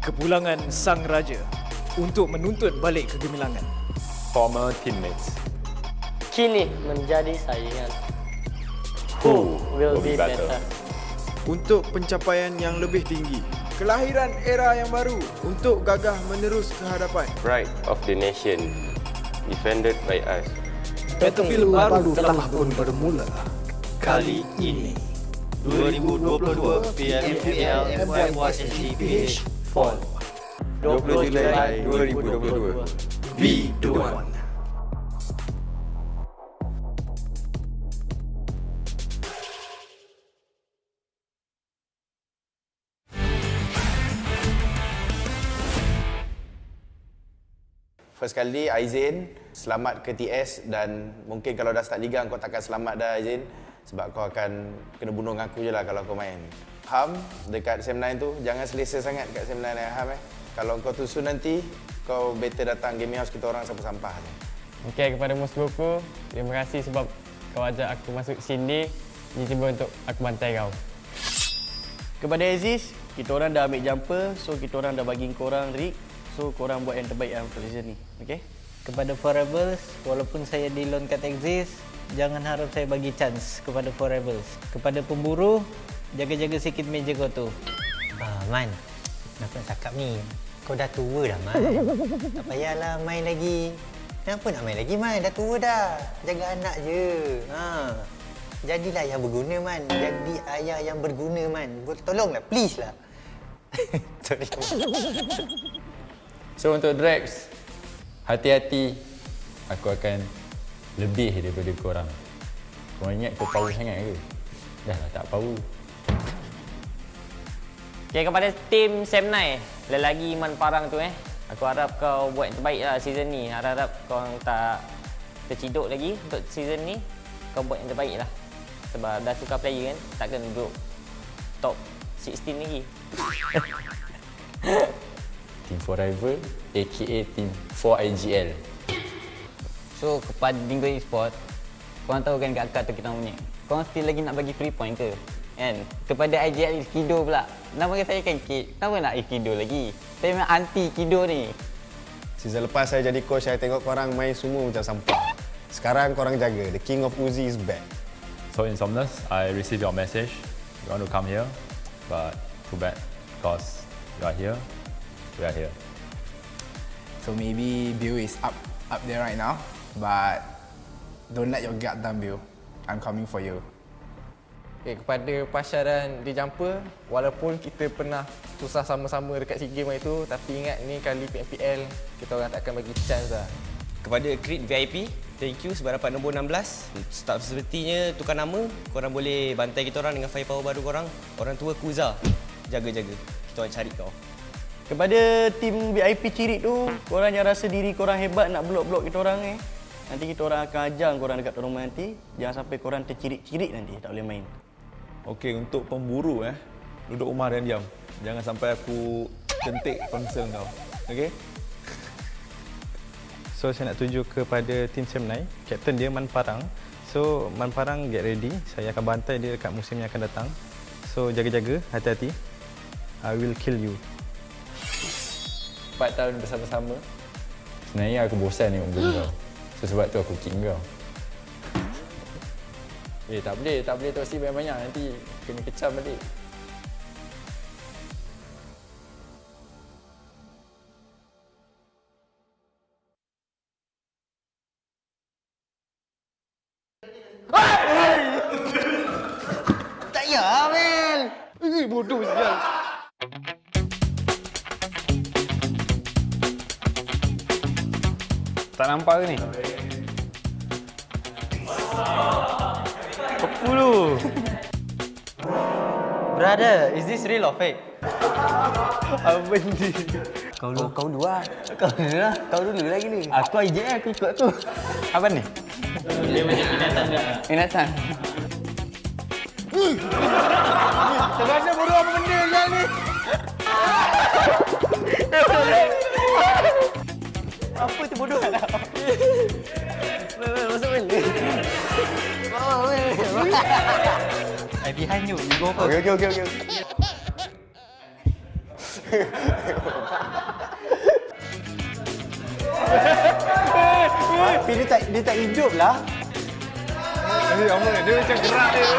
Kepulangan Sang Raja untuk menuntut balik kegemilangan. Former teammates. Kini menjadi saingan. Who will be better? Untuk pencapaian yang lebih tinggi. Kelahiran era yang baru untuk gagah menerus ke hadapan. Pride of the nation, defended by us. Battlefield baru telah pun bermula. Kali ini 2022 PMPL MYSGPH Fall 20 Julai 2022. redONE. First kali Aizin, selamat ke TS dan mungkin kalau dah start liga kau takkan selamat dah Aizin sebab kau akan kena bunuh dengan aku je lah kalau kau main. Ham dekat SEM9 tu jangan selesa sangat kat SEM9 Ham Kalau kau tusu nanti kau better datang gaming house kita orang sampah-sampah je. Okey, kepada musuhku, terima kasih sebab kau ajak aku masuk sini. Ini cuba untuk aku bantai kau. Kepada Aziz, kita orang dah ambil jumper, so kita orang dah bagi korang rig. So korang buat yang terbaik dalam season ni. Okey? Kepada Forever's, walaupun saya di loan kat Exist, jangan harap saya bagi chance kepada Forever's. Kepada pemburu, jaga-jaga sikit meja kau tu. Man, kenapa nak cakap ni? Kau dah tua dah, Man. Tak payahlah main lagi. Kenapa nak main lagi, Man? Dah tua dah. Jaga anak je. Jadilah ayah berguna, Man. Jadi ayah yang berguna, Man. Tolonglah, please lah. Sorry. So untuk Drax, hati-hati, aku akan lebih daripada korang. Korang ingat kau power sangat ke? Dah lah tak power. Okey, kepada tim SEM9, lelaki Iman Farang tu aku harap kau buat yang terbaik lah season ni. Harap kau tak terciduk lagi untuk season ni. Kau buat yang terbaik lah. Sebab dah tukar player kan, takkan duduk top 16 lagi. Team Forever, aka Team 4IGL. So kepada Dingoz Esports, korang tahu kan kat akad tu kita punya, korang still lagi nak bagi free point ke? Kan? Kepada IGL Kido pula, nama saya kan Kid, kenapa nak Kido lagi? Saya memang anti Kido ni. Season lepas saya jadi coach, saya tengok korang main semua macam sampah. Sekarang korang jaga, the king of Uzi is back. So Insomnus, I received your message. You want to come here, but too bad, because you are here, we are here. So maybe Bill is up there right now, but don't let your guard down, Bill. I'm coming for you. Okay, kepada Pasha dan The Jumper, walaupun kita pernah susah sama-sama dekat SEA Games itu, tapi ingat ni kali PMPL kita orang takkan bagi chance lah. Kepada Creed VIP, thank you sebab dapat nombor 16. Start sepertinya tukar nama, korang boleh bantai kita orang dengan firepower baru korang. Orang tua Kuza, jaga-jaga. Kita orang cari kau. Kepada tim VIP Cirit tu, korang jangan rasa diri korang hebat nak blok-blok kita orang Nanti kita orang akan ajar korang dekat tournament nanti. Jangan sampai korang tercirit-cirit nanti, tak boleh main. Okey, untuk pemburu duduk rumah dan diam. Jangan sampai aku kentik konsol kau. Okey? So saya nak tunjuk kepada tim SEM9, kapten dia Man Farang. So Man Farang get ready, saya akan bantai dia dekat musim yang akan datang. So jaga-jaga, hati-hati. I will kill you. 4 tahun bersama-sama. Sebenarnya aku bosan tengok game kau. So sebab tu aku kick kau. Tak boleh toksi banyak-banyak, nanti kena kecam balik. Tak ya, Mel. Bodoh sial. Tak nampak ke ni? 10. Brother, is this real or fake? Apa ni? Kau dulu lah. Kau dulu lagi ni. Aku IJL, aku ikut aku. Apa ni? Dia macam binatang tak? Binatang. Terasa bodoh apa benda sekarang ni? Apa tu bodoh? Masuk benda. I behind you. You go first. Okay. Tapi dia tak hidup lah. Apa ni? Dia macam gerak dia.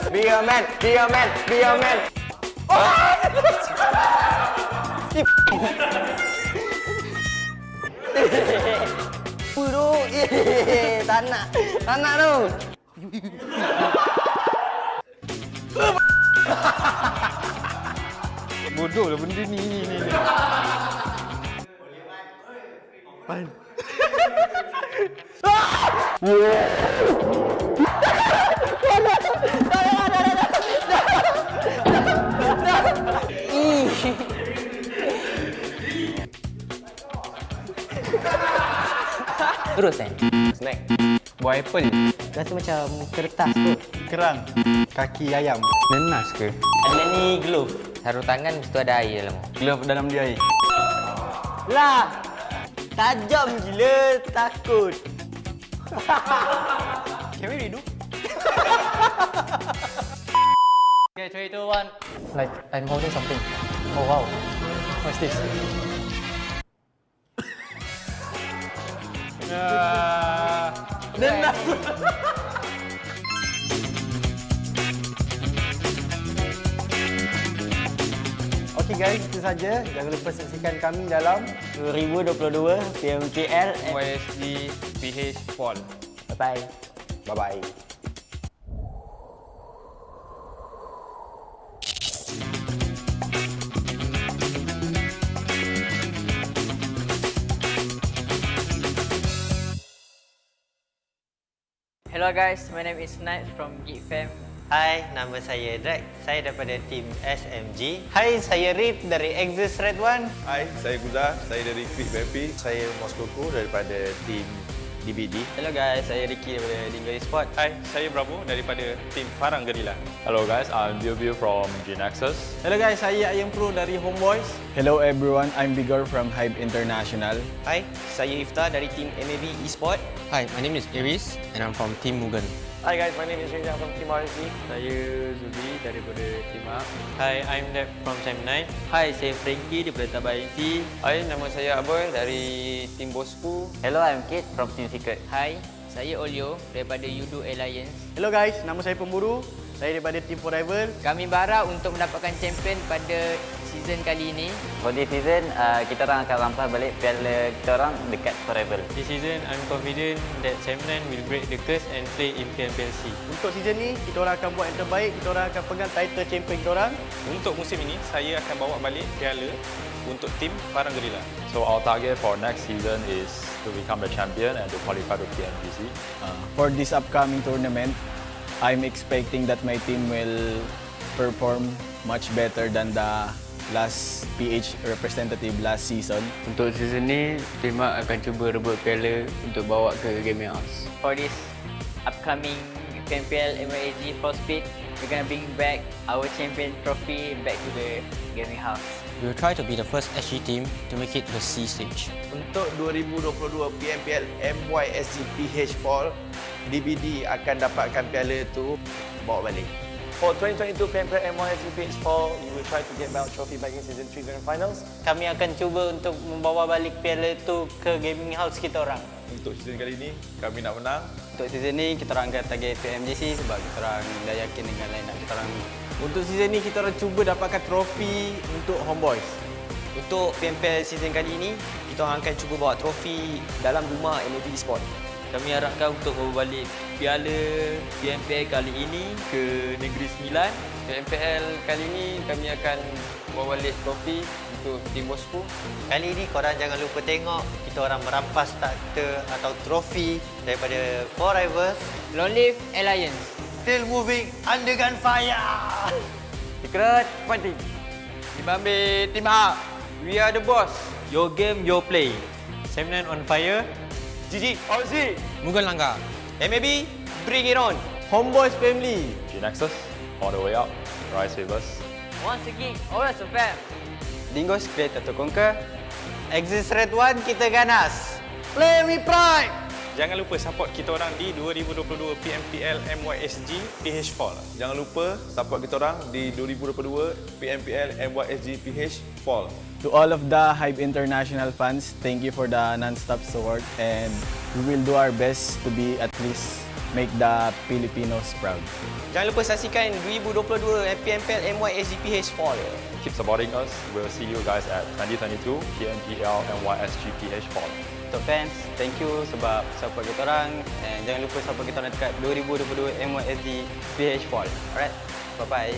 Be a man, be a man, be a man. Bro, tak nak tu. Bodoh lah benda ni. Pan. Terus Snack. Buah apple. Rasa macam kertas kot. Kerang. Kaki ayam. Nenas ke? Ada ni glove. Sarung tangan mesti ada air dalam. Glove dalam dia air. Lah. Tajam gila, takut. Can we redo? Okay, 3, 2, 1. Like, I'm holding something. Oh wow. What's this? Nenas. Okey guys, itu saja. Jangan lupa saksikan kami dalam 2022 PMPL MYSGPH Fall. Bye-bye. Bye-bye. Hello guys, my name is Knight from GEEK Fam. Hai, nama saya Drake. Saya daripada tim SMG. Hai, saya Rip dari Exus Red One. Hai, saya Guza. Saya dari PMP. Saya Bosskurr daripada tim DBD. Hello guys, saya Ricky daripada Dingoz Esports. Hai, saya Bravo daripada tim Farang Guerilla. Hello guys, I'm Yoodo from Genexus. Hello guys, saya Ayam Pro dari HomeBois. Hello everyone, I'm Bigger from HYVE International. Hai, saya Iftar dari tim MAB Esports. Hi, my name is Iris and I'm from Team MUGEN. Hi guys, my name is Rinja from Team RC. Saya Zubi daripada Team MAB. Hi, I'm Deb from SEM9. Hi, saya Frankie daripada Tabah NSEA. Hai, nama saya Aboy dari Team Bosskurr. Hello, I'm Kate from Team Secret. Hi, saya Olio daripada Yoodo Alliance. Hello guys, nama saya Pemburu. Saya daripada Team Forever. Kami berharap untuk mendapatkan champion pada season kali ini. For this season, kita orang akan rampas balik piala kita orang dekat Forever. This season, I'm confident that SEM9 will break the curse and play in PMPLC. Untuk season ni, kita orang akan buat yang terbaik. Kita orang akan pegang title champion kita orang. Untuk musim ini, saya akan bawa balik piala untuk tim Farang Guerilla. So our target for next season is to become the champion and to qualify to PMPC. For this upcoming tournament, I'm expecting that my team will perform much better than the last PH representative last season. Untuk season ni, tim MAB akan cuba rebut piala untuk bawa ke Gaming House. For this upcoming PMPL MY Esports Speed, we're gonna bring back our champion trophy back to the Gaming House. We will try to be the first SG team to make it to the C stage. Untuk 2022 PMPL MYSGPH Fall, DBD akan dapatkan piala itu bawa balik. For 2022 PMPL MYSGPH Fall, we will try to get belt trophy back in season 3 grand finals. Kami akan cuba untuk membawa balik piala itu ke Gaming House kita orang. Untuk season kali ini, kami nak menang. Untuk season ni, kita orang akan target PMJC sebab kita orang dah yakin dengan line up kita orang. Untuk season ni, kita orang cuba dapatkan trofi untuk HomeBois. Untuk PMPL season kali ini, kita orang akan cuba bawa trofi dalam rumah MAB Esports. Kami harapkan untuk membawa balik piala PMPL kali ini ke Negeri Sembilan. PMPL kali ini kami akan bawa balik trofi untuk tim Bosskurr. Kali ini korang jangan lupa tengok kita orang merampas starter atau trofi daripada Forever. Long live Alliance. Still moving under gunfire. Secret fighting. Dimambe Team MAB. We are the boss. Your game, your play. SEM9 on fire. GG, RC, MUGEN langgar. MAB, bring it on. HomeBois family. Genexus, all the way up. Rise with us. Once a geek, always a fam. Dingoz, creator to conquer. Exist Red One, kita ganas. Play me pride! Jangan lupa support kita orang di 2022 PMPL MYSGPH Fall. Jangan lupa support kita orang di 2022 PMPL MYSGPH Fall. To all of the HYVE International fans, thank you for the non-stop support and we will do our best to be at least make the Filipinos proud. Jangan lupa saksikan 2022 PMPL MYSGPH Fall. Keep supporting us. We'll see you guys at 2022 PMPL MYSGPH Fall. Untuk fans, thank you sebab support kita orang. And jangan lupa support kita orang dekat 2022 MYSGPH Fall. Alright, bye-bye.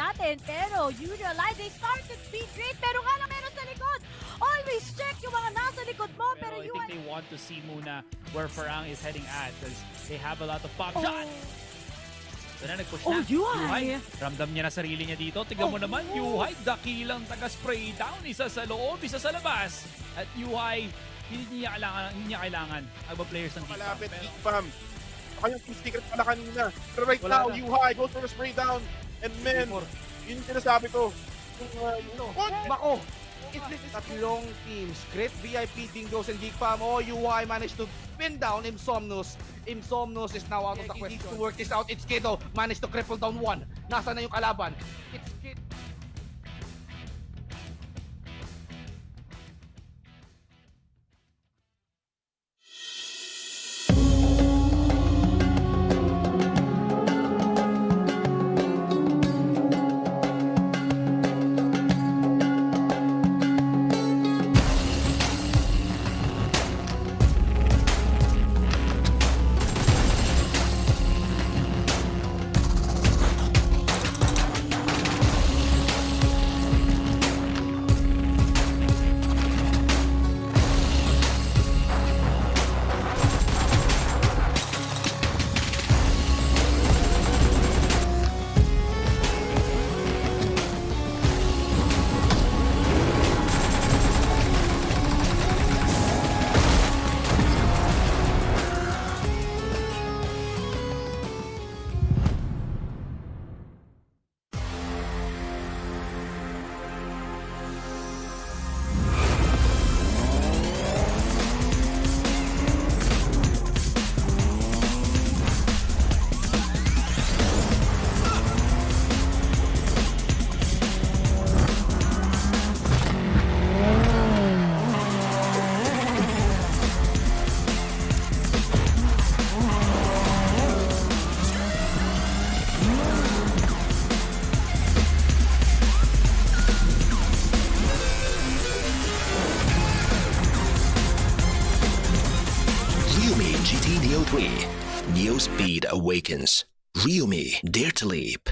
Natin, pero Yoodo Alliance, they started speed great, pero nga lang meron sa likod. Always check yung mga nasa likod mo, pero I think they want to see muna where Farang is heading at because they have a lot of pop shots. So na nag-push na. Yuhai. Ramdam niya na sarili niya dito. Tignan mo naman, Yuhai, dakilang taga-spray down. Isa sa loob, isa sa labas. At Yuhai, hindi niya kailangan ang mga players ng GEEK. Malapit, GEEK fam. Ako yung secret pala kanina. Pero right now, Yuhai goes for the spray down. And men, yun yung sinasabi ko. Bako! Tatlong teams. Great VIP, Dingoz and GEEK fam. Oh, UI managed to pin down Imsomnus. Imsomnus is now out of the question. He needs to work this out. It's Kido. Managed to cripple down one. Nasa na yung kalaban. It's Kido. Neo Speed awakens. Ryumi, dare to leap.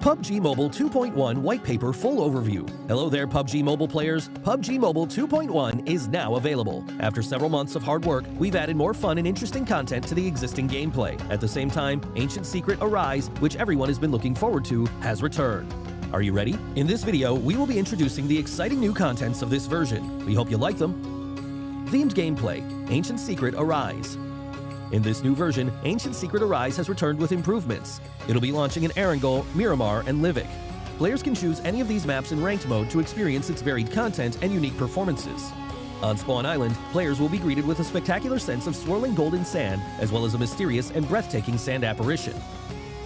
PUBG Mobile 2.1 White Paper Full Overview. Hello there, PUBG Mobile players. PUBG Mobile 2.1 is now available. After several months of hard work, we've added more fun and interesting content to the existing gameplay. At the same time, Ancient Secret Arise, which everyone has been looking forward to, has returned. Are you ready? In this video, we will be introducing the exciting new contents of this version. We hope you like them. Themed gameplay, Ancient Secret Arise. In this new version, Ancient Secret Arise has returned with improvements. It'll be launching in Erangel, Miramar, and Livik. Players can choose any of these maps in ranked mode to experience its varied content and unique performances. On Spawn Island, players will be greeted with a spectacular sense of swirling golden sand, as well as a mysterious and breathtaking sand apparition.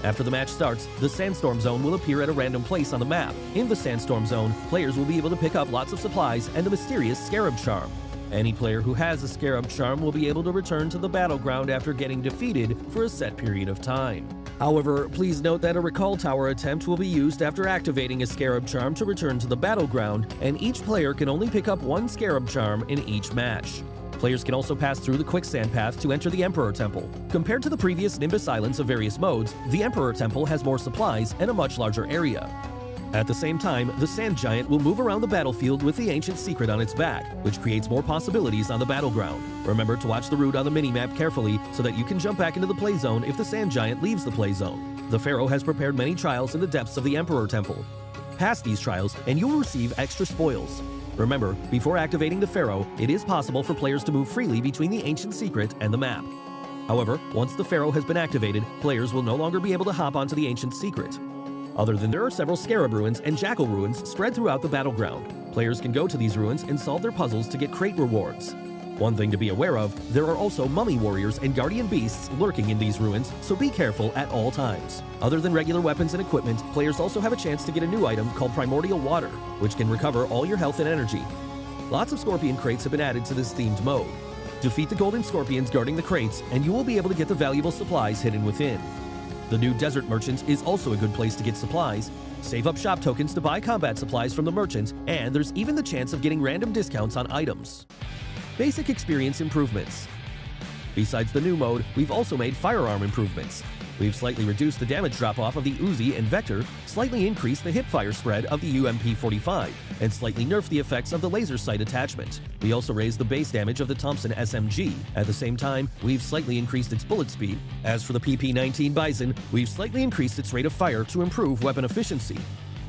After the match starts, the Sandstorm Zone will appear at a random place on the map. In the Sandstorm Zone, players will be able to pick up lots of supplies and the mysterious Scarab Charm. Any player who has a Scarab Charm will be able to return to the battleground after getting defeated for a set period of time. However, please note that a Recall Tower attempt will be used after activating a Scarab Charm to return to the battleground, and each player can only pick up one Scarab Charm in each match. Players can also pass through the Quicksand Path to enter the Emperor Temple. Compared to the previous Nimbus Islands of various modes, the Emperor Temple has more supplies and a much larger area. At the same time, the Sand Giant will move around the battlefield with the Ancient Secret on its back, which creates more possibilities on the battleground. Remember to watch the route on the minimap carefully so that you can jump back into the play zone if the Sand Giant leaves the play zone. The Pharaoh has prepared many trials in the depths of the Emperor Temple. Pass these trials and you will receive extra spoils. Remember, before activating the Pharaoh, it is possible for players to move freely between the Ancient Secret and the map. However, once the Pharaoh has been activated, players will no longer be able to hop onto the Ancient Secret. Other than there are several Scarab Ruins and Jackal Ruins spread throughout the battleground. Players can go to these ruins and solve their puzzles to get crate rewards. One thing to be aware of, there are also Mummy Warriors and Guardian Beasts lurking in these ruins, so be careful at all times. Other than regular weapons and equipment, players also have a chance to get a new item called Primordial Water, which can recover all your health and energy. Lots of Scorpion crates have been added to this themed mode. Defeat the Golden Scorpions guarding the crates, and you will be able to get the valuable supplies hidden within. The new Desert Merchants is also a good place to get supplies. Save up shop tokens to buy combat supplies from the merchants, and there's even the chance of getting random discounts on items. Basic experience improvements. Besides the new mode, we've also made Firearm improvements. We've slightly reduced the damage drop-off of the Uzi and Vector, slightly increased the hip-fire spread of the UMP-45, and slightly nerfed the effects of the laser sight attachment. We also raised the base damage of the Thompson SMG. At the same time, we've slightly increased its bullet speed. As for the PP-19 Bison, we've slightly increased its rate of fire to improve weapon efficiency.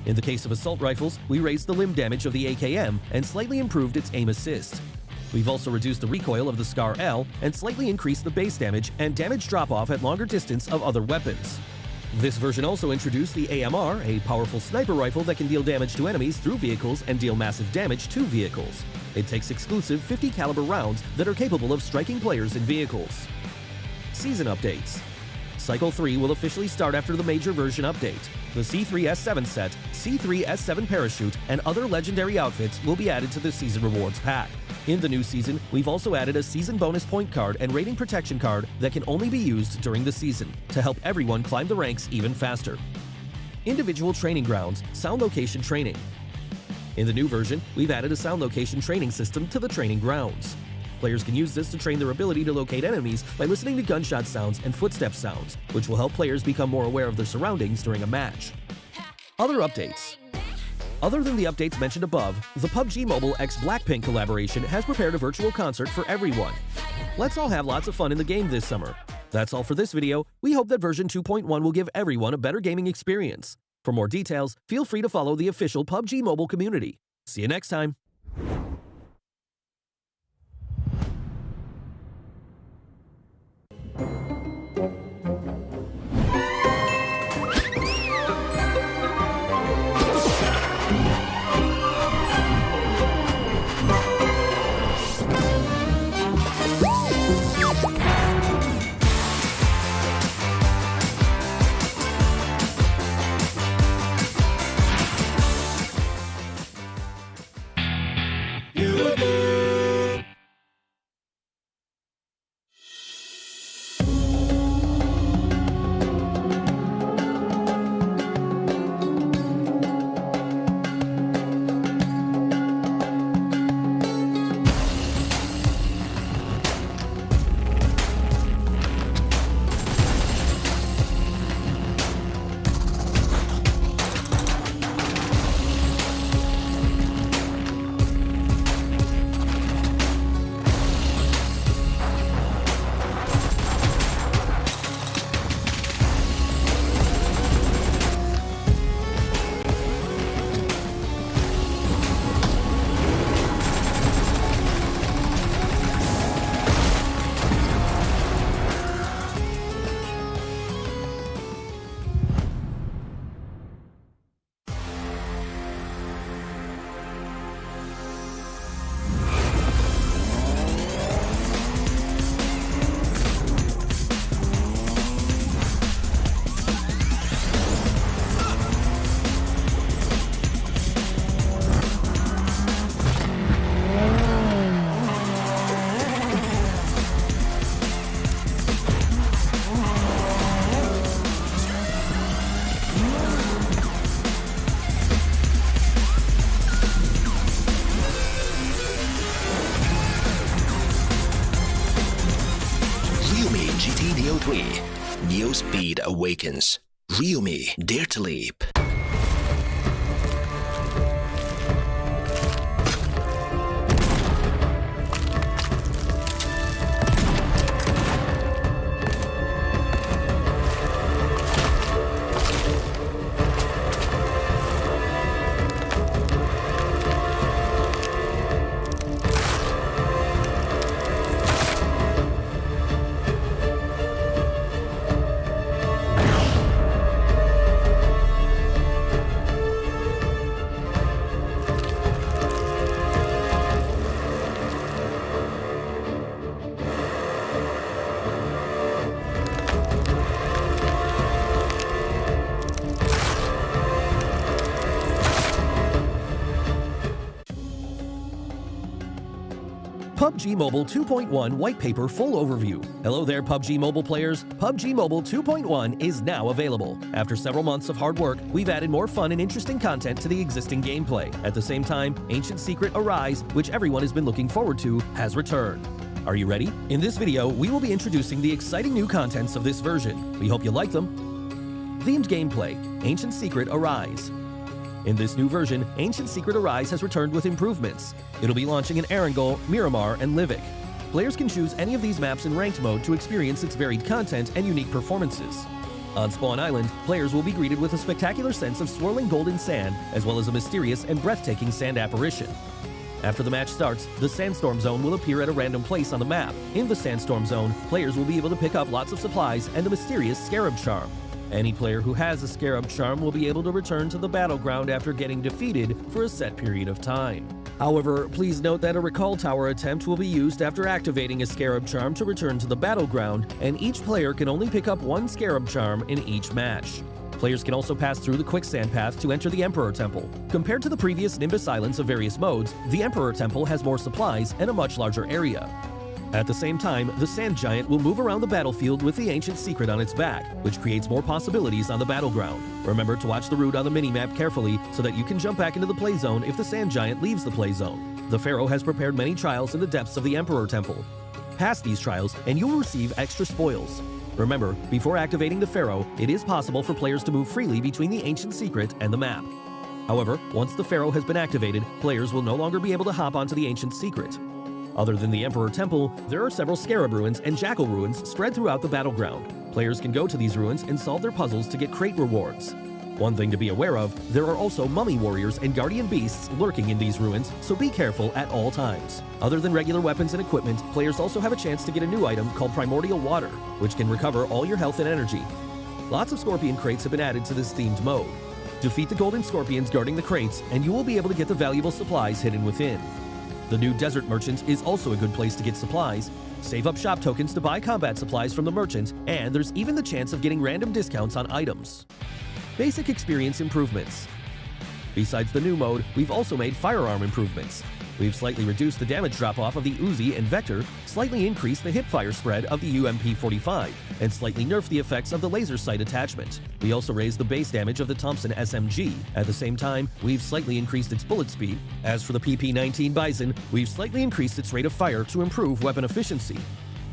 In the case of assault rifles, we raised the limb damage of the AKM and slightly improved its aim assist. We've also reduced the recoil of the Scar L and slightly increased the base damage and damage drop-off at longer distance of other weapons. This version also introduced the AMR, a powerful sniper rifle that can deal damage to enemies through vehicles and deal massive damage to vehicles. It takes exclusive 50 caliber rounds that are capable of striking players in vehicles. Season updates. Cycle 3 will officially start after the major version update. The C3S7 set, C3S7 parachute, and other legendary outfits will be added to the season rewards pack. In the new season, we've also added a season bonus point card and rating protection card that can only be used during the season to help everyone climb the ranks even faster. Individual training grounds, sound location training. In the new version, we've added a sound location training system to the training grounds. Players can use this to train their ability to locate enemies by listening to gunshot sounds and footstep sounds, which will help players become more aware of their surroundings during a match. Other updates. Other than the updates mentioned above, the PUBG Mobile x Blackpink collaboration has prepared a virtual concert for everyone. Let's all have lots of fun in the game this summer. That's all for this video. We hope that version 2.1 will give everyone a better gaming experience. For more details, feel free to follow the official PUBG Mobile community. See you next time. Speed awakens. Ryumi, dare to leap. PUBG Mobile 2.1 White Paper Full Overview. Hello there, PUBG Mobile players. PUBG Mobile 2.1 is now available. After several months of hard work, we've added more fun and interesting content to the existing gameplay. At the same time, Ancient Secret Arise, which everyone has been looking forward to, has returned. Are you ready? In this video, we will be introducing the exciting new contents of this version. We hope you like them. Themed gameplay, Ancient Secret Arise. In this new version, Ancient Secret Arise has returned with improvements. It'll be launching in Erangel, Miramar, and Livik. Players can choose any of these maps in ranked mode to experience its varied content and unique performances. On Spawn Island, players will be greeted with a spectacular sense of swirling golden sand, as well as a mysterious and breathtaking sand apparition. After the match starts, the Sandstorm Zone will appear at a random place on the map. In the Sandstorm Zone, players will be able to pick up lots of supplies and the mysterious Scarab Charm. Any player who has a Scarab Charm will be able to return to the battleground after getting defeated for a set period of time. However, please note that a Recall Tower attempt will be used after activating a Scarab Charm to return to the battleground, and each player can only pick up one Scarab Charm in each match. Players can also pass through the Quicksand Path to enter the Emperor Temple. Compared to the previous Nimbus Islands of various modes, the Emperor Temple has more supplies and a much larger area. At the same time, the Sand Giant will move around the battlefield with the Ancient Secret on its back, which creates more possibilities on the battleground. Remember to watch the route on the minimap carefully so that you can jump back into the play zone if the Sand Giant leaves the play zone. The Pharaoh has prepared many trials in the depths of the Emperor Temple. Pass these trials and you will receive extra spoils. Remember, before activating the Pharaoh, it is possible for players to move freely between the Ancient Secret and the map. However, once the Pharaoh has been activated, players will no longer be able to hop onto the Ancient Secret. Other than the Emperor Temple, there are several Scarab Ruins and Jackal Ruins spread throughout the battleground. Players can go to these ruins and solve their puzzles to get crate rewards. One thing to be aware of, there are also Mummy Warriors and Guardian Beasts lurking in these ruins, so be careful at all times. Other than regular weapons and equipment, players also have a chance to get a new item called Primordial Water, which can recover all your health and energy. Lots of Scorpion crates have been added to this themed mode. Defeat the Golden Scorpions guarding the crates, and you will be able to get the valuable supplies hidden within. The new Desert Merchant is also a good place to get supplies. Save up shop tokens to buy combat supplies from the merchant, and there's even the chance of getting random discounts on items. Basic experience improvements. Besides the new mode, we've also made Firearm improvements. We've slightly reduced the damage drop-off of the Uzi and Vector, slightly increased the hip-fire spread of the UMP-45, and slightly nerfed the effects of the laser sight attachment. We also raised the base damage of the Thompson SMG. At the same time, we've slightly increased its bullet speed. As for the PP-19 Bison, we've slightly increased its rate of fire to improve weapon efficiency.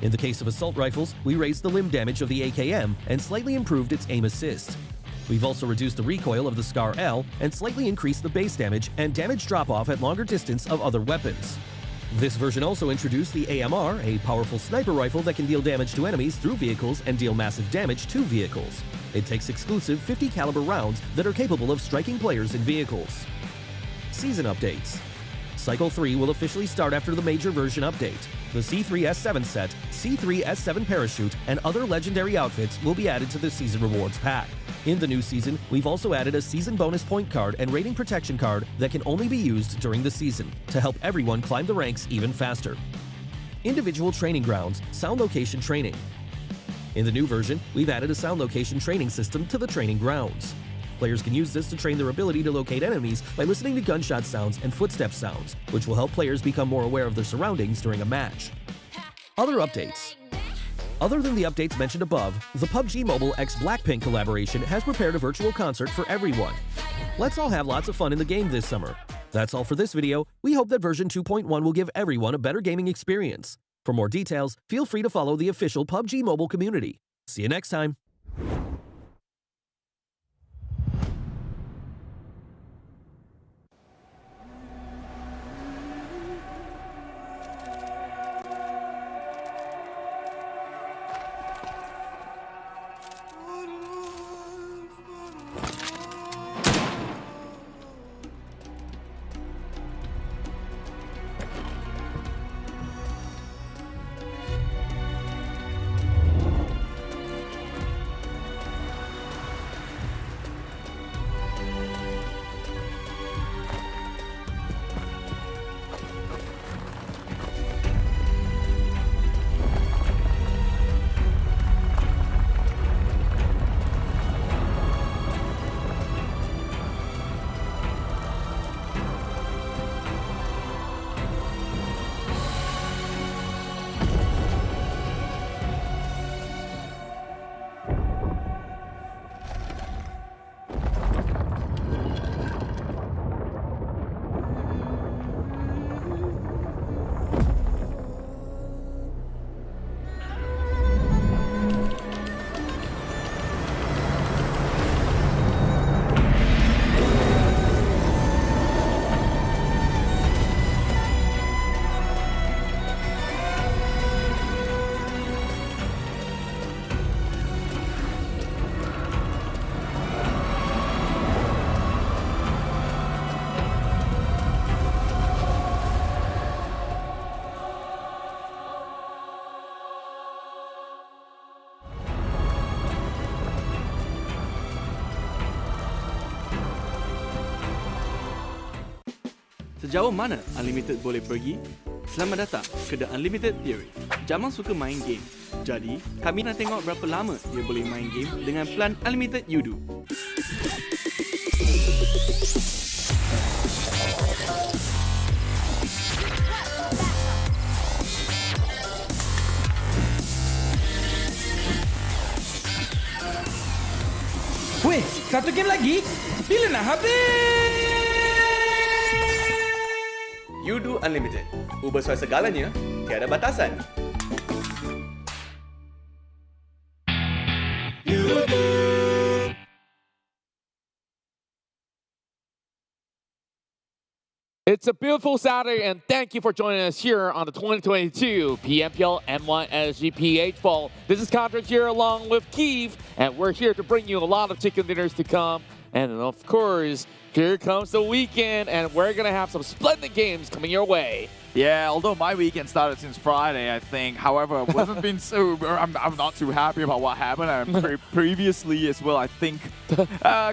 In the case of assault rifles, we raised the limb damage of the AKM and slightly improved its aim assist. We've also reduced the recoil of the Scar L and slightly increased the base damage and damage drop-off at longer distance of other weapons. This version also introduced the AMR, a powerful sniper rifle that can deal damage to enemies through vehicles and deal massive damage to vehicles. It takes exclusive 50 caliber rounds that are capable of striking players in vehicles. Season updates. Cycle 3 will officially start after the major version update. The C3S7 set, C3S7 parachute, and other legendary outfits will be added to the Season Rewards pack. In the new season, we've also added a season bonus point card and rating protection card that can only be used during the season to help everyone climb the ranks even faster. Individual training grounds, sound location training. In the new version, we've added a sound location training system to the training grounds. Players can use this to train their ability to locate enemies by listening to gunshot sounds and footstep sounds, which will help players become more aware of their surroundings during a match. Other updates. Other than the updates mentioned above, the PUBG Mobile x Blackpink collaboration has prepared a virtual concert for everyone. Let's all have lots of fun in the game this summer. That's all for this video. We hope that version 2.1 will give everyone a better gaming experience. For more details, feel free to follow the official PUBG Mobile community. See you next time. Sejauh mana Unlimited boleh pergi? Selamat datang ke The Unlimited Theory. Jamal suka main game. Jadi, kami nak tengok berapa lama dia boleh main game dengan plan Unlimited Yoodo. Weh, satu game lagi? Bila nak habis? Yoodo Unlimited. Ubah soal segalanya, tiada batasan. It's a beautiful Saturday, and thank you for joining us here on the 2022 PMPL MYSGPH Fall. This is Contract here along with Keith, and we're here to bring you a lot of chicken dinners to come. And of course, here comes the weekend, and we're going to have some splendid games coming your way. Yeah, although my weekend started since Friday, I think. However, wasn't been so. I'm not too happy about what happened. And previously as well, I think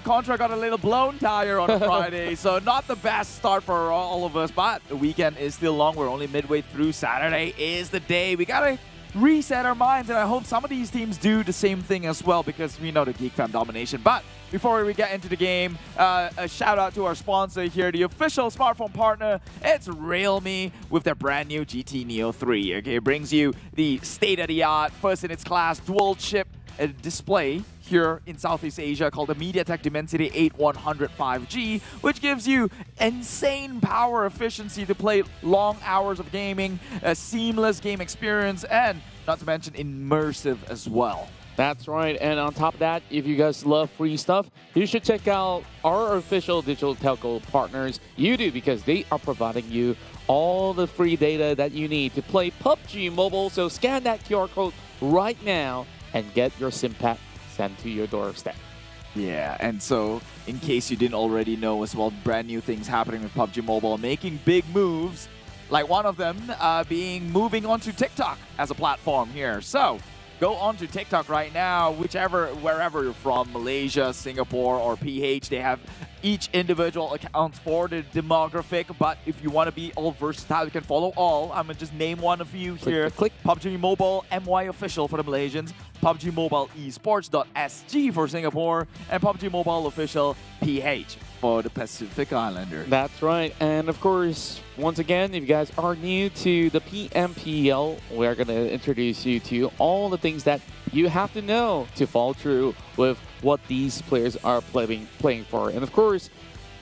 Contra got a little blown tire on a Friday, so not the best start for all of us. But the weekend is still long. We're only midway through. Saturday is the day. We gotta reset our minds, and I hope some of these teams do the same thing as well, because we know the Geek Fam domination. But before we get into the game, a shout out to our sponsor here, the official smartphone partner. It's Realme with their brand new GT Neo 3. Okay, it brings you the state-of-the-art, first-in-its-class dual-chip display here in Southeast Asia called the MediaTek Dimensity 8100 5G, which gives you insane power efficiency to play long hours of gaming, a seamless game experience, and not to mention immersive as well. That's right, and on top of that, if you guys love free stuff, you should check out our official digital telco partners, Yoodo, because they are providing you all the free data that you need to play PUBG Mobile. So scan that QR code right now and get your SIM pack sent to your doorstep. Yeah, and so in case you didn't already know as well, brand new things happening with PUBG Mobile, making big moves, like one of them being moving onto TikTok as a platform here. So go onto TikTok right now, wherever you're from, Malaysia, Singapore, or PH. They have each individual account for the demographic, but if you want to be all versatile, you can follow all. I'm going to just name one of you here. Click PUBG Mobile MY Official for the Malaysians, PUBG Mobile Esports.SG for Singapore, and PUBG Mobile Official PH for the Pacific Islander. That's right, and of course, once again, if you guys are new to the PMPL, we are going to introduce you to all the things that you have to know to follow through with what these players are playing for. And of course,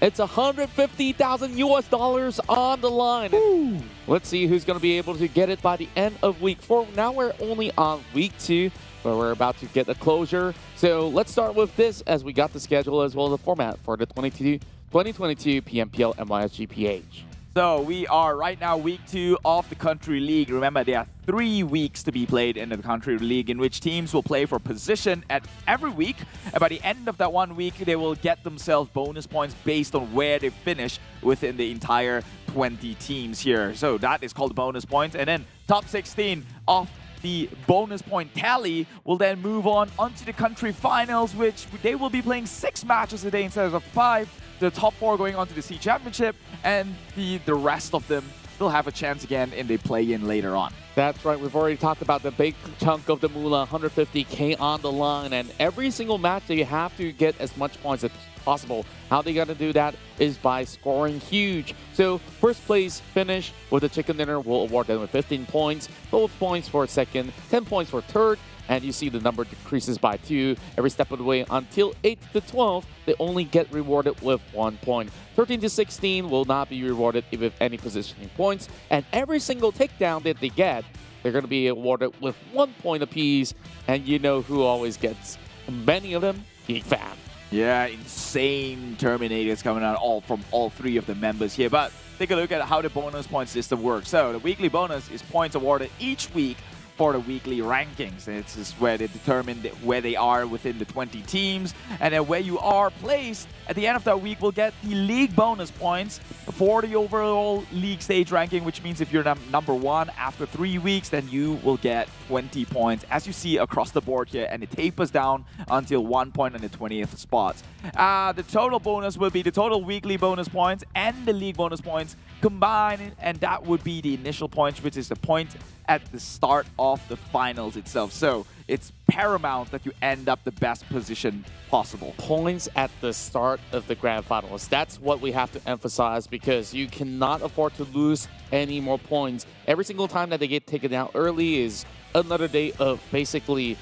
it's $150,000 US on the line. Woo. Let's see who's going to be able to get it by the end of week 4. Now we're only on week 2, but we're about to get a closure. So let's start with this, as we got the schedule as well as the format for the 2022 PMPL MYSGPH. So we are right now week 2 of the Country League. Remember, there are 3 weeks to be played in the Country League, in which teams will play for position at every week. And by the end of that 1 week, they will get themselves bonus points based on where they finish within the entire 20 teams here. So that is called bonus points. And then top 16 of the bonus point tally will then move on onto the country finals, which they will be playing 6 matches a day instead of 5. The top 4 going on to the C Championship, and the rest of them will have a chance again in the play-in later on. That's right, we've already talked about the big chunk of the moolah, 150K on the line, and every single match that you have to get as much points as possible. How they got to do that is by scoring huge. So first place finish with the chicken dinner will award them with 15 points, 12 points for second, 10 points for third, and you see the number decreases by 2 every step of the way until 8th to 12th. They only get rewarded with 1 point. 13 to 16 will not be rewarded with any positioning points, and every single takedown that they get, they're going to be awarded with 1 point apiece. And you know who always gets many of them? Geek Fam. Yeah, insane Terminators coming out from all 3 of the members here. But take a look at how the bonus point system works. So the weekly bonus is points awarded each week for the weekly rankings. This is where they determine where they are within the 20 teams, and then where you are placed at the end of that week will get the league bonus points for the overall league stage ranking, which means if you're number 1 after 3 weeks, then you will get 20 points, as you see across the board here, and it tapers down until 1 point on the 20th spot. The total bonus will be the total weekly bonus points and the league bonus points combined, and that would be the initial points, which is the point at the start of the finals itself. So it's paramount that you end up the best position possible. Points at the start of the grand finals. That's what we have to emphasize, because you cannot afford to lose any more points. Every single time that they get taken out early is another day of basically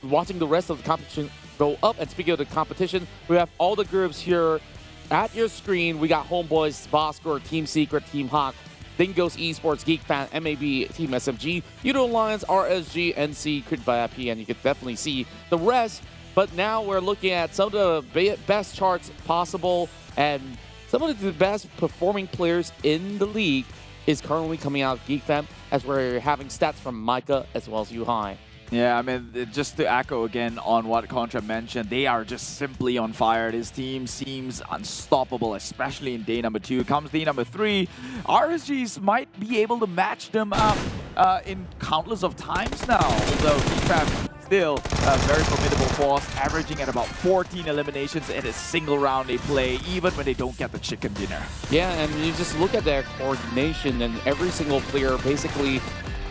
watching the rest of the competition go up. And speaking of the competition, we have all the groups here at your screen. We got HomeBois, Bosskurr, Team Secret, Team Hawk, Dingoz Esports, GEEK Fan, MAB, Team SMG, Yoodo Alliance, RSG, NC, Crit VIP, and you can definitely see the rest. But now we're looking at some of the best charts possible, and some of the best performing players in the league is currently coming out of GEEK Fan, as we're having stats from Micah as well as Yuhai. Yeah, I mean, just to echo again on what Contra mentioned, they are just simply on fire. This team seems unstoppable, especially in day number 2. Comes day number 3, RSGs might be able to match them up in countless of times now, although GEEK still a very formidable force, averaging at about 14 eliminations in a single round they play, even when they don't get the chicken dinner. Yeah, and you just look at their coordination, and every single player basically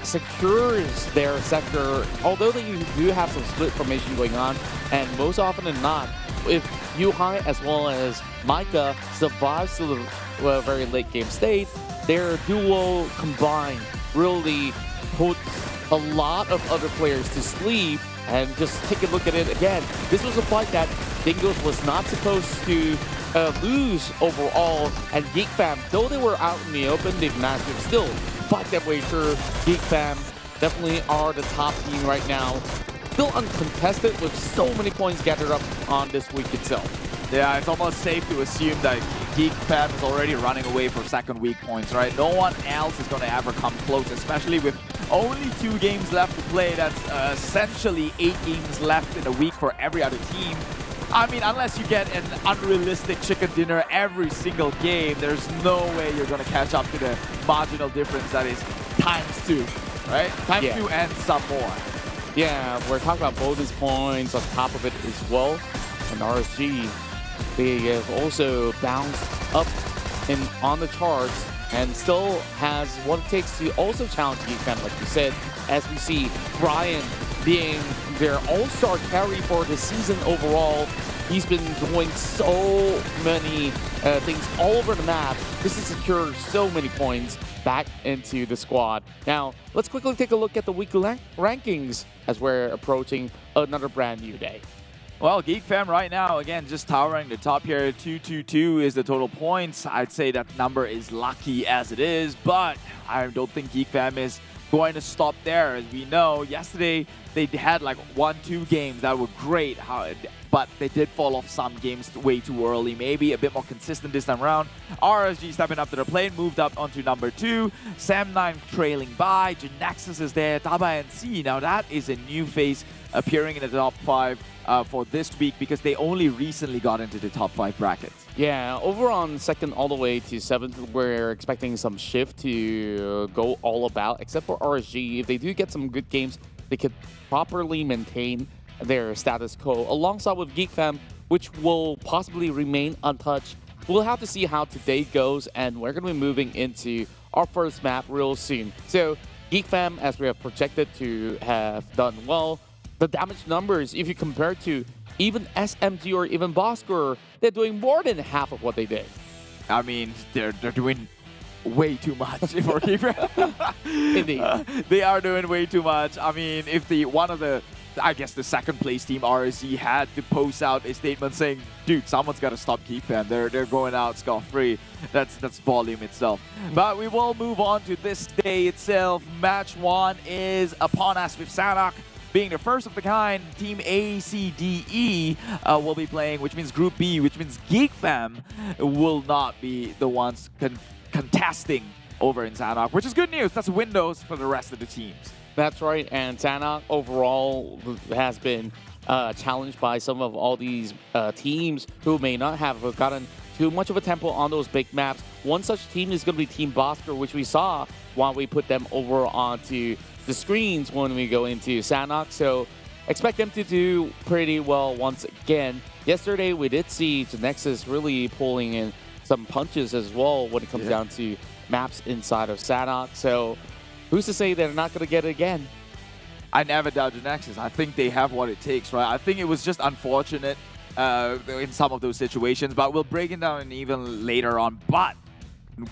secures their sector, although they do have some split formation going on, and most often than not, if Yuhai as well as Micah survives to the very late game state, their duo combined really puts a lot of other players to sleep. And just take a look at it again. This was a fight that Dingoz was not supposed to lose overall, and GEEK Fam, though they were out in the open, they've managed to still fight their way through. GEEK Fam definitely are the top team right now. Still uncontested with so many points gathered up on this week itself. Yeah, it's almost safe to assume that GEEK Fam is already running away for second week points, right? No one else is going to ever come close, especially with only 2 games left to play. That's essentially 8 games left in a week for every other team. I mean, unless you get an unrealistic chicken dinner every single game, there's no way you're going to catch up to the marginal difference that is ×2, right? ×2 and some more. Yeah, we're talking about bonus points on top of it as well. And RSG, they have also bounced up on the charts and still has what it takes to also challenge GEEK Fam, like you said, as we see Brian being their all-star carry for the season overall. He's been doing so many things all over the map just to secure so many points back into the squad. Now, let's quickly take a look at the weekly rankings as we're approaching another brand new day. Well, GEEK Fam right now, again, just towering the top here. 222 is the total points. I'd say that number is lucky as it is, but I don't think GEEK Fam is going to stop there. As we know, yesterday they had like 1-2 games that were great, but they did fall off some games way too early. Maybe a bit more consistent this time around. RSG stepping up to the plate, moved up onto number 2. SEM9 trailing by. Genexus is there. Tabah NSEA. Now that is a new face appearing in the top 5 for this week, because they only recently got into the top 5 brackets. Yeah, over on 2nd all the way to 7th, we're expecting some shift to go all about, except for RSG. If they do get some good games, they could properly maintain their status quo alongside with GEEK Fam, which will possibly remain untouched. We'll have to see how today goes, and we're going to be moving into our first map real soon. So GEEK Fam, as we have projected to have done well, the damage numbers, if you compare to even SMG or even Bosskurr, they're doing more than half of what they did. I mean, they're doing way too much for GEEK Fam. Indeed. They are doing way too much. I mean, if I guess the second place team, RSG, had to post out a statement saying, dude, someone's got to stop GEEK Fam. They're going out scot-free. That's volume itself. But we will move on to this day itself. Match 1 is upon us with Sanhok being the first of the kind. Team ACDE will be playing, which means Group B, which means GEEK Fam will not be the ones contesting over in Sanhok, which is good news. That's windows for the rest of the teams. That's right, and Sanhok overall has been challenged by some of all these teams who may not have gotten too much of a tempo on those big maps. One such team is going to be Team Bosskurr, which we saw while we put them over onto the screens when we go into Sanhok. So expect them to do pretty well once again. Yesterday, we did see Genexus really pulling in some punches as well when it comes down to maps inside of Sanhok. So who's to say they're not going to get it again? I never doubt Genexus. I think they have what it takes, right? I think it was just unfortunate in some of those situations, but we'll break it down even later on. But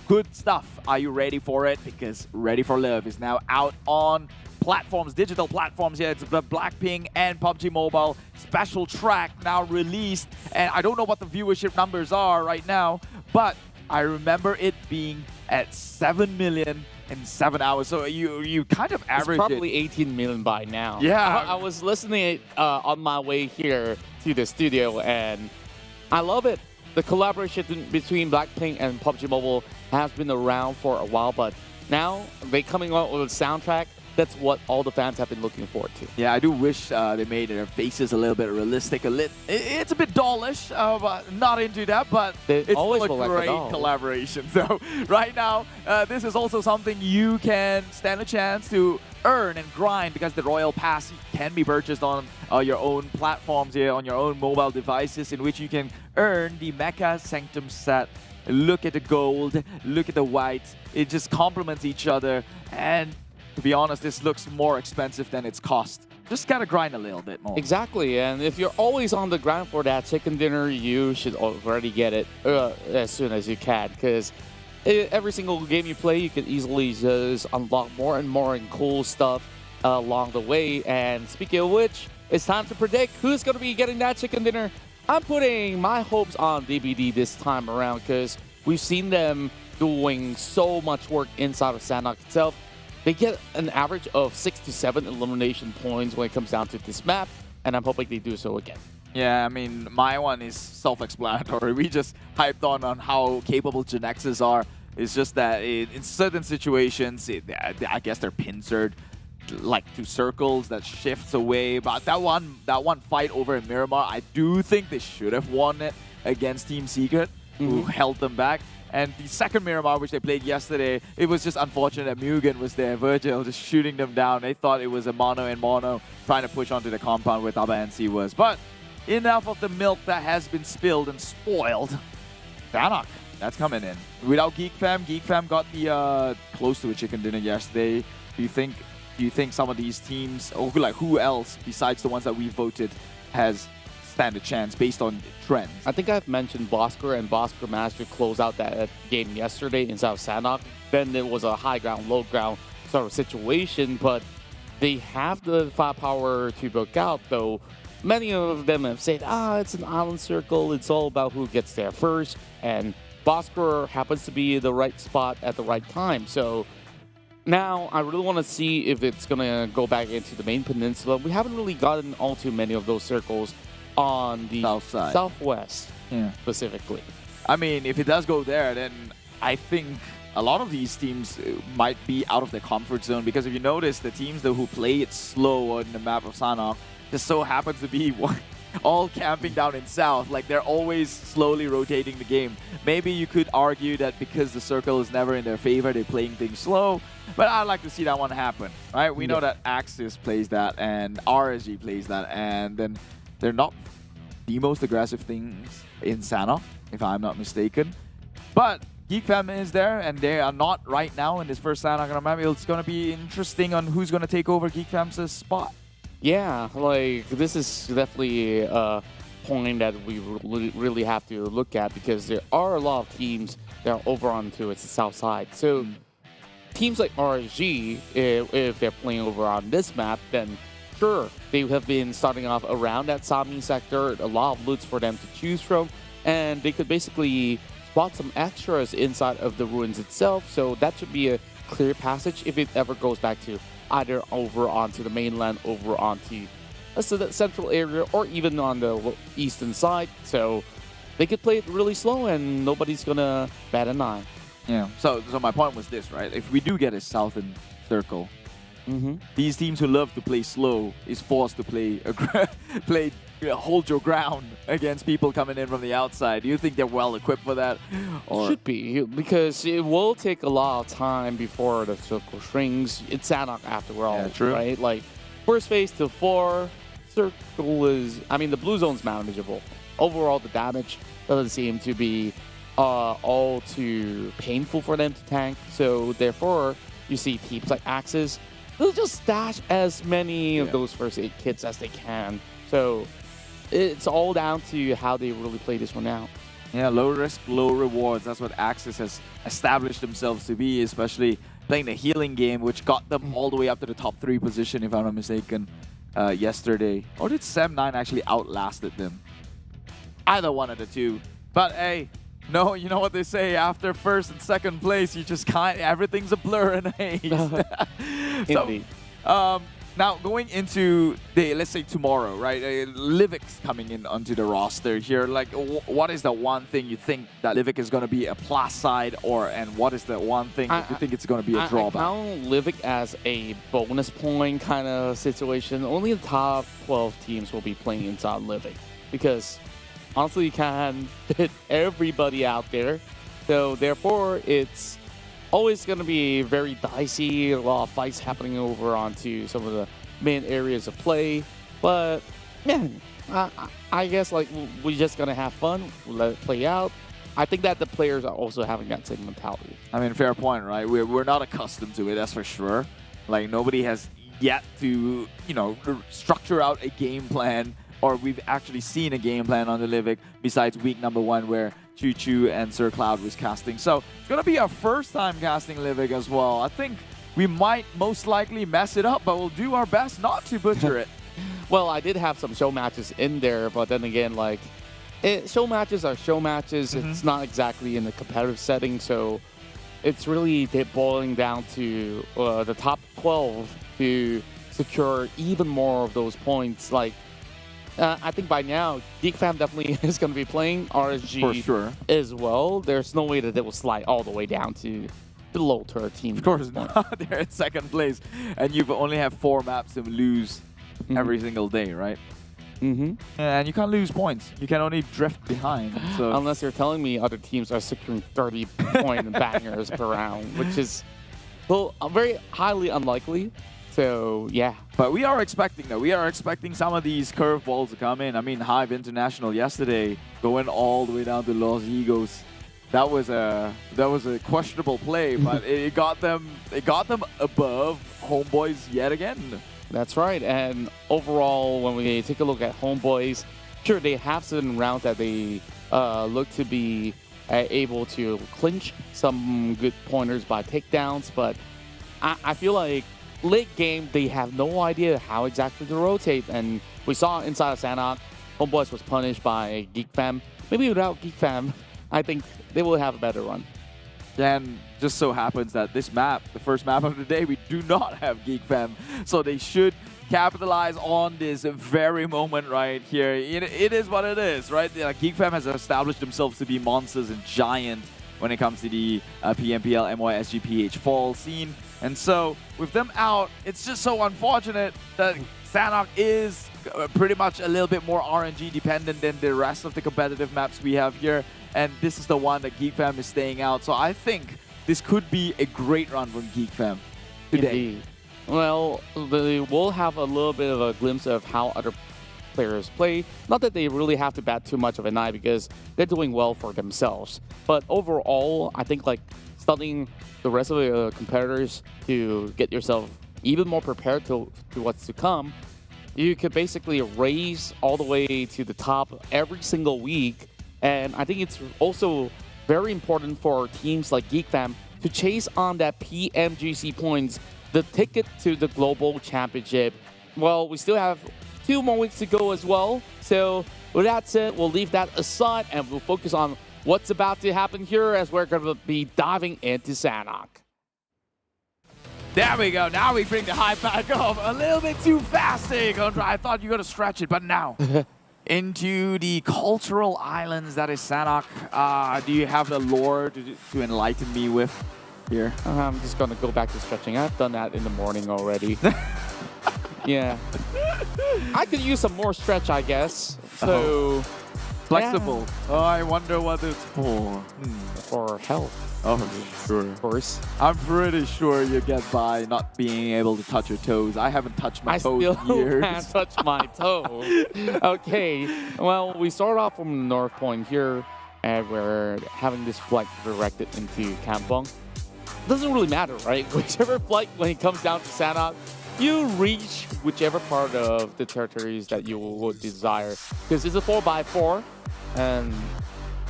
good stuff. Are you ready for it? Because Ready for Love is now out on platforms, digital platforms. Yeah, it's the Blackpink and PUBG Mobile special track now released. And I don't know what the viewership numbers are right now, but I remember it being at 7 million in 7 hours. So you kind of average It's probably 18 million by now. Yeah. I was listening on my way here to the studio, and I love it. The collaboration between Blackpink and PUBG Mobile has been around for a while, but now they coming out with a soundtrack. That's what all the fans have been looking forward to. Yeah, I do wish they made their faces a little bit realistic. It's a bit dollish, but not into that, but it's always still a great collaboration. So right now, this is also something you can stand a chance to earn and grind, because the Royal Pass can be purchased on your own platforms here, on your own mobile devices, in which you can earn the Mecha Sanctum set. Look at the gold, look at the white. It just complements each other, and to be honest, this looks more expensive than its cost. Just gotta grind a little bit more. Exactly, and if you're always on the grind for that chicken dinner, you should already get it as soon as you can, because every single game you play, you can easily just unlock more and more and cool stuff along the way. And speaking of which, it's time to predict who's going to be getting that chicken dinner. I'm putting my hopes on DBD this time around, because we've seen them doing so much work inside of Sanhok itself. They get an average of 6 to 7 elimination points when it comes down to this map, and I'm hoping they do so again. Yeah, I mean, my one is self-explanatory. We just hyped on how capable Genexus are. It's just that in certain situations, I guess they're pincered like to circles that shifts away. But that one fight over in Miramar, I do think they should have won it against Team Secret, who held them back. And the second Miramar, which they played yesterday, it was just unfortunate that MUGEN was there. Virgil just shooting them down. They thought it was a mono and mono trying to push onto the compound where Tabah NSEA was. But enough of the milk that has been spilled and spoiled. Sanhok, that's coming in. Without GEEK Fam got the close to a chicken dinner yesterday. Do you think some of these teams, or like who else besides the ones that we voted, has stand a chance based on trends? I think I've mentioned Bosskurr, and Bosskurr managed to close out that game yesterday inside of Sanhok. Then there was a high ground, low ground sort of situation, but they have the firepower to book out, though. Many of them have said, it's an island circle, it's all about who gets there first, and Bosskurr happens to be the right spot at the right time. So now I really want to see if it's going to go back into the main peninsula. We haven't really gotten all too many of those circles on the south side, southwest specifically. I mean, if it does go there, then I think a lot of these teams might be out of their comfort zone, because if you notice, the teams who play it slow on the map of Sanhok just so happens to be all camping down in south. Like, they're always slowly rotating the game. Maybe you could argue that because the circle is never in their favor, they're playing things slow, but I'd like to see that one happen, right? We know that Axis plays that and RSG plays that, and then they're not the most aggressive things in Sanhok, if I'm not mistaken. But GEEK Fam is there, and they are not right now in this first Sanhok map. It's going to be interesting on who's going to take over GEEK Fam's spot. Yeah, like, this is definitely a point that we really have to look at, because there are a lot of teams that are over onto its south side. So teams like RSG, if they're playing over on this map, then sure, they have been starting off around that Sami sector, a lot of loots for them to choose from, and they could basically spot some extras inside of the ruins itself. So that should be a clear passage if it ever goes back to either over onto the mainland, over onto the central area, or even on the eastern side. So they could play it really slow and nobody's gonna bat an eye. Yeah, so my point was this, right? If we do get a southern circle, These teams who love to play slow is forced to play hold your ground against people coming in from the outside. Do you think they're well equipped for that? Or? Should be, because it will take a lot of time before the circle shrinks. It's Sanhok after all, right? Like, first phase to 4, circle is, I mean, the blue zone's manageable. Overall, the damage doesn't seem to be all too painful for them to tank. So therefore, you see teams like Axis, they'll just stash as many of those first aid kits as they can. So it's all down to how they really play this one out. Yeah, low risk, low rewards. That's what Axis has established themselves to be, especially playing the healing game, which got them all the way up to the top 3 position, if I'm not mistaken, yesterday. Or did SEM9 actually outlasted them? Either one of the two. But hey, no, you know what they say, after first and second place, you just can't, everything's a blur and a haze. Indeed. Now, going into the, let's say tomorrow, right? Livik's coming in onto the roster here. Like, what is the one thing you think that Livik is going to be a plus side, and what is the one thing that you think it's going to be a drawback? I count Livik as a bonus point kind of situation. Only the top 12 teams will be playing inside Livik, because honestly, you can't fit everybody out there. So therefore, it's always going to be very dicey, a lot of fights happening over onto some of the main areas of play. But man, I guess like we're just going to have fun, let it play out. I think that the players are also having that same mentality. I mean, fair point, right? We're not accustomed to it, that's for sure. Like, nobody has yet to, you know, structure out a game plan, or we've actually seen a game plan on the Livik besides week number 1 where Choo Choo and Sir Cloud was casting. So it's going to be our first time casting Livik as well. I think we might most likely mess it up, but we'll do our best not to butcher it. Well, I did have some show matches in there, but then again, like, show matches are show matches. It's not exactly in the competitive setting, so it's really boiling down to the top 12 to secure even more of those points. Like, I think by now, GEEK Fam definitely is going to be playing RSG for sure as well. There's no way that they will slide all the way down to below to our team. Of course not. They're in second place, and you only have 4 maps to lose every single day, right? And you can't lose points. You can only drift behind. So unless you're telling me other teams are securing 30-point bangers per round, which is very highly unlikely. So, yeah. But we are expecting that. We are expecting some of these curveballs to come in. I mean, HYVE International yesterday going all the way down to Los Egos. That was a questionable play, but it got them above HomeBois yet again. That's right. And overall, when we take a look at HomeBois, sure, they have certain rounds that they look to be able to clinch some good pointers by takedowns, but I feel like late game, they have no idea how exactly to rotate, and we saw inside of Sanhok, HomeBois was punished by GEEK Fam. Maybe without GEEK Fam, I think they will have a better run. And just so happens that this map, the first map of the day, we do not have GEEK Fam, so they should capitalize on this very moment right here. It is what it is, right? GEEK Fam has established themselves to be monsters and giant when it comes to the PMPL MYSGPH fall scene. And so, with them out, it's just so unfortunate that Sanhok is pretty much a little bit more RNG dependent than the rest of the competitive maps we have here. And this is the one that GEEK Fam is staying out. So I think this could be a great run from GEEK Fam today. Indeed. Well, they will have a little bit of a glimpse of how other players play. Not that they really have to bat too much of an eye, because they're doing well for themselves. But overall, I think like studying the rest of the competitors to get yourself even more prepared to what's to come, you could basically raise all the way to the top every single week. And I think it's also very important for teams like GEEK Fam to chase on that PMGC points, the ticket to the Global Championship. Well, we still have 2 more weeks to go as well. So with that said, we'll leave that aside and we'll focus on what's about to happen here as we're going to be diving into Sanhok. There we go. Now we bring the HYVE back up a little bit too fast there, Contra. I thought you were going to stretch it, but now into the cultural islands that is Sanhok. Do you have the lore to enlighten me with? here. I'm just gonna go back to stretching. I've done that in the morning already. Yeah. I could use some more stretch, I guess. So flexible. Yeah. Oh, I wonder what it's for. For health. Oh, sure. Of course. I'm pretty sure you get by not being able to touch your toes. I haven't touched my toes in I still years. can't touch my toes. Okay. Well, we start off from the north point here, and we're having this flight directed into Kampong. Doesn't really matter, right? Whichever flight, when it comes down to Sanhok, you reach whichever part of the territories that you would desire. Because it's a 4x4, and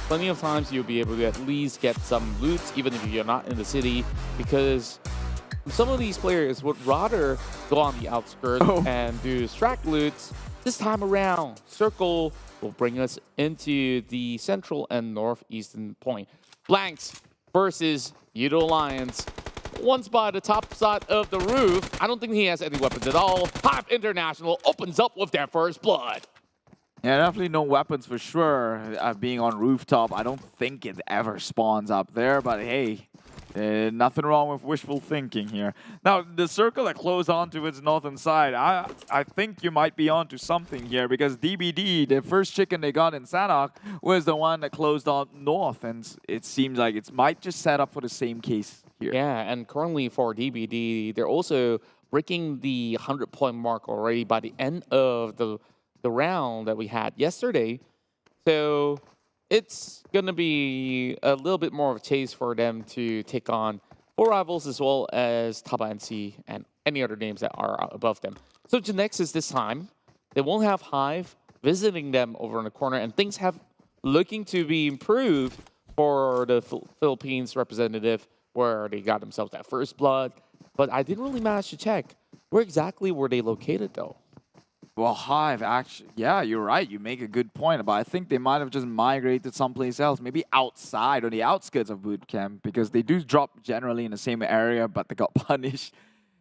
plenty of times you'll be able to at least get some loot, even if you're not in the city, because some of these players would rather go on the outskirts and do distract loots. This time around, Circle will bring us into the central and northeastern point. Blanks versus Yoodo Alliance. One spot at the top side of the roof. I don't think he has any weapons at all. HYVE International opens up with their first blood. Yeah, definitely no weapons for sure. Being on rooftop, I don't think it ever spawns up there, but hey, nothing wrong with wishful thinking here. Now, the Circle that closed onto its northern side, I think you might be onto something here, because DBD, the first chicken they got in Sanhok, was the one that closed on north, and it seems like it might just set up for the same case here. Yeah, and currently for DBD, they're also breaking the 100-point mark already by the end of the round that we had yesterday. So it's going to be a little bit more of a chase for them to take on 4 rivals as well as Tabah NSEA and any other names that are above them. So Genexus this time, they won't have HYVE visiting them over in the corner, and things have looking to be improved for the Philippines representative, where they got themselves that first blood. But I didn't really manage to check where exactly were they located though. Well, HYVE, actually, yeah, you're right. You make a good point, but I think they might have just migrated someplace else, maybe outside or the outskirts of boot camp, because they do drop generally in the same area, but they got punished.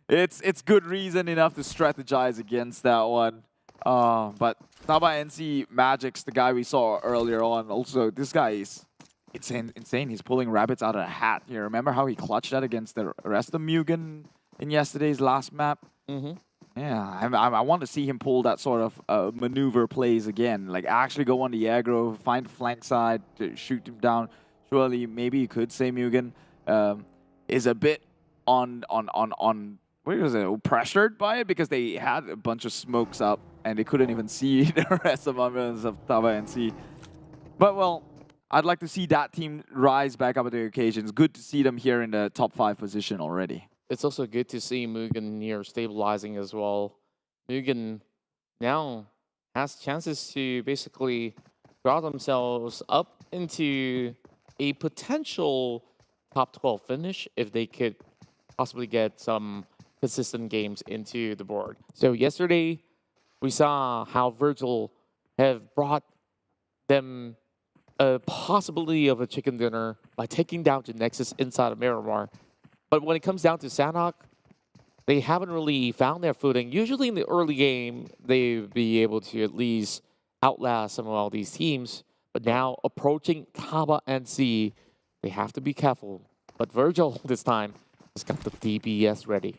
It's good reason enough to strategize against that one. But Tabah NSEA Magic's the guy we saw earlier on. Also, this guy is insane. He's pulling rabbits out of a hat here. Remember how he clutched that against the rest of MUGEN in yesterday's last map? Mm-hmm. Yeah, I want to see him pull that sort of maneuver plays again. Like actually go on the aggro, find flank side to shoot him down. Surely, maybe you could say MUGEN is a bit on what was it, pressured by it, because they had a bunch of smokes up and they couldn't even see the rest of members of Tabah NSEA. But well, I'd like to see that team rise back up to the occasion. It's good to see them here in the top 5 position already. It's also good to see MUGEN here stabilizing as well. MUGEN now has chances to basically draw themselves up into a potential top 12 finish if they could possibly get some consistent games into the board. So yesterday, we saw how Virgil have brought them a possibility of a chicken dinner by taking down Genexus inside of Miramar. But when it comes down to Sanhok, they haven't really found their footing. Usually in the early game, they'd be able to at least outlast some of all these teams. But now, approaching Tabah NSEA, they have to be careful. But Virgil, this time, has got the DBS ready.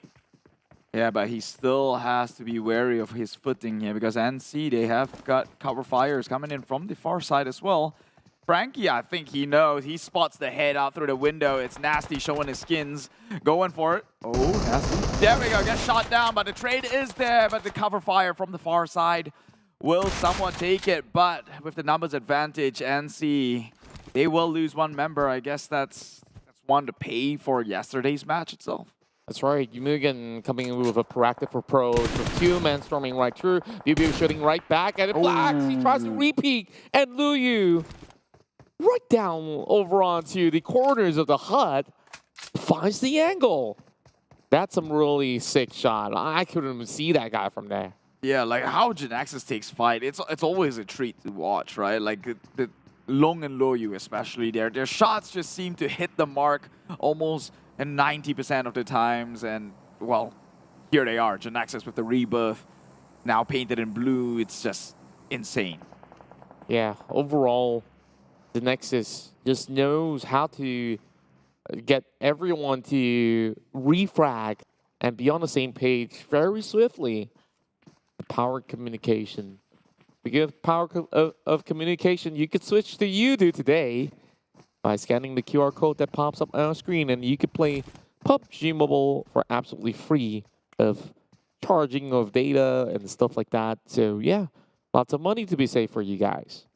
Yeah, but he still has to be wary of his footing here, because NSEA, they have got cover fires coming in from the far side as well. Frankie, I think he knows. He spots the head out through the window. It's Nasty showing his skins. Going for it. Oh, Nasty. There we go. Gets shot down, but the trade is there. But the cover fire from the far side. Will someone take it? But with the numbers advantage, NSEA, they will lose one member. I guess that's one to pay for yesterday's match itself. That's right. MUGEN coming in with a proactive approach with 2 men storming right through. BBU shooting right back at it. Blacks. He tries to repeat. And Luyu, right down over onto the corners of the hut, finds the angle. That's some really sick shot. I couldn't even see that guy from there. Yeah, like how Genexus takes fight, it's always a treat to watch, right? Like the Long and Loyu especially, their shots just seem to hit the mark almost 90% of the times. And well, here they are, Genexus with the rebirth, now painted in blue. It's just insane. Yeah, overall, Genexus just knows how to get everyone to refrag and be on the same page very swiftly. The power of communication. Because power of communication, you could switch to Yoodo today by scanning the QR code that pops up on our screen, and you could play PUBG Mobile for absolutely free of charging of data and stuff like that. So yeah, lots of money to be saved for you guys.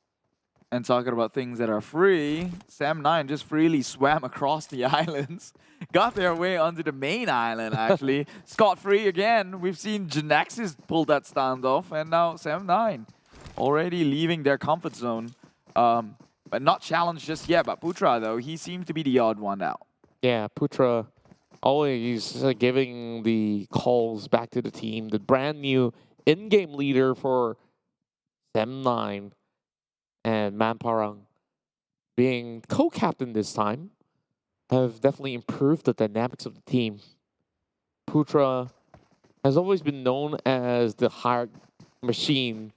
And talking about things that are free, SEM9 just freely swam across the islands, got their way onto the main island actually. Scot-free again. We've seen Genexus pull that standoff, and now SEM9 already leaving their comfort zone. But not challenged just yet. But Putra, though, he seems to be the odd one out. Yeah, Putra always giving the calls back to the team. The brand new in-game leader for SEM9 and Farang being co-captain this time have definitely improved the dynamics of the team. Putra has always been known as the hired machine,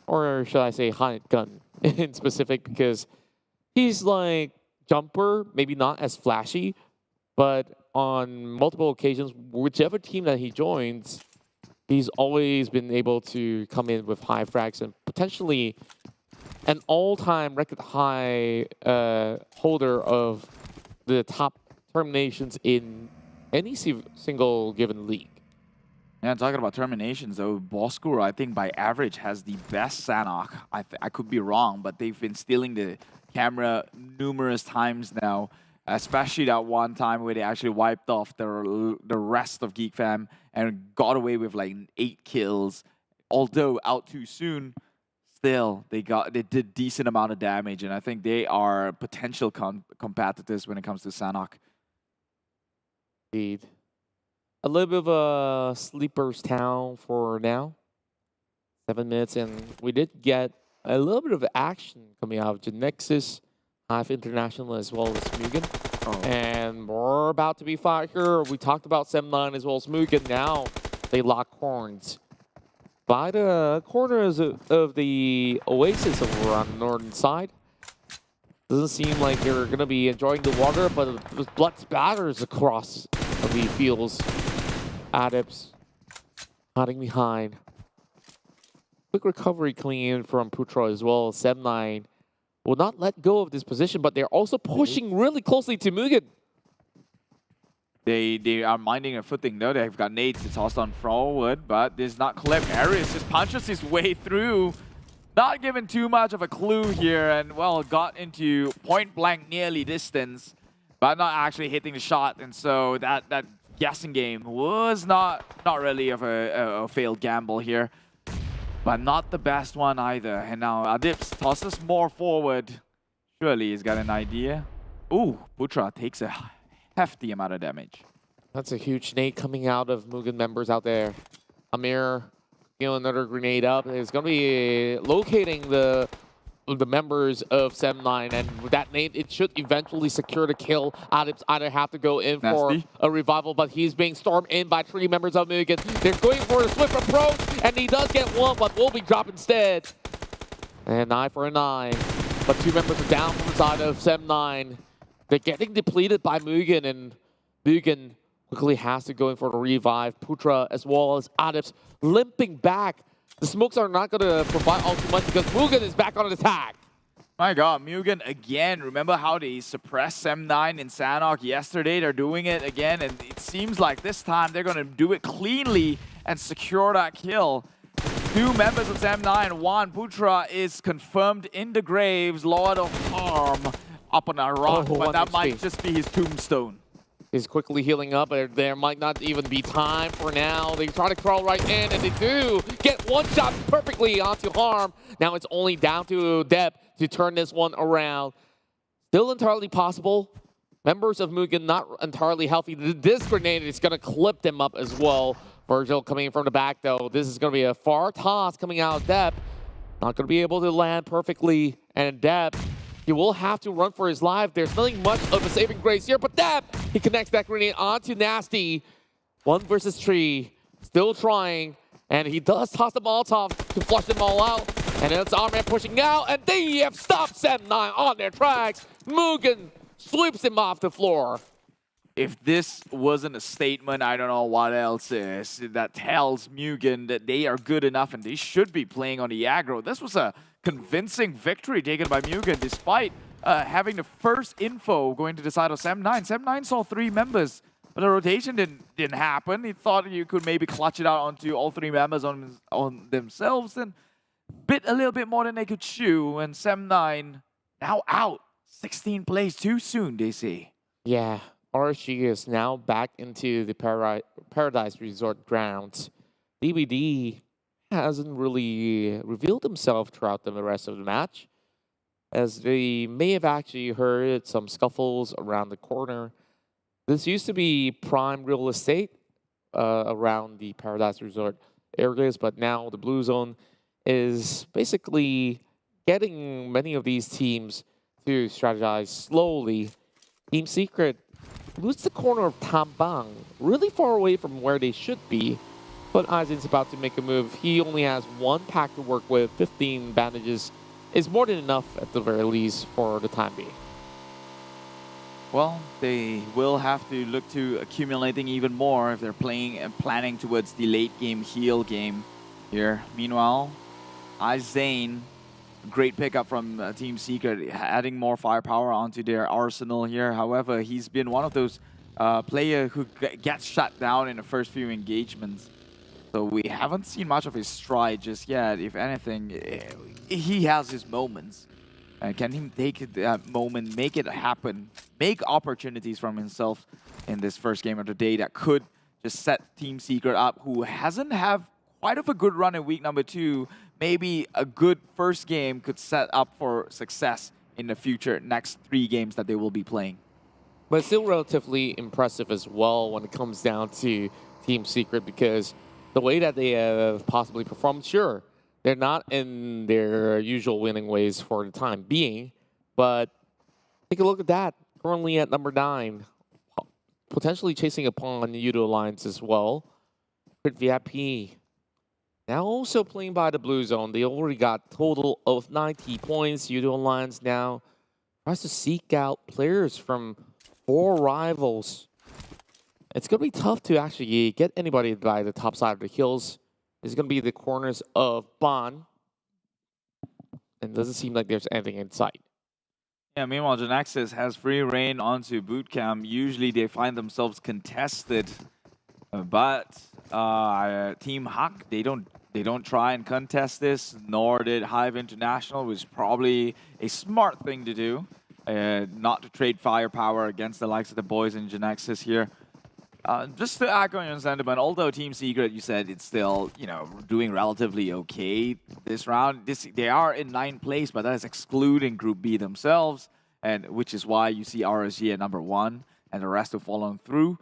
or should I say hired gun in specific, because he's like jumper, maybe not as flashy, but on multiple occasions, whichever team that he joins, he's always been able to come in with high frags and potentially an all-time record high holder of the top terminations in any single given league. Yeah, talking about terminations though, Bosskurr, I think by average has the best Sanhok. I could be wrong, but they've been stealing the camera numerous times now, especially that one time where they actually wiped off the rest of GEEK fam and got away with like 8 kills. Although out too soon, still they did decent amount of damage, and I think they are potential competitors when it comes to Sanhok. Indeed. A little bit of a sleeper's town for now. 7 minutes, and we did get a little bit of action coming out of Genexus, HYVE International, as well as MUGEN. And we're about to be fired here. We talked about SEM9 as well as MUGEN. Now they lock horns by the corners of the oasis over on the northern side. Doesn't seem like they're going to be enjoying the water, but the blood spatters across the fields. Adepts hiding behind. Quick recovery coming in from Putra as well. SEM9 will not let go of this position, but they're also pushing really closely to MUGEN. They are minding their footing though. They've got nades to toss on forward, but this is not clip. Aries just punches his way through. Not given too much of a clue here, and well, got into point blank nearly distance, but not actually hitting the shot. And so that guessing game was not really of a failed gamble here, but not the best one either. And now Adips tosses more forward. Surely he's got an idea. Ooh, Putra takes a hefty amount of damage. That's a huge nade coming out of MUGEN members out there. Amir, another grenade up. It's going to be locating the members of SEM9, and with that nade, it should eventually secure the kill. Adipts either have to go in for a revival, but he's being stormed in by 3 members of MUGEN. They're going for a swift approach, and he does get one, but will be dropped instead. And 9 for a 9. But 2 members are down from the side of SEM9. They're getting depleted by MUGEN, and MUGEN quickly has to go in for the revive. Putra as well as Adipts limping back. The smokes are not going to provide all too much because MUGEN is back on attack. My god, MUGEN again. Remember how they suppressed SEM9 in Sanhok yesterday? They're doing it again, and it seems like this time they're going to do it cleanly and secure that kill. 2 members of SEM9. 1, Putra is confirmed in the graves, Lord of Harm, up on a rock, but that might just be his tombstone. He's quickly healing up, but there might not even be time for now. They try to crawl right in, and they do get one shot perfectly onto Harm. Now it's only down to Dep to turn this one around. Still entirely possible. Members of MUGEN not entirely healthy. This grenade is going to clip them up as well. Virgil coming in from the back, though. This is going to be a far toss coming out of Dep. Not going to be able to land perfectly, and Dep, he will have to run for his life. There's nothing much of a saving grace here, but Dep, he connects that grenade onto Nasty. 1 versus 3, still trying, and he does toss the Molotov to flush them all out. And it's Arman pushing out, and they have stopped SEM9 on their tracks. MUGEN sweeps him off the floor. If this wasn't a statement, I don't know what else is. That tells MUGEN that they are good enough and they should be playing on the aggro. This was a convincing victory taken by MUGEN despite having the first info going to the side of SEM9. SEM9 saw 3 members, but the rotation didn't happen. He thought you could maybe clutch it out onto all 3 members on themselves and bit a little bit more than they could chew. And SEM9 now out. 16 plays too soon, they say. Yeah, RSG is now back into the Paradise Resort grounds. DBD hasn't really revealed himself throughout the rest of the match, as they may have actually heard some scuffles around the corner. This used to be prime real estate around the Paradise Resort areas, but now the Blue Zone is basically getting many of these teams to strategize slowly. Team Secret loses the corner of Tabang, really far away from where they should be. But Aizen's about to make a move. He only has 1 pack to work with. 15 bandages is more than enough at the very least for the time being. Well, they will have to look to accumulating even more if they're playing and planning towards the late game heal game here. Meanwhile, Aizen, great pickup from Team Secret, adding more firepower onto their arsenal here. However, he's been one of those players who gets shut down in the first few engagements. So we haven't seen much of his stride just yet. If anything, he has his moments. Can he take that moment, make it happen, make opportunities from himself in this first game of the day that could just set Team Secret up, who hasn't have quite of a good run in week number 2. Maybe a good first game could set up for success in the future next 3 games that they will be playing. But still relatively impressive as well when it comes down to Team Secret, because the way that they have possibly performed, sure, they're not in their usual winning ways for the time being, but take a look at that. Currently at number 9, potentially chasing upon Yoodo Alliance as well. Crit VIP now also playing by the Blue Zone. They already got total of 90 points. Yoodo Alliance now tries to seek out players from 4 rivals. It's going to be tough to actually get anybody by the top side of the hills. It's going to be the corners of Ban. And it doesn't seem like there's anything in sight. Yeah, meanwhile, Genexus has free reign onto bootcamp. Usually they find themselves contested. But Team Huck, they don't try and contest this, nor did HYVE International, which is probably a smart thing to do. Not to trade firepower against the likes of the boys in Genexus here. Just to echo your sentiment, although Team Secret, you said it's still, doing relatively okay this round. They are in 9th place, but that is excluding Group B themselves, and which is why you see RSG at number 1, and the rest have fallen through.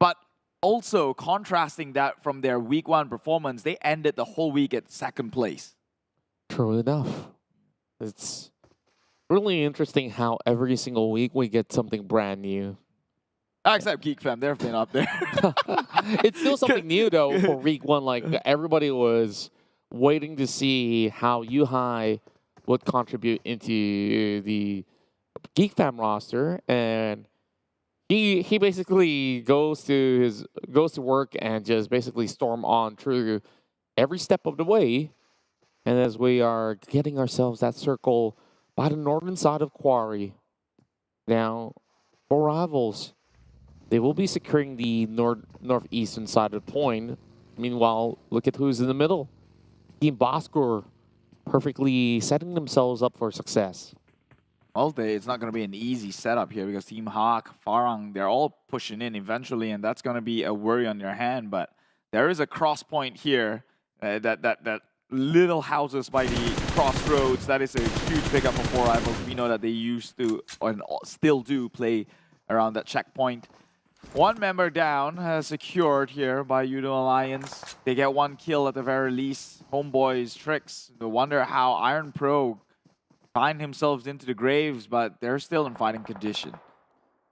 But also contrasting that from their week 1 performance, they ended the whole week at 2nd place. True enough. It's really interesting how every single week we get something brand new. Except GEEK fam, they've been up there. It's still something new though for week 1. Like everybody was waiting to see how UHI would contribute into the GEEK fam roster, and he basically goes to work and just basically storm on through every step of the way. And as we are getting ourselves that circle by the northern side of Quarry, now 4 rivals. They will be securing the northeastern side of the point. Meanwhile, look at who's in the middle. Team Bosskurr perfectly setting themselves up for success. Well, it's not going to be an easy setup here because Team Hawk, Farang, they're all pushing in eventually, and that's going to be a worry on your hand. But there is a cross point here, that little houses by the crossroads. That is a huge pickup for 4 rivals. We know that they used to, and still do, play around that checkpoint. 1 member down, secured here by Yoodo Alliance. They get 1 kill at the very least. HomeBois tricks. No wonder how Iron Pro find themselves into the graves, but they're still in fighting condition.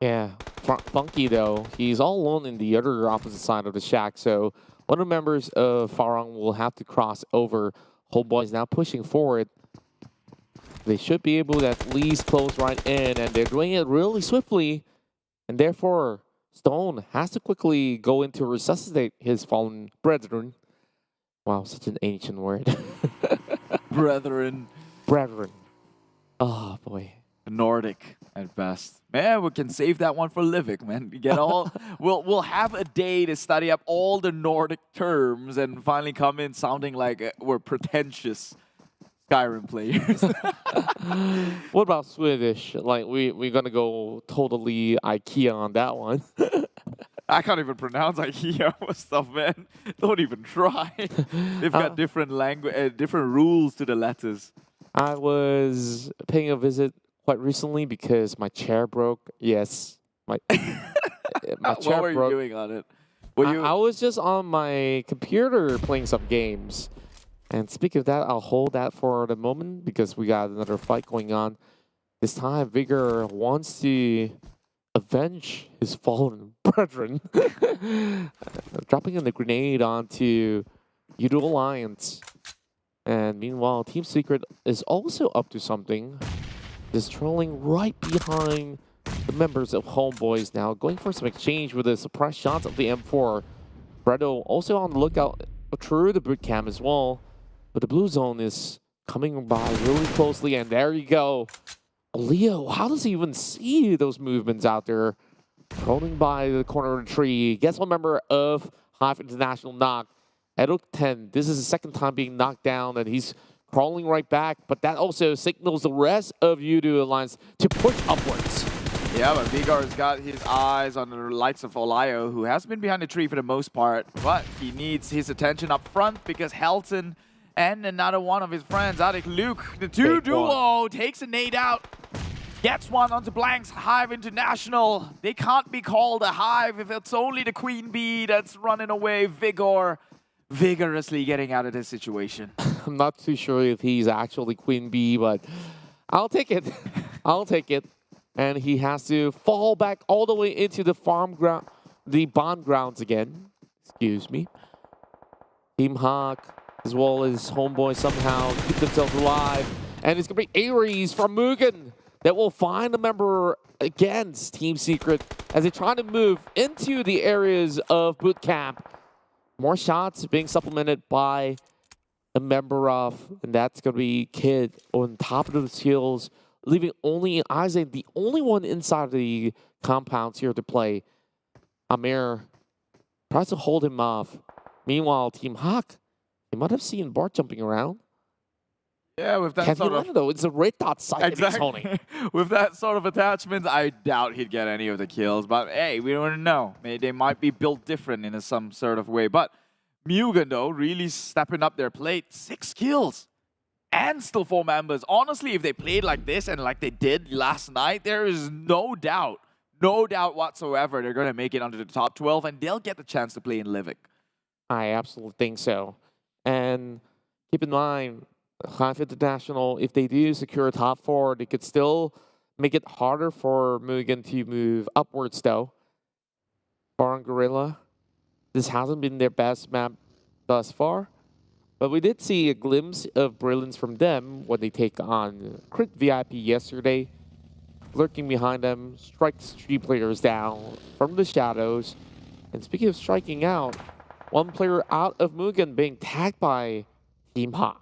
Yeah, Funky though, he's all alone in the other opposite side of the shack, so one of the members of Farang will have to cross over. HomeBois now pushing forward. They should be able to at least close right in, and they're doing it really swiftly. And therefore, Stone has to quickly go in to resuscitate his fallen brethren. Wow, such an ancient word. Brethren. Brethren. Oh, boy. Nordic at best. Man, we can save that one for Livik, man. We get all we'll have a day to study up all the Nordic terms and finally come in sounding like we're pretentious Skyrim players. What about Swedish? Like we're gonna go totally IKEA on that one. I can't even pronounce IKEA stuff, man. Don't even try. They've got different language, different rules to the letters. I was paying a visit quite recently because my chair broke. Yes, my chair what were broke. you doing on it? I was just on my computer playing some games. And speaking of that, I'll hold that for the moment because we got another fight going on. This time, Vigor wants to avenge his fallen brethren. Dropping in the grenade onto Yoodo Alliance. And meanwhile, Team Secret is also up to something. Is trolling right behind the members of HomeBois now, going for some exchange with the suppressed shots of the M4. Fredo also on the lookout through the boot cam as well. But the blue zone is coming by really closely, and there you go. Leo, how does he even see those movements out there? Trolling by the corner of the tree. Gets one member of HYVE International knocked. Edo 10, this is the second time being knocked down, and he's crawling right back, but that also signals the rest of Yoodo Alliance to push upwards. Yeah, but Vigor's got his eyes on the likes of Olayo, who has been behind the tree for the most part, but he needs his attention up front because Helton and another one of his friends, Adik Luke, the two duo, takes a nade out, gets one onto Blanks, HYVE International. They can't be called a HYVE if it's only the Queen Bee that's running away. Vigor vigorously getting out of this situation. I'm not too sure if he's actually Queen Bee, but I'll take it. I'll take it. And he has to fall back all the way into the bond grounds again. Excuse me. Team Hawk, as well as HomeBois, somehow keep themselves alive. And it's going to be Ares from MUGEN that will find a member against Team Secret as they try to move into the areas of boot camp. More shots being supplemented by a member of, and that's going to be Kid on top of the hills, leaving only Isaac, the only one inside the compounds here to play. Amir tries to hold him off. Meanwhile, Team Hawk, they might have seen Bart jumping around. Yeah, with that Can sort he of... land, though? It's a red dot sight that he's holding. With that sort of attachment, I doubt he'd get any of the kills. But hey, we don't know. They might be built different in some sort of way. But MUGEN, though, really stepping up their plate. 6 kills. And still 4 members. Honestly, if they played like this and like they did last night, there is no doubt whatsoever they're going to make it onto the top 12 and they'll get the chance to play in Livik. I absolutely think so. And keep in mind, HYVE International, if they do secure top 4, they could still make it harder for MUGEN to move upwards, though. Farang Guerilla, this hasn't been their best map thus far. But we did see a glimpse of brilliance from them when they take on Crit VIP yesterday. Lurking behind them, strikes 3 players down from the shadows. And speaking of striking out, 1 player out of MUGEN being tagged by Team Hawk.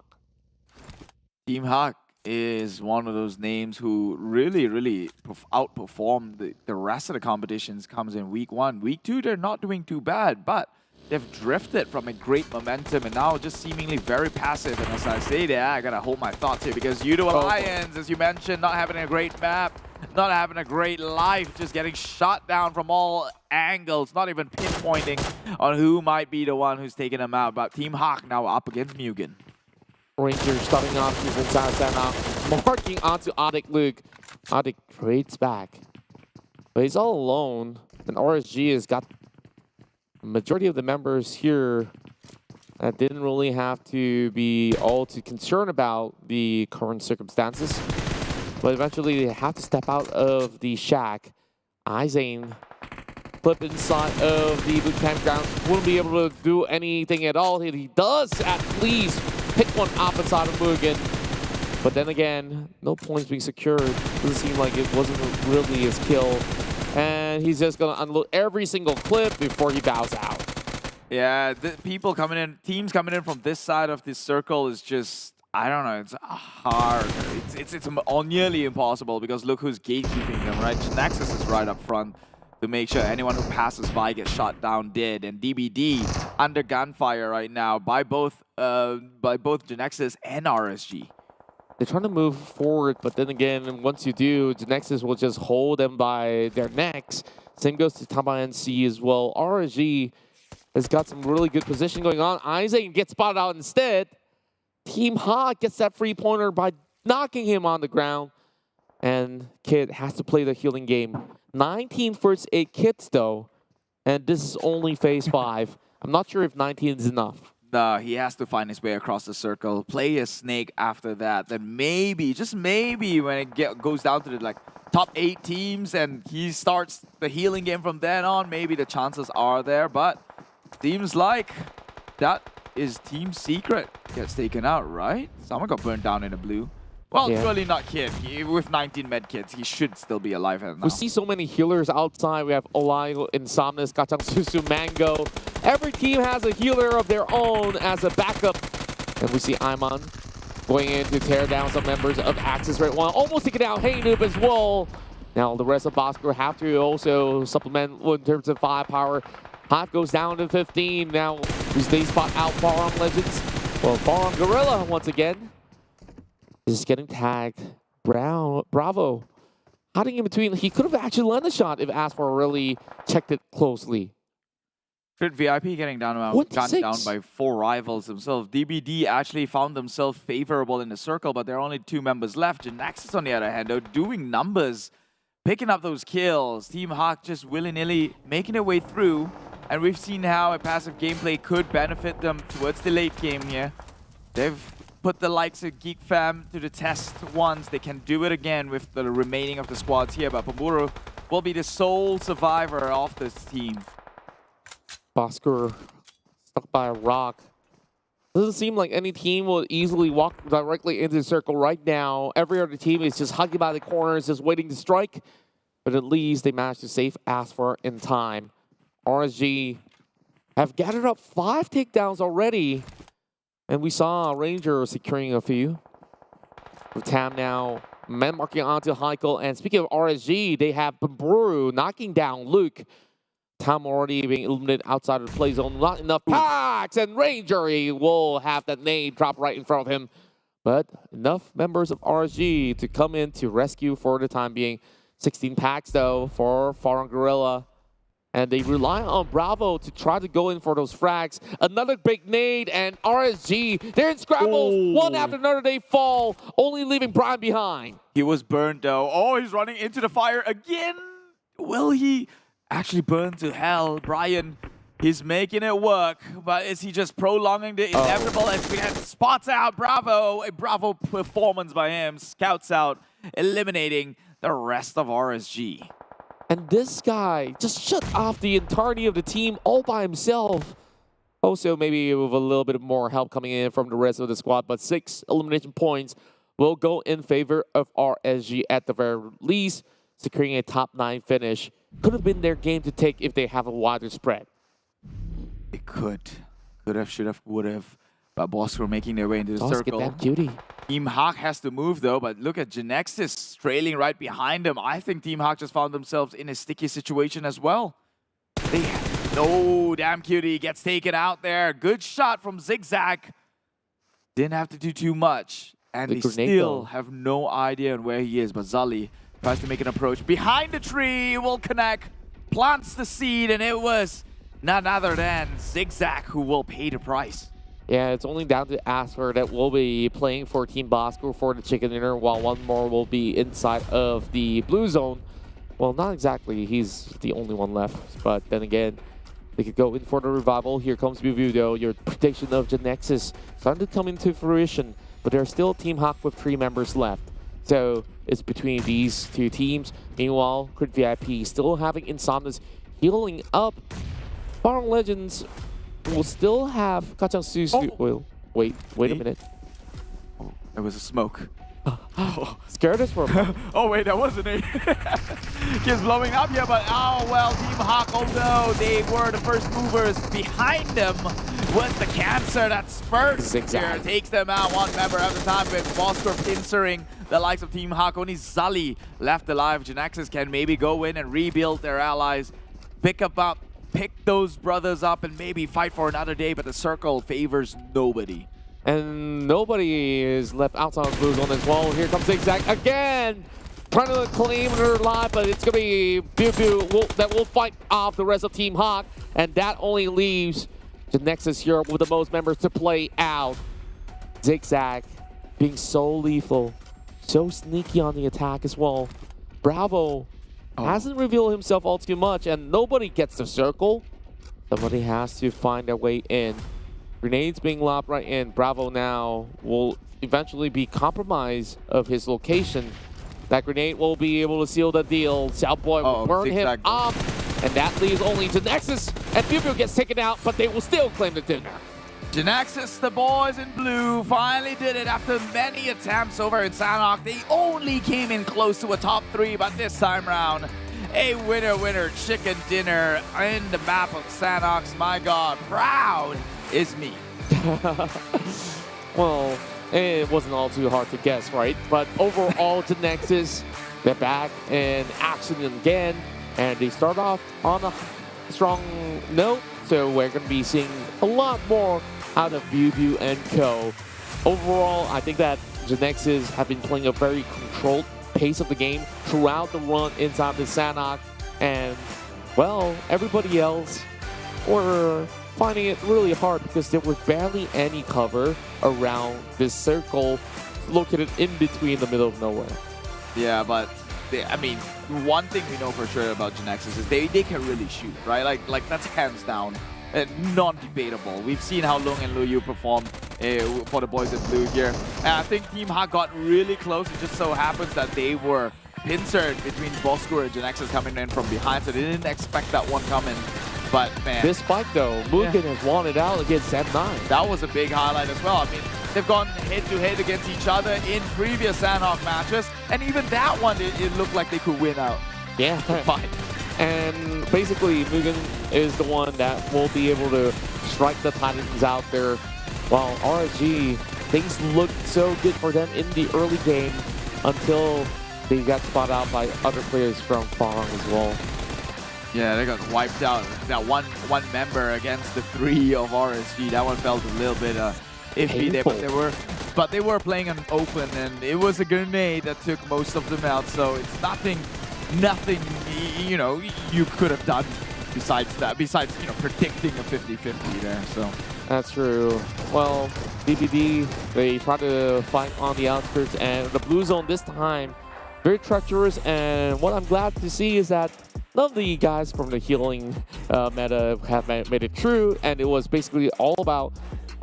Team Hawk is one of those names who really outperformed the rest of the competitions. Comes in week 1. Week 2, they're not doing too bad, but they've drifted from a great momentum and now just seemingly very passive. And as I say that, I gotta hold my thoughts here because Yoodo Alliance, as you mentioned, not having a great map, not having a great life, just getting shot down from all angles, not even pinpointing on who might be the one who's taking them out. But Team Hawk now up against MUGEN. Ranger starting off with inside Sanhok, marking onto Adik Luke. Adik trades back, but he's all alone, and RSG has got majority of the members here that didn't really have to be all too concerned about the current circumstances. But eventually they have to step out of the shack. Izane flip inside of the boot camp grounds. Wouldn't be able to do anything at all. He does at least pick one up inside of MUGEN. But then again, no points being secured. Doesn't seem like it wasn't really his kill. And he's just going to unload every single clip before he bows out. Yeah, the people coming in, teams coming in from this side of this circle is just, I don't know, it's hard. It's all nearly impossible because look who's gatekeeping them, right? Genexus is right up front to make sure anyone who passes by gets shot down dead. And DBD under gunfire right now by both Genexus and RSG. They're trying to move forward, but then again, once you do, Genexus will just hold them by their necks. Same goes to Tabah NSEA as well. RSG has got some really good position going on. Isaac gets spotted out instead. Team Hawk gets that free pointer by knocking him on the ground. And Kid has to play the healing game. 19 first aid kits though, and this is only phase 5. I'm not sure if 19 is enough. No, he has to find his way across the circle, play a snake after that. Then maybe, just maybe, when it goes down to the top 8 teams and he starts the healing game from then on, maybe the chances are there. But seems like that is team secret gets taken out, right? Someone got burned down in the blue. Well, Yeah. surely not Kid. With 19 med kits, he should still be alive now. We see so many healers outside. We have Olai, Insomnus, Kacang Susu, Mango. Every team has a healer of their own as a backup. And we see Iman going in to tear down some members of Axis Red One. Almost taking out Hey Noob as well. Now the rest of Bosskurr have to also supplement in terms of firepower. HYVE goes down to 15. Now they spot out Farang Legends. Well, Farang Guerilla once again is getting tagged. Bravo. Hiding in between. He could have actually landed a shot if Asper really checked it closely. Crit VIP getting gunned down by 4 rivals himself. DBD actually found themselves favorable in the circle, but there are only 2 members left. Genexus, on the other hand, though, doing numbers, picking up those kills. Team Hawk just willy-nilly making their way through. And we've seen how a passive gameplay could benefit them towards the late game here. They've put the likes of GEEK fam to the test once. They can do it again with the remaining of the squads here. But Pemburu will be the sole survivor of this team. Bosskurr stuck by a rock. Doesn't seem like any team will easily walk directly into the circle right now. Every other team is just hugging by the corners, just waiting to strike. But at least they managed to save Asper in time. RSG have gathered up 5 takedowns already. And we saw Ranger securing a few. With Tam now, men marking onto Heikel. And speaking of RSG, they have Pemburu knocking down Luke. Tam already being eliminated outside of the play zone. Not enough packs, and Ranger will have that nade drop right in front of him. But enough members of RSG to come in to rescue for the time being. 16 packs though for Farang Guerilla. And they rely on Bravo to try to go in for those frags. Another big nade, and RSG, they're in scrambles. One after another, they fall, only leaving Brian behind. He was burned though. Oh, he's running into the fire again. Will he actually burn to hell? Brian, he's making it work, but is he just prolonging the inevitable? As we had spots out, Bravo, a Bravo performance by him, scouts out, eliminating the rest of RSG. And this guy just shut off the entirety of the team all by himself. Also, maybe with a little bit more help coming in from the rest of the squad, but 6 elimination points will go in favor of RSG at the very least, securing a top 9 finish. Could have been their game to take if they have a wider spread. It could. Could have, should have, would have. But Bosskurr making their way into the circle. Get that cutie. Team Hawk has to move though, but look at Genexus trailing right behind him. I think Team Hawk just found themselves in a sticky situation as well. Oh, damn cutie gets taken out there. Good shot from Zigzag. Didn't have to do too much. And they still have no idea on where he is. But Zully tries to make an approach. Behind the tree, will connect. Plants the seed, and it was none other than Zigzag who will pay the price. Yeah, it's only down to Asper that will be playing for Team Bosskurr for the chicken dinner, while one more will be inside of the blue zone. Well, not exactly. He's the only one left. But then again, they could go in for the revival. Here comes Though. Your prediction of Genexus starting to come into fruition. But there's still Team Hawk with 3 members left. So it's between these 2 teams. Meanwhile, Crit VIP still having Insomnus healing up. Farang Legends will still have Kacang Susu. Well, wait a minute. There was a smoke. Scared us for a moment. Oh wait, that wasn't it. Keeps blowing up here, but oh well, Team HYVE, although they were the first movers, behind them was the cancer that spurts here, takes them out one member at a time with Bosskurr pincering the likes of Team HYVE. Only Zali left alive. Genexus can maybe go in and rebuild their allies, pick those brothers up and maybe fight for another day, but the circle favors nobody. And nobody is left outside of Blue Zone as well. Here comes Zigzag again, trying to claim her life, but it's going to be Pew that will fight off the rest of Team HYVE, and that only leaves Genexus here with the most members to play out. Zigzag being so lethal, so sneaky on the attack as well. Bravo hasn't revealed himself all too much, and nobody gets the circle. Somebody has to find their way in. Grenades being lobbed right in. Bravo now will eventually be compromised of his location. That grenade will be able to seal the deal. Southboy will burn him up, and that leaves only Genexus, and Pew gets taken out, but they will still claim the dinner. Genexus, the boys in blue, finally did it after many attempts over in Sanhok. They only came in close to a top 3, but this time round, a winner chicken dinner in the map of Sanhok. My God, proud is me. Well, it wasn't all too hard to guess, right? But overall, Genexus, they're back in action again, and they start off on a strong note, so we're going to be seeing a lot more out of Pew and co. Overall, I think that Genexus have been playing a very controlled pace of the game throughout the run inside the Sanhok, and, well, everybody else were finding it really hard because there was barely any cover around this circle located in between the middle of nowhere. Yeah, but I mean, one thing we know for sure about Genexus is they can really shoot, right? Like that's hands down, non-debatable. We've seen how Lung and Luyu perform for the boys in blue here, and I think Team HYVE got really close. It just so happens that they were pincered between Bosskurr and Genexus coming in from behind, so they didn't expect that one coming. But man, this fight though, MUGEN has won it out against SEM9. That was a big highlight as well. I mean, they've gone head-to-head against each other in previous Sanhok matches, and even that one, it looked like they could win out. Yeah, fine. And basically, MUGEN is the one that will be able to strike the Titans out there. While RSG, things looked so good for them in the early game until they got spotted out by other players from Farang as well. Yeah, they got wiped out. That one member against the 3 of RSG. That one felt a little bit iffy there, but they were playing on open, and it was a grenade that took most of them out. So it's nothing you know you could have done besides predicting a 50-50 there. So that's true. Well, DPD, they try to fight on the outskirts, and the blue zone this time very treacherous. And what I'm glad to see is that none of the guys from the healing meta have made it true, and it was basically all about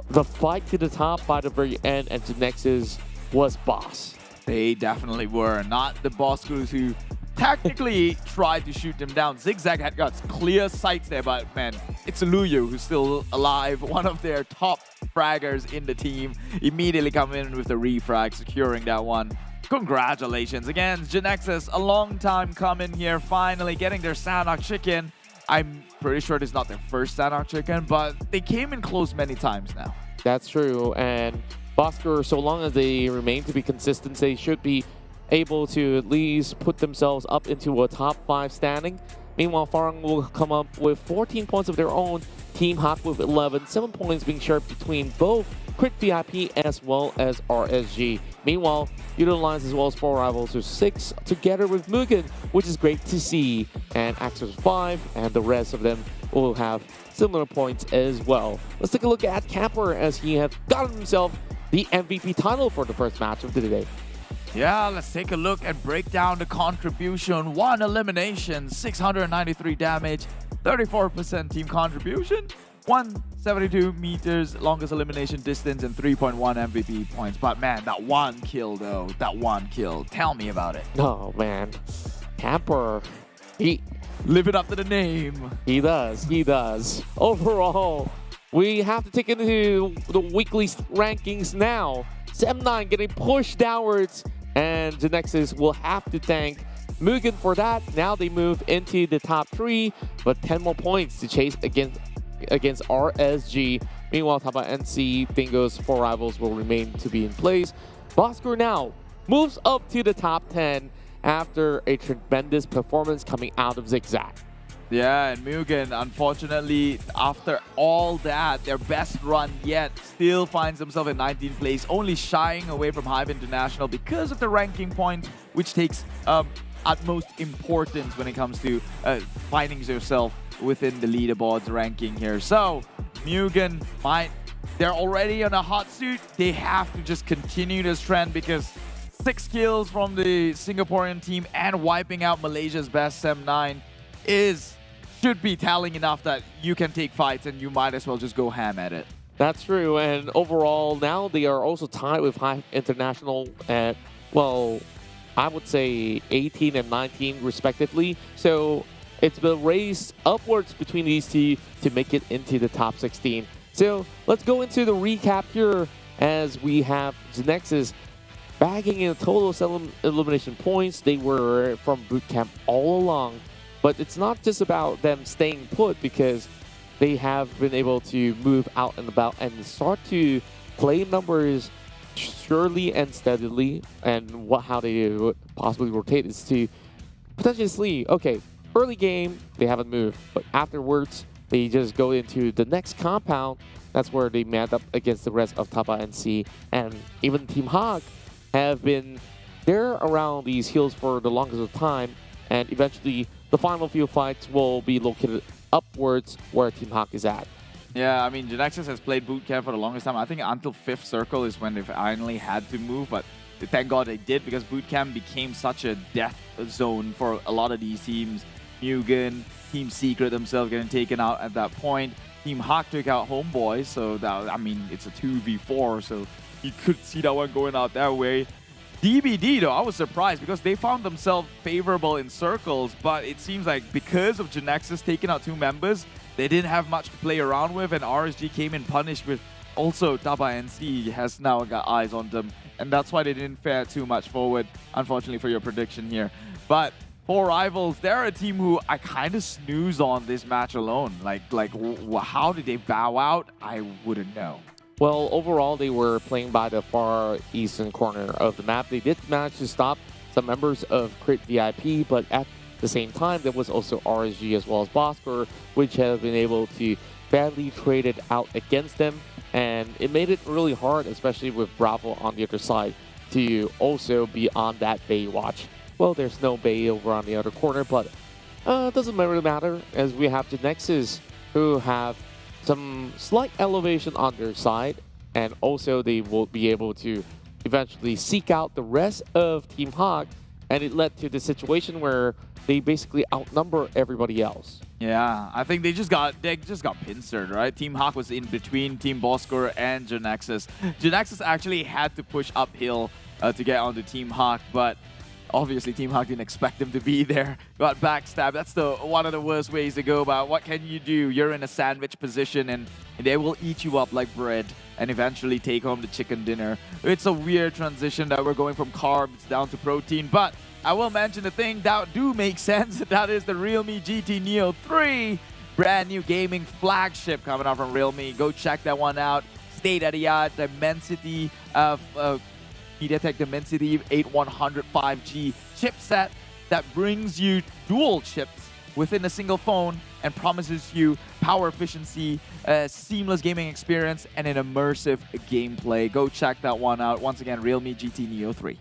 the fight to the top by the very end, and Genexus was boss. They definitely were. Not the Bosskurrs who technically tried to shoot them down. Zigzag had got clear sights there, but man, it's Luyu who's still alive, one of their top fraggers in the team. Immediately come in with the refrag, securing that one. Congratulations again, Genexus, a long time coming here, finally getting their Sanhok chicken. I'm pretty sure this is not their first Sanhok chicken, but they came in close many times now. That's true, and Bosskurr, so long as they remain to be consistent, they should be able to at least put themselves up into a top 5 standing. Meanwhile, Farang will come up with 14 points of their own, Team HYVE with 11, 7 points being shared between both Quick VIP as well as RSG. Meanwhile, Yoodo Alliance as well as 4 rivals with 6 together with MUGEN, which is great to see. And Axis 5 and the rest of them will have similar points as well. Let's take a look at Camper as he has gotten himself the MVP title for the first match of the day. Yeah, let's take a look and break down the contribution. 1 elimination, 693 damage, 34% team contribution, 172 meters longest elimination distance, and 3.1 MVP points. But man, that one kill though, that one kill. Tell me about it. Oh man, Camper, he living up to the name. He does. Overall, we have to take into the weekly rankings now. SEM9 getting pushed downwards, and Genexus will have to thank MUGEN for that. Now they move into the top 3, but 10 more points to chase against RSG. Meanwhile, Tabah NSEA, Dingoz, 4 rivals will remain to be in place. Bosskurr now moves up to the top 10 after a tremendous performance coming out of Zigzag. Yeah, and MUGEN, unfortunately, after all that, their best run yet, still finds themselves in 19th place, only shying away from HYVE International because of the ranking point, which takes utmost importance when it comes to finding yourself within the leaderboards ranking here. So, MUGEN they're already on a hot suit. They have to just continue this trend because 6 kills from the Singaporean team and wiping out Malaysia's best SEM9 should be telling enough that you can take fights and you might as well just go ham at it. That's true, and overall now they are also tied with HYVE International at, well, I would say 18 and 19 respectively. So it's been raised upwards between these two to make it into the top 16. So let's go into the recap here as we have Genexus bagging in a total of elimination points. They were from bootcamp all along. But it's not just about them staying put because they have been able to move out and about and start to play numbers surely and steadily. And how they would possibly rotate is to potentially see, okay, early game, they haven't moved. But afterwards, they just go into the next compound. That's where they met up against the rest of Tabah NSEA. And even Team HOG have been there around these hills for the longest of time. And eventually, the final few fights will be located upwards where Team HOG is at. Yeah, I mean, Genexus has played bootcamp for the longest time. I think until 5th circle is when they finally had to move, but thank God they did because bootcamp became such a death zone for a lot of these teams. MUGEN, Team Secret themselves getting taken out at that point. Team HOG took out HomeBois, so that, I mean, it's a 2v4, so you could see that one going out that way. DBD, though, I was surprised because they found themselves favorable in circles, but it seems like because of Genexus taking out 2 members, they didn't have much to play around with, and RSG came in punished with also Tabah NSEA has now got eyes on them, and that's why they didn't fare too much forward, unfortunately, for your prediction here. But 4 rivals, they're a team who I kind of snooze on this match alone. Like how did they bow out? I wouldn't know. Well, overall, they were playing by the far eastern corner of the map. They did manage to stop some members of Crit VIP, but at the same time, there was also RSG as well as Bosskurr, which have been able to badly trade it out against them. And it made it really hard, especially with Bravo on the other side, to also be on that Bay watch. Well, there's no Bay over on the other corner, but it doesn't really matter, as we have Genexus, who have some slight elevation on their side, and also they will be able to eventually seek out the rest of Team HOG, and it led to the situation where they basically outnumber everybody else. Yeah, I think they just got pincered, right? Team HOG was in between Team Bosskurr and Genexus. Genexus actually had to push uphill to get onto Team HOG, but obviously, Team HOG didn't expect them to be there. Got backstabbed. That's one of the worst ways to go about. What can you do? You're in a sandwich position and they will eat you up like bread and eventually take home the chicken dinner. It's a weird transition that we're going from carbs down to protein, but I will mention the thing that do make sense. That is the Realme GT Neo 3. Brand new gaming flagship coming out from Realme. Go check that one out. State-of-the-art Dimensity of MediaTek Dimensity 8100 5G chipset that brings you dual chips within a single phone and promises you power efficiency, seamless gaming experience, and an immersive gameplay. Go check that one out. Once again, Realme GT Neo 3.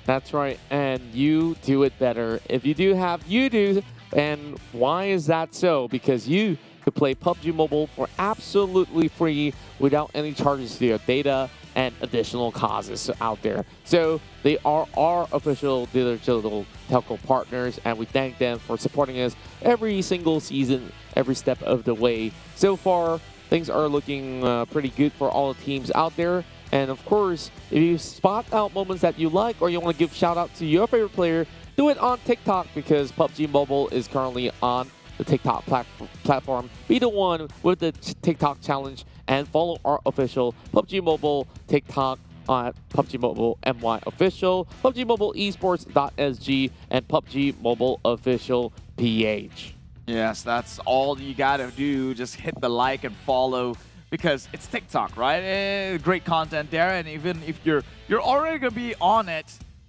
That's right, and you do it better if you do have Yoodo. And why is that so? Because you could play PUBG Mobile for absolutely free without any charges to your data and additional causes out there. So they are our official digital telco partners, and we thank them for supporting us every single season, every step of the way. So far, things are looking pretty good for all the teams out there. And of course, if you spot out moments that you like or you want to give shout out to your favorite player, do it on TikTok, because PUBG Mobile is currently on the TikTok platform. Be the one with the TikTok challenge and follow our official PUBG Mobile TikTok at PUBG Mobile MY Official, PUBG Mobile Esports.sg, and PUBG Mobile Official PH. Yes, that's all you gotta do. Just hit the like and follow because it's TikTok, right? Great content there, and even if you're already gonna be on it,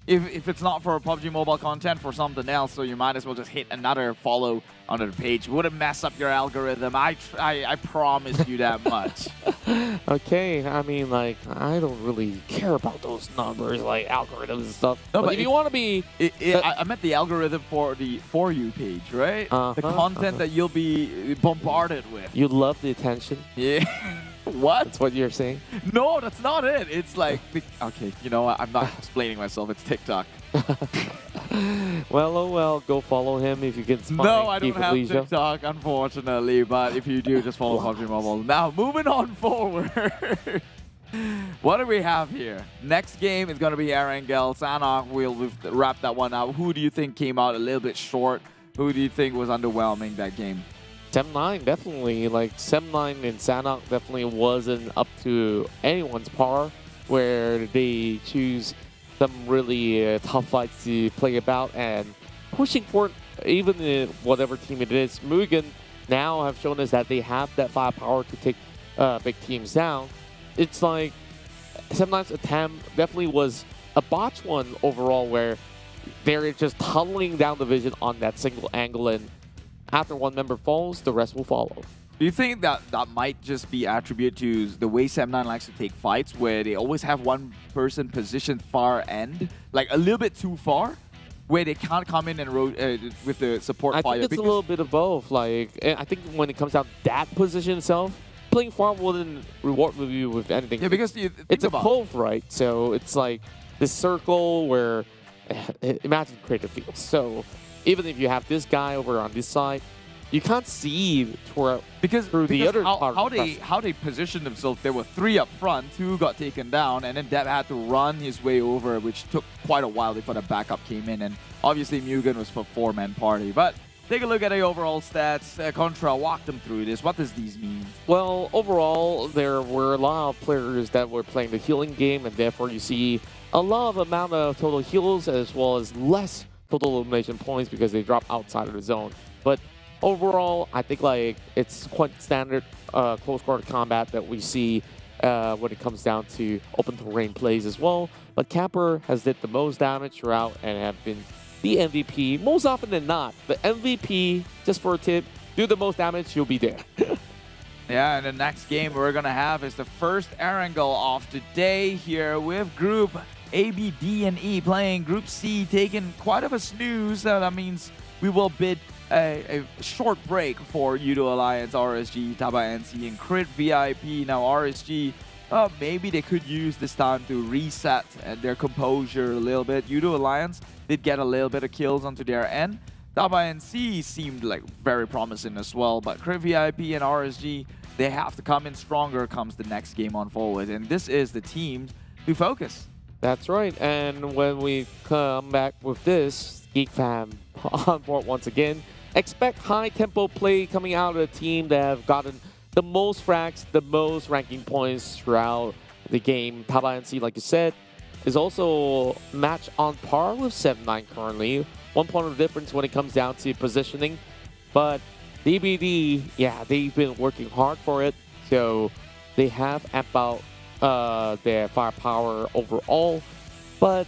if it's not for PUBG Mobile content, for something else, so you might as well just hit another follow on the page. Wouldn't mess up your algorithm. I promise you that much. Okay, I mean, like, I don't really care about those numbers, like algorithms and stuff. No, but if you want to be... I meant the algorithm for the For You page, right? The content that you'll be bombarded with. You love the attention? Yeah. What? That's what you're saying? No, that's not it. It's like... Okay, you know what? I'm not explaining myself. It's TikTok. Well, oh well, go follow him if you can find No, I don't have Felicia. TikTok, unfortunately, but if you do, just follow PUBG Mobile. Now, moving on forward. What do we have here? Next game is going to be Erangel. Sanhok, we'll wrap that one out. Who do you think came out a little bit short? Who do you think was underwhelming that game? SEM9, definitely. Like, SEM9 and Sanhok definitely wasn't up to anyone's par, where they choose some really tough fights to play about and pushing for even in whatever team it is. MUGEN now have shown us that they have that firepower to take big teams down. It's like SEM9's attempt definitely was a botched one overall, where they're just tunneling down the vision on that single angle, and after one member falls, the rest will follow. Do you think that might just be attributed to the way SEM9 likes to take fights, where they always have one person positioned far end, like a little bit too far, where they can't come in and with the support fire? I think it's a little bit of both. Like, I think when it comes down to that position itself, playing far wouldn't reward you with anything. Yeah, because it's a cove, right? So it's like this circle where, imagine creative fields. So even if you have this guy over on this side, you can't see through the other part. How they positioned themselves, there were 3 up front, 2 got taken down, and then Deb had to run his way over, which took quite a while before the backup came in, and obviously MUGEN was for 4-man party. But take a look at the overall stats. Contra, walk them through this. What does these mean? Well, overall, there were a lot of players that were playing the healing game, and therefore you see a lot of amount of total heals as well as less total elimination points because they drop outside of the zone. But overall, I think like it's quite standard close quarter combat that we see when it comes down to open terrain plays as well. But Camper has did the most damage throughout and have been the MVP most often than not. The MVP, just for a tip, do the most damage, you'll be there. Yeah, and the next game we're going to have is the first Erangel of today here with Group A, B, D, and E playing Group C, taking quite of a snooze. That means we will bid a short break for Yoodo Alliance, RSG, Tabah NSEA, and Crit VIP. Now RSG, maybe they could use this time to reset their composure a little bit. Yoodo Alliance did get a little bit of kills onto their end. Tabah NSEA seemed like very promising as well, but Crit VIP and RSG, they have to come in stronger comes the next game on forward, and this is the team to focus. That's right, and when we come back with this, GEEK fam on board once again. Expect high-tempo play coming out of a team that have gotten the most frags, the most ranking points throughout the game. Tabah NSEA, like you said, is also matched on par with SEM9 currently. 1 point of difference when it comes down to positioning. But DBD, yeah, they've been working hard for it. So they have amped out their firepower overall. But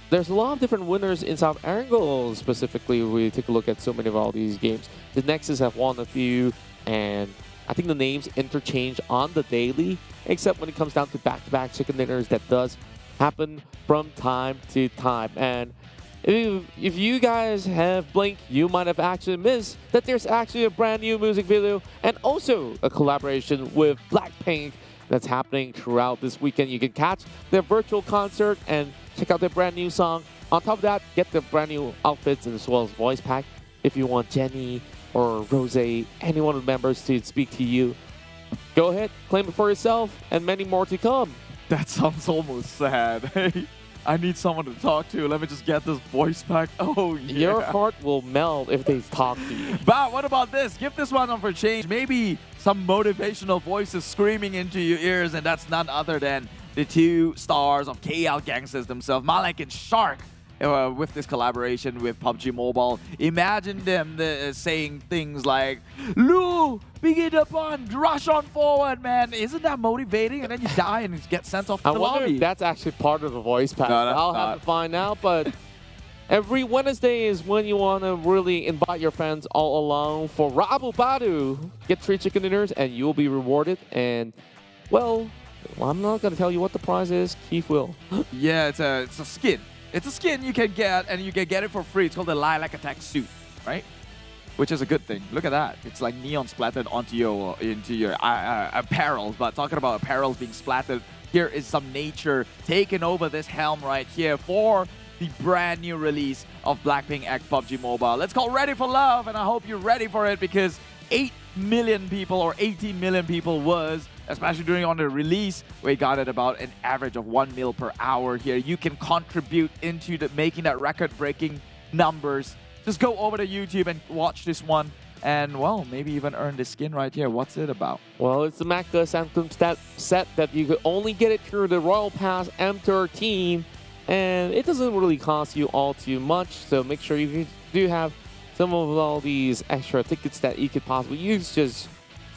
there's a lot of different winners inside Erangel specifically. We take a look at so many of all these games. The Genexus have won a few, and I think the names interchange on the daily, except when it comes down to back-to-back chicken dinners. That does happen from time to time. And if you guys have blinked, you might have actually missed that there's actually a brand new music video and also a collaboration with Blackpink that's happening throughout this weekend. You can catch their virtual concert and check out their brand new song. On top of that, get the brand new outfits as well as voice pack if you want Jenny or Rose, any one of the members to speak to you. Go ahead, claim it for yourself, and many more to come. That sounds almost sad. I need someone to talk to. Let me just get this voice pack. Oh, yeah. Your heart will melt if they talk to you. But what about this? Give this one on for change. Maybe some motivational voices screaming into your ears, and that's none other than the two stars of KL Gangsters themselves, Malek and Shark, with this collaboration with PUBG Mobile. Imagine them saying things like, Lu, begin upon, rush on forward, man. Isn't that motivating? And then you die and you get sent off to I the wonder lobby. if that's actually part of the voice pack. No, that's I'll not. have to find out, but every Wednesday is when you want to really invite your friends all along for Rabu Badu. Get 3 chicken dinners and you'll be rewarded. And, well, I'm not going to tell you what the prize is. Keith will. Yeah, it's a skin. It's a skin you can get, and you can get it for free. It's called the Lilac Attack Suit, right? Which is a good thing. Look at that. It's like neon splattered into your apparel. But talking about apparels being splattered, here is some nature taking over this helm right here for the brand new release of Blackpink X PUBG Mobile. It's called Ready for Love, and I hope you're ready for it because 8 million people or 18 million people was, especially during on the release, we got it about an average of 1 mil per hour here. You can contribute into making that record-breaking numbers. Just go over to YouTube and watch this one and, well, maybe even earn the skin right here. What's it about? Well, it's the Macca Sanctum set that you could only get it through the Royal Pass M13, and it doesn't really cost you all too much, so make sure you do have some of all these extra tickets that you could possibly use. Just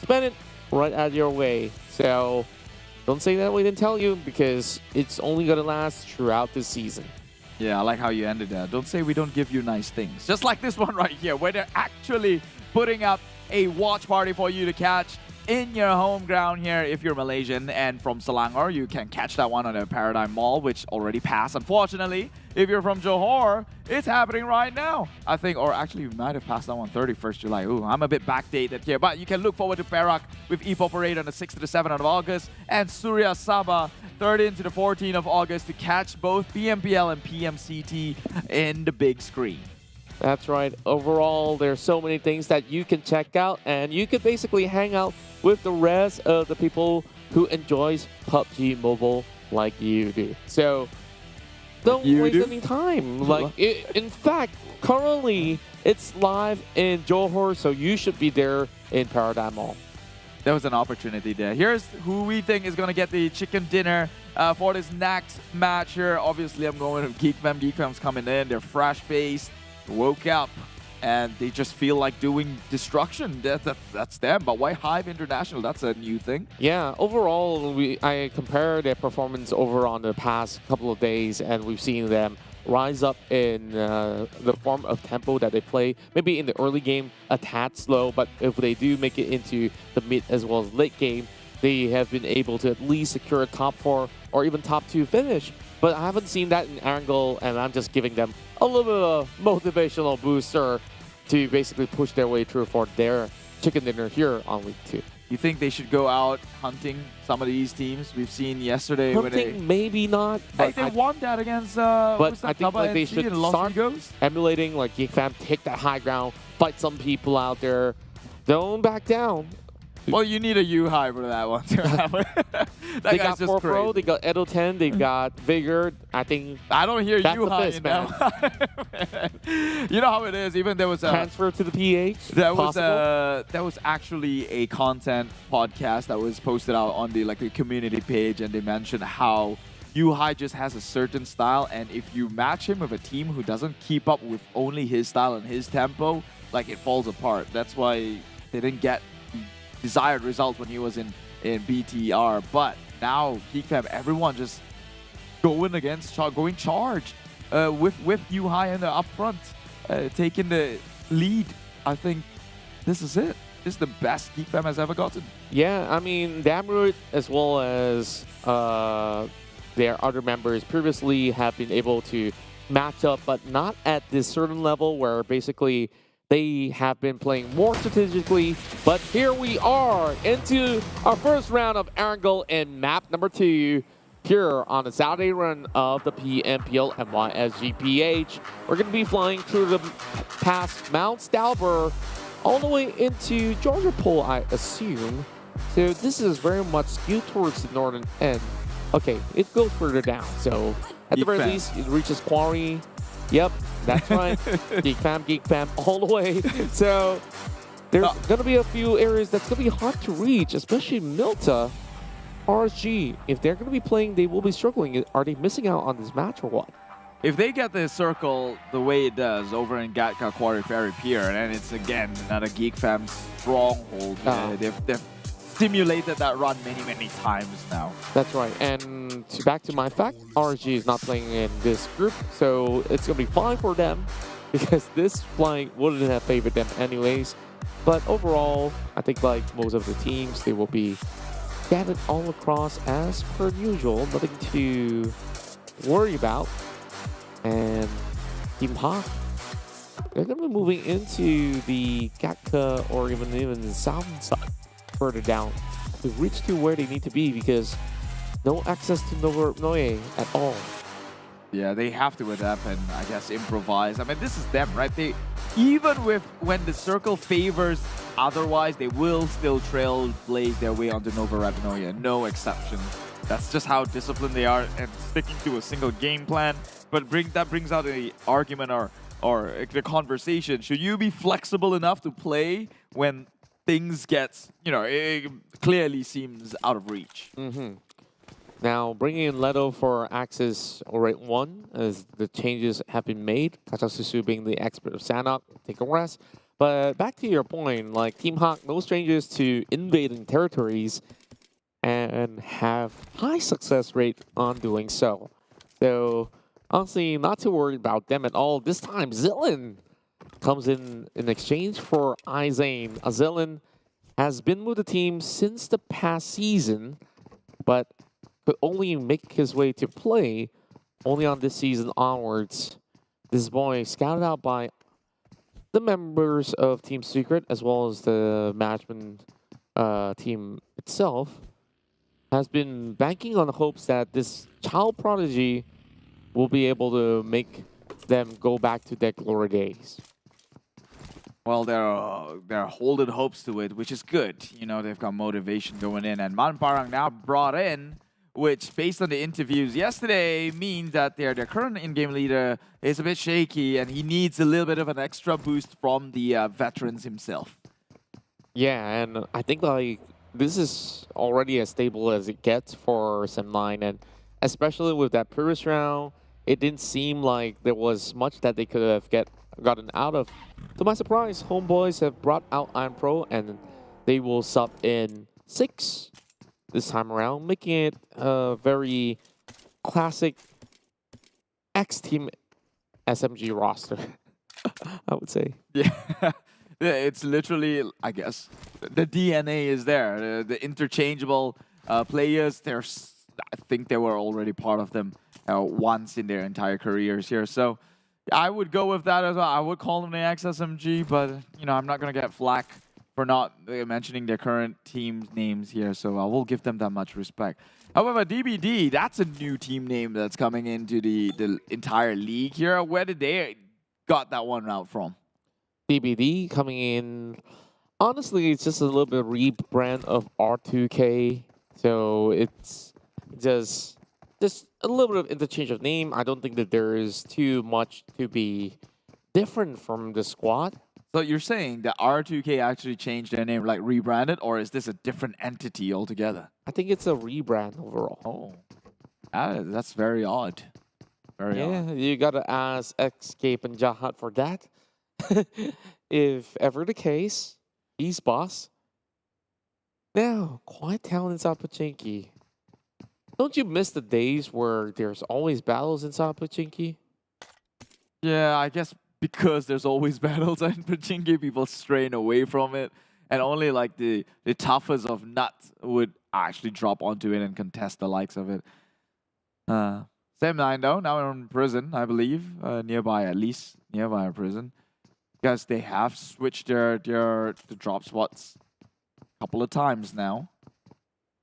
spend it right out of your way. So don't say that we didn't tell you, because it's only going to last throughout the season. Yeah, I like how you ended that. Don't say we don't give you nice things. Just like this one right here, where they're actually putting up a watch party for you to catch in your home ground here. If you're Malaysian and from Selangor, you can catch that one on the Paradigm Mall, which already passed, unfortunately. If you're from Johor, it's happening right now, I think. Or actually, we might have passed that one 31st July. Ooh, I'm a bit backdated here. But you can look forward to Perak with Ipoh Parade on the 6th to the 7th of August, and Surya Sabah 13th to the 14th of August to catch both PMPL and PMCT in the big screen. That's right. Overall, there's so many things that you can check out, and you can basically hang out with the rest of the people who enjoys PUBG Mobile like you do. So don't waste any time. In fact, currently it's live in Johor, so you should be there in Paradigm Mall. There was an opportunity there. Here's who we think is going to get the chicken dinner for this next match here. Obviously, I'm going with GEEK Fam. GEEK Fam's coming in. They're fresh-faced, woke up, and they just feel like doing destruction. That's them. But why HYVE International? That's a new thing. Yeah, overall, I compare their performance over on the past couple of days, and we've seen them rise up in the form of tempo that they play. Maybe in the early game, a tad slow, but if they do make it into the mid as well as late game, they have been able to at least secure a top 4 or even top 2 finish. But I haven't seen that in Angle, and I'm just giving them a little bit of a motivational booster to basically push their way through for their chicken dinner here on Week 2. You think they should go out hunting some of these teams? We've seen yesterday Hunting, maybe not. But they won that against but I think Tabah they NSEA should in Los start Vigos? emulating like GEEK Fam, take that high ground, fight some people out there. Don't back down. Well, you need a U-High for that one to happen. They got 4 Pro, they got Edo 10, they got Vigor. I don't hear U-High in man. that one. You know how it is. Even there was a transfer to the PH. That was actually a content podcast that was posted out on the community page, and they mentioned how U-High just has a certain style, and if you match him with a team who doesn't keep up with only his style and his tempo, it falls apart. That's why they didn't get desired results when he was in BTR. But now GEEK Fam, everyone just going charged with U-High in the upfront, taking the lead. I think this is it. This is the best GEEK Fam has ever gotten. Yeah, I mean, Damroot as well as their other members previously have been able to match up, but not at this certain level where basically they have been playing more strategically. But here we are into our first round of Angle in map number 2 here on the Saturday run of the PMPL MYSGPH. We're going to be flying through the past Mount Stalber all the way into Georgia Pole, I assume. So this is very much skewed towards the northern end. Okay, it goes further down. So at the very least, it reaches Quarry. Yep, that's right. GEEK Fam, all the way. So there's going to be a few areas that's going to be hard to reach, especially Milta. RSG, if they're going to be playing, they will be struggling. Are they missing out on this match or what? If they get the circle the way it does over in Gatka Quarry Ferry Pier, and it's again another Geek Fam stronghold, they've simulated that run many times now. That's right. And back to my fact, RSG is not playing in this group, so it's going to be fine for them because this flying wouldn't have favored them anyways. But overall, I think like most of the teams, they will be scattered all across as per usual. Nothing to worry about. And Team Hawk, they're going to be moving into the Gatka or even the south side further down to reach to where they need to be because no access to Noe at all. Yeah, they have to adapt and I guess improvise. I mean, this is them, right? They even with when the circle favors otherwise, they will still trailblaze their way onto Nova Rapinoe. No exception. That's just how disciplined they are and sticking to a single game plan. But that brings out the argument or the conversation. Should you be flexible enough to play when things get, it clearly seems out of reach? Now, bringing in Leto for Axis Rate 1 as the changes have been made. Kachasusu being the expert of Sanhok, take a rest. But back to your point, like Team Hawk, no strangers to invading territories and have high success rate on doing so. So, honestly, not too worried about them at all. This time, Zillin comes in exchange for Izane. Zillin has been with the team since the past season, but could only make his way to play only on this season onwards. This boy, scouted out by the members of Team Secret as well as the management team itself, has been banking on the hopes that this child prodigy will be able to make them go back to their glory days. Well, they're holding hopes to it, which is good. They've got motivation going in. And Man Parang now brought in, which, based on the interviews yesterday, means that their current in-game leader is a bit shaky and he needs a little bit of an extra boost from the veterans himself. Yeah, and I think like this is already as stable as it gets for SEM9, and especially with that previous round, it didn't seem like there was much that they could have gotten out of. To my surprise, HomeBois have brought out Iron Pro and they will sub in 6 this time around, making it a very classic X-Team SMG roster, I would say. Yeah. It's literally, I guess, the DNA is there. The interchangeable players, I think they were already part of them once in their entire careers here. So I would go with that as well. I would call them the XSMG, but I'm not going to get flack for not mentioning their current team names here. So I will give them that much respect. However, DBD, that's a new team name that's coming into the entire league here. Where did they got that one out from? DBD coming in, honestly, it's just a little bit rebrand of R2K. So it's just a little bit of interchange of name. I don't think that there is too much to be different from the squad. So you're saying that R2K actually changed their name, like rebranded, or is this a different entity altogether? I think it's a rebrand overall. Oh, that's very odd. Very odd. Yeah, you gotta ask Escape and Jahat for that. If ever the case, he's boss. Now, quiet town inside Pachinki. Don't you miss the days where there's always battles inside Pachinki? Yeah, I guess because there's always battles in Pachinki, people straying away from it. And only like the toughest of nuts would actually drop onto it and contest the likes of it. SEM9 though, now in prison, I believe. Nearby at least. Nearby a prison. Because they have switched the drop spots a couple of times now.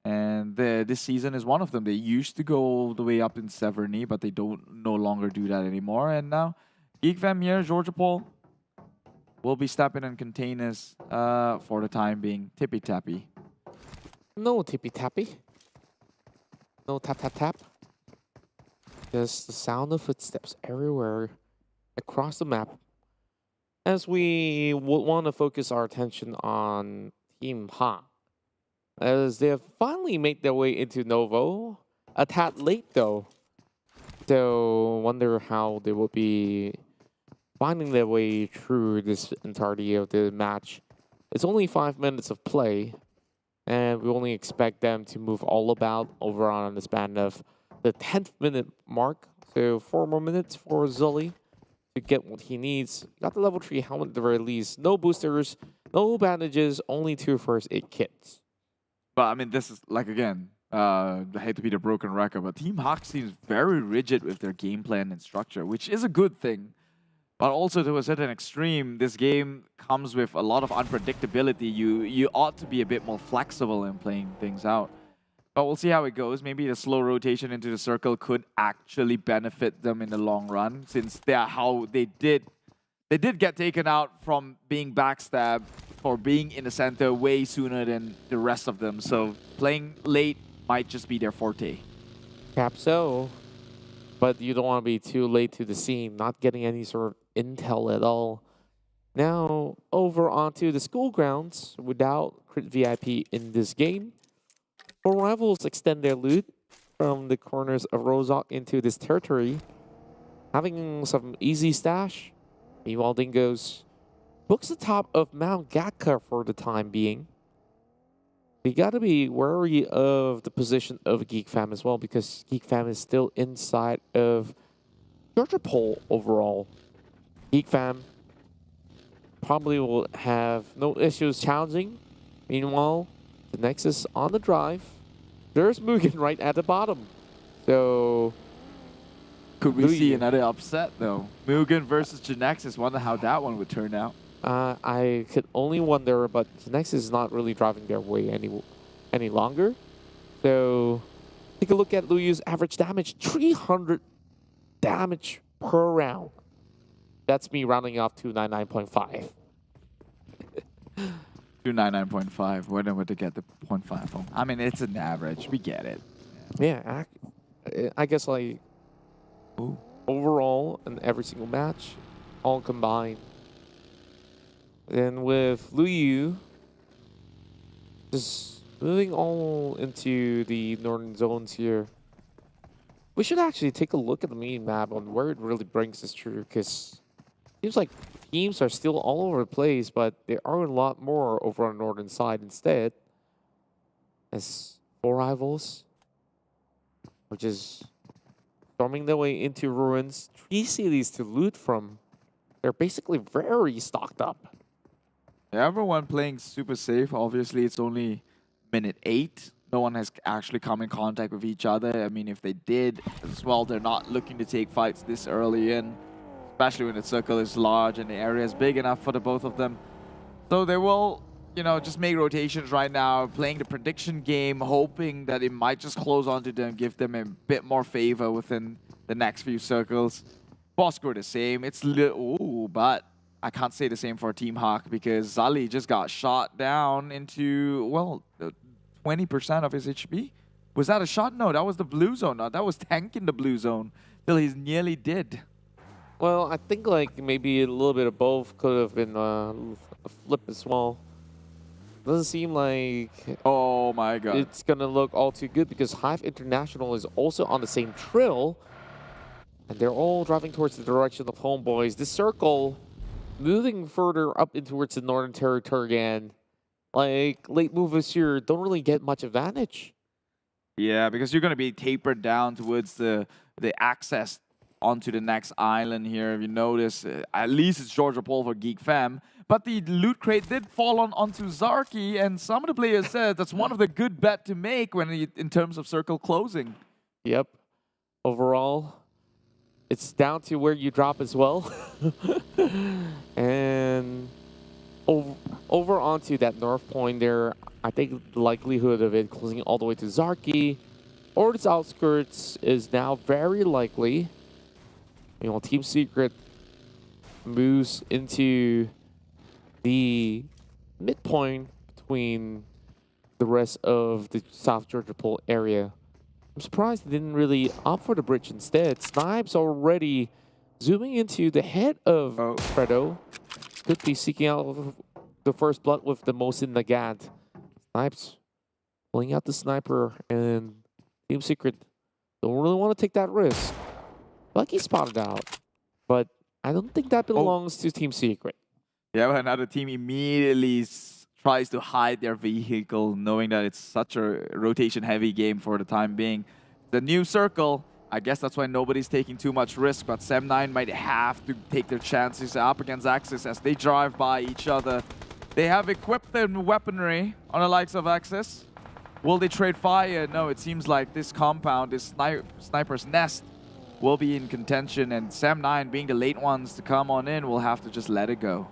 And this season is one of them. They used to go all the way up in Severny, but they no longer do that anymore. And now, GEEK Fam here, Georgia Paul, will be stepping in containers for the time being. Tippy-tappy. No tippy-tappy. No tap-tap-tap. Just the sound of footsteps everywhere across the map. As we want to focus our attention on Team Ha. as they have finally made their way into Novo. A tad late though. So wonder how they will be finding their way through this entirety of the match. It's only 5 minutes of play, and we only expect them to move all about over on the span of the 10th minute mark. So 4 more minutes for Zully to get what he needs. Got the level 3 helmet at the very least. No boosters, no bandages, only 2 first aid kits. But I mean, this is like, again, I hate to be the broken record, but Team Hawk seems very rigid with their game plan and structure, which is a good thing. But also to a certain extreme, this game comes with a lot of unpredictability. You ought to be a bit more flexible in playing things out. But we'll see how it goes. Maybe the slow rotation into the circle could actually benefit them in the long run, since they did get taken out from being backstabbed for being in the center way sooner than the rest of them. So playing late might just be their forte. Perhaps so. But you don't want to be too late to the scene, not getting any sort of intel at all. Now, over onto the school grounds without Crit VIP in this game. For rivals extend their loot from the corners of Rozok into this territory, having some easy stash. Meanwhile, Dingoz books the top of Mount Gatka for the time being. We gotta be wary of the position of GEEK Fam as well, because GEEK Fam is still inside of Georgia Pole overall. GEEK Fam probably will have no issues challenging. Meanwhile, the Genexus on the drive. There's MUGEN right at the bottom. So could we see another upset though? MUGEN versus Genexus. Wonder how that one would turn out. I could only wonder, but Genexus is not really driving their way any longer. So take a look at Luyu's average damage, 300 damage per round. That's me rounding off to 99.5. 299.5. Whatever to get the 0.5 from. I mean, it's an average. We get it. Yeah, I guess like overall in every single match, all combined. And with Luyu just moving all into the northern zones here, we should actually take a look at the mini map on where it really brings us through, because it seems like teams are still all over the place, but there are a lot more over on the northern side instead. As 4 rivals, which is storming their way into ruins, 3 cities to loot from. They're basically very stocked up. Everyone playing super safe. Obviously, it's only minute 8. No one has actually come in contact with each other. I mean, if they did as well, they're not looking to take fights this early in, especially when the circle is large and the area is big enough for the both of them. So they will, you know, just make rotations right now, playing the prediction game, hoping that it might just close onto them, give them a bit more favor within the next few circles. Bosskurr the same. It's ooh, but I can't say the same for Team Hawk, because Zali just got shot down into, well, 20% of his HP. Was that a shot? No, that was the blue zone. No, that was tank in the blue zone till he's nearly dead. Well, I think like maybe a little bit of both could have been a flip as well. Doesn't seem like, oh my god, it's gonna look all too good, because HYVE International is also on the same trail, and they're all driving towards the direction of HomeBois. This circle moving further up in towards the northern territory again. Like, late movers here don't really get much advantage. Yeah, because you're going to be tapered down towards the access onto the next island here. If you notice, at least it's Georgia Pole for GEEK Fam. But the loot crate did fall onto Zarky, and some of the players said that's one of the good bet to make when in terms of circle closing. Yep. Overall, it's down to where you drop as well. And over onto that north point there, I think the likelihood of it closing all the way to Zarky or its outskirts is now very likely. You know, Team Secret moves into the midpoint between the rest of the South Georgia Pole area. I'm surprised they didn't really opt for the bridge instead. Snipes already zooming into the head of Fredo. Could be seeking out the first blood with the Mosin Nagant. Snipes pulling out the sniper, and Team Secret don't really want to take that risk. Lucky spotted out, but I don't think that belongs to Team Secret. Yeah, but another team immediately tries to hide their vehicle, knowing that it's such a rotation-heavy game for the time being. The new circle, I guess that's why nobody's taking too much risk, but SEM9 might have to take their chances up against Axis as they drive by each other. They have equipped their weaponry on the likes of Axis. Will they trade fire? No, it seems like this compound, this sniper's nest, will be in contention, and SEM9, being the late ones to come on in, will have to just let it go.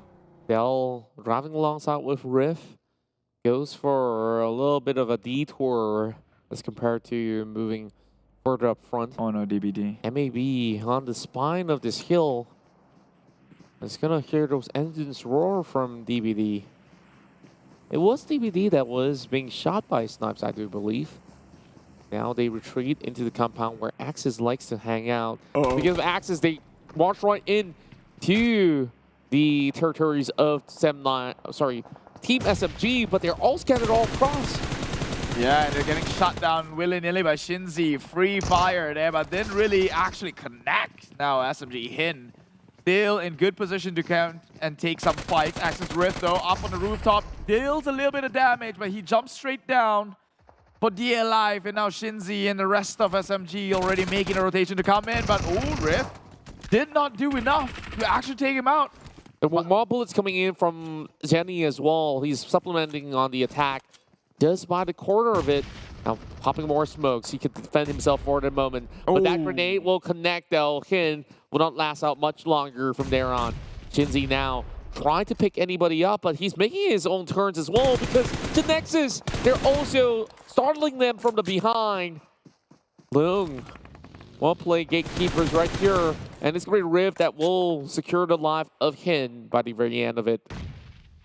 Dell driving alongside with Riff goes for a little bit of a detour as compared to moving further up front. Oh no, DBD. MAB on the spine of this hill. It's gonna hear those engines roar from DBD. It was DBD that was being shot by Snipes, I do believe. Now they retreat into the compound where Axis likes to hang out. Because of Axis, they march right in to the territories of Team SMG, but they're all scattered all across. Yeah, and they're getting shot down willy-nilly by Shinzi. Free fire there, but didn't really actually connect. Now SMG Hin still in good position to count and take some fights. Axis Rift though, up on the rooftop, deals a little bit of damage, but he jumps straight down for dear life. And now Shinzi and the rest of SMG already making a rotation to come in, but Rift did not do enough to actually take him out. There were more bullets coming in from Jenny as well. He's supplementing on the attack. Just by the corner of it. Now popping more smokes. He can defend himself for the moment. But that grenade will connect though. Hin will not last out much longer from there on. Shinzi now trying to pick anybody up, but he's making his own turns as well because Genexus, they're also startling them from the behind. Loong. Well played gatekeepers right here. And it's going to be Riv that will secure the life of Hin by the very end of it.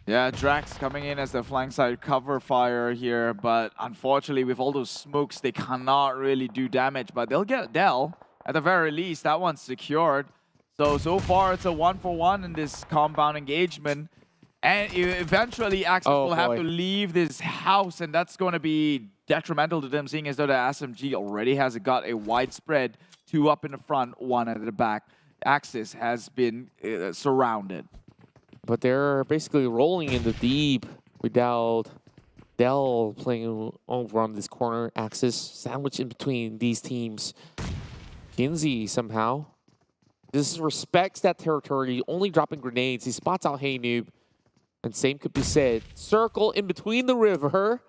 Yeah, Drax coming in as the flank side cover fire here, but unfortunately with all those smokes, they cannot really do damage, but they'll get Dell. At the very least, that one's secured. So far it's a 1-for-1 in this compound engagement. And eventually Axis will have to leave this house, and that's going to be detrimental to them, seeing as though the SMG already has got a widespread 2 up in the front, 1 at the back. Axis has been surrounded. But they're basically rolling in the deep without Dell playing over on this corner. Axis sandwiched in between these teams. Kinsey somehow just respects that territory, only dropping grenades. He spots out Hey Noob. And same could be said. Circle in between the river.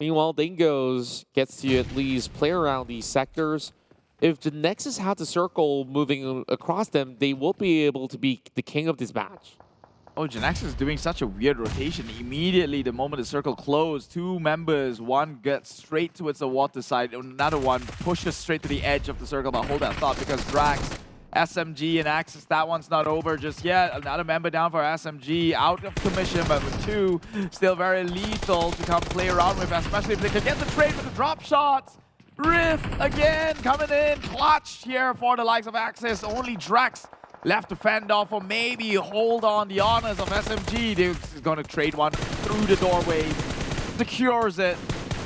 Meanwhile, Dingoz gets to at least play around these sectors. If the Genexus had the circle moving across them, they will be able to be the king of this match. Oh, Genexus is doing such a weird rotation. Immediately, the moment the circle closed, 2 members, one gets straight towards the water side, another one pushes straight to the edge of the circle. But hold that thought, because Drax, SMG, and Axis, that one's not over just yet. Another member down for SMG, out of commission, but with 2, still very lethal to come play around with, especially if they can get the trade with the drop shots. Rift again coming in, clutch here for the likes of Axis. Only Drax left to fend off or maybe hold on the honors of SMG. They're going to trade one through the doorway. Secures it.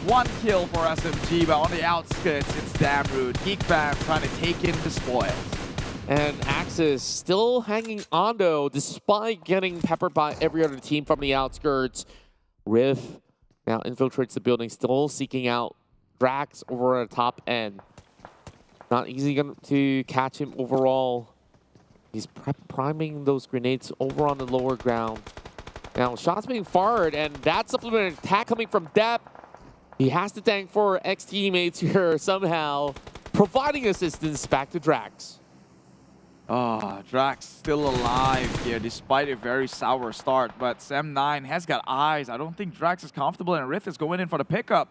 1 kill for SMG, but on the outskirts, it's damn rude. Geek fam trying to take in the spoils. And Axis still hanging on though, despite getting peppered by every other team from the outskirts. Riv now infiltrates the building, still seeking out Drax over at the top end. Not easy to catch him overall. He's priming those grenades over on the lower ground. Now, shots being fired, and that supplementary attack coming from Depp. He has to thank for ex-teammates here somehow, providing assistance back to Drax. Oh, Drax still alive here, despite a very sour start. But SEM9 has got eyes. I don't think Drax is comfortable, and Rift is going in for the pickup.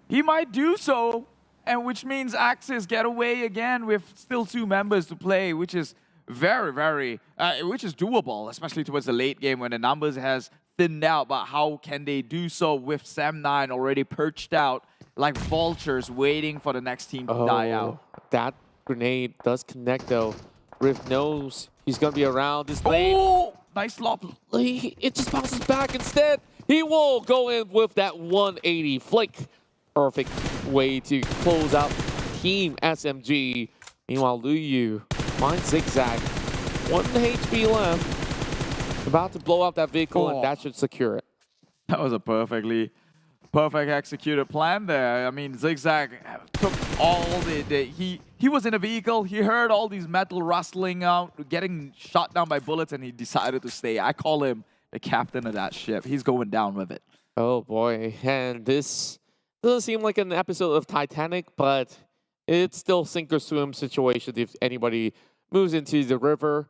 He might do so, and which means Axis get away again with still 2 members to play, which is which is doable, especially towards the late game when the numbers has thinned out. But how can they do so with SEM9 already perched out like vultures waiting for the next team to die out? That grenade does connect though. Rift knows he's going to be around this lane. Oh, nice lob. It just bounces back instead. He will go in with that 180 flick perfect way to close out Team SMG. Meanwhile, Luyu finds Zigzag. 1 HP left. About to blow up that vehicle, and that should secure it. That was a perfect executed plan there. I mean, Zigzag took all he was in a vehicle, he heard all these metal rustling out, getting shot down by bullets, and he decided to stay. I call him the captain of that ship. He's going down with it. Oh boy, and this doesn't seem like an episode of Titanic, but it's still sink or swim situation if anybody moves into the river.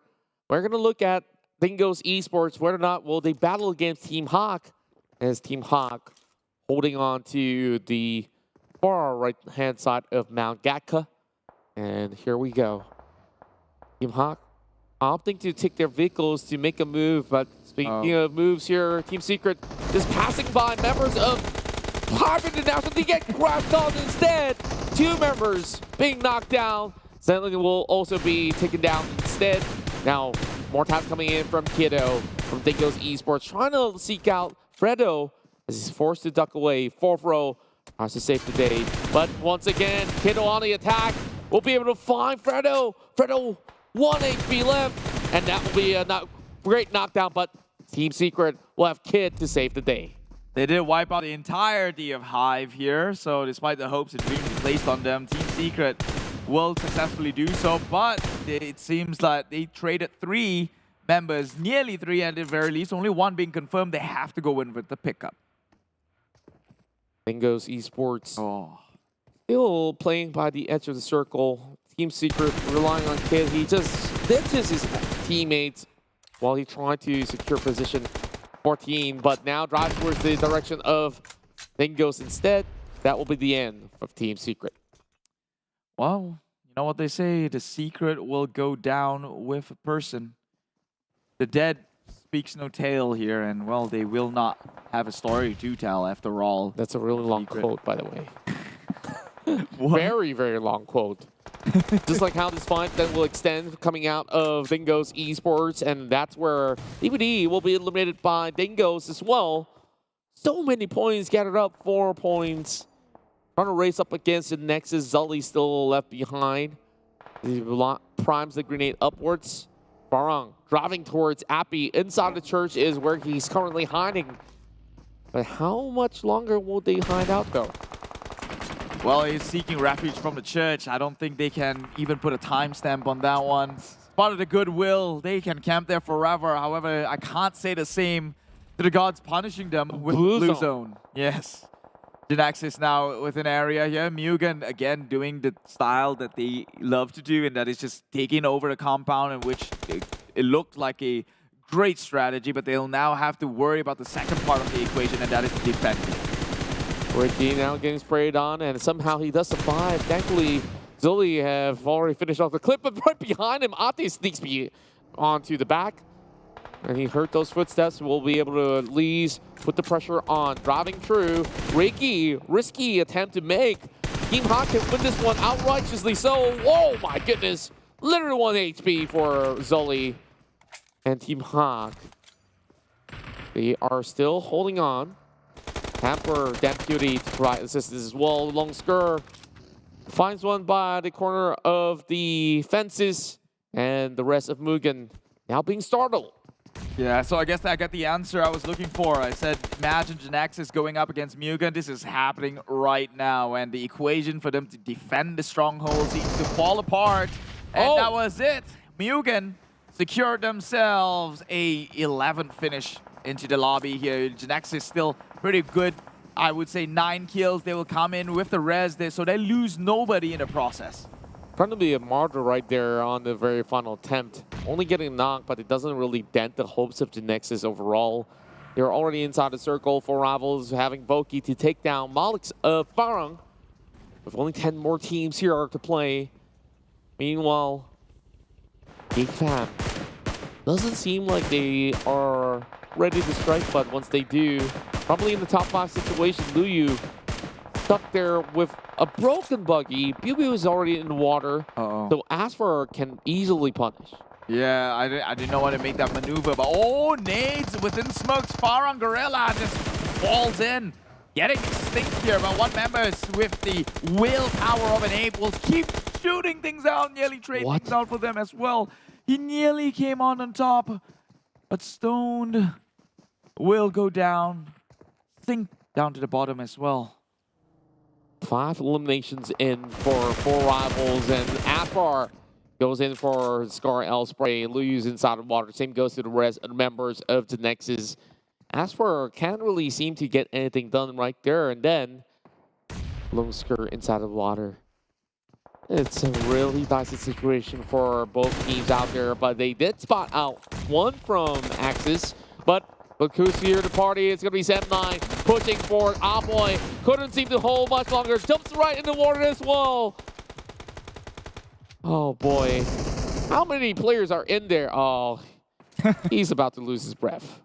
We're going to look at Dingoz Esports, whether or not will they battle against Team Hawk, as Team Hawk holding on to the far right-hand side of Mount Gatka. And here we go. Team Hawk opting to take their vehicles to make a move, but speaking of moves here, Team Secret is passing by members of HYVE International. They get grabbed on instead. 2 members being knocked down. Sanhok will also be taken down instead. Now, more time coming in from Kiddo from Dingoz Esports, trying to seek out Fredo as he's forced to duck away. 4th row tries to save the day. But once again, Kiddo on the attack. Will be able to find Fredo. Fredo, 1 HP left. And that will be a great knockdown, but Team Secret will have Kid to save the day. They did wipe out the entirety of HYVE here, so despite the hopes and dreams placed on them, Team Secret will successfully do so, but it seems like they traded 3 members, nearly 3 at the very least, only 1 being confirmed. They have to go in with the pickup. Dingoz Esports still playing by the edge of the circle. Team Secret relying on Kid. He just ditches his teammates while he tried to secure position 14, but now drives towards the direction of Dingoz instead. That will be the end of Team Secret. Well, you know what they say, the secret will go down with a person. The dead speaks no tale here, and well, they will not have a story to tell after all. That's a really long quote, by the way. Very, very long quote. Just like how this fight then will extend coming out of Dingoz Esports, and that's where DVD will be eliminated by Dingoz as well. So many points gathered up, 4 points. Trying to race up against the Genexus. Zully still left behind. He primes the grenade upwards. Farang driving towards Appy. Inside the church is where he's currently hiding. But how much longer will they hide out though? Well, he's seeking refuge from the church. I don't think they can even put a timestamp on that one. Part of the goodwill, they can camp there forever. However, I can't say the same to the gods punishing them with Blue Zone. Yes. Genexus now with an area here. MUGEN again doing the style that they love to do, and that is just taking over the compound, in which it looked like a great strategy, but they'll now have to worry about the second part of the equation, and that is defending. Ricky now getting sprayed on, and somehow he does survive. Thankfully, Zully have already finished off the clip, but right behind him, Ate sneaks onto the back. And he heard those footsteps. Will be able to at least put the pressure on. Driving through. Ricky, risky attempt to make. Team Hawk can win this one outrighteously so. Whoa, my goodness. Literally 1 HP for Zully. And Team Hawk, they are still holding on. Hamper, Deputy to provide assistance as well. Bosskurr finds one by the corner of the fences. And the rest of MUGEN now being startled. Yeah, so I guess I got the answer I was looking for. I said, imagine Genexus going up against MUGEN. This is happening right now, and the equation for them to defend the stronghold seems to fall apart. And that was it. MUGEN secured themselves a 11th finish into the lobby here. Genexus still pretty good. I would say 9 kills. They will come in with the res there, so they lose nobody in the process. Trying to be a martyr right there on the very final attempt. Only getting knocked, but it doesn't really dent the hopes of Genexus overall. They're already inside the circle for Rivals, having Voki to take down Malik's Farang. With only 10 more teams here to play. Meanwhile, GEEK Fam doesn't seem like they are ready to strike, but once they do, probably in the top 5 situation, Luyu stuck there with a broken buggy. Biu is already in the water, so Asfer can easily punish. Yeah, I didn't know how to make that maneuver, but nades within smokes. Farang Guerilla just falls in. getting extinct here, but one members with the willpower of an ape will keep shooting things out, nearly trading things out for them as well. He nearly came on top, but Stoned will go down, sink down to the bottom as well. 5 eliminations in for 4 rivals, and Afar goes in for Scar L Spray, lose inside of water. Same goes to the rest of the members of the Genexus. Asper can't really seem to get anything done right there, and then Bosskurr inside of water. It's a really dicey situation for both teams out there, but they did spot out one from Axis, but look who's here to party. It's going to be SEM9 pushing forward. Boy couldn't seem to hold much longer. Jumps right in the water as well. Oh boy. How many players are in there? Oh, he's about to lose his breath.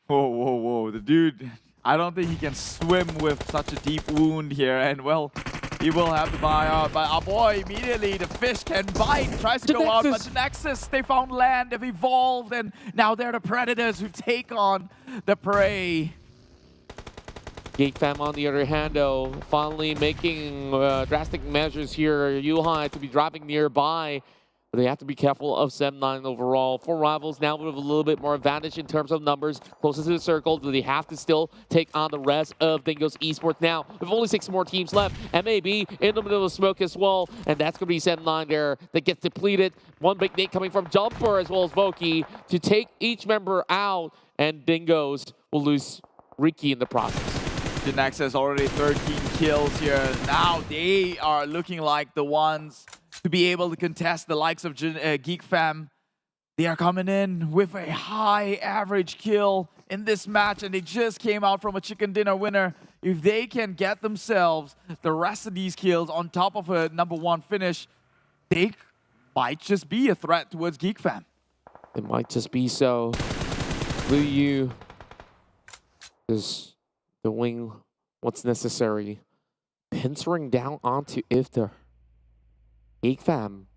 Whoa. The dude, I don't think he can swim with such a deep wound here. And well, he will have to buy out. But boy, immediately the fish can bite. Tries to go out, but Genexus, they found land, they've evolved, and now they're the predators who take on the prey. GEEK fam on the other hand, though, finally making drastic measures here. Yuhai to be driving nearby. But they have to be careful of SEM9 overall. 4 rivals now with a little bit more advantage in terms of numbers. Closest to the circle, but they have to still take on the rest of Dingoz Esports now. With only 6 more teams left. MAB in the middle of smoke as well. And that's going to be SEM9 there that gets depleted. One big nade coming from Jumper as well as Voki to take each member out. And Dingoz will lose Ricky in the process. Genexus has already 13 kills here. Now they are looking like the ones to be able to contest the likes of GEEK fam. They are coming in with a high average kill in this match, and they just came out from a chicken dinner winner. If they can get themselves the rest of these kills on top of a #1 finish, they might just be a threat towards GEEK fam. It might just be so. Liu is doing what's necessary. Pincering down onto Iftar. GEEK fam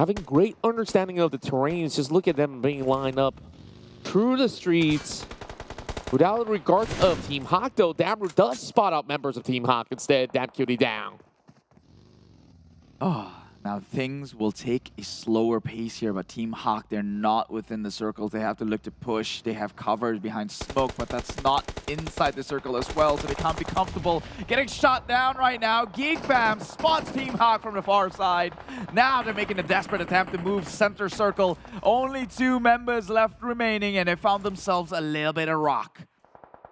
having great understanding of the terrains. Just look at them being lined up through the streets. Without regard of Team Hawk, though, Damru does spot out members of Team Hawk instead. Damn cutie down. Oh, now things will take a slower pace here, but Team Hawk, they're not within the circles. They have to look to push. They have cover behind smoke, but that's not inside the circle as well, so they can't be comfortable getting shot down right now. GEEK fam spots Team Hawk from the far side. Now they're making a desperate attempt to move center circle. Only 2 members left remaining, and they found themselves a little bit of rock.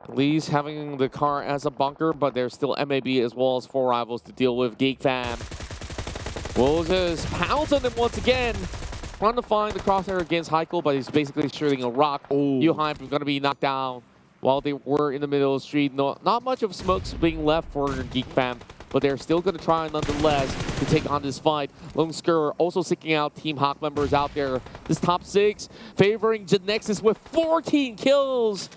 Lee's having the car as a bunker, but there's still MAB as well as 4 rivals to deal with. GEEK fam will just pounce on them once again. Trying to find the crosshair against Heikel, but he's basically shooting a rock. Yuhai is going to be knocked down while they were in the middle of the street. No, not much of smokes being left for GEEK fam, but they're still going to try nonetheless to take on this fight. Bosskurr also seeking out Team Hawk members out there. This top 6 favoring Genexus with 14 kills.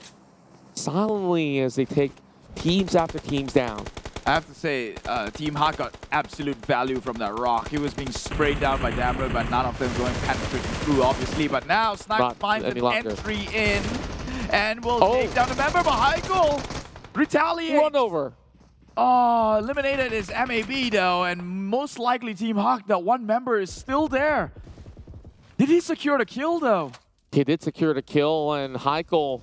Silently as they take teams after teams down. I have to say, Team Hawk got absolute value from that rock. He was being sprayed down by Damru, but none of them going penetrating through, obviously. But now Snipe finds an entry in and will take down the member, but Heikel retaliates. Run over. Oh, eliminated is MAB though, and most likely Team Hawk, that 1 member is still there. Did he secure the kill though? He did secure the kill, and Heikel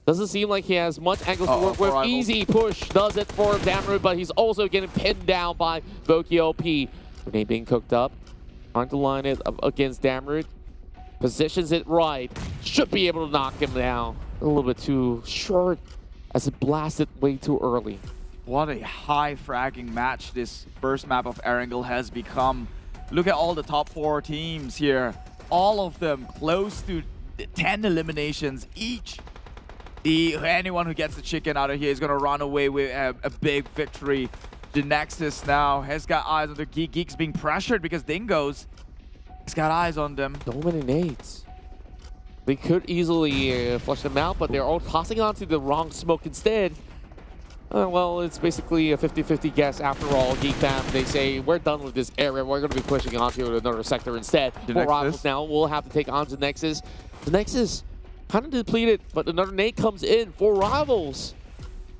doesn't seem like he has much angles to work with. Easy push does it for Damru, but he's also getting pinned down by Voki OP. Grenade being cooked up. Trying to line it up against Damru. Positions it right. Should be able to knock him down. A little bit too short as it blasted way too early. What a high fragging match this first map of Erangel has become. Look at all the top 4 teams here. All of them close to 10 eliminations each. Anyone who gets the chicken out of here is going to run away with a big victory. Genexus now has got eyes on the GEEK. GEEK's being pressured because Dingoz has got eyes on them. So many nades. They could easily flush them out, but they're all tossing onto the wrong smoke instead. Well, it's basically a 50-50 guess after all. GEEK fam, they say, we're done with this area. We're going to be pushing onto another sector instead. 4 rivals now will have to take on Genexus. Genexus kind of depleted, but another nade comes in. 4 rivals.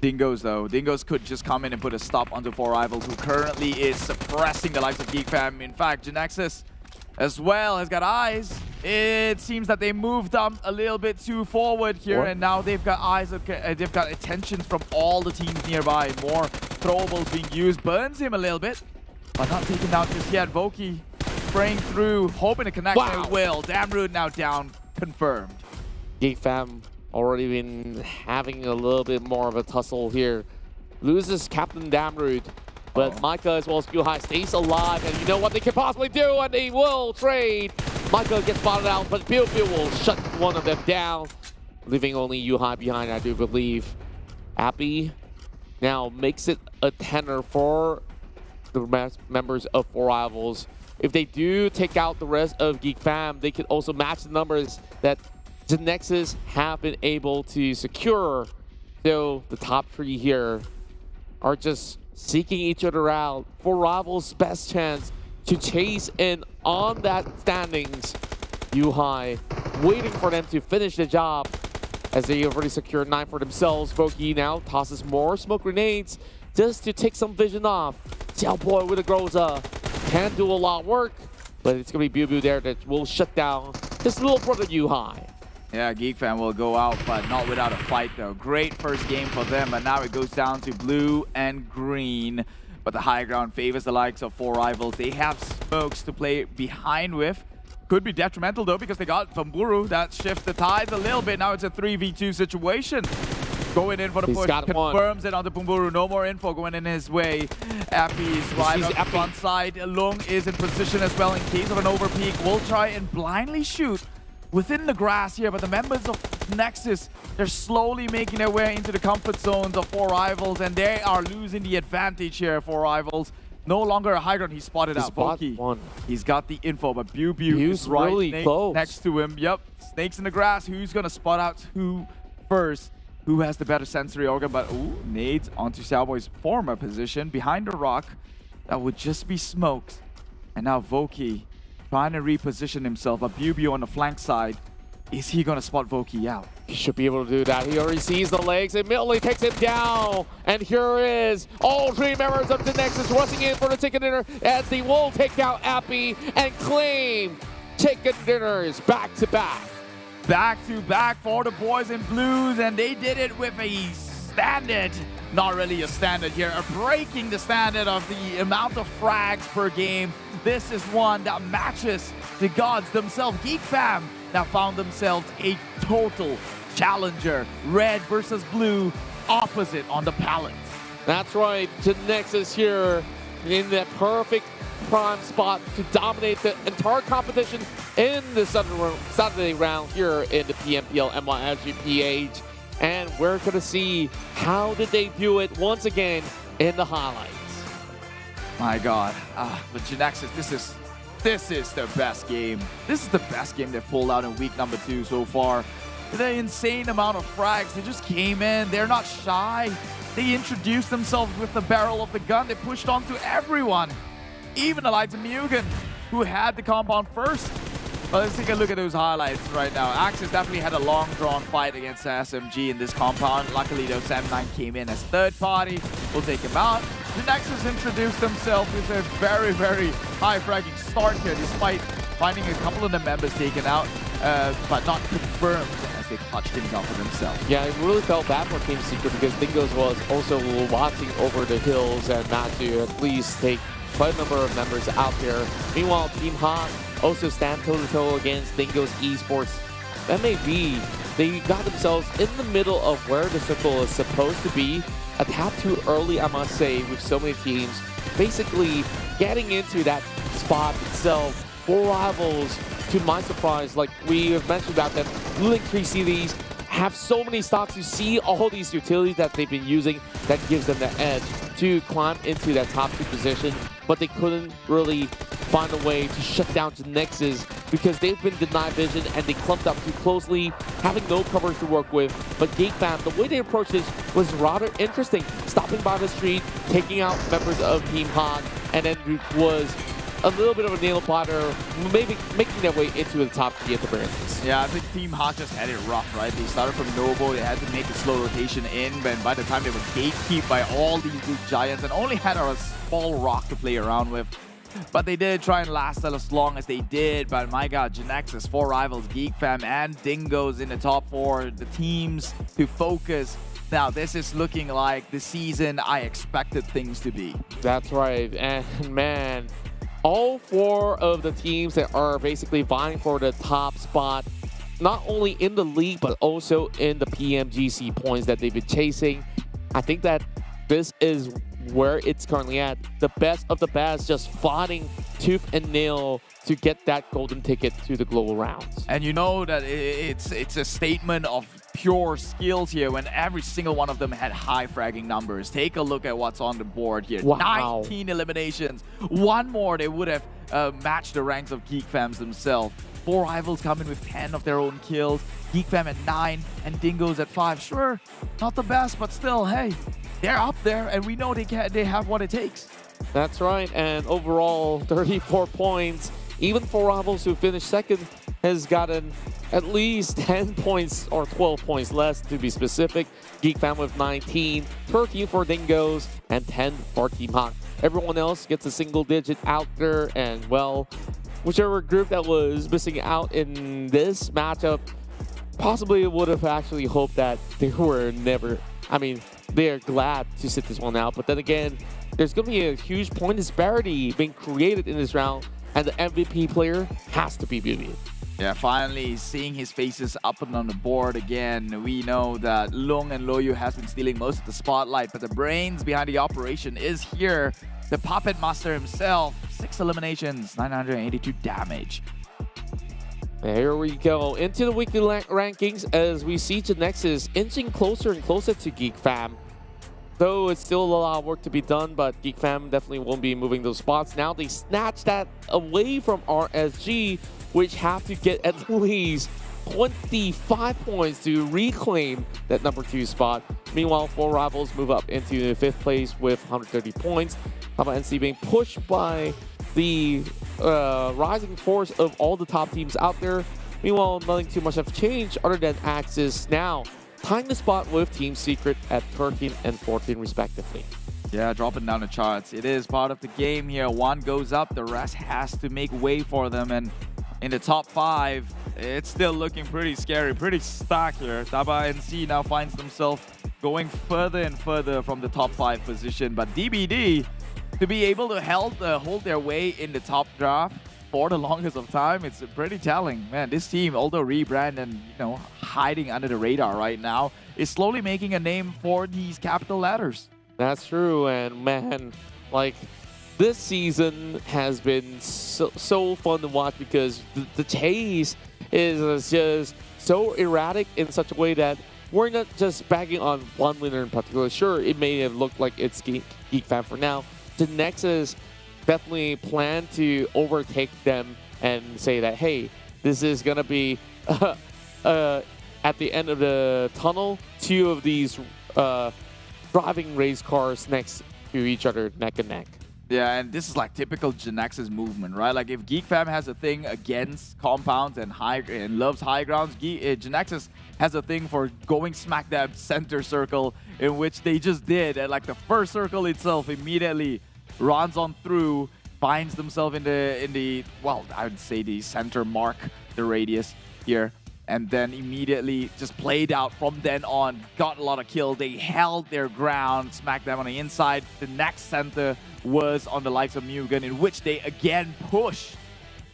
Dingoz though. Dingoz could just come in and put a stop onto 4Rivals, who currently is suppressing the likes of GEEK fam. In fact, Genexus as well has got eyes. It seems that they moved up a little bit too forward here, and now they've got eyes. They've got attention from all the teams nearby. More throwables being used, burns him a little bit, but not taken out just yet. Voki spraying through, hoping to connect. Wow. It will. Damrude now down, confirmed. GEEK fam already been having a little bit more of a tussle here. Loses Captain Damrude, but Micah as well as Yuhai stays alive, and you know what they can possibly do, and they will trade. Micah gets spotted out, but Bill will shut one of them down, leaving only Yuhai behind, I do believe. Appy now makes it a tenner for the members of 4Rivals. If they do take out the rest of GEEK fam, they can also match the numbers that Genexus have been able to secure. So the top three here are just seeking each other out. 4Rivals' best chance to chase in on that standings. Yuhai waiting for them to finish the job as they already secured 9 for themselves. Voki now tosses more smoke grenades just to take some vision off. Xiaoboy with a Groza can do a lot of work, but it's gonna be BuBu there that will shut down his little brother Yuhai. Yeah, GEEK fam will go out, but not without a fight though. Great first game for them, but now it goes down to blue and green. But the high ground favors the likes of 4Rivals. They have smokes to play behind with. Could be detrimental though, because they got Pamburu. That shifts the tides a little bit. Now it's a 3v2 situation. Going in for the push, confirms it onto Pamburu. No more info going in his way. Appy is right on the front side. Lung is in position as well in case of an overpeak. Will try and blindly shoot within the grass here, but the members of Nexus, they're slowly making their way into the comfort zones of 4Rivals, and they are losing the advantage here. 4Rivals no longer a high ground. He spotted out Voki. He's got the info, but BuBu is right really close next to him. Yep, snakes in the grass. Who's gonna spot out who first? Who has the better sensory organ? But ooh, nades onto Xiaoboy's former position behind the rock. That would just be smoked. And now Voki trying to reposition himself, but BuBu on the flank side. Is he gonna spot Voki out? He should be able to do that. He already sees the legs, immediately takes him down. And here is all 3 members of the Nexus rushing in for the chicken dinner as they will take out Appy and claim chicken dinners back to back. Back to back for the boys in blues, and they did it with a standard. Not really a standard here, breaking the standard of the amount of frags per game. This is one that matches the gods themselves. GEEK fam now found themselves a total challenger. Red versus blue, opposite on the palette. That's right, Genexus here in that perfect prime spot to dominate the entire competition in the Saturday round here in the PMPL MYSGPH. And we're gonna see how did they do it once again in the highlights. My God, but Genexus, this is their best game. This is the best game they've pulled out in week number 2 so far. The insane amount of frags, they just came in, they're not shy. They introduced themselves with the barrel of the gun, they pushed on to everyone. Even the likes of MUGEN, who had the compound first. Well, let's take a look at those highlights right now. Axis definitely had a long drawn fight against SMG in this compound. Luckily though, SEM9 came in as third party. We'll take him out. Genexus introduced themselves with a very, very high fragging start here, despite finding a couple of the members taken out, but not confirmed as they clutched things out for themselves. Yeah, it really felt bad for Team Secret because Dingoz was also watching over the hills and managed to at least take quite a number of members out there. Meanwhile, Team Hot also stand toe-to-toe against Dingoz Esports. MAB, they got themselves in the middle of where the circle is supposed to be. A tap too early, I must say, with so many teams basically getting into that spot itself. 4Rivals, to my surprise, like we have mentioned about them, Link 3 CDs have so many stocks. You see all these utilities that they've been using that gives them the edge to climb into that top 2 position, but they couldn't really find a way to shut down Genexus because they've been denied vision and they clumped up too closely, having no covers to work with. But GEEK fam, the way they approached this was rather interesting. Stopping by the street, taking out members of Team Hot, and then it was a little bit of a nail biter, maybe making their way into the top 3 at the very least. Yeah, I think Team HYVE just had it rough, right? They started from Novo, they had to make a slow rotation in, but by the time they were gatekeeped by all these big giants and only had a small rock to play around with. But they did try and last as long as they did. But my god, Genexus, 4 rivals, GEEK Fam, and Dingoz in the top 4. The teams to focus. Now, this is looking like the season I expected things to be. That's right. And man, all 4 of the teams that are basically vying for the top spot, not only in the league, but also in the PMGC points that they've been chasing. I think that this is where it's currently at. The best of the best just fighting tooth and nail to get that golden ticket to the global rounds. And you know that it's a statement of pure skills here when every single one of them had high fragging numbers. Take a look at what's on the board here. Wow. 19 eliminations. One more, they would have matched the ranks of GEEK Fams themselves. 4 rivals coming with 10 of their own kills. GEEK Fam at 9 and Dingoz at 5. Sure, not the best, but still, hey, they're up there and we know they have what it takes. That's right, and overall 34 points. Even 4 rivals who finished second has gotten at least 10 points or 12 points less to be specific. GEEK Fam with 19, 13 for Dingoz, and 10 for Team HYVE. Everyone else gets a single digit out there, and well, whichever group that was missing out in this matchup possibly would have actually hoped that they were never, I mean, they're glad to sit this one out. But then again, there's going to be a huge point disparity being created in this round, and the MVP player has to be Vivian. Yeah, finally seeing his faces up and on the board again. We know that Long and Loyu has been stealing most of the spotlight, but the brains behind the operation is here. The Puppet Master himself, 6 eliminations, 982 damage. Here we go into the weekly rankings as we see Genexus inching closer and closer to GEEK Fam. Though it's still a lot of work to be done, but GEEK Fam definitely won't be moving those spots. Now they snatch that away from RSG, which have to get at least 25 points to reclaim that number 2 spot. Meanwhile, 4 rivals move up into 5th place with 130 points. Tabah NSEA being pushed by the rising force of all the top teams out there. Meanwhile, nothing too much have changed other than Axis now tying the spot with Team Secret at 13 and 14 respectively. Yeah, dropping down the charts. It is part of the game here. One goes up, the rest has to make way for them. And in the top 5, it's still looking pretty scary, pretty stuck here. Tabah NSEA now finds themselves going further and further from the top 5 position. But DBD, to be able to hold their way in the top draft for the longest of time, it's pretty telling. Man, this team, although rebrand and hiding under the radar right now, is slowly making a name for these capital letters. That's true, and man, like, this season has been so fun to watch because the chase is just so erratic in such a way that we're not just bagging on one winner in particular. Sure, it may have looked like it's GEEK Fam for now. Genexus definitely plan to overtake them and say that, hey, this is going to be at the end of the tunnel, 2 of these driving race cars next to each other, neck and neck. Yeah, and this is like typical Genexus movement, right? Like if GEEK Fam has a thing against compounds and loves high grounds, Genexus has a thing for going smack dab center circle, in which they just did. And like the first circle itself immediately runs on through, finds themselves in the well, I would say the center mark, the radius here. And then immediately just played out from then on, got a lot of kills. They held their ground, smacked them on the inside. The next center was on the likes of MUGEN, in which they again pushed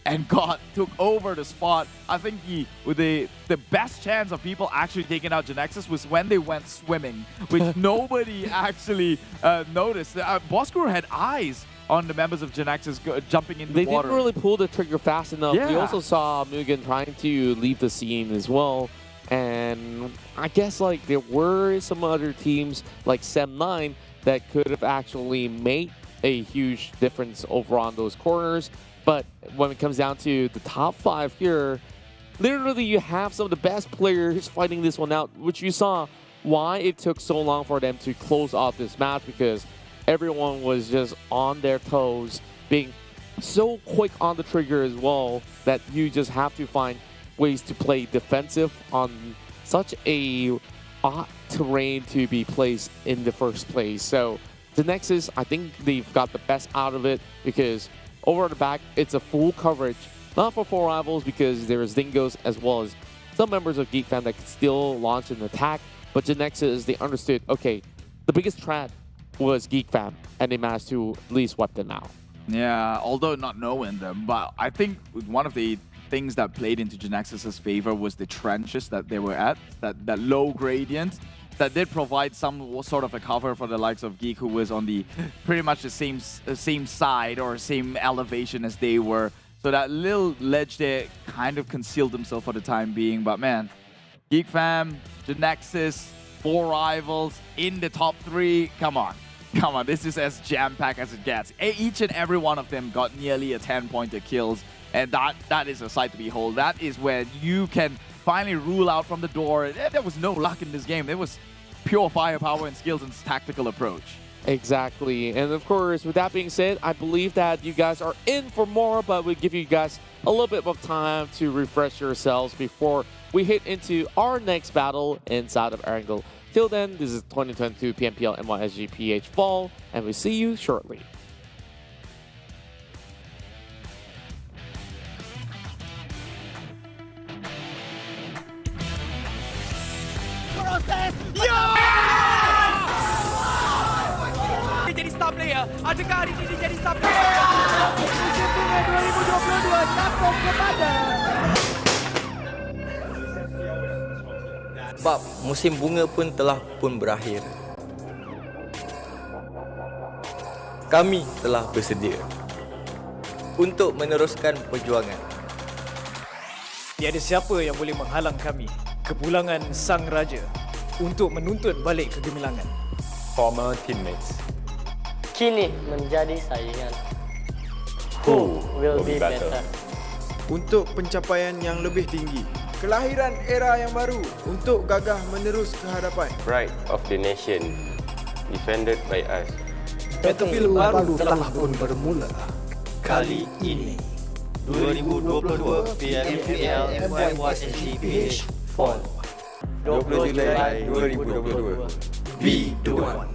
and took over the spot. I think the best chance of people actually taking out Genexus was when they went swimming, which nobody actually noticed. Bosskurr had eyes on the members of Genexus jumping into the water. They didn't really pull the trigger fast enough. Yeah. We also saw MUGEN trying to leave the scene as well. And I guess like there were some other teams like SEM9 that could have actually made a huge difference over on those corners. But when it comes down to the top 5 here, literally you have some of the best players fighting this one out, which you saw why it took so long for them to close off this match, because everyone was just on their toes, being so quick on the trigger as well that you just have to find ways to play defensive on such a odd terrain to be placed in the first place. So Genexus, I think they've got the best out of it because over the back, it's a full coverage. Not for 4 rivals because there's Dingoz as well as some members of GEEK fam that could still launch an attack. But Genexus, they understood, okay, the biggest threat was GEEK fam, and they managed to at least wipe them out. Yeah, although not knowing them, but I think one of the things that played into Genexus's favor was the trenches that they were at, that low gradient, that did provide some sort of a cover for the likes of GEEK, who was on the pretty much the same side or same elevation as they were. So that little ledge there kind of concealed themselves for the time being. But man, GEEK fam, Genexus, 4 rivals in the top 3. Come on. Come on, this is as jam-packed as it gets. Each and every one of them got nearly a 10-pointer kills. And that is a sight to behold. That is when you can finally rule out from the door. There was no luck in this game. There was pure firepower and skills and tactical approach. Exactly. And of course, with that being said, I believe that you guys are in for more, but we'll give you guys a little bit of time to refresh yourselves before we hit into our next battle inside of Erangel. Till then, this is 2022 PMPL MYSGPH Fall, and we'll see you shortly. Proses! Ya! Dia jadi star player. Adakah hari ini dia jadi star player? Musim bunga 2022 jatuh kepada sebab musim bunga pun telah pun berakhir. Kami telah bersedia untuk meneruskan perjuangan. Tiada siapa yang boleh menghalang kami, kepulangan Sang Raja, untuk menuntut balik kegemilangan. Former teammates. Kini menjadi saingan. Who will be better? Untuk pencapaian yang lebih tinggi. Kelahiran era yang baru untuk gagah menerus ke hadapan. Pride of the nation, defended by us. Battlefield baru telah pun bermula. Kali ini 2022 PMPL MYSGPH Fall 20 Julai 2022 redONE.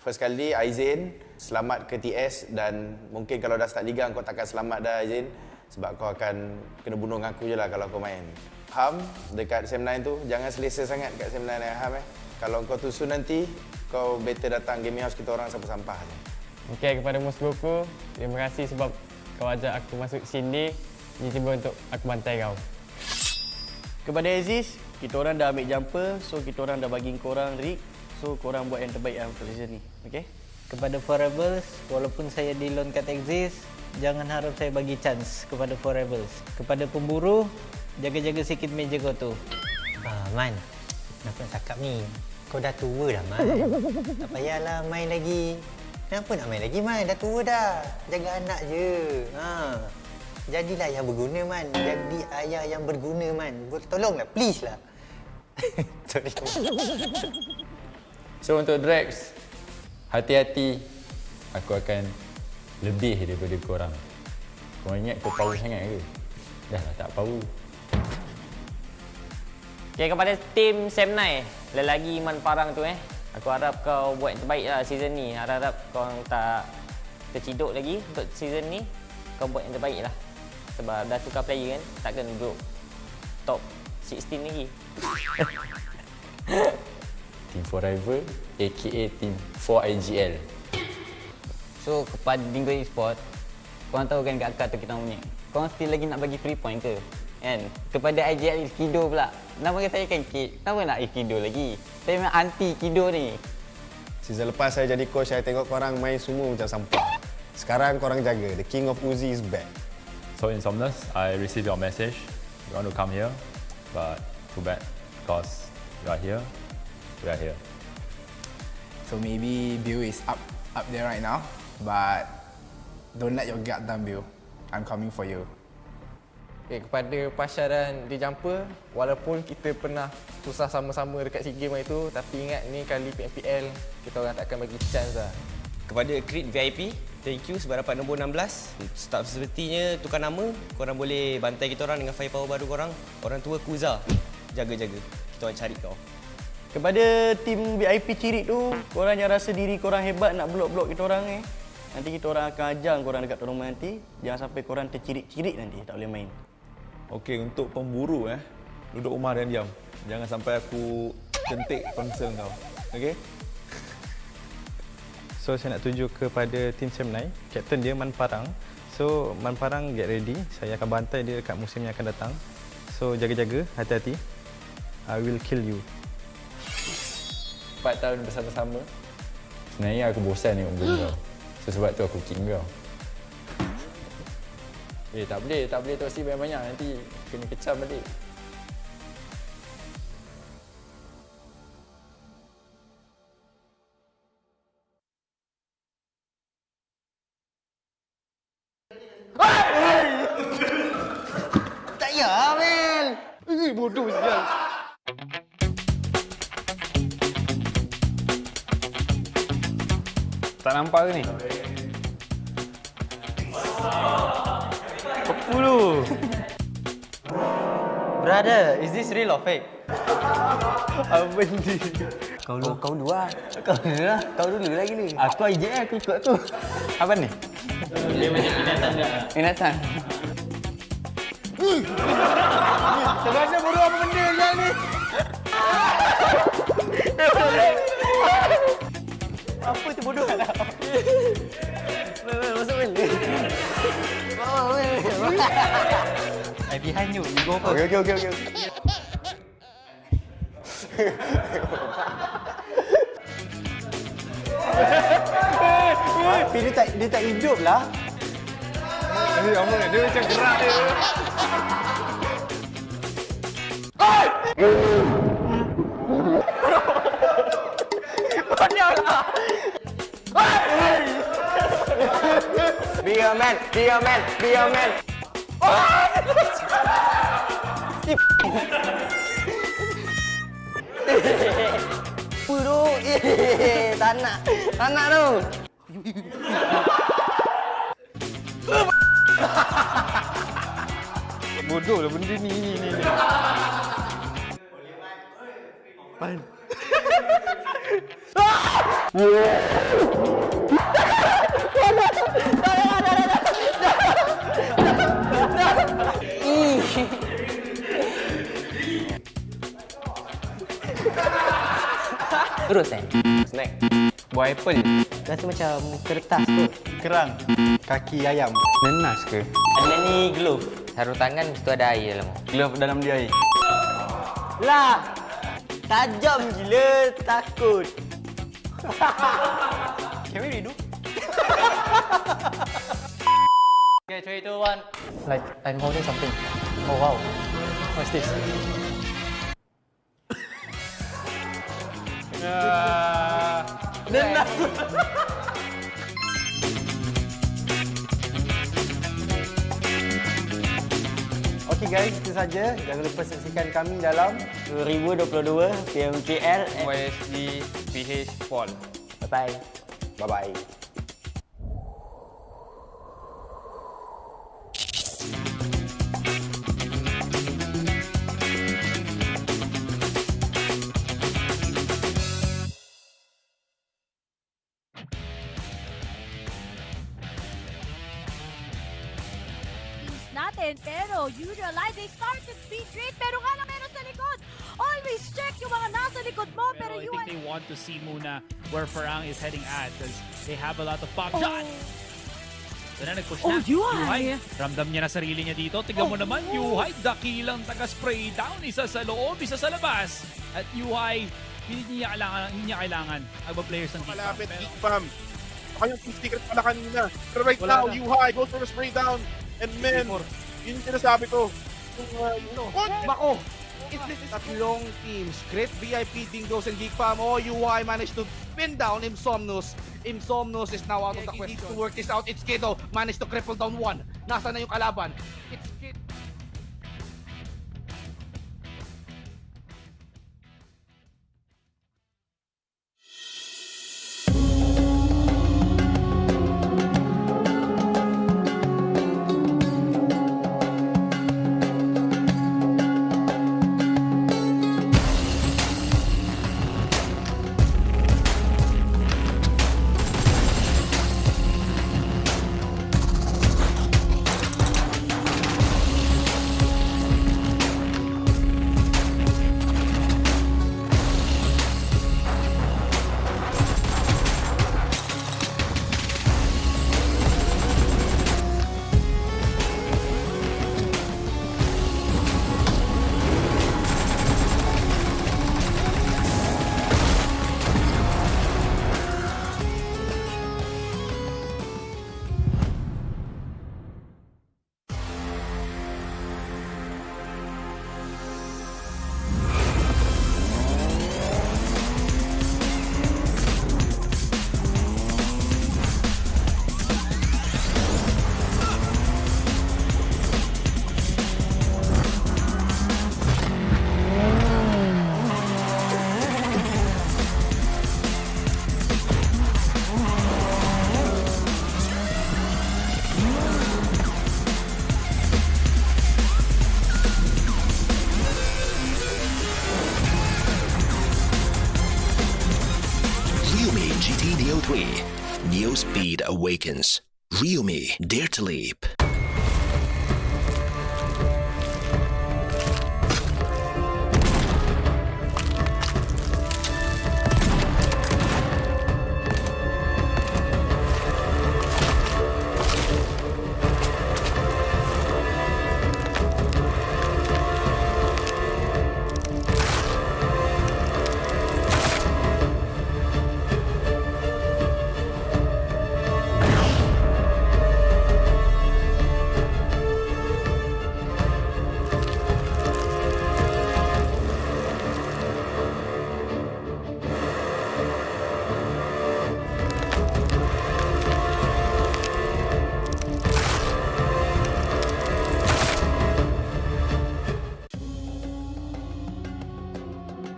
First kali Aizin, selamat ke TS dan mungkin kalau dah start liga kau takkan selamat dah Aizin sebab kau akan kena bunuh dengan aku je lah kalau kau main. Ham dekat SEM9 tu, jangan selesa sangat kat SEM9 dengan Ham Kalau kau tusu nanti, kau better datang gaming house kita orang sampah-sampah je. Okay, kepada Bosskurr, terima kasih sebab kau ajak aku masuk sini tiba-tiba untuk aku bantai kau. Kepada Aziz, kita orang dah ambil jumper, so kita orang dah bagi korang rig. So, korang buat yang terbaik untuk season ni. Okay? Kepada Forever's, walaupun saya di loan kat Exist, jangan harap saya bagi chance kepada Forever's. Kepada pemburu, jaga-jaga sikit meja kau tu. Man, kenapa cakap ni? Kau dah tua dah, Man. Tak payahlah main lagi. Kenapa nak main lagi, Man? Dah tua dah. Jaga anak je. Jadilah ayah berguna, Man. Jadi ayah yang berguna, Man. Tolonglah, please lah. Sorry. So untuk Drex, hati-hati, aku akan lebih daripada korang. Korang ingat kau power sangat ke? Dah lah tak power. Okay, kepada tim SEM9, lelaki Iman Farang tu aku harap kau buat yang terbaik lah season ni. Harap kau tak terciduk lagi untuk season ni. Kau buat yang terbaik lah. Sebab dah tukar player kan, takkan duduk top 16 lagi. Team Forever, aka Team 4IGL. So kepada Dingoz Esports, korang tahu kan kat akad tu kita punya, korang still lagi nak bagi free point ke? Kan? Kepada IGL Kido pula, nama saya kan Kid, kenapa nak Kido lagi? Saya memang anti Kido ni. Season lepas saya jadi coach, saya tengok korang main semua macam sampah. Sekarang korang jaga, the King of Uzi is back. So Insomnus, I received your message. You want to come here, but too bad, because you are here. We are here. So maybe Bill is up there right now, but don't let your guard down, Bill. I'm coming for you. kepada Pasha dan The Jumper, walaupun kita pernah susah sama-sama dekat SEA Games itu, tapi ingat ni kali PMPL kita orang takkan bagi chance lah. Kepada Creed VIP, thank you sebab dapat nombor 16. Staff sepertinya tukar nama, korang boleh bantai kita orang dengan firepower baru korang. Orang tua Kuza, jaga-jaga. Kita orang cari kau. Kepada tim VIP Cirit tu, korang jangan rasa diri korang hebat nak blok-blok kita orang ni. Nanti kita orang akan ajar korang dekat tournament nanti. Jangan sampai korang tercirit-cirit nanti, tak boleh main. Okey, untuk pemburu duduk rumah dan diam. Jangan sampai aku jentik konsel kau. Okey? So saya nak tunjuk kepada tim SEM9, kapten dia Man Farang. So Man Farang get ready, saya akan bantai dia dekat musim yang akan datang. So jaga-jaga, hati-hati. I will kill you. 4 tahun bersama-sama. Sebenarnya aku bosan tengok game kau. So sebab tu aku kick kau. Tak boleh toksi banyak-banyak, nanti kena kecam balik. Tak ya, Mel. Bodoh sial. Tak nampak ke ni? 10. Brother, is this real or fake? Apa ni? Kau dulu lah. Kau dulu lagi ni. Aku IJL, aku ikut tu. Apa ni? Dia macam binatang. Sebenarnya bodoh apa benda yang ni? Apa tu bodoh? Masuk benda. I behind you go first. Okay. Tapi dia tak hidup lah. Dia macam gerak dia. Be a man. Bodoh. Tak nak tu. Bodoh lah benda ni. Pan. Terus Snack. Buah apple. Rasa macam kertas kot. Kerang. Kaki ayam. Nenas ke? Ada ni glove. Sarung tangan mesti ada air dalam. Glove dalam dia air. Lah. Tajam gila, takut. Can we redo? Okay, 3, 2, 1. Like I'm holding something. Oh wow. What's this? Nenas. Okay guys, itu saja. Jangan lupa saksikan kami dalam 2022 PMPL MYSGPH Fall. Bye-bye. Bye-bye. Natin, pero Yoodo Alliance, they started speed great, pero nga lang meron sa likod. Always check yung mga nasa likod mo, pero I think they want to see muna where Farang is heading at because they have a lot of pop shot. So na nag-push na. Yuhai. Ramdam niya na sarili niya dito. Tignan mo naman, Yuhai, dakilang taga-spray down. Isa sa loob, isa sa labas. At Yuhai, hindi niya kailangan ang players ng GEEK. Malapit, GEEK fam. Kanyang team secret pala kanina. Pero right now, Yuhai goes for the spray down. And men, yun yung sinasabi ko. Bako! Tatlong teams. Great VIP, Dingoz and GEEK fam. UI managed to pin down Imsomnus. Imsomnus is now out of the question. To work this out, it's Kido. Managed to cripple down one. Nasa na yung kalaban? It's Kido. awakens. Ryumi, dare to leap.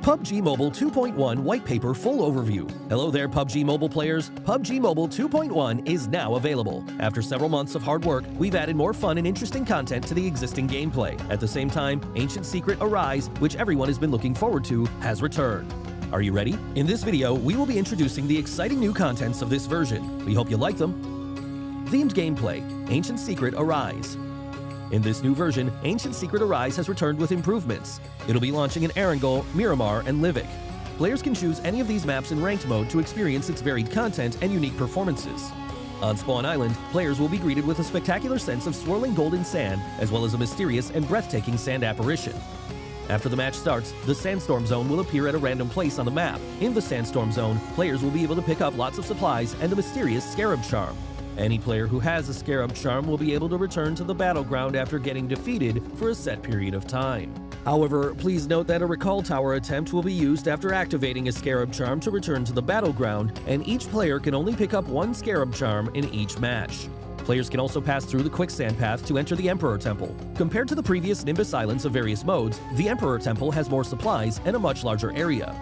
PUBG Mobile 2.1 White Paper Full Overview. Hello there, PUBG Mobile players. PUBG Mobile 2.1 is now available. After several months of hard work, we've added more fun and interesting content to the existing gameplay. At the same time, Ancient Secret Arise, which everyone has been looking forward to, has returned. Are you ready? In this video, we will be introducing the exciting new contents of this version. We hope you like them. Themed gameplay, Ancient Secret Arise. In this new version, Ancient Secret Arise has returned with improvements. It'll be launching in Erangel, Miramar, and Livik. Players can choose any of these maps in ranked mode to experience its varied content and unique performances. On Spawn Island, players will be greeted with a spectacular sense of swirling golden sand, as well as a mysterious and breathtaking sand apparition. After the match starts, the Sandstorm Zone will appear at a random place on the map. In the Sandstorm Zone, players will be able to pick up lots of supplies and a mysterious Scarab Charm. Any player who has a Scarab Charm will be able to return to the battleground after getting defeated for a set period of time. However, please note that a Recall Tower attempt will be used after activating a Scarab Charm to return to the battleground, and each player can only pick up one Scarab Charm in each match. Players can also pass through the Quicksand Path to enter the Emperor Temple. Compared to the previous Nimbus Islands of various modes, the Emperor Temple has more supplies and a much larger area.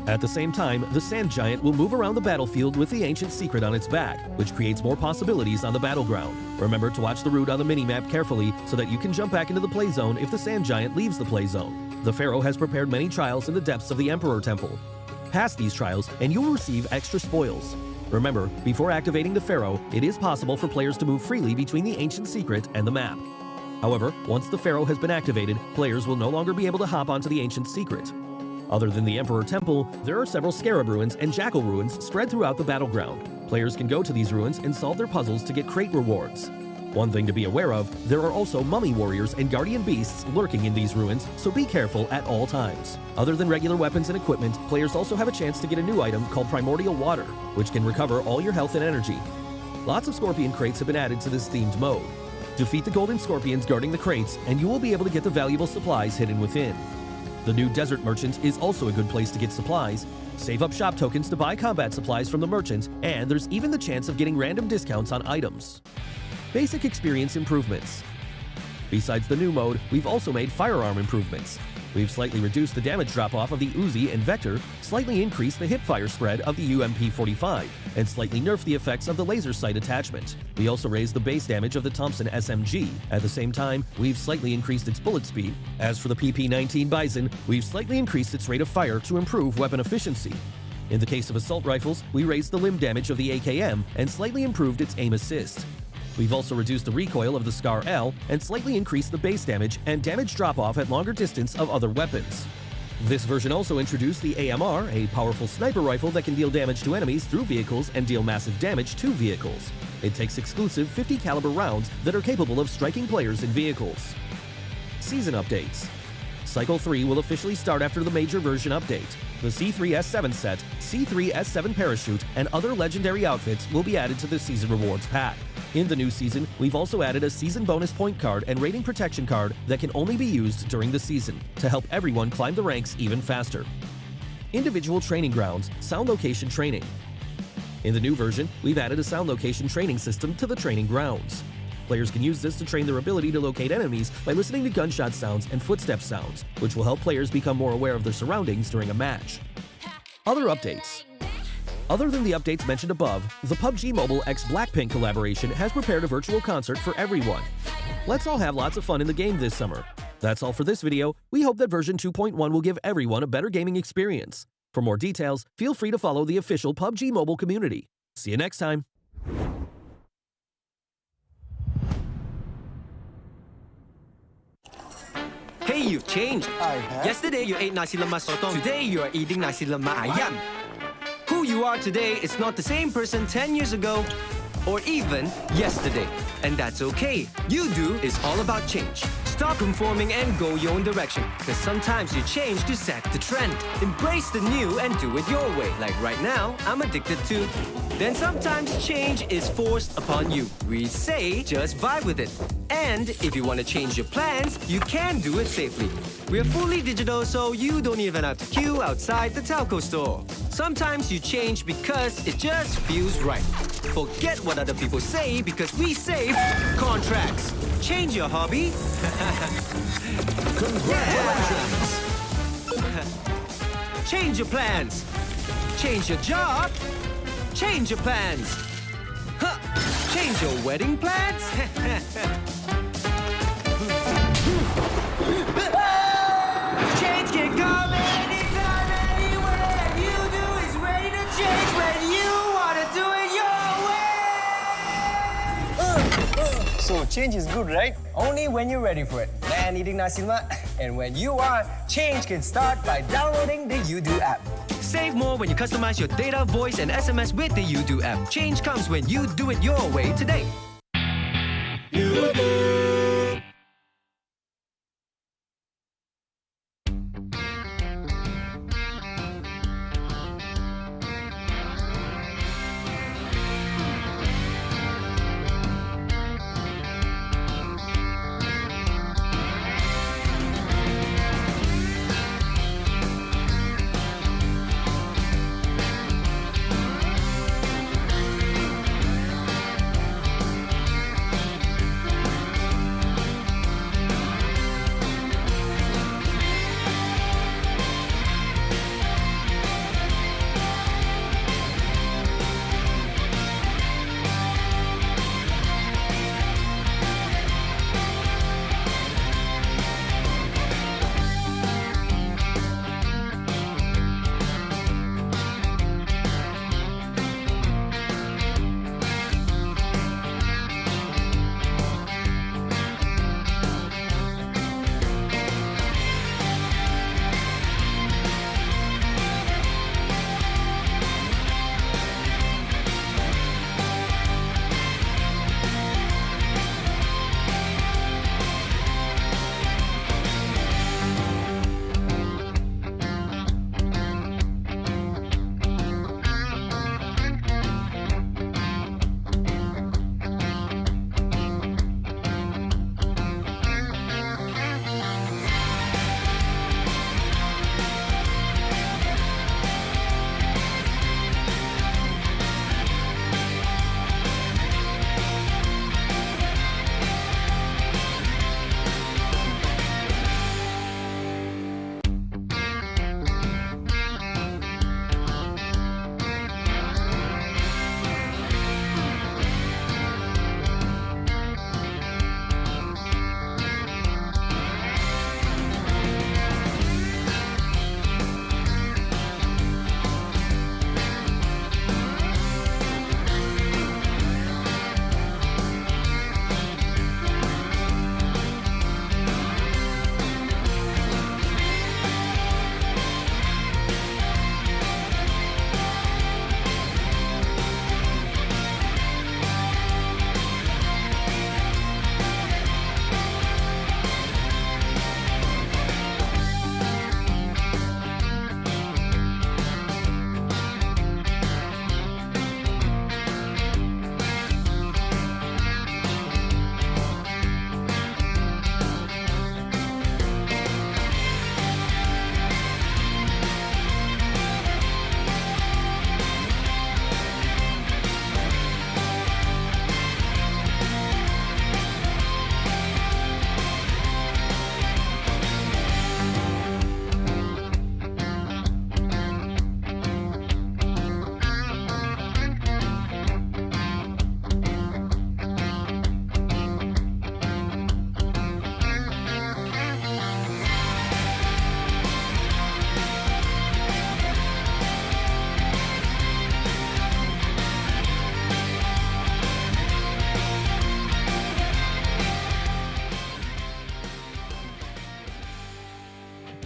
At the same time, the Sand Giant will move around the battlefield with the Ancient Secret on its back, which creates more possibilities on the battleground. Remember to watch the route on the minimap carefully so that you can jump back into the play zone if the Sand Giant leaves the play zone. The Pharaoh has prepared many trials in the depths of the Emperor Temple. Pass these trials and you will receive extra spoils. Remember, before activating the Pharaoh, it is possible for players to move freely between the Ancient Secret and the map. However, once the Pharaoh has been activated, players will no longer be able to hop onto the Ancient Secret. Other than the Emperor Temple, there are several Scarab Ruins and Jackal Ruins spread throughout the battleground. Players can go to these ruins and solve their puzzles to get crate rewards. One thing to be aware of, there are also Mummy Warriors and Guardian Beasts lurking in these ruins, so be careful at all times. Other than regular weapons and equipment, players also have a chance to get a new item called Primordial Water, which can recover all your health and energy. Lots of Scorpion crates have been added to this themed mode. Defeat the Golden Scorpions guarding the crates, and you will be able to get the valuable supplies hidden within. The new Desert Merchant is also a good place to get supplies. Save up shop tokens to buy combat supplies from the merchant, and there's even the chance of getting random discounts on items. Basic experience improvements. Besides the new mode, we've also made firearm improvements. We've slightly reduced the damage drop-off of the Uzi and Vector, slightly increased the hipfire spread of the UMP-45, and slightly nerfed the effects of the laser sight attachment. We also raised the base damage of the Thompson SMG. At the same time, we've slightly increased its bullet speed. As for the PP-19 Bison, we've slightly increased its rate of fire to improve weapon efficiency. In the case of assault rifles, we raised the limb damage of the AKM and slightly improved its aim assist. We've also reduced the recoil of the Scar L and slightly increased the base damage and damage drop-off at longer distance of other weapons. This version also introduced the AMR, a powerful sniper rifle that can deal damage to enemies through vehicles and deal massive damage to vehicles. It takes exclusive 50 caliber rounds that are capable of striking players in vehicles. Season updates. Cycle 3 will officially start after the major version update. The C3S7 set, C3S7 parachute, and other legendary outfits will be added to the Season Rewards pack. In the new season, we've also added a season bonus point card and rating protection card that can only be used during the season to help everyone climb the ranks even faster. Individual training grounds, sound location training. In the new version, we've added a sound location training system to the training grounds. Players can use this to train their ability to locate enemies by listening to gunshot sounds and footstep sounds, which will help players become more aware of their surroundings during a match. Other updates. Other than the updates mentioned above, the PUBG Mobile x Blackpink collaboration has prepared a virtual concert for everyone. Let's all have lots of fun in the game this summer. That's all for this video. We hope that version 2.1 will give everyone a better gaming experience. For more details, feel free to follow the official PUBG Mobile community. See you next time. Hey, you've changed. Yesterday you ate nasi lemak sotong. Today you are eating nasi lemak ayam. Who you are today is not the same person 10 years ago or even yesterday. And that's okay. Yoodo is all about change. Stop conforming and go your own direction. Because sometimes you change to set the trend. Embrace the new and do it your way. Like right now, I'm addicted to. Then sometimes change is forced upon you. We say just vibe with it. And if you want to change your plans, you can do it safely. We're fully digital, so you don't even have to queue outside the telco store. Sometimes you change because it just feels right. Forget what other people say because we save contracts. Change your hobby. Congratulations. Change your plans. Change your job. Change your plans. Huh. Change your wedding plans. Change can come anytime, anywhere. Yoodo is ready to change when you want to do it your way. So change is good, right? Only when you're ready for it. Man eating nasi lemak, and when you are, change can start by downloading the Yoodo app. Save more when you customize your data, voice, and SMS with the Yoodo app. Change comes when you do it your way today.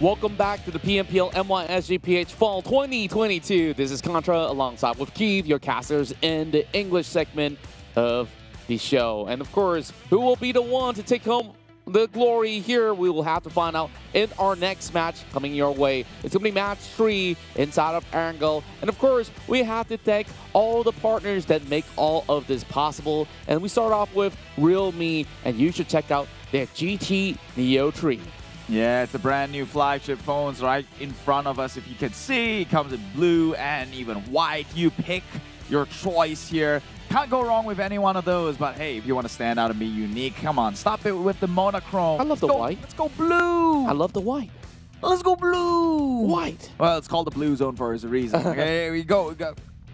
Welcome back to the PMPL MYSGPH Fall 2022. This is Contra alongside with Keith, your casters in the English segment of the show. And of course, who will be the one to take home the glory here? We will have to find out in our next match coming your way. It's going to be match 3 inside of Erangel. And of course, we have to thank all the partners that make all of this possible. And we start off with Realme, and you should check out their GT Neo 3. Yeah, it's a brand new flagship phones right in front of us. If you can see, it comes in blue and even white. You pick your choice here. Can't go wrong with any one of those, but hey, if you want to stand out and be unique, come on, stop it with the monochrome. I love the white. Let's go blue. I love the white. Let's go blue. White. Well, it's called the blue zone for a reason. Okay, here we go.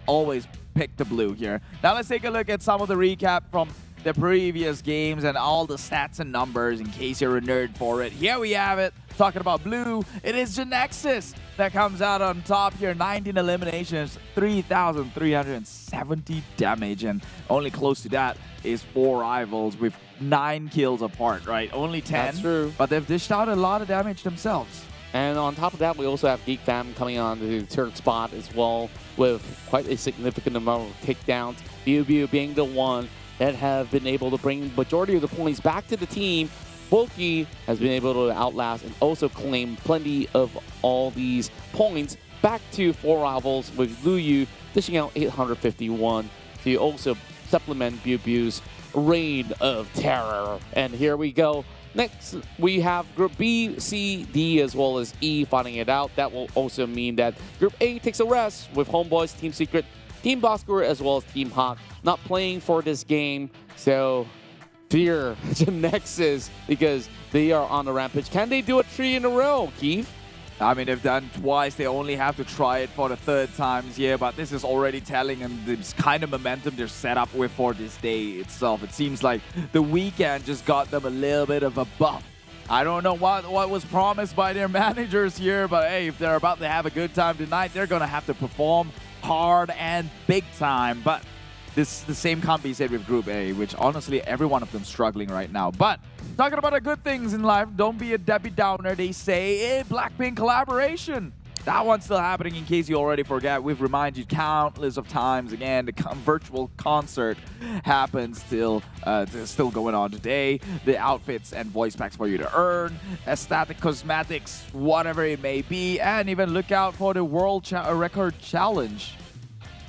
Always pick the blue here. Now let's take a look at some of the recap from the previous games and all the stats and numbers in case you're a nerd for it. Here we have it. Talking about blue, it is Genexus that comes out on top here. 19 eliminations, 3,370 damage, and only close to that is 4 rivals with 9 kills apart, right? Only 10. That's true. But they've dished out a lot of damage themselves. And on top of that, we also have GEEK Fam coming on to the third spot as well with quite a significant amount of takedowns. BU being the one that have been able to bring majority of the points back to the team. Bulky has been able to outlast and also claim plenty of all these points back to 4 rivals, with Luyu dishing out 851 to also supplement BU's reign of terror. And here we go. Next, we have Group B, C, D, as well as E fighting it out. That will also mean that Group A takes a rest with HomeBois, Team Secret, Team Bosskurr, as well as Team Hawk not playing for this game. So fear Genexus because they are on the rampage. Can they do it 3 in a row, Keith? I mean, they've done twice. They only have to try it for the 3rd time here, but this is already telling them this kind of momentum they're set up with for this day itself. It seems like the weekend just got them a little bit of a buff. I don't know what was promised by their managers here, but hey, if they're about to have a good time tonight, they're going to have to perform hard and big time. But the same can't be said with Group A, which honestly, every one of them struggling right now. But talking about the good things in life, don't be a Debbie Downer. They say, Blackpink collaboration. That one's still happening in case you already forget. We've reminded you countless of times. Again, the virtual concert happens still going on today. The outfits and voice packs for you to earn, aesthetic cosmetics, whatever it may be, and even look out for the World Record Challenge.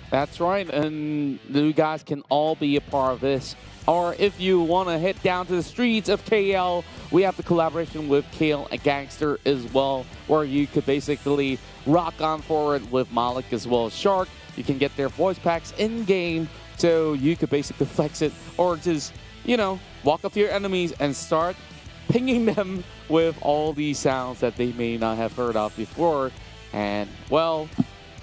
That's right, and you guys can all be a part of this. Or if you want to head down to the streets of KL, we have the collaboration with KL and Gangster as well, where you could basically rock on forward with Malik as well as Shark. You can get their voice packs in-game, so you could basically flex it, or just, you know, walk up to your enemies and start pinging them with all these sounds that they may not have heard of before. And, well,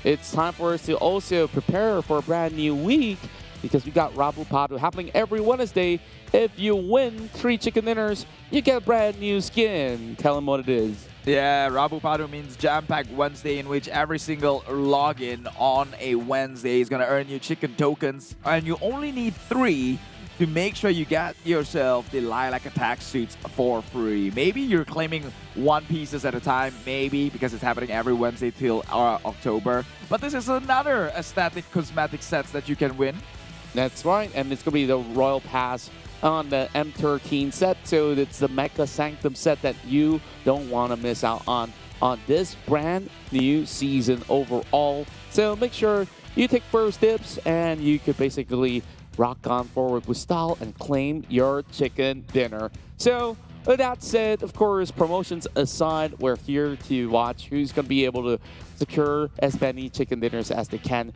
it's time for us to also prepare for a brand new week, because we got Rabu Padu happening every Wednesday. If you win 3 chicken dinners, you get a brand new skin. Tell them what it is. Yeah, Rabu Padu means jam-packed Wednesday, in which every single login on a Wednesday is going to earn you chicken tokens. And you only need 3 to make sure you get yourself the lilac attack suits for free. Maybe you're claiming 1 pieces at a time, maybe, because it's happening every Wednesday till October. But this is another aesthetic cosmetic sets that you can win. That's right, and it's going to be the Royal Pass on the M13 set, so it's the Mecha Sanctum set that you don't want to miss out on this brand new season overall. So make sure you take first dibs, and you could basically rock on forward with style and claim your chicken dinner. So with that said, of course, promotions aside, we're here to watch who's going to be able to secure as many chicken dinners as they can.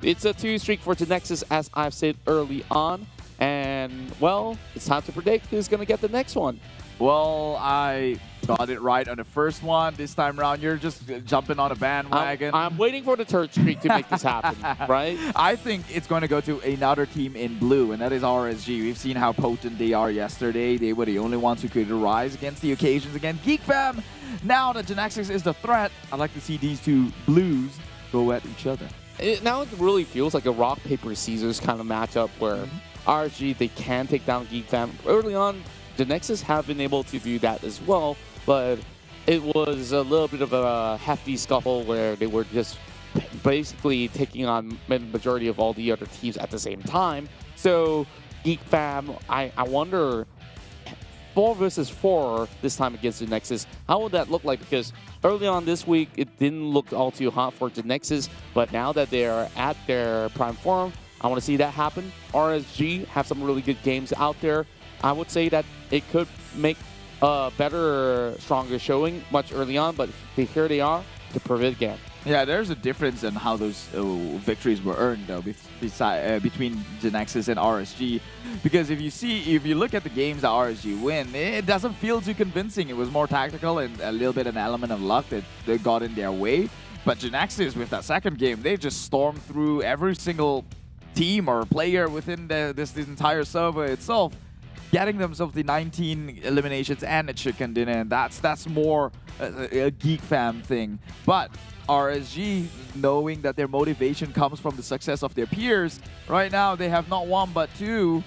It's a 2 streak for Genexus, as I've said early on. And, well, it's time to predict who's going to get the next one. Well, I got it right on the first one. This time around, you're just jumping on a bandwagon. I'm waiting for the 3rd streak to make this happen, right? I think it's going to go to another team in blue, and that is RSG. We've seen how potent they are yesterday. They were the only ones who could rise against the occasions against GEEK Fam. Now that Genexus is the threat, I'd like to see these 2 blues go at each other. Now it really feels like a rock, paper, scissors kind of matchup where RSG, they can take down GEEK Fam. Early on, Genexus have been able to do that as well, but it was a little bit of a hefty scuffle where they were just basically taking on the majority of all the other teams at the same time. So GEEK fam, I wonder, 4 versus 4 this time against Genexus, how would that look like? Because early on this week, it didn't look all too hot for Genexus, but now that they are at their prime form, I want to see that happen. RSG have some really good games out there. I would say that it could make a better, stronger showing much early on, but here they are to prove it again. Yeah, there's a difference in how those victories were earned, though, between Genexus and RSG. Because if you look at the games that RSG win, it doesn't feel too convincing. It was more tactical and a little bit an element of luck that got in their way. But Genexus, with that second game, they just stormed through every single team or player within this entire server itself, getting themselves the 19 eliminations and a chicken dinner. And that's more a GEEK fam thing. But RSG, knowing that their motivation comes from the success of their peers, right now they have not 1 but 2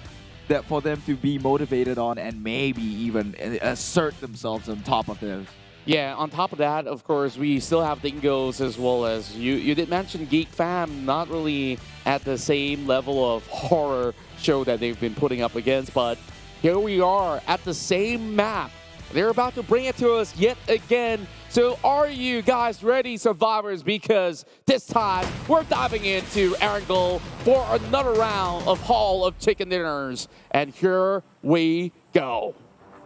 that for them to be motivated on and maybe even assert themselves on top of theirs. Yeah, on top of that, of course, we still have Dingoz as well as you did mention GEEK fam, not really at the same level of horror show that they've been putting up against, but here we are at the same map. They're about to bring it to us yet again. So are you guys ready, survivors? Because this time we're diving into Erangel for another round of Hall of Chicken Dinners. And here we go.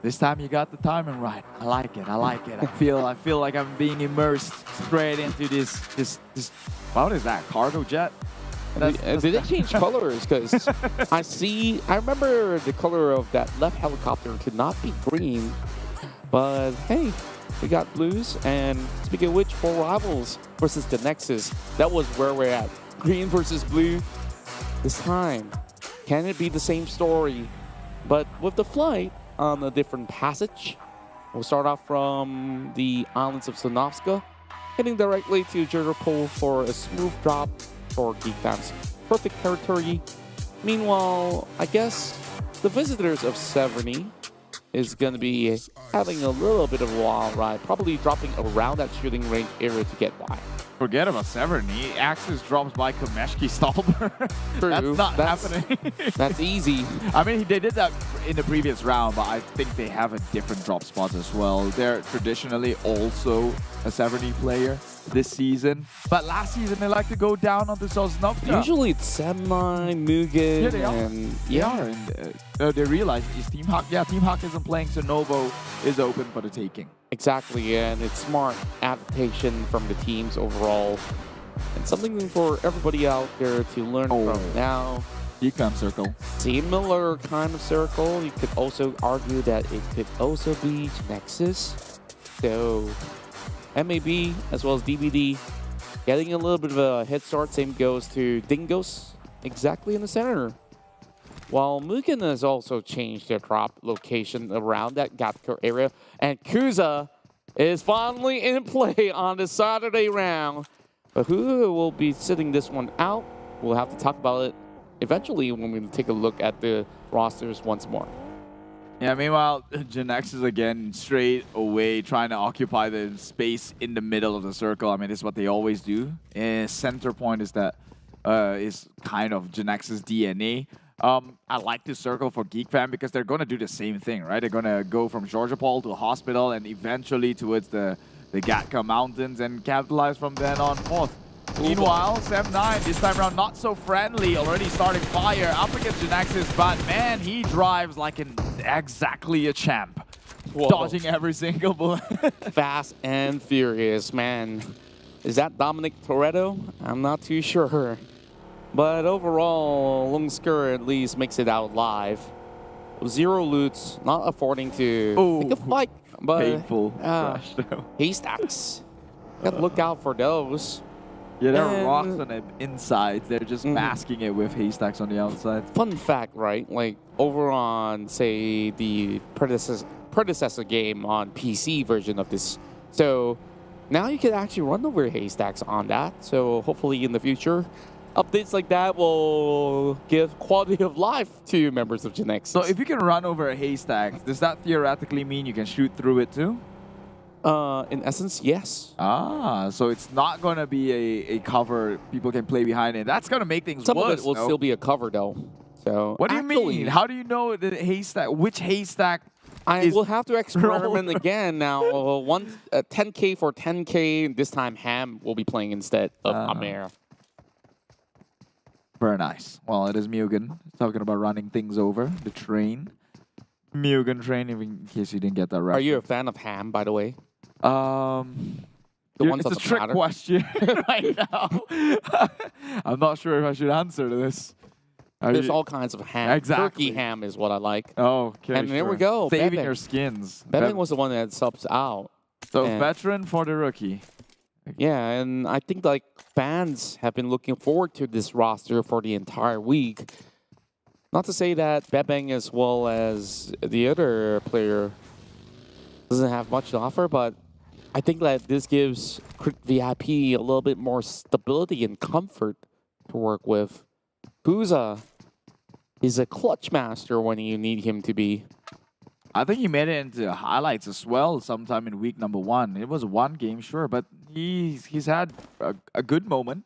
This time you got the timing right. I like it. I like it. I feel like I'm being immersed straight into this what is that? Cargo jet? Did it change colors? Because I remember the color of that left helicopter could not be green. But hey, we got blues, and speaking of which, 4 rivals versus Genexus. That was where we're at. Green versus blue. This time, can it be the same story, but with the flight on a different passage? We'll start off from the islands of Sonovska, heading directly to Jurapol for a smooth drop for GEEK fam's perfect territory. Meanwhile, I guess the visitors of Severny is going to be having a little bit of a wild ride, probably dropping around that shooting range area to get by. Forget about Severny. Axis drops by Komeshki Stalber. That's not happening. That's easy. I mean, they did that in the previous round, but I think they have a different drop spot as well. They're traditionally also a Severny player this season, but last season they like to go down onto Sosnovka. Usually it's SEM9, MUGEN, yeah, they are. and they realize is Team Hawk. Yeah, Team Hawk isn't playing, so Novo is open for the taking. Exactly, and it's smart adaptation from the teams overall, and something for everybody out there to learn from. Now, GEEK circle, similar kind of circle. You could also argue that it could also be Genexus. So, MAB as well as DBD getting a little bit of a head start. Same goes to Dingoz, exactly in the center. While MUGEN has also changed their drop location around that Gatker area. And Kuza is finally in play on the Saturday round. But who will be sitting this one out? We'll have to talk about it eventually when we take a look at the rosters once more. Yeah, meanwhile, Genexus again straight away trying to occupy the space in the middle of the circle. I mean, this is what they always do. And center point is that is kind of Genexus DNA. I like this circle for GEEK fam because they're going to do the same thing, right? They're going to go from Georgiapol to a hospital and eventually towards the Gatka Mountains and capitalize from then on forth. Meanwhile, SEM9 this time around not so friendly, already starting fire up against Genexus, but man, he drives like exactly a champ. Whoa. Dodging every single bullet. Fast and furious, man. Is that Dominic Toretto? I'm not too sure. But overall, Bosskurr at least makes it out alive. 0 loots, not affording to make a fight. But painful crash though. Haystacks. Gotta look out for those. Yeah, there are rocks on the inside. They're just masking it with haystacks on the outside. Fun fact, right? Like over on, say, the predecessor game on PC version of this. So now you can actually run over haystacks on that. So hopefully in the future, updates like that will give quality of life to members of Genexus. So if you can run over a haystack, does that theoretically mean you can shoot through it too? In essence, yes. Ah, so it's not going to be a cover people can play behind it. That's going to make things Some worse. of it will still be a cover, though. So what do you mean? How do you know the haystack? Which haystack? I will have to experiment again now. 10K for 10K. This time Ham will be playing instead of Amer. Very nice. Well, it is MUGEN talking about running things over the train. MUGEN train, in case you didn't get that right. Are you a fan of Ham, by the way? It's a trick question right now. I'm not sure if I should answer to this. There's all kinds of ham. Exactly. Turkey ham is what I like. Oh, okay. And there we go. Saving your skins. Bebeng was the one that subs out. So veteran for the rookie. Yeah, and I think like fans have been looking forward to this roster for the entire week. Not to say that Bebeng as well as the other player doesn't have much to offer, but I think that this gives Crit VIP a little bit more stability and comfort to work with. Puza is a clutch master when you need him to be. I think he made it into highlights as well sometime in week number 1. It was one game, sure, but he's had a good moment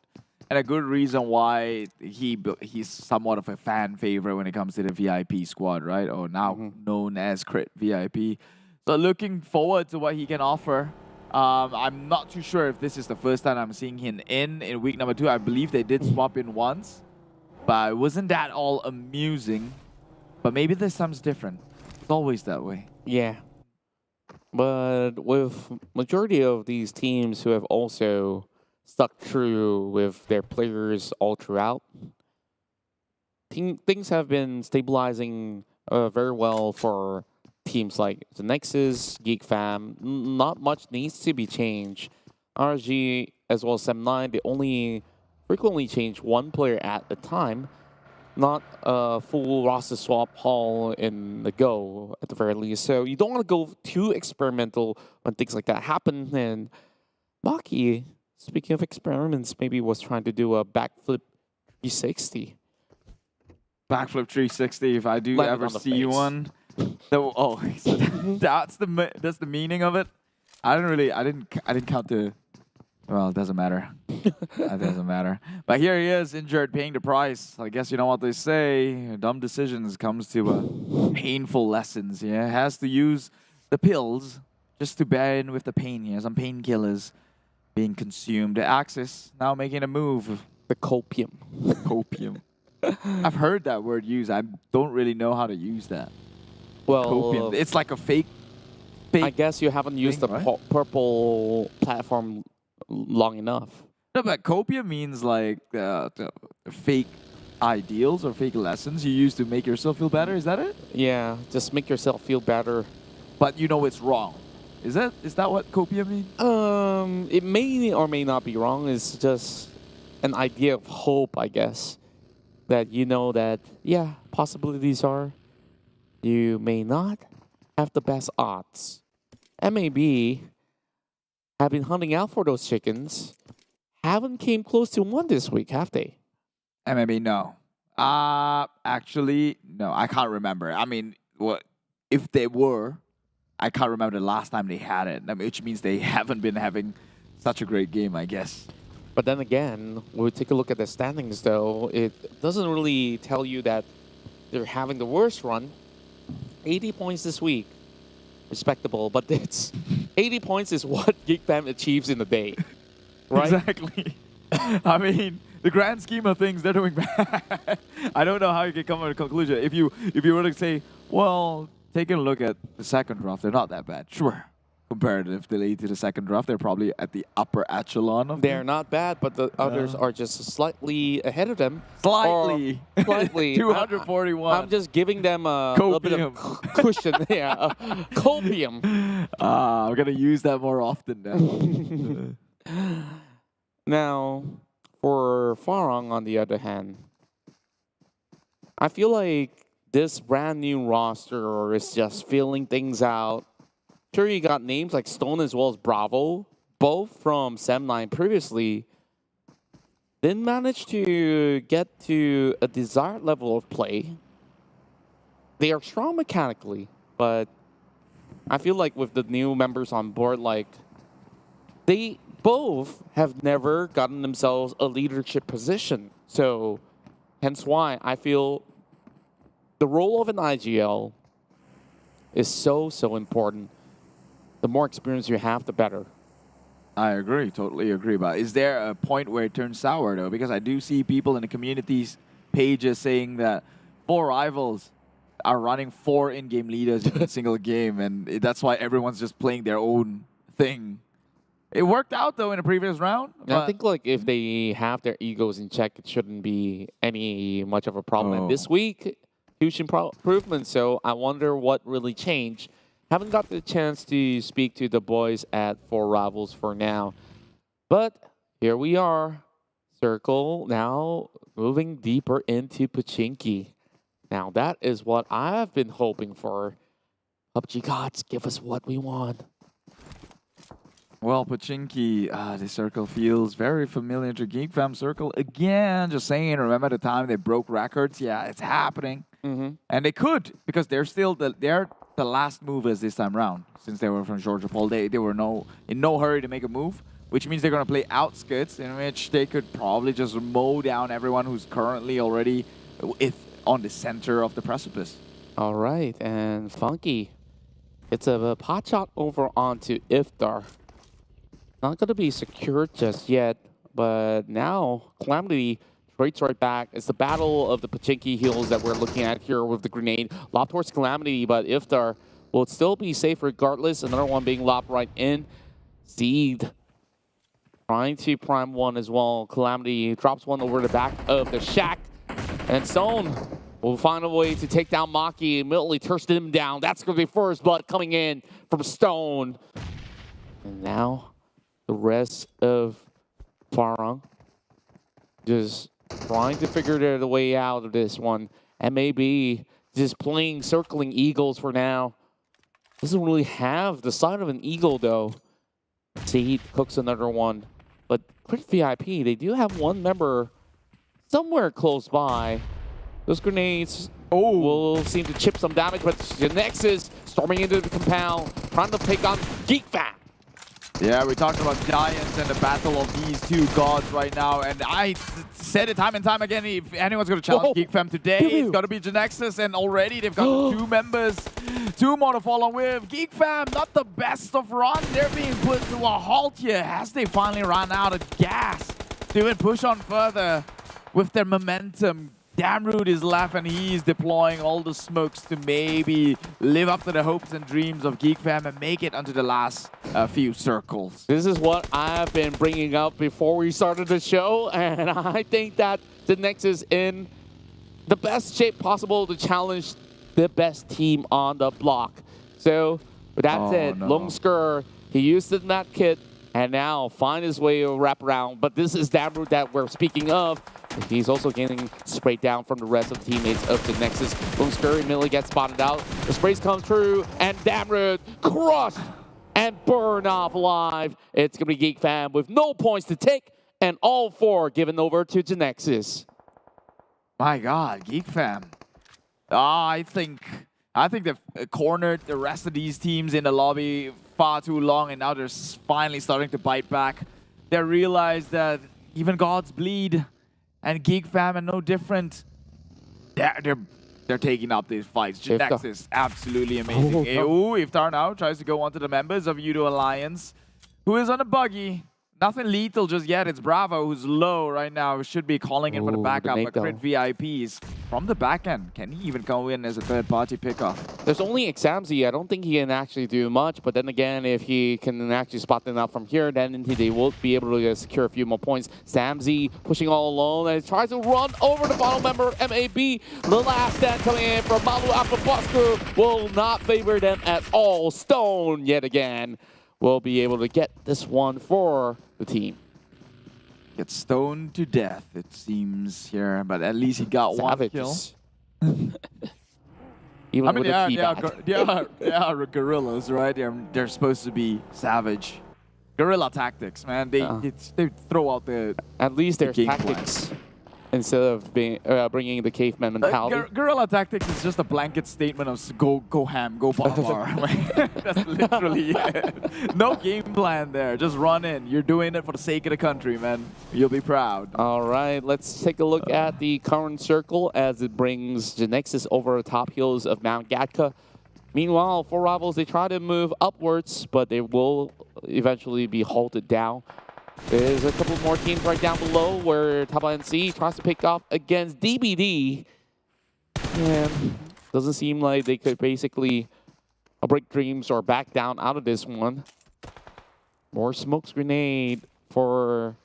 and a good reason why he's somewhat of a fan favorite when it comes to the VIP squad, right? Or now known as Crit VIP. So looking forward to what he can offer. I'm not too sure if this is the first time I'm seeing him in week number 2. I believe they did swap in once. But it wasn't that all amusing. But maybe this time's different. It's always that way. Yeah. But with majority of these teams who have also stuck true with their players all throughout, things have been stabilizing very well for teams like Genexus, GEEK Fam. Not much needs to be changed. RG as well as SEM9, they only frequently change one player at a time, not a full roster swap haul in the go at the very least. So you don't want to go too experimental when things like that happen. And Maki, speaking of experiments, maybe was trying to do a backflip 360. Backflip 360, if I do ever see one. So that's the meaning of it. I didn't count the. Well, it doesn't matter. It doesn't matter. But here he is, injured, paying the price. I guess you know what they say. Dumb decisions comes to painful lessons. Yeah, has to use the pills just to bear in with the pain here. Some painkillers being consumed. The Axis now making a move. The copium. The copium. I've heard that word used. I don't really know how to use that. Well, copium. It's like a fake. I guess you haven't used the purple platform long enough. No, but copium means like the fake ideals or fake lessons you use to make yourself feel better. Is that it? Yeah, just make yourself feel better. But you know it's wrong. Is that what copium means? It may or may not be wrong. It's just an idea of hope, I guess. That you know that, yeah, possibilities are you may not have the best odds. MAB have been hunting out for those chickens. Haven't came close to one this week, have they? MAB, no. Actually, no. I can't remember. I mean, if they were, I can't remember the last time they had it, which means they haven't been having such a great game, I guess. But then again, when we take a look at the standings, though, it doesn't really tell you that they're having the worst run. 80 points this week. Respectable, but it's 80 points is what GEEK Fam achieves in a day. Right? Exactly. I mean, the grand scheme of things, they're doing bad. I don't know how you can come to a conclusion. If you were to say, well, taking a look at the second draft, they're not that bad. Sure. Comparatively to the second draft, they're probably at the upper echelon of They're not bad, but the others are just slightly ahead of them. Slightly. Slightly. 241. I'm just giving them a little bit of cushion. Yeah, copium. I'm going to use that more often now. Now, for Farang, on the other hand, I feel like this brand new roster is just filling things out. Sure, you got names like Stone as well as Bravo, both from SEM9 previously. Didn't manage to get to a desired level of play. They are strong mechanically, but I feel like with the new members on board, like, they both have never gotten themselves a leadership position. So, hence why I feel the role of an IGL is so important. The more experience you have, the better. I agree, totally agree. But is there a point where it turns sour, though? Because I do see people in the communities pages saying that 4 rivals are running 4 in-game leaders in a single game, and that's why everyone's just playing their own thing. It worked out, though, in the previous round. I think, like, if they have their egos in check, it shouldn't be any much of a problem. And this week, huge improvement, so I wonder what really changed. Haven't got the chance to speak to the boys at 4 Rivals for now. But here we are. Circle now moving deeper into Pochinki. Now that is what I've been hoping for. PUBG gods, give us what we want. Well, Pochinki, the circle feels very familiar to Geek Fam Circle. Again, just saying, remember the time they broke records? Yeah, it's happening. And they could, because they're still they're the last movers this time around. Since they were from Georgia Paul, they were in no hurry to make a move, which means they're going to play outskirts, in which they could probably just mow down everyone who's currently already on the center of the precipice. All right, and Funky, it's a pot shot over onto Iftar. Not going to be secured just yet, but now Calamity straight right back. It's the battle of the Pochinki Hills that we're looking at here with the grenade. Lob towards Calamity, but Iftar will still be safe regardless. Another one being lobbed right in. Seed trying to prime one as well. Calamity drops one over the back of the shack. And Stone will find a way to take down Maki. Immediately turns him down. That's going to be first blood coming in from Stone. And now the rest of Farang just trying to figure their way out of this one. MAB just playing circling eagles for now. Doesn't really have the sign of an eagle though. Seed cooks another one. But Crit VIP, they do have one member somewhere close by. Those grenades will seem to chip some damage, but Genexus storming into the compound, trying to take on GEEK Fam. Yeah, we talked about Giants and the battle of these two gods right now, and I said it time and time again, if anyone's going to challenge Geek Fam today, it's got to be Genexus, and already they've got 2 members, 2 more to follow with. Geek Fam, not the best of run. They're being put to a halt here as they finally run out of gas to even push on further with their momentum. Damroot is left and he's deploying all the smokes to maybe live up to the hopes and dreams of Geek Fam and make it onto the last few circles. This is what I've been bringing up before we started the show, and I think that the Genexus is in the best shape possible to challenge the best team on the block. So with that said, Bosskurr, he used the Nat Kit and now find his way to wrap around. But this is Damroot that we're speaking of. He's also getting sprayed down from the rest of the teammates of the Genexus. Bosskurr immediately gets spotted out. The sprays come through, and Damroot crushed and burned off alive. It's going to be Geek Fam with no points to take, and all 4 given over to Genexus. My God, Geek Fam. I think they've cornered the rest of these teams in the lobby far too long, and now they're finally starting to bite back. They realize that even gods bleed. And Geek Fam are no different. They're taking up these fights. Genexus, absolutely amazing. Iftar now tries to go onto the members of Yoodo Alliance, who is on a buggy. Nothing lethal just yet. It's Bravo who's low right now. Should be calling in for the backup. But Crit VIPs from the back end. Can he even go in as a third-party pickoff? There's only Examzy. I don't think he can actually do much. But then again, if he can actually spot them out from here, then they will be able to secure a few more points. Samzy pushing all alone and tries to run over the final member of MAB. The last stand coming in from Malu after Bosskurr will not favor them at all. Stone yet again will be able to get this one for the team. Gets stoned to death, it seems here, but at least he got Savage. 1 kill. Even I mean, they are gorillas, right? They're supposed to be savage. Guerrilla tactics, man. They throw out the at least there's tactics. instead of being bringing the caveman mentality. Guerrilla tactics is just a blanket statement of go ham, go bar. That's literally it. No game plan there. Just run in. You're doing it for the sake of the country, man. You'll be proud. All right, let's take a look at the current circle as it brings Genexus over the top hills of Mount Gatka. Meanwhile, for Rivals, they try to move upwards, but they will eventually be halted down. There's a couple more teams right down below where Tabah NSEA tries to pick off against DBD. And doesn't seem like they could basically break dreams or back down out of this one. More smokes grenade for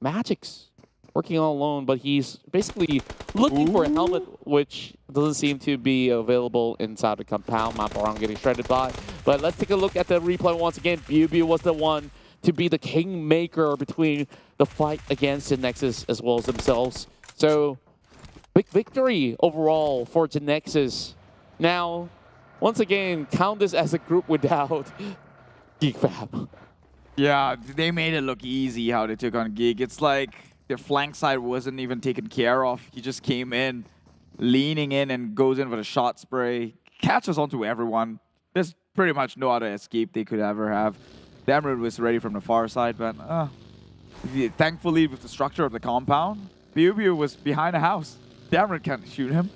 Magix. Working all alone, but he's basically looking for a helmet, which doesn't seem to be available inside the compound. Farang getting shredded by. But let's take a look at the replay once again. BUBU was the one to be the kingmaker between the fight against Genexus as well as themselves. So, big victory overall for Genexus. Now, once again, count this as a group without GEEK fam. Yeah, they made it look easy how they took on GEEK. It's like their flank side wasn't even taken care of. He just came in, leaning in and goes in with a shot spray. Catches onto everyone. There's pretty much no other escape they could ever have. Damrud was ready from the far side, but thankfully with the structure of the compound, BUBU was behind the house. Damrud can't shoot him.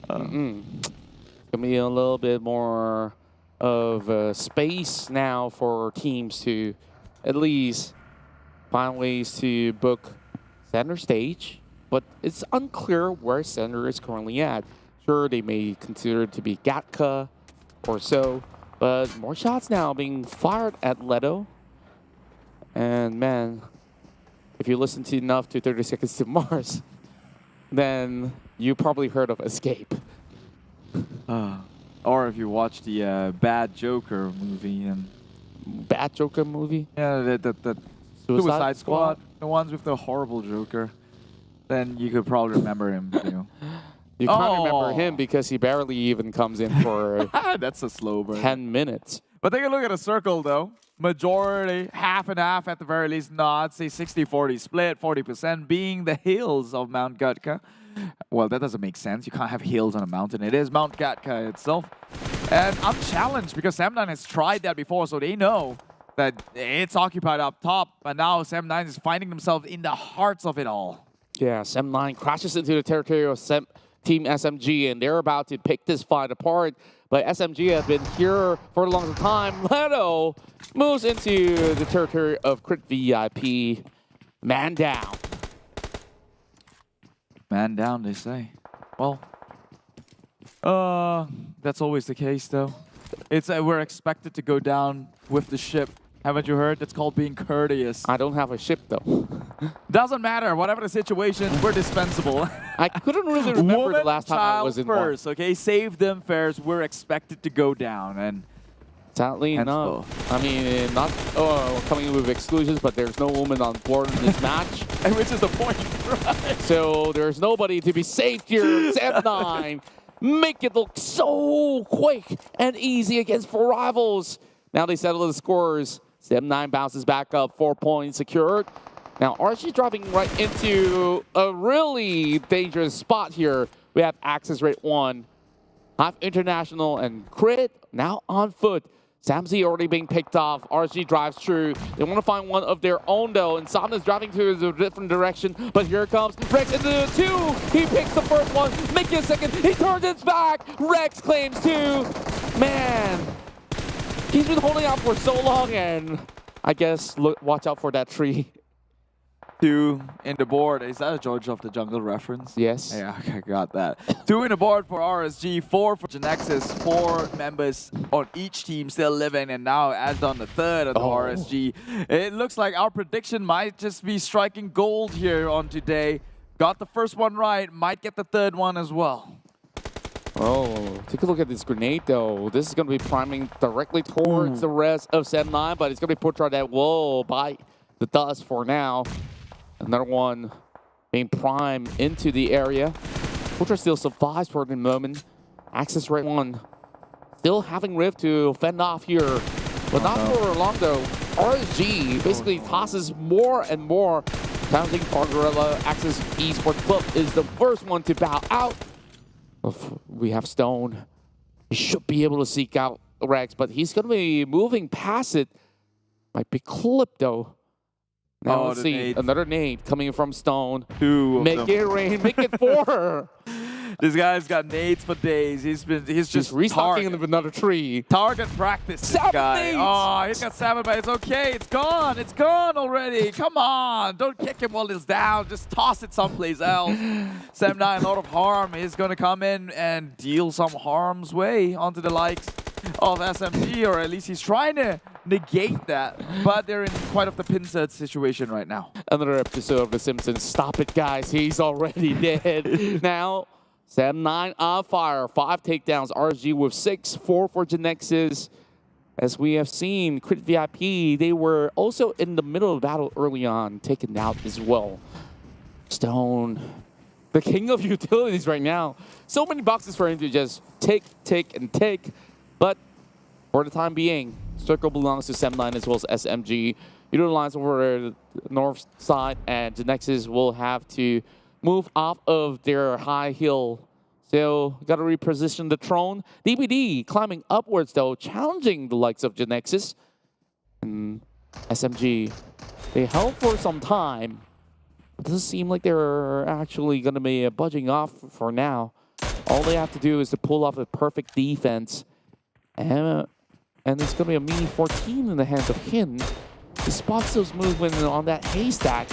Gonna be a little bit more of space now for teams to at least find ways to book center stage, but it's unclear where center is currently at. Sure, they may consider it to be Gatka or so, but more shots now being fired at Leto. And man, if you listen to enough to 30 Seconds to Mars, then you probably heard of Escape. Or if you watch the Bad Joker movie. Bad Joker movie? Yeah, the Suicide Squad. The ones with the horrible Joker. Then you could probably remember him. You can't remember him because he barely even comes in for that's a slow burn. 10 minutes. But take a look at the circle, though. Majority, half and half at the very least. No, I'd say 60-40 split, 40% being the hills of Mount Gatka. Well, that doesn't make sense. You can't have hills on a mountain. It is Mount Gatka itself. And I'm challenged because SEM9 has tried that before, so they know that it's occupied up top. But now SEM9 is finding themselves in the hearts of it all. Yeah, SEM9 crashes into the territory of Team SMG, and they're about to pick this fight apart. But SMG have been here for a long time. Leto moves into the territory of Crit VIP. Man down. Man down, they say. Well, that's always the case, though. It's we're expected to go down with the ship. Haven't you heard? That's called being courteous. I don't have a ship, though. Doesn't matter. Whatever the situation, we're dispensable. I couldn't really remember the last time I was in first, okay? Save them first. We're expected to go down. And sadly enough, I mean, not coming with exclusions, but there's no woman on board in this match. Which is the point, right? So there's nobody to be saved here. SEM9 make it look so quick and easy against four rivals. Now they settle the scores. SEM9 bounces back up, 4 points secured. Now RG driving right into a really dangerous spot here. We have Access Rate 1, HYVE International, and Crit now on foot. SamZ already being picked off. RG drives through. They want to find one of their own, though. Insomnia's driving to a different direction. But here comes Rex into the 2. He picks the first one. Make it a second. He turns his back. Rex claims 2. Man, he's been holding out for so long, and I guess watch out for that tree. 2 in the board. Is that a George of the Jungle reference? Yes. Yeah, okay, got that. 2 in the board for RSG, 4 for Genexus, 4 members on each team still living, and now add on the 3rd of the RSG. It looks like our prediction might just be striking gold here on today. Got the first one right, might get the 3rd one as well. Oh, take a look at this grenade, though. This is going to be priming directly towards the rest of SEM9, but it's going to be put right at by the dust for now. Another one being primed into the area. Putra still survives for the moment. Access Rate 1 still having Rift to fend off here. But not for long, though. RSG basically tosses more and more challenging Farang Guerilla. Access Esports Club is the first one to bow out. We have Stone. He should be able to seek out Rex, but he's going to be moving past it. Might be clipped though. Now let's see. Nade. Another nade coming from Stone. Make it rain, make it 4. This guy's got nades for days. He's just restocking with another tree. Target practice, this guy. Nades. Oh, he's got 7, but it's okay. It's gone. It's gone already. Come on. Don't kick him while he's down. Just toss it someplace else. SEM9, a lot of harm. He's going to come in and deal some harm's way onto the likes of SMG, or at least he's trying to negate that. But they're in quite of the pincer situation right now. Another episode of The Simpsons. Stop it, guys. He's already dead. Now, SEM9 on fire. 5 takedowns. RSG with 6. 4 for Genexus. As we have seen, Crit VIP, they were also in the middle of the battle early on, taken out as well. Stone, the king of utilities right now. So many boxes for him to just take, and take. But for the time being, Circle belongs to SEM9 as well as SMG. Yoodo Alliance over the north side, and Genexus will have to move off of their high hill. So, got to reposition the throne. DBD climbing upwards, though, challenging the likes of Genexus. And SMG, they held for some time. It doesn't seem like they're actually going to be budging off for now. All they have to do is to pull off a perfect defense. And it's going to be a mini 14 in the hands of Hin. He spots those movements on that haystack.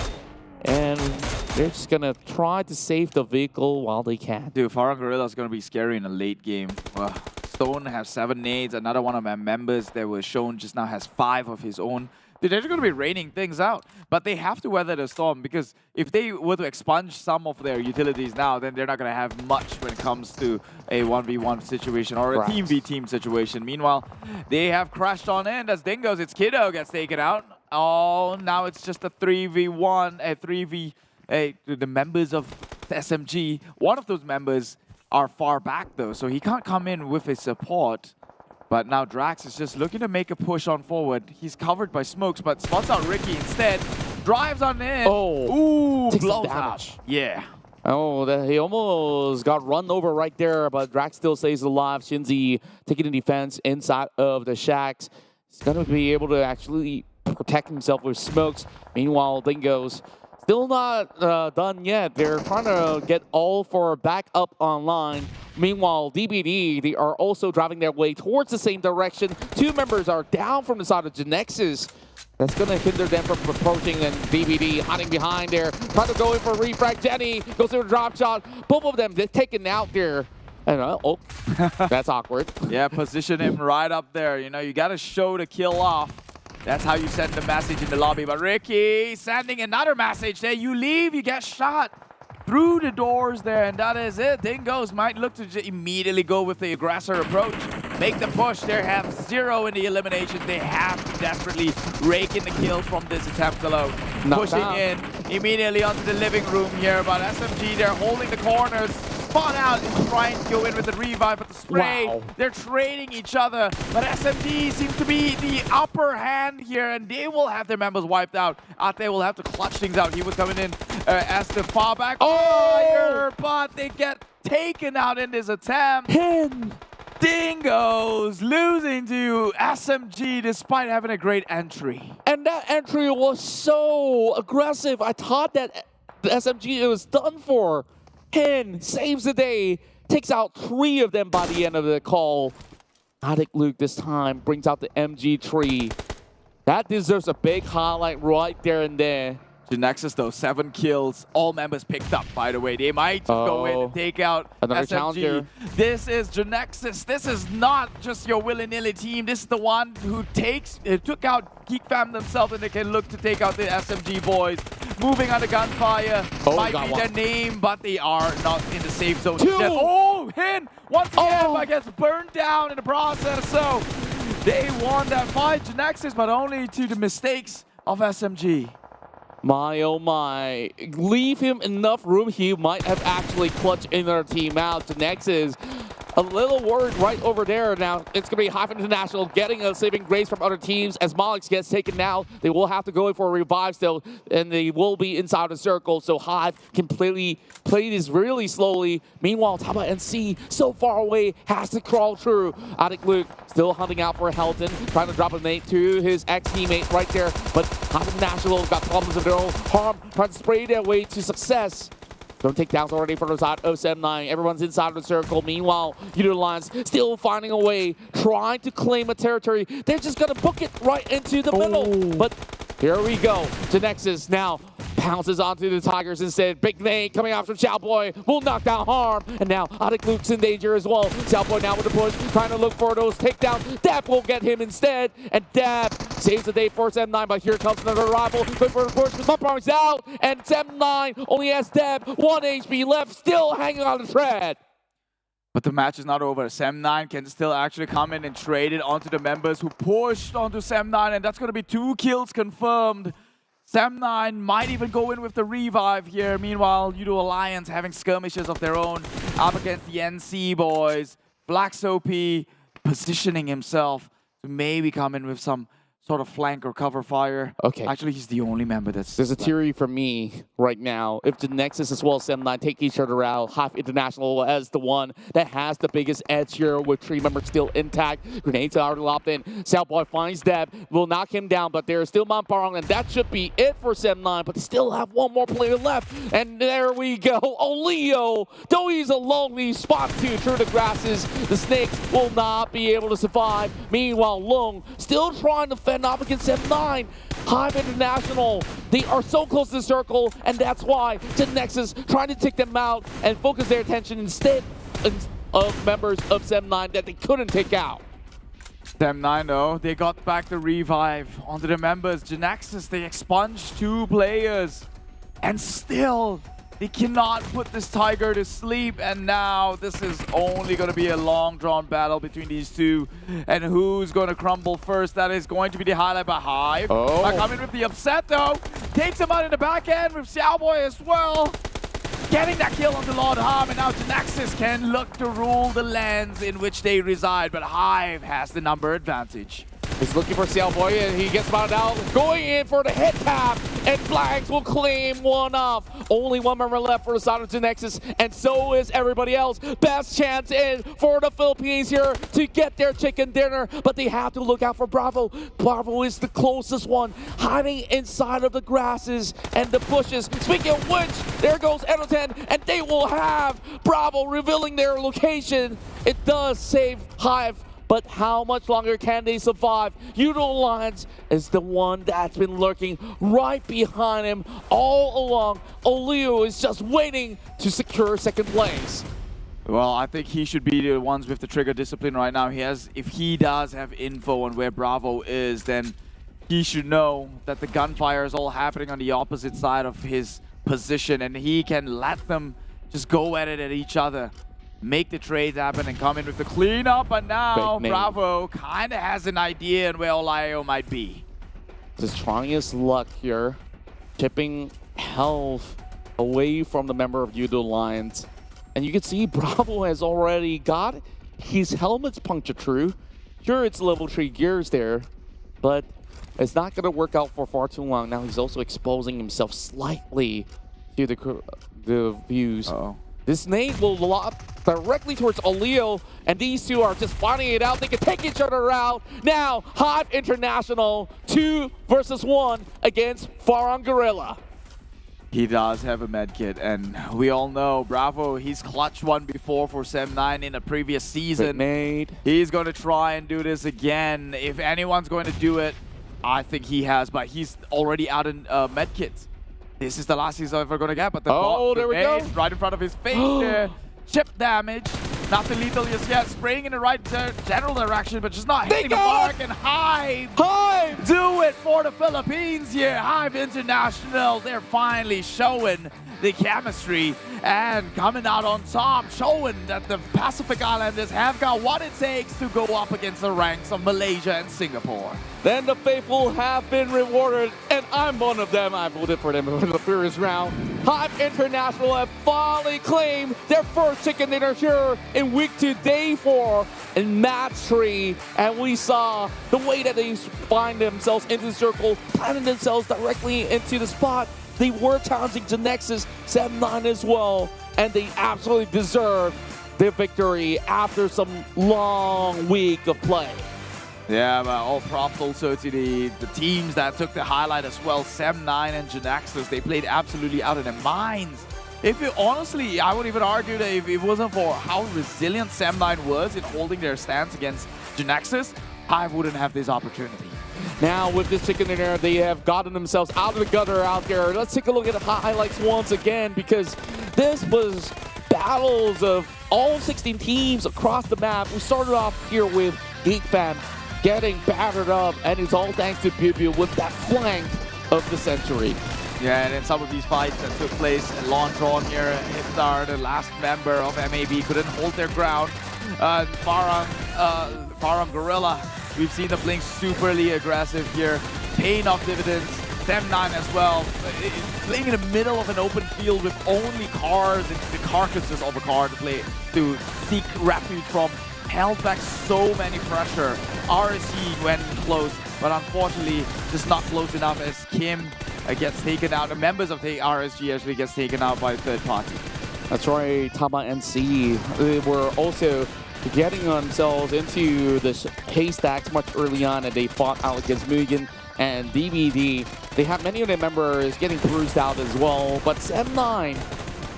And they're just going to try to save the vehicle while they can. Dude, Farang Guerilla is going to be scary in a late game. Stone has 7 nades. Another one of my members that was shown just now has 5 of his own. Dude, they're going to be raining things out. But they have to weather the storm, because if they were to expunge some of their utilities now, then they're not going to have much when it comes to a 1v1 situation or a team v team situation. Meanwhile, they have crashed on in as Dingoz. It's Kiddo gets taken out. Oh, now it's just a 3v1, a 3v... the members of the SMG, one of those members are far back though, so he can't come in with his support. But now Drax is just looking to make a push on forward. He's covered by smokes, but spots out Ricky instead. Drives on in. Oh, ooh, blows out. Yeah. Oh, he almost got run over right there, but Drax still stays alive. Shinzi taking the defense inside of the shacks. He's going to be able to actually protect himself with smokes. Meanwhile, Dingoz still not done yet. They're trying to get all for back up online. Meanwhile, DBD, they are also driving their way towards the same direction. 2 members are down from the side of Genexus. That's going to hinder them from approaching, and DBD hiding behind there. Trying to go in for a refrag. Jenny goes for a drop shot. Both of them, they're taken out there. And oh, that's awkward. Yeah, position him right up there. You know, you got to show the kill off. That's how you send the message in the lobby. But Ricky sending another message there. You leave, you get shot through the doors there, and that is it. Dingoz might look to immediately go with the aggressor approach. Make the push. They have 0 in the eliminations. They have to desperately rake in the kills from this attempt alone. Pushing in immediately onto the living room here. But SMG, they're holding the corners. Spot out and trying to go in with the revive, but the spray, they're trading each other. But SMG seems to be the upper hand here, and they will have their members wiped out. Ate will have to clutch things out. He was coming in as the far back fire, but they get taken out in this attempt. Dingoz losing to SMG despite having a great entry. And that entry was so aggressive. I thought that the SMG was done for. Hen saves the day, takes out 3 of them by the end of the call. Addict Luke this time brings out the MG3. That deserves a big highlight right there and there. Genexus though, 7 kills, all members picked up by the way. They might go in and take out another SMG. Challenger. This is Genexus. This is not just your willy-nilly team. This is the one who took out GEEK fam themselves, and they can look to take out the SMG boys. Moving under gunfire, might be their name, but they are not in the safe zone. Oh, Hin once again, but gets burned down in the process. So they won that fight, Genexus, but only to the mistakes of SMG. My oh my, leave him enough room, he might have actually clutched another team out. Genexus a little worried right over there. Now it's going to be HYVE International getting a saving grace from other teams as Malix gets taken now. They will have to go in for a revive still, and they will be inside the circle, so HYVE can play this really slowly. Meanwhile, Tabah NSEA, so far away, has to crawl through. Adik Luke still hunting out for Helton, trying to drop a nade to his ex-teammate right there, but HYVE International got problems of their own. Harm trying to spray their way to success. Don't take downs already for the side of SEM9. Everyone's inside of the circle. Meanwhile, Yoodo Alliance still finding a way, trying to claim a territory. They're just going to book it right into the middle. But here we go. Genexus now pounces onto the Tigers instead. Big nade coming out from Xiaoboy will knock down Harm. And now Adik Luke's in danger as well. Xiaoboy now with the push, trying to look for those takedowns. Dab will get him instead. And Dab saves the day for SEM9, but here comes another rival. Good for the push, but Mumpar's out. And SEM9 only has Dab, 1 HP left, still hanging on the thread. But the match is not over. SEM9 can still actually come in and trade it onto the members who pushed onto SEM9, and that's going to be 2 kills confirmed. SEM9 might even go in with the revive here. Meanwhile, Yoodo Alliance having skirmishes of their own up against the NC boys. Blacksoapy positioning himself to maybe come in with some sort of flank or cover fire. Okay. Actually, he's the only member that's... There's a theory for me right now. If Genexus as well as SEM9 take each other out, HYVE International as the one that has the biggest edge here with 3 members still intact. Grenades are locked in. Xiaoboy finds Deb, will knock him down, but there's still Mamparong, and that should be it for SEM9, but they still have 1 more player left. And there we go. Oleo, though he's a lonely spot to through the grasses, the Snakes will not be able to survive. Meanwhile, Long still trying to fend off against SEM9. HYVE International, they are so close to the circle, and that's why Genexus trying to take them out and focus their attention instead of members of SEM9 that they couldn't take out. SEM9 though, they got back the revive onto the members. Genexus, they expunged 2 players, and still they cannot put this Tiger to sleep, and now this is only going to be a long-drawn battle between these 2. And who's going to crumble first? That is going to be the highlight by HYVE. Coming with the upset though. Takes him out in the back end with Xiaoboy as well. Getting that kill on the Lord Harm, and now Genexus can look to rule the lands in which they reside, but HYVE has the number advantage. He's looking for Xiaoboy, and he gets spotted out. Going in for the hit tap, and Flags will claim 1 off. Only 1 member left for the side of Genexus, and so is everybody else. Best chance in for the Philippines here to get their chicken dinner, but they have to look out for Bravo. Bravo is the closest one, hiding inside of the grasses and the bushes. Speaking of which, there goes Edelton, and they will have Bravo revealing their location. It does save HYVE, but how much longer can they survive? Yoodo Alliance is the one that's been lurking right behind him all along. Oleo is just waiting to secure 2nd place. Well, I think he should be the ones with the trigger discipline right now. If he does have info on where Bravo is, then he should know that the gunfire is all happening on the opposite side of his position, and he can let them just go at it at each other. Make the trades happen and come in with the cleanup, and now Bravo kind of has an idea on where Oleo might be. Just trying his luck here, chipping health away from the member of Yoodo Alliance. And you can see Bravo has already got his helmets punctured through. Sure, it's level 3 gears there, but it's not going to work out for far too long. Now he's also exposing himself slightly to the views. This nade will lob directly towards Oleo, and these 2 are just fighting it out. They can take each other out. Now, HYVE International, 2 versus 1 against Farang Guerilla. He does have a medkit, and we all know Bravo, he's clutched one before for SEM9 in a previous season. He's going to try and do this again. If anyone's going to do it, I think he has, but he's already out in medkits. This is the last he's ever going to get, but the there we go. Right in front of his face there. Chip damage. Nothing lethal just yet. Spraying in the right general direction, but just not hitting the mark. And HYVE do it for the Philippines here. HYVE International, they're finally showing the chemistry and coming out on top, showing that the Pacific Islanders have got what it takes to go up against the ranks of Malaysia and Singapore. Then the faithful have been rewarded, and I'm one of them. I voted for them in the previous round. HYVE International have finally claimed their first chicken dinner here in week 2, day 4 in match 3. And we saw the way that they find themselves into the circle, planting themselves directly into the spot. They were challenging Genexus, SEM9 as well, and they absolutely deserved the victory after some long week of play. Yeah, but all props also to the teams that took the highlight as well. SEM9 and Genexus, they played absolutely out of their minds. If you honestly, I would even argue that if it wasn't for how resilient SEM9 was in holding their stance against Genexus, HYVE wouldn't have this opportunity. Now with this chicken dinner, they have gotten themselves out of the gutter out there. Let's take a look at the highlights once again, because this was battles of all 16 teams across the map. We started off here with GEEK fam getting battered up, and it's all thanks to Bubu with that flank of the century. Yeah, and in some of these fights that took place, long drawn here, Iftar, the last member of MAB, couldn't hold their ground. Farang Guerilla, we've seen them playing superly aggressive here, paying off dividends. SEM9 as well, playing in the middle of an open field with only cars and the carcasses of a car to seek refuge from. Held back so many pressure. RSG went close, but unfortunately just not close enough as Kim gets taken out. The members of the RSG actually gets taken out by a third party. That's right, Tabah NSEA. They were also getting themselves into the haystacks much early on, and they fought out against MUGEN and DVD. They have many of their members getting bruised out as well, but SEM9,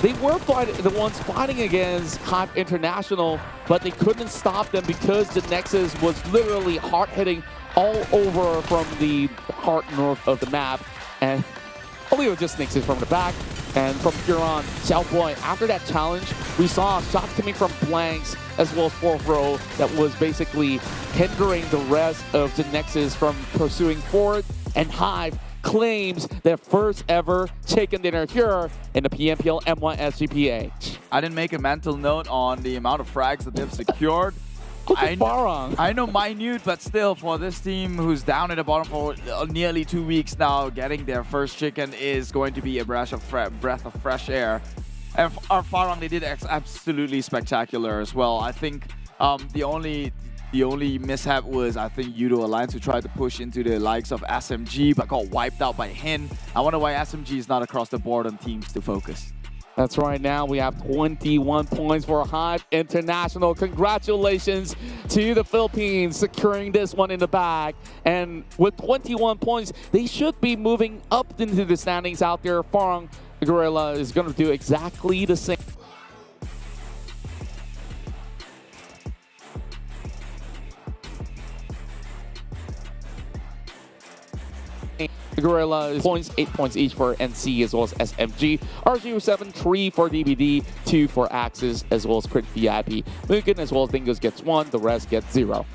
they were the ones fighting against HYVE International, but they couldn't stop them because Genexus was literally hard-hitting all over from the heart north of the map. And only was just Genexus from the back. And from here on, HomeBois, after that challenge, we saw shots coming from blanks as well as fourth row that was basically hindering the rest of Genexus from pursuing forward. And HYVE claims their first ever chicken dinner here in the PMPL MYSGPH. I didn't make a mental note on the amount of frags that they've secured. I know minute, but still for this team who's down at the bottom for nearly 2 weeks now, getting their first chicken is going to be a breath of fresh air. And our Farang, they did absolutely spectacular as well. I think the only mishap was, I think, Yoodo Alliance, who tried to push into the likes of SMG but got wiped out by Hin. I wonder why SMG is not across the board on teams to focus. That's right. Now we have 21 points for HYVE International. Congratulations to the Philippines securing this one in the bag. And with 21 points, they should be moving up into the standings out there. Farang Guerilla is going to do exactly the same. Guerilla is points, 8 points each for NC as well as SMG. RGU7, 3 for DBD, 2 for Axis as well as Crit VIP. MUGEN as well as Dingoz gets 1, the rest gets 0.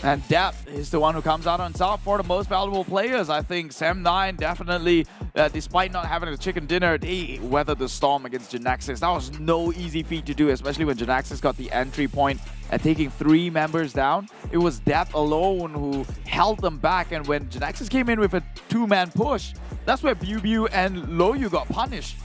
And Depth is the one who comes out on top for the most valuable players. I think SEM9 definitely, despite not having a chicken dinner, they weathered the storm against Genexus. That was no easy feat to do, especially when Genexus got the entry point and taking 3 members down. It was Depth alone who held them back, and when Genexus came in with a 2-man push, that's where Bubu and Loyu got punished.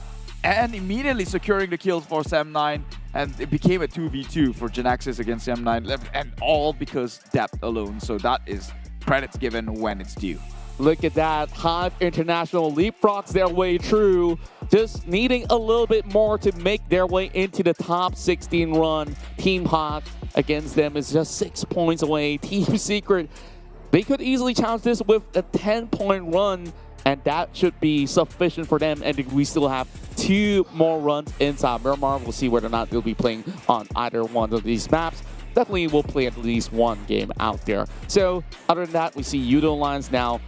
And immediately securing the kills for SEM9, and it became a 2v2 for Genexus against SEM9, and all because Depth alone. So that is credits given when it's due. Look at that. HYVE International leapfrogs their way through, just needing a little bit more to make their way into the top 16 run. Team HYVE against them is just 6 points away. Team Secret, they could easily challenge this with a 10-point run, and that should be sufficient for them. And we still have 2 more runs inside Miramar. We'll see whether or not they'll be playing on either one of these maps. Definitely will play at least 1 game out there. So other than that, we see Yoodo Alliance now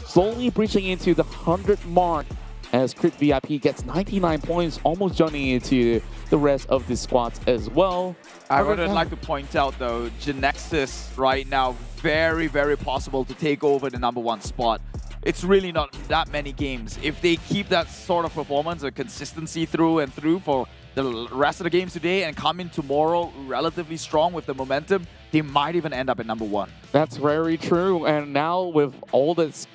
slowly breaching into the 100 mark as Crit VIP gets 99 points, almost joining into the rest of the squads as well. I would like to point out though, Genexus right now, very, very possible to take over the #1 spot. It's really not that many games. If they keep that sort of performance or consistency through and through for the rest of the games today and come in tomorrow relatively strong with the momentum, they might even end up at #1. That's very true. And now with all these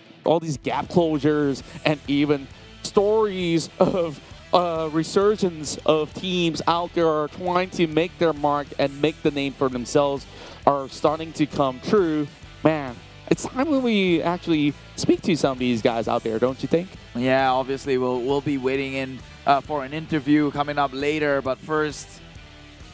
gap closures and even stories of resurgence of teams out there trying to make their mark and make the name for themselves are starting to come true, man, it's time when we actually speak to some of these guys out there, don't you think? Yeah, obviously we'll be waiting in for an interview coming up later, but first,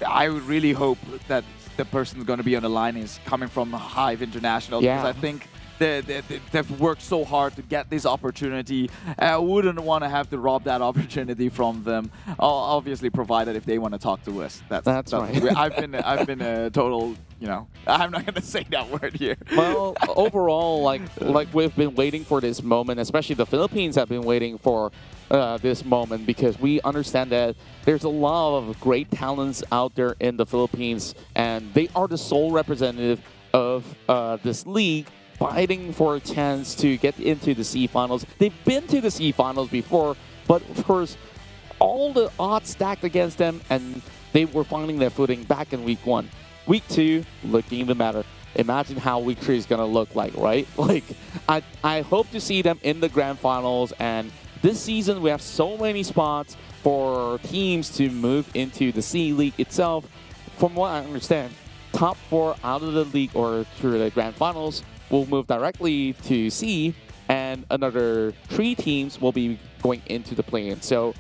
I would really hope that the person who's going to be on the line is coming from HYVE International, because I think they've worked so hard to get this opportunity. I wouldn't want to have to rob that opportunity from them. Obviously, provided if they want to talk to us. That's right. I've been a total, you know, I'm not going to say that word here. Well, overall, like we've been waiting for this moment, especially the Philippines have been waiting for this moment, because we understand that there's a lot of great talents out there in the Philippines, and they are the sole representative of this league, fighting for a chance to get into the SEA finals. They've been to the SEA finals before, but of course, all the odds stacked against them, and they were finding their footing back in week 1. Week 2, looking even better. Imagine how week 3 is gonna look like, right? Like, I hope to see them in the grand finals, and this season we have so many spots for teams to move into the SEA League itself. From what I understand, top 4 out of the league or through the grand finals will move directly to SEA, and another 3 teams will be going into the play-in. So,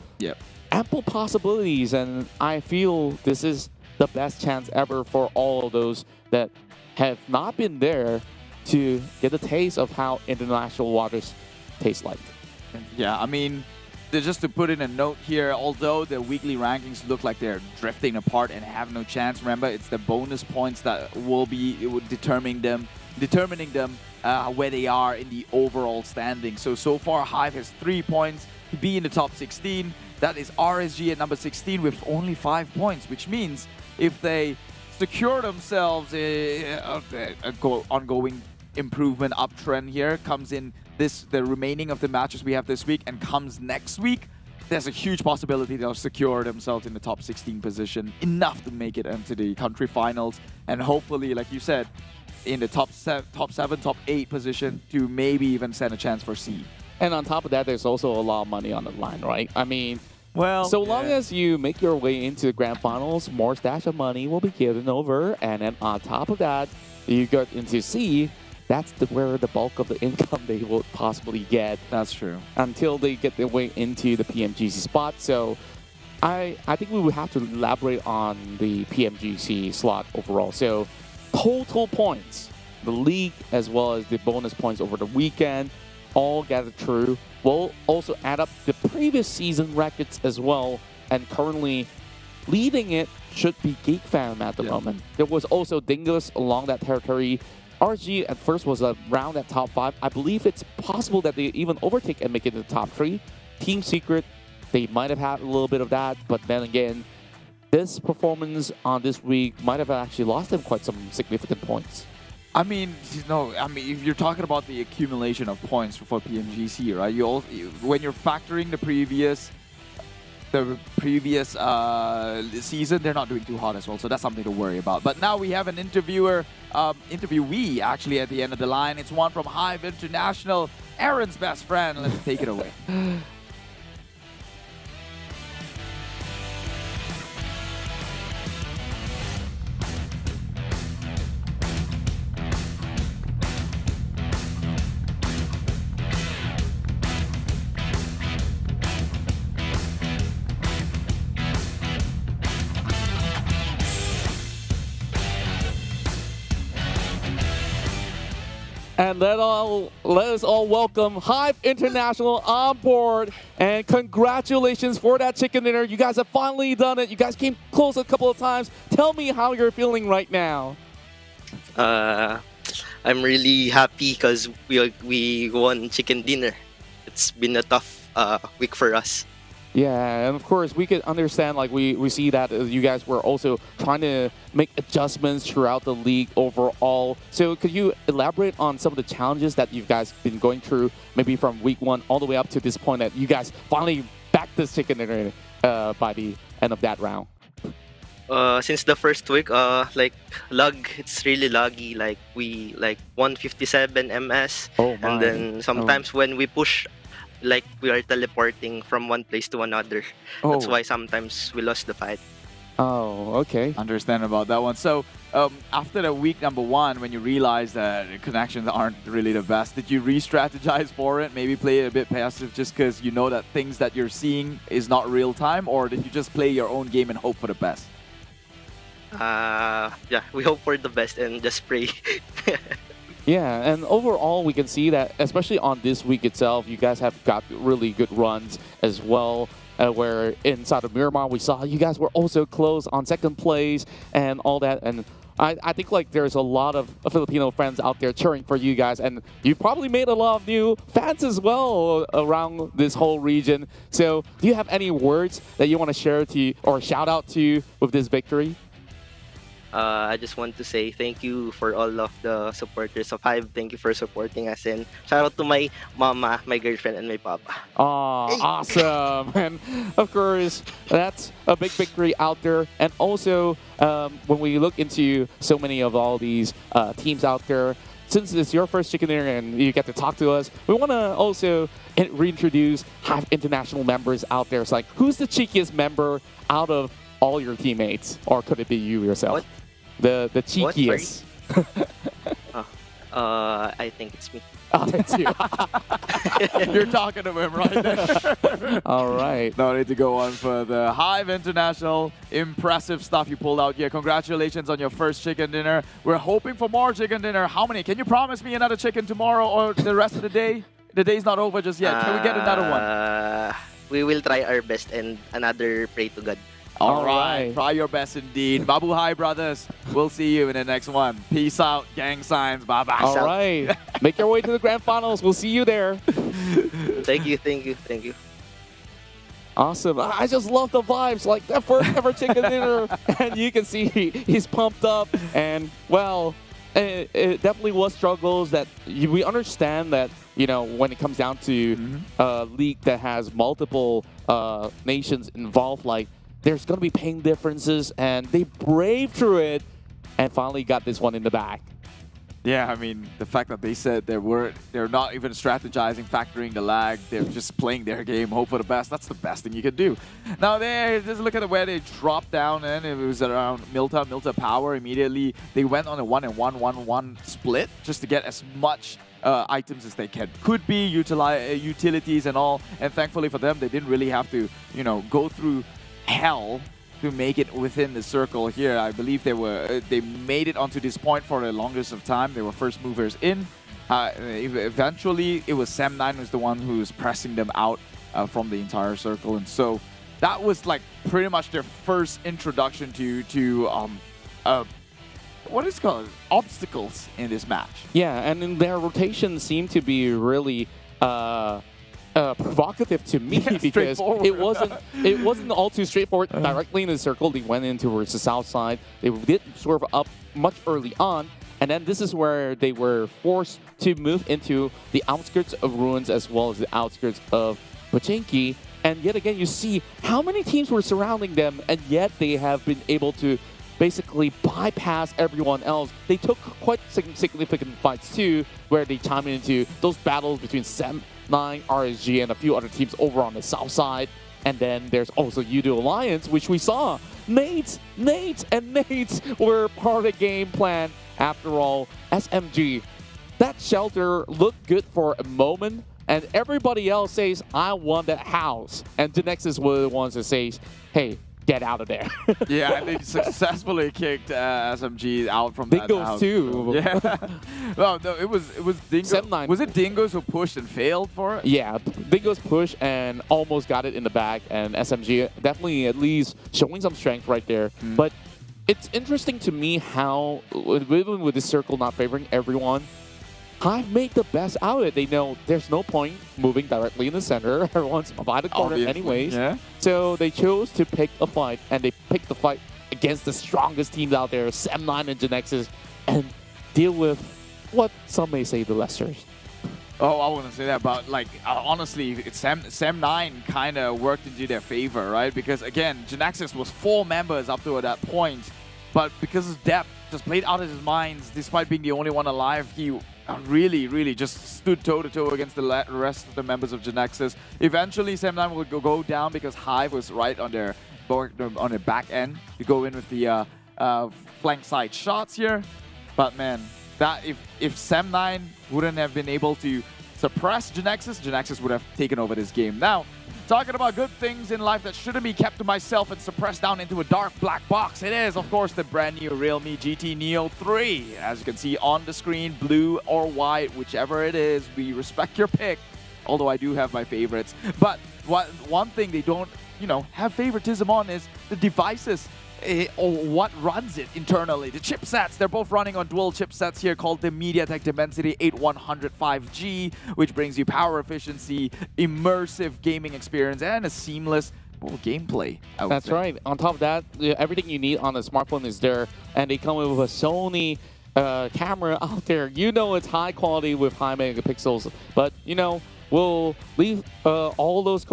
ample possibilities, and I feel this is the best chance ever for all of those that have not been there to get a taste of how international waters taste like. Yeah, I mean, just to put in a note here, although the weekly rankings look like they're drifting apart and have no chance, remember, it's the bonus points that will be determining them where they are in the overall standing. So far, HYVE has 3 points to be in the top 16. That is RSG at number 16 with only 5 points, which means if they secure themselves ongoing improvement uptrend here comes in the remaining of the matches we have this week and comes next week, there's a huge possibility they'll secure themselves in the top 16 position, enough to make it into the country finals, and hopefully, like you said, in the top 7, top 8 position to maybe even stand a chance for seed. And on top of that, there's also a lot of money on the line, right? I mean, well, so long as you make your way into the grand finals, more stash of money will be given over, and then on top of that, you get into C. That's where the bulk of the income they will possibly get. That's true. Until they get their way into the PMGC spot. So I think we would have to elaborate on the PMGC slot overall. So total points, the league as well as the bonus points over the weekend, all gathered through. We'll also add up the previous season records as well. And currently leading it should be GEEK Fam at the moment. There was also Dingoz along that territory. RG at first was around at top 5. I believe it's possible that they even overtake and make it to the top 3. Team Secret, they might have had a little bit of that, but then again, this performance on this week might have actually lost them quite some significant points. I mean, if you're talking about the accumulation of points for PMGC, right? When you're factoring the previous season, they're not doing too hot as well, so that's something to worry about. But now we have an interviewee actually at the end of the line. It's one from HYVE International, Aaron's best friend. Let's take it away. And let us all welcome HYVE International on board. And congratulations for that chicken dinner. You guys have finally done it. You guys came close a couple of times. Tell me how you're feeling right now. I'm really happy because we won chicken dinner. It's been a tough week for us. Yeah, and of course, we could understand, like, we see that you guys were also trying to make adjustments throughout the league overall. So could you elaborate on some of the challenges that you guys been going through, maybe from week 1 all the way up to this point that you guys finally backed this chicken dinner by the end of that round? Since the first week, it's really laggy. Like, we 157 MS. Oh my. And then sometimes when we push like we are teleporting from one place to another. That's Oh. why sometimes we lost the fight. Oh, okay. Understand about that one. So after the week number 1, when you realized that the connections aren't really the best, did you re-strategize for it? Maybe play it a bit passive just because you know that things that you're seeing is not real time? Or did you just play your own game and hope for the best? Yeah, we hope for the best and just pray. Yeah, and overall we can see that, especially on this week itself, you guys have got really good runs as well. Where inside of Miramar, we saw you guys were also close on second place and all that. And I think like there's a lot of Filipino friends out there cheering for you guys, and you've probably made a lot of new fans as well around this whole region. So do you have any words that you want to share to or shout out to with this victory? I just want to say thank you for all of the supporters of HYVE. Thank you for supporting us, and shout out to my mama, my girlfriend, and my papa. Oh, awesome. And of course, that's a big victory out there. And also, when we look into so many of all these teams out there, since it's your first chicken dinner and you get to talk to us, we want to also reintroduce HYVE International members out there. It's like, who's the cheekiest member out of all your teammates? Or could it be you yourself? What? The cheekiest. I think it's me. Oh, that's you. You're talking to him right there. All right. No need to go on further. HYVE International, impressive stuff you pulled out here. Congratulations on your first chicken dinner. We're hoping for more chicken dinner. How many? Can you promise me another chicken tomorrow or the rest of the day? The day's not over just yet. Can we get another one? We will try our best and another pray to God. All right. Try your best indeed. Mabuhay, brothers. We'll see you in the next one. Peace out, gang signs. Bye-bye. All right. Make your way to the grand finals. We'll see you there. Thank you, thank you, thank you. Awesome. I just love the vibes. Like that first ever chicken dinner. And you can see he's pumped up. And, well, it definitely was struggles that we understand that, you know, when it comes down to a league that has multiple nations involved, like, there's going to be pain differences, and they braved through it and finally got this one in the bag. Yeah, I mean, the fact that they said they're not even strategizing, factoring the lag, they're just playing their game, hope for the best. That's the best thing you can do. Now, just look at where they dropped down, and it was around Milta Power. Immediately, they went on a 1-1-1-1 split just to get as much items as they can. Could be utilities and all, and thankfully for them, they didn't really have to, you know, go through hell to make it within the circle here. I believe they made it onto this point for the longest of time. They were first movers in. Eventually, it was SEM9 who's the one who was pressing them out from the entire circle, and so that was like pretty much their first introduction to what is it called, obstacles in this match. Yeah, and in their rotation seemed to be really provocative to me because it wasn't all too straightforward. Directly in the circle, they went in towards the south side. They did swerve up much early on, and then this is where they were forced to move into the outskirts of Ruins as well as the outskirts of Pochinki. And yet again, you see how many teams were surrounding them, and yet they have been able to basically bypass everyone else. They took quite significant fights too, where they chimed into those battles between SEM9, RSG, and a few other teams over on the south side. And then there's also Yoodo Alliance, which we saw. Nate were part of the game plan. After all, SMG, that shelter looked good for a moment, and everybody else says, I want that house. And Genexus were the ones that says, hey, get out of there. Yeah, and they successfully kicked SMG out from that Dingoz house. too. Yeah. Well, no, it was Dingoz. SEM9. Was it Dingoz who pushed and failed for it? Yeah, Dingoz pushed and almost got it in the bag, and SMG definitely at least showing some strength right there. But it's interesting to me how, even with this circle not favoring everyone, HYVE made the best out of it. They know there's no point moving directly in the center. Everyone's by the corner anyways. Yeah. So they chose to pick a fight, and they picked the fight against the strongest teams out there, SEM9 and Genexus, and deal with what some may say the lessers. Oh, I wouldn't say that, but like honestly, SEM9 kind of worked into their favor, right? Because again, Genexus was 4 members up to that point, but because his depth just played out of his minds, despite being the only one alive, he really just stood toe-to-toe against the rest of the members of Genexus. Eventually, SEM9 will go down because HYVE was right on their back end to go in with the flank side shots here. But man, that if SEM9 wouldn't have been able to suppress Genexus would have taken over this game. Now, talking about good things in life that shouldn't be kept to myself and suppressed down into a dark black box, it is, of course, the brand new Realme GT Neo 3. As you can see on the screen, blue or white, whichever it is, we respect your pick. Although I do have my favorites. But one thing they don't, have favoritism on is the devices. Or what runs it internally. The chipsets, they're both running on dual chipsets here called the MediaTek Dimensity 8100 5G, which brings you power efficiency, immersive gaming experience, and a seamless gameplay. That's right. On top of that, everything you need on the smartphone is there, and they come with a Sony camera out there. It's high quality with high megapixels, but we'll leave all those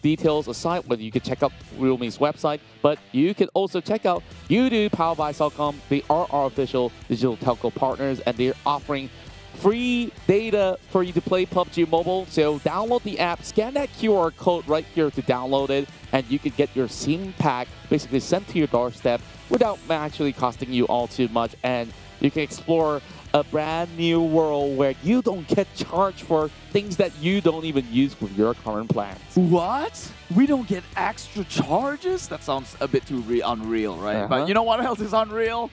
details aside, but you can check out Realme's website. But you can also check out Yoodo, powered by Cellcom. They are our official digital telco partners, and they're offering free data for you to play PUBG Mobile. So download the app, scan that QR code right here to download it, and you can get your SIM pack basically sent to your doorstep without actually costing you all too much. And you can explore a brand new world where you don't get charged for things that you don't even use with your current plans. What? We don't get extra charges? That sounds a bit too unreal, right? But you know what else is unreal?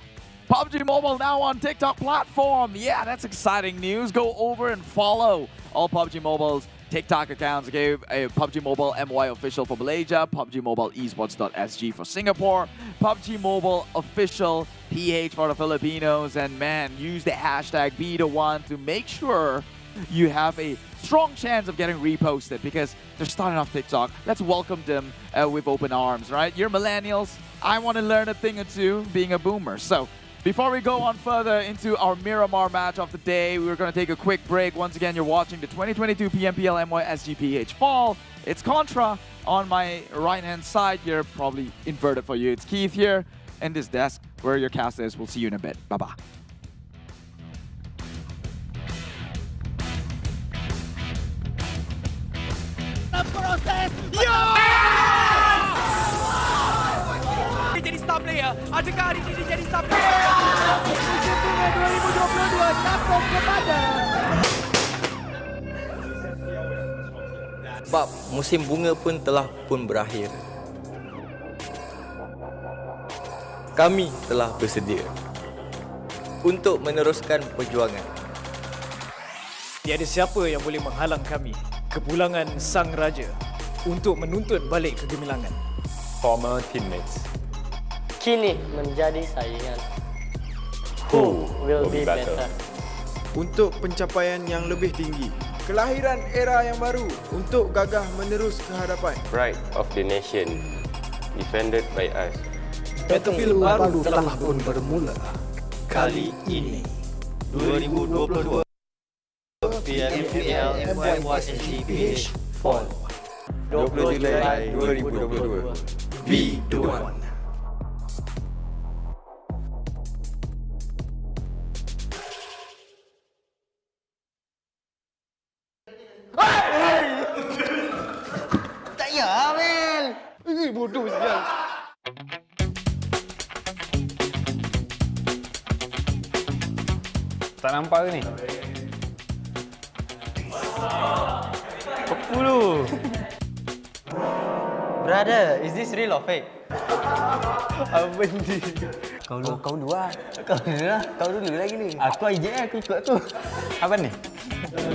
PUBG Mobile now on TikTok platform. Yeah, that's exciting news. Go over and follow all PUBG Mobile's TikTok accounts. Okay, PUBG Mobile MY official for Malaysia, PUBG Mobile Esports.sg for Singapore, PUBG Mobile official PH for the Filipinos, and man, use the hashtag #BeTheOne to make sure you have a strong chance of getting reposted because they're starting off TikTok. Let's welcome them with open arms, right? You're millennials. I want to learn a thing or two being a boomer. So before we go on further into our Miramar match of the day, we're going to take a quick break. Once again, you're watching the 2022 PMPL MYSGPH Fall. It's Contra on my right-hand side here, probably inverted for you. It's Keith here in this desk where your cast is. We'll see you in a bit. Bye-bye. Proses. Dia jadi star player. Adakah hari ini dia jadi star player? Musim bunga 2022 jatuh kepada. Sebab musim bunga pun berakhir. Kami telah bersedia untuk meneruskan perjuangan. Tiada siapa yang boleh menghalang kami, kepulangan Sang Raja, untuk menuntut balik kegemilangan. Former teammates. Kini menjadi saingan. Who will be better? Untuk pencapaian yang lebih tinggi. Kelahiran era yang baru untuk gagah menerus ke hadapan. Pride of the nation, defended by us. Battlefield baru telah pun bermula. Kali ini 2022 PMPL MYSGPH Fall 20 Julai 2022. Be the one. Tak ya, Mel. Bodoh sial. Tak nampak ke ni? 10. Brother, is this real or fake? Apa ni? Kau dua. Kau dulu lagi ni. Aku aja aku ikut aku. Apa ni?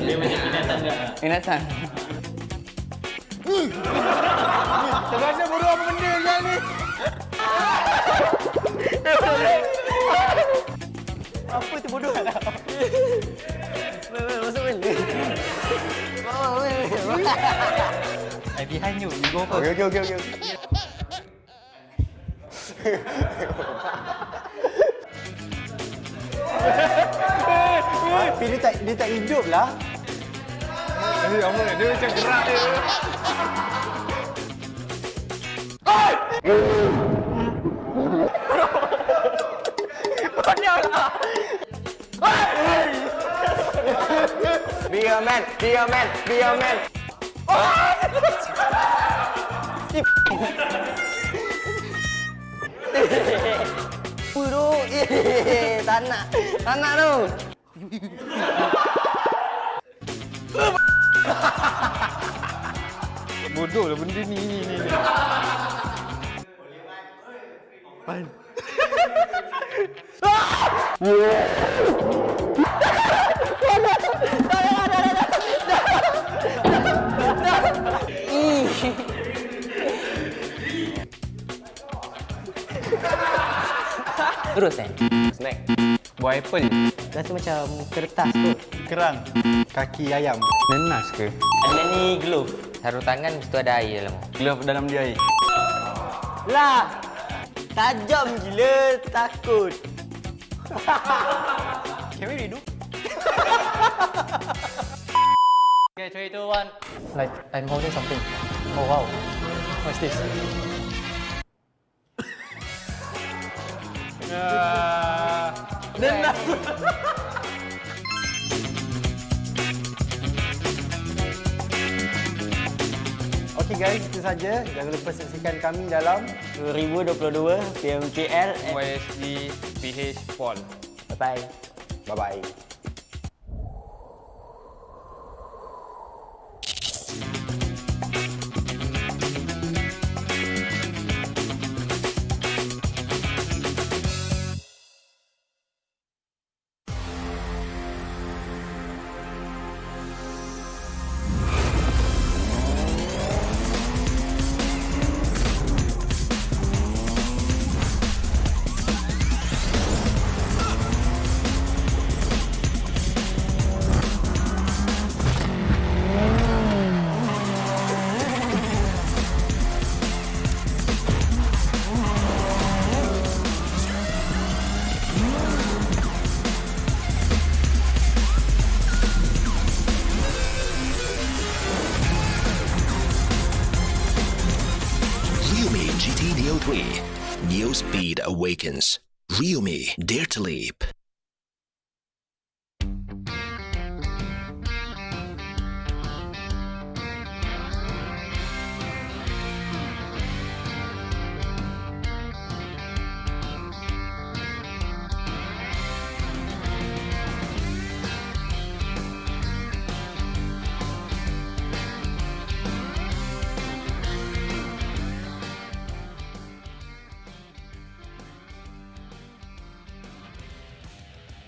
Dia macam binatang enggak? Binatang. Terasa bodoh apa benda kau ni? Apa tu bodoh? Masuk benda. I behind you. You go first. Okay. Tapi dia tak hidup lah. Dia macam gerak dia. Banyak lah. Be a man, be a man, be a man. Bro, tak nak tu. Bodoh lah benda ni. Pan. Terus snack. Buah apple. Rasa macam kertas tu. Kerang. Kaki ayam. Nenas ke? Ada ni glove. Sarung tangan mesti ada air dalam. Glove dalam dia air. Lah. Tajam gila, takut. Can we redo? Okay, 3, 2, 1. Like I'm holding something. Oh wow. What's this? Nenas. Okay guys, itu saja. Jangan lupa saksikan kami dalam 2022 PMPL MYSGPH Fall. Bye-bye. Bye-bye. Neo speed awakens. Ryumi, dare to leap.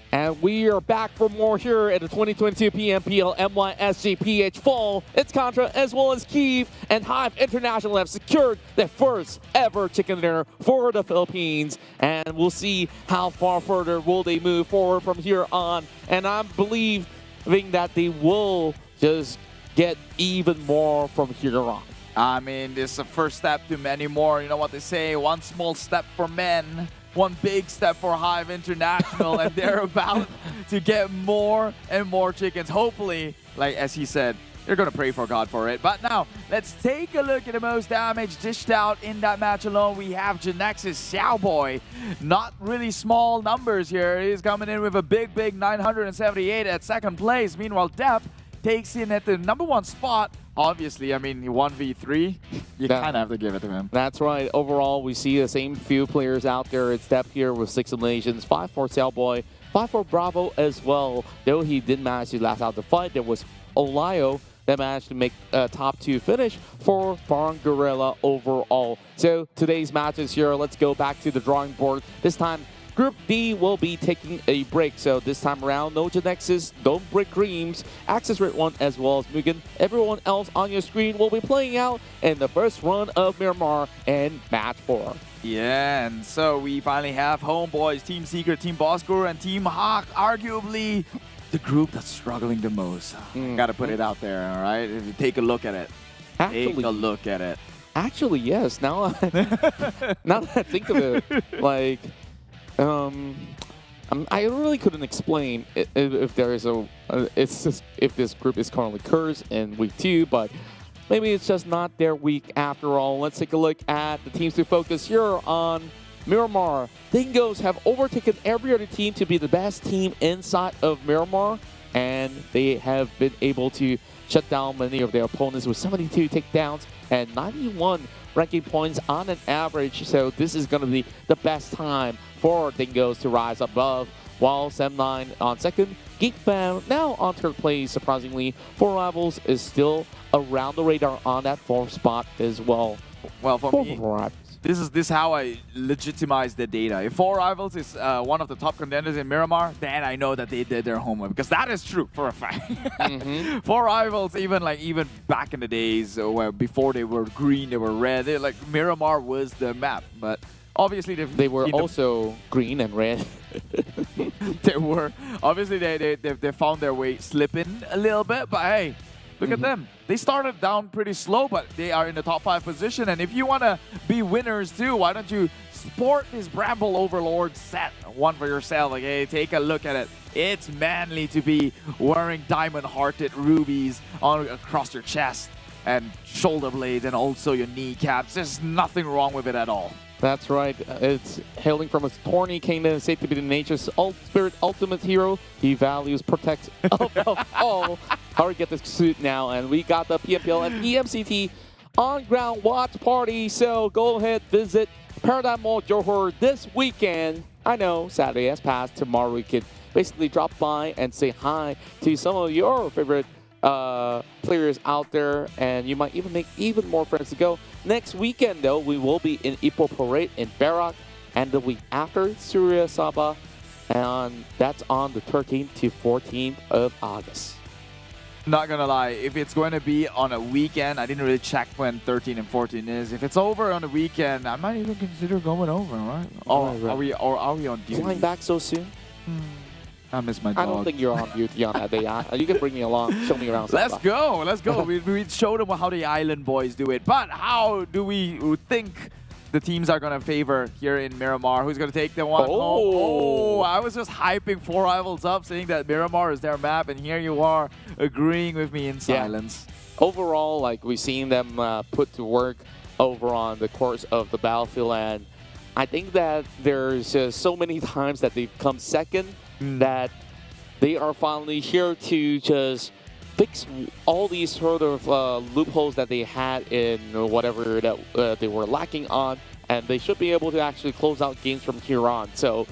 And we are back for more here at the 2022 PMPL MYSGPH Fall. It's Contra as well as GEEK and HYVE International have secured their first ever chicken dinner for the Philippines. And we'll see how far further will they move forward from here on. And I'm believing that they will just get even more from here on. I mean, this is the first step to many more. You know what they say, one small step for men, one big step for HYVE International, and they're about to get more and more chickens. Hopefully, like as he said, they're going to pray for God for it. But now, let's take a look at the most damage dished out in that match alone. We have Genexus Xiaoboy. Not really small numbers here. He's coming in with a big 978 at second place. Meanwhile, Depp takes in at the #1 spot. Obviously, I mean, 1v3, you kind of have to give it to him. That's right. Overall, we see the same few players out there. It's Depp here with 6 eliminations, 5 for Xiaoboy, 5 for Bravo as well. Though he did manage to last out the fight, there was Olayo that managed to make a top 2 finish for Farang Guerilla overall. So today's matches here, let's go back to the drawing board. This time, Group D will be taking a break, so this time around, no Genexus, don't break dreams, Access redONE as well as MUGEN. Everyone else on your screen will be playing out in the first run of Miramar and Match 4. Yeah, and so we finally have HomeBois, Team Secret, Team Bosskurr, and Team HYVE, arguably the group that's struggling the most. Gotta put it out there, all right? Take a look at it. Take a look at it. Actually, yes. Now, now that I think of it, like, I really couldn't explain if there is a, it's just if this group is currently cursed in week 2, but maybe it's just not their week after all. Let's take a look at the teams to focus here on Miramar. Dingoz have overtaken every other team to be the best team inside of Miramar. and they have been able to shut down many of their opponents with 72 takedowns and 91 ranking points on an average. So this is going to be the best time for Dingoz to rise above, while SEM9 on second, GEEK Fam now on third place. Surprisingly, 4Rivals is still around the radar on that fourth spot as well. Well, for me, this is how I legitimize the data. If 4Rivals is one of the top contenders in Miramar, then I know that they did their homework, because that is true for a fact. 4Rivals, even back in the days where before they were green, they were red. Like Miramar was the map, but obviously they were also green and red. They were obviously they found their way slipping a little bit, but hey. Look at them. They started down pretty slow, but they are in the top 5 position. And if you want to be winners too, why don't you sport this Bramble Overlord set one for yourself? Okay, take a look at it. It's manly to be wearing diamond-hearted rubies across your chest and shoulder blades and also your kneecaps. There's nothing wrong with it at all. That's right. It's hailing from a thorny kingdom, said to be the nature's spirit ultimate hero. He values, protects above all. How we get this suit now, and we got the PMPL and EMCT on-ground watch party. So go ahead, visit Paradigm Mall Johor this weekend. I know Saturday has passed. Tomorrow we can basically drop by and say hi to some of your favorite players out there, and you might even make even more friends to go. Next weekend, though, we will be in Ipoh Parade in Perak, and the week after, Surya Sabah, and that's on the 13th to 14th of August. Not gonna lie, if it's going to be on a weekend, I didn't really check when 13 and 14 is. If it's over on a weekend, I might even consider going over, right? Or are we on duty? Flying back so soon? I miss my dog. I don't think you're on duty on that day. You can bring me along, show me around. Let's go, let's go. we showed them how the Island Boys do it. But how do we think the teams are going to favor here in Miramar? Who's going to take the one home? Oh, I was just hyping 4Rivals up, saying that Miramar is their map, and here you are agreeing with me in silence. Overall, like, we've seen them put to work over on the course of the battlefield, and I think that there's so many times that they've come second that they are finally here to just fix all these sort of loopholes that they had in whatever that they were lacking on, and they should be able to actually close out games from here on. So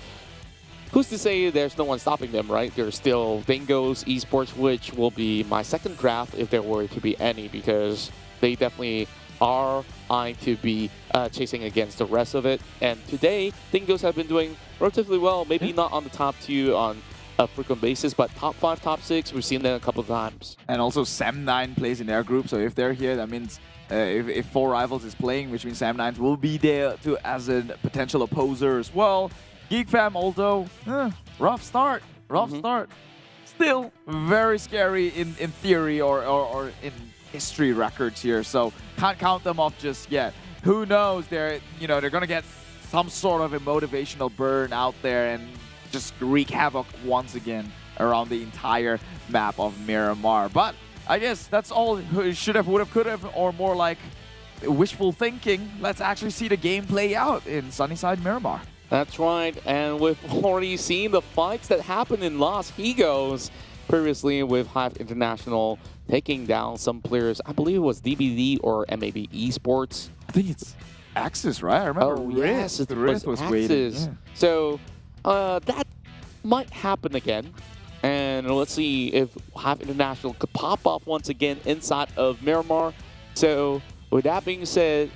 who's to say there's no one stopping them, right? There's still Dingoz Esports, which will be my second draft if there were to be any, because they definitely are eyeing to be chasing against the rest of it. And today, Dingoz have been doing relatively well, maybe not on the top 2 on a frequent basis, but top 5, top 6, we've seen them a couple of times. And also SEM9 plays in their group, so if they're here, that means if 4Rivals is playing, which means SEM9 will be there to as a potential opposer as well. GEEK Fam, although rough start, still very scary in theory or in history records here, so can't count them off just yet. Who knows? They're gonna get some sort of a motivational burn out there and just wreak havoc once again around the entire map of Miramar. But I guess that's all. Should have, would have, could have, or more like wishful thinking. Let's actually see the game play out in Sunnyside Miramar. That's right, and we've already seen the fights that happened in Los Higos previously with HYVE International taking down some players. I believe it was DBD or MAB Esports. I think it's Axis, right? I remember Riz was waiting. Yeah. So that might happen again. And let's see if HYVE International could pop off once again inside of Miramar. So with that being said,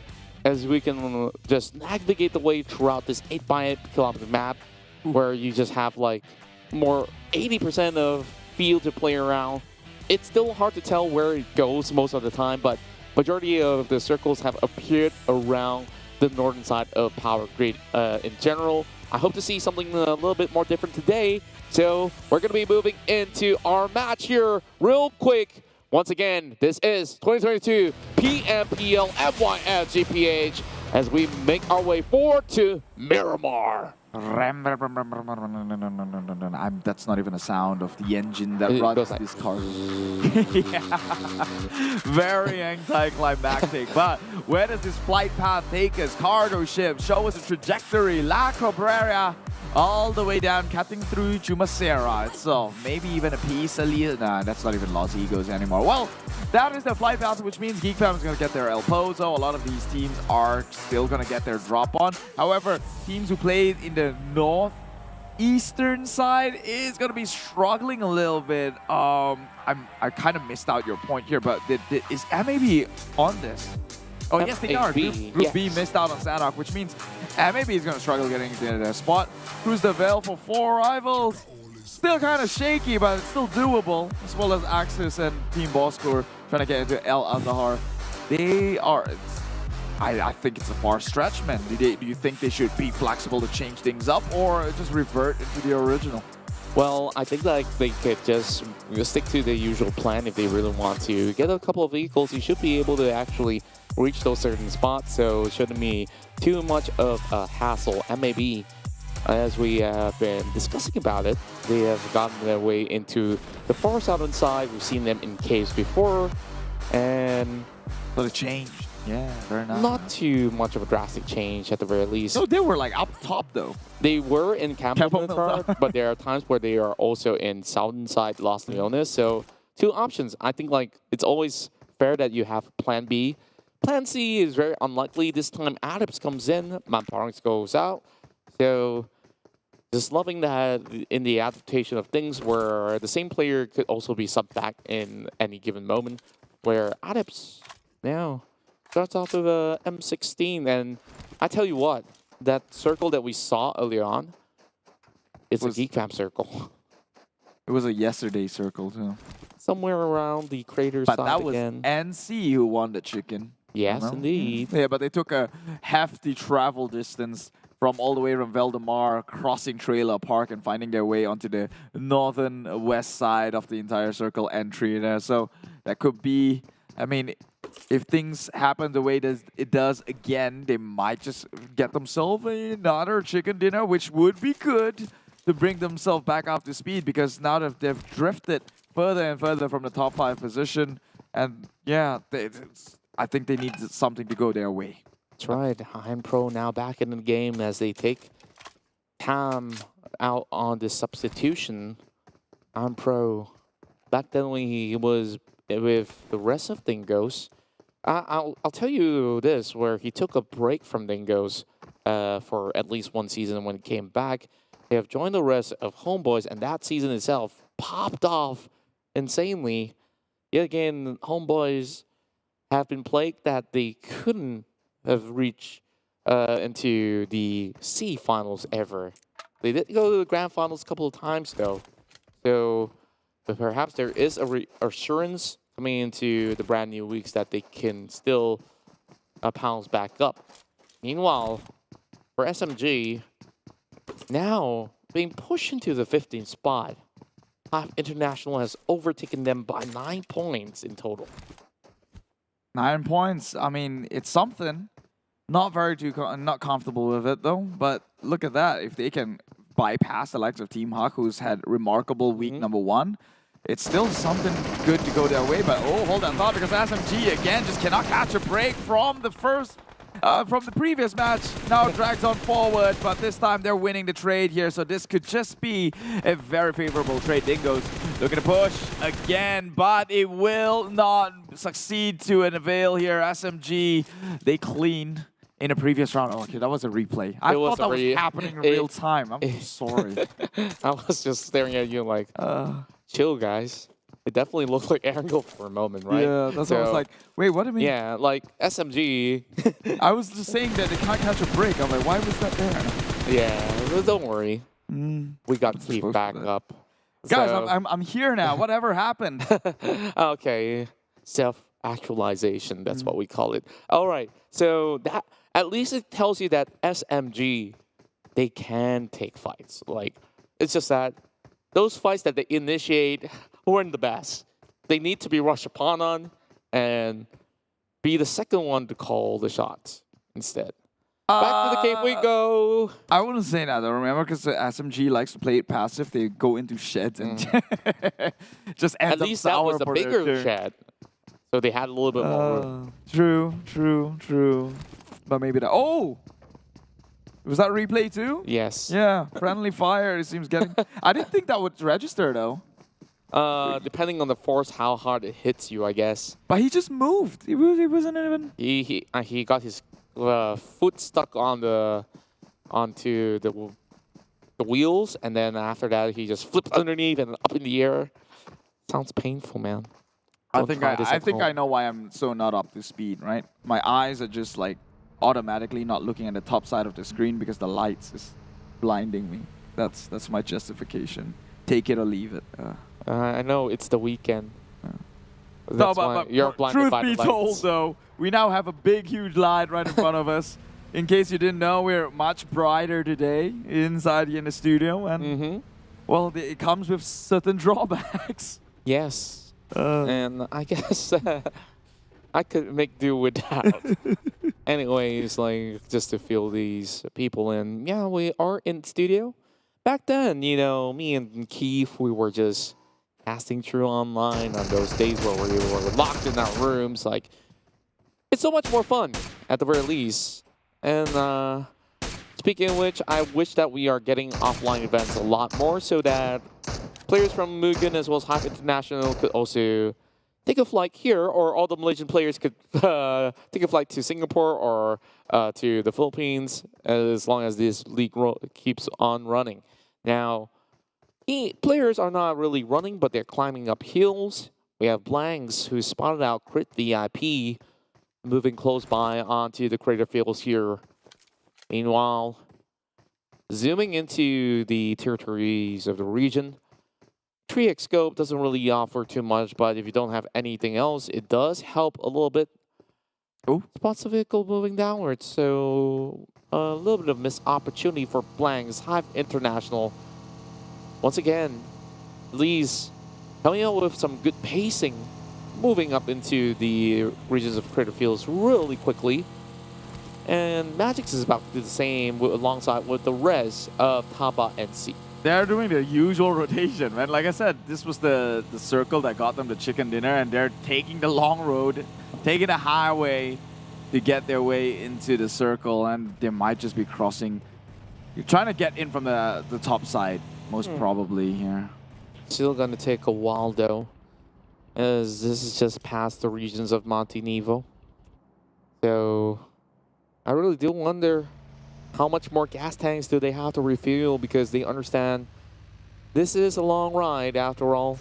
as we can just navigate the way throughout this 8x8 kilometer map, where you just have like more 80% of field to play around, it's still hard to tell where it goes most of the time, but majority of the circles have appeared around the northern side of Power Grid in general. I hope to see something a little bit more different today. So we're going to be moving into our match here real quick. Once again, this is 2022 PMPL MYSGPH as we make our way forward to Miramar. That's not even a sound of the engine that runs this car. Very anticlimactic. But where does this flight path take us? Cargo ship, show us a trajectory. La Cabrera all the way down, cutting through Jumasera itself. Maybe even a piece, a lead. Nah, that's not even Los Egos anymore. Well, that is the flight path, which means GEEK Fam is going to get their El Pozo. A lot of these teams are still going to get their drop on. However, teams who played in the northeastern side is going to be struggling a little bit. I kind of missed out your point here, but is MAB on this? Oh, yes, they are. Group B missed out on Sanhok, which means MAB is going to struggle getting into their spot. Who's the Veil for 4 rivals? Still kind of shaky, but it's still doable. As well as Axis and Team Bosskurr trying to get into El Azahar. They are... I think it's a far stretch, man. Do you think they should be flexible to change things up or just revert into the original? Well, I think like they could just stick to the usual plan if they really want to. Get a couple of vehicles, you should be able to actually reach those certain spots, so it shouldn't be too much of a hassle. MAB, as we have been discussing about it, they have gotten their way into the far southern side. We've seen them in caves before, and... But it changed. Yeah, very nice. Not too much of a drastic change at the very least. No, they were like up top though. They were in Campo Militar, but there are times where they are also in southern side Los Leones. So 2 options. I think like it's always fair that you have plan B. Plan C is very unlikely. This time Adams comes in, MAB goes out. So just loving that in the adaptation of things where the same player could also be subbed back in any given moment, where Adams now starts off with a M16, and I tell you what, that circle that we saw earlier on, it's a GEEK Fam circle. It was a yesterday circle too. Somewhere around the crater but side that was again. NC who won the chicken. Yes, indeed. Yeah, but they took a hefty travel distance from all the way from Valdemar, crossing Trailer Park and finding their way onto the northern west side of the entire circle entry there. So that could be, I mean, if things happen the way it does again, they might just get themselves another chicken dinner, which would be good to bring themselves back up to speed, because now that they've drifted further and further from the top 5 position, and yeah, I think they need something to go their way. That's right. HYVE Pro now back in the game as they take Tam out on the substitution. HYVE Pro back then when he was with the rest of Dingoz. I'll tell you this, where he took a break from Dingoz for at least 1 season. When he came back, they have joined the rest of HomeBois, and that season itself popped off insanely. Yet again, HomeBois have been plagued that they couldn't have reached into the C finals ever. They did go to the grand finals a couple of times though. So but perhaps there is a reassurance coming into the brand new weeks that they can still pounce back up. Meanwhile, for SMG, now being pushed into the 15th spot, HYVE International has overtaken them by 9 points in total. 9 points. I mean, it's something. Not not comfortable with it though. But look at that. If they can bypass the likes of Team Huck, who's had remarkable week number 1, it's still something good to go their way. But oh, hold that thought, because SMG again just cannot catch a break from the previous match. Now drags on forward, but this time they're winning the trade here, so this could just be a very favorable trade. Dingoz looking to push again, but it will not succeed to an avail here. SMG, they clean in a previous round. Oh, okay, that was a replay. I thought that was happening in real time. I'm so sorry. I was just staring at you like, chill, guys. It definitely looked like Angle for a moment, right? Yeah, that's what I was like, wait, what do you mean? Yeah, like SMG. I was just saying that they can't catch a break. I'm like, why was that there? Yeah, don't worry. We got Keith back up. Guys, So- I'm here now. Whatever happened? Okay, self-actualization, that's what we call it. All right, so that at least it tells you that SMG, they can take fights. Like, it's just that those fights that they initiate weren't the best. They need to be rushed upon on and be the second one to call the shots instead. Back to the cave we go. I wouldn't say that though, remember, because the SMG likes to play it passive. They go into sheds and just end At least that was a bigger shed. So they had a little bit more room. True. But maybe that. Oh! Was that replay too? Yes. Yeah, friendly fire. It seems getting. I didn't think that would register though. Depending on the force, how hard it hits you, I guess. But he just moved. He wasn't even. He got his foot stuck on onto the wheels, and then after that he just flipped underneath and up in the air. Sounds painful, man. I think I know why I'm so not up to speed. Right, my eyes are just like automatically not looking at the top side of the screen because the lights is blinding me. That's my justification. Take it or leave it. I know it's the weekend. No, That's why you're blinded truth by the be told, lights. though, we now have a big, huge light right in front of us. In case you didn't know, we're much brighter today inside in the studio, and well, it comes with certain drawbacks. Yes, and I guess I could make do with that. Anyways, like just to feel these people in. Yeah, we are in studio. Back then, you know, me and Keith, we were just casting through online on those days where we were locked in our rooms. Like, it's so much more fun, at the very least. And speaking of which, I wish that we are getting offline events a lot more so that players from MUGEN as well as HYVE International could also take a flight here, or all the Malaysian players could take a flight to Singapore or to the Philippines, as long as this league keeps on running. Now, players are not really running, but they're climbing up hills. We have Blanks, who spotted out Crit VIP, moving close by onto the crater fields here. Meanwhile, zooming into the territories of the region, 3x scope doesn't really offer too much, but if you don't have anything else, it does help a little bit. Oh, spots the vehicle moving downwards, so a little bit of missed opportunity for Blanks. HYVE International, once again, Lee's coming out with some good pacing, moving up into the regions of crater fields really quickly. And Magix is about to do the same alongside with the rest of Tabah NSEA. They're doing the usual rotation, man. Like I said, this was the circle that got them the chicken dinner, and they're taking the long road, taking the highway to get their way into the circle, and they might just be crossing. You're trying to get in from the top side, most probably here. Still going to take a while, though, as this is just past the regions of Monte Nevo. So I really do wonder how much more gas tanks do they have to refuel, because they understand this is a long ride after all.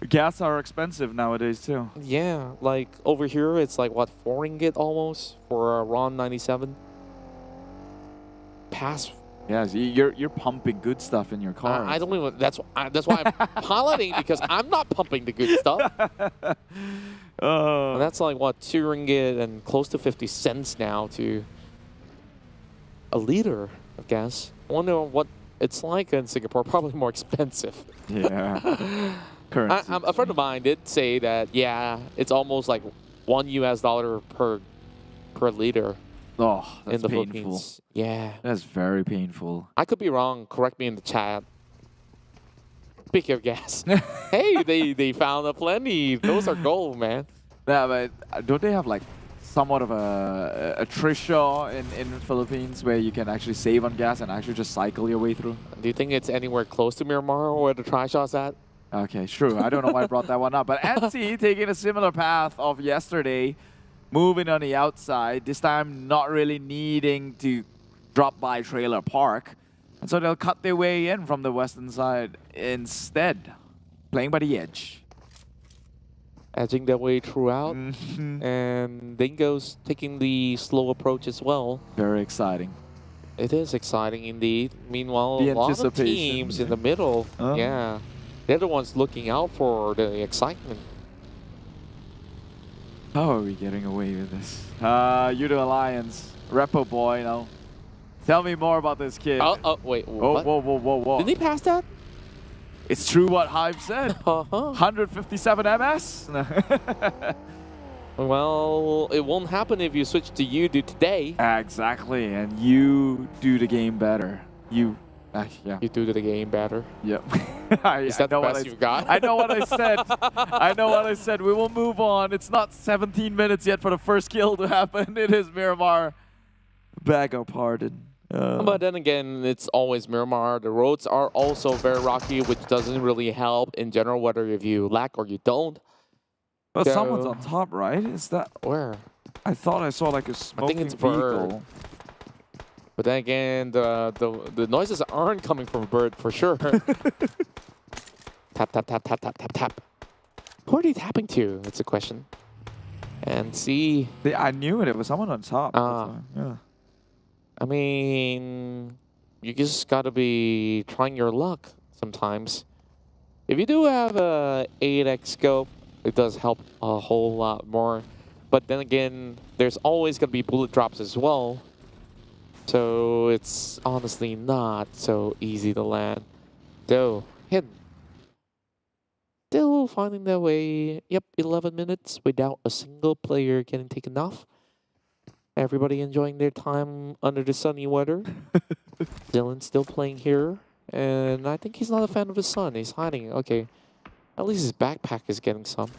Gas are expensive nowadays too. Yeah, like over here it's like what, 4 ringgit almost for a RON 97. Pass. Yeah, you're pumping good stuff in your car. I don't even. That's why I'm piloting, because I'm not pumping the good stuff. And that's like what, 2 ringgit and close to 50 cents now to a liter of gas. I wonder what it's like in Singapore. Probably more expensive. Yeah. Currency. A friend of mine did say that, yeah, it's almost like $1 US per liter. Oh, that's in the painful. Philippines. Yeah. That's very painful. I could be wrong. Correct me in the chat. Speaking of gas, hey, they found a plenty. Those are gold, man. Yeah, but don't they have like somewhat of a trishaw in the Philippines where you can actually save on gas and actually just cycle your way through? Do you think it's anywhere close to Miramar where the trishaw's at? Okay, true. I don't know why I brought that one up. But NC taking a similar path of yesterday, moving on the outside, this time not really needing to drop by Trailer Park. And so they'll cut their way in from the western side instead, playing by the edge. Edging their way throughout. And Dingoz taking the slow approach as well. Very exciting. It is exciting indeed. Meanwhile, The a lot of anticipation. teams in the middle, yeah, they're the ones looking out for the excitement. How are we getting away with this? Yoodo Alliance, Repo Boy, no. Tell me more about this kid. Oh, wait, what? Whoa. Did he pass that? It's true what HYVE said. 157 MS? Well, it won't happen if you switch to Yoodo today. Exactly, and you do the game better. You do the game better. Yep. Is that the best you've got? I know what I said. I know what I said. We will move on. It's not 17 minutes yet for the first kill to happen. It is Miramar. Beg our pardon. But then again, it's always Miramar. The roads are also very rocky, which doesn't really help in general, whether if you lack or you don't. But someone's on top, right? Is that where? I thought I saw like a smoking Bird. vehicle. But then again, the noises aren't coming from a bird for sure. Tap, tap, tap, tap, tap, tap, tap. Who are they tapping to? That's a question. And see. I knew it. It was someone on top. Yeah. I mean, you just gotta be trying your luck sometimes. If you do have a 8x scope, it does help a whole lot more. But then again, there's always gonna be bullet drops as well. So it's honestly not so easy to land. So, hidden. Still finding their way. Yep, 11 minutes without a single player getting taken off. Everybody enjoying their time under the sunny weather. Dylan's still playing here. And I think he's not a fan of his son. He's hiding. Okay. At least his backpack is getting some.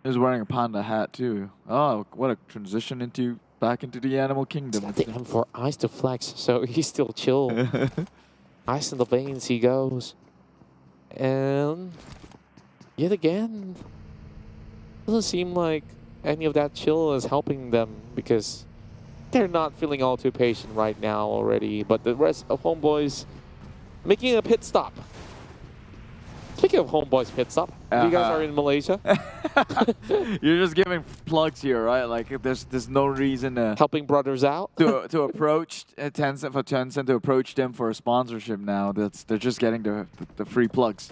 He's wearing a panda hat too. Oh, what a transition back into the animal kingdom. It's got the M4 eyes to flex, so he's still chill. Ice in the veins he goes. And yet again, doesn't seem like any of that chill is helping them because they're not feeling all too patient right now already. But the rest of HomeBois making a pit stop. Speaking of HomeBois pit stop, you guys are in Malaysia. You're just giving plugs here, right? Like there's no reason to helping brothers out to approach Tencent to approach them for a sponsorship now. They're just getting the free plugs.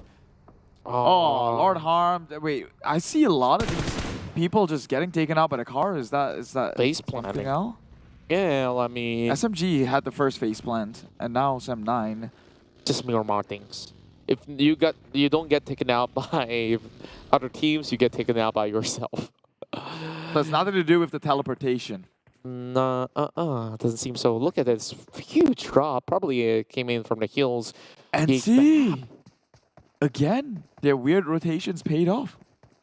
Oh, Lord Harm. Wait, I see a lot of these people just getting taken out by the car. Is that face planting? Yeah, well, I mean, SMG had the first face plant, and now SEM9. Just Miramar things. If you don't get taken out by other teams, you get taken out by yourself. So it's nothing to do with the teleportation. No, doesn't seem so. Look at this huge drop. Probably came in from the hills. And see, again, their weird rotations paid off.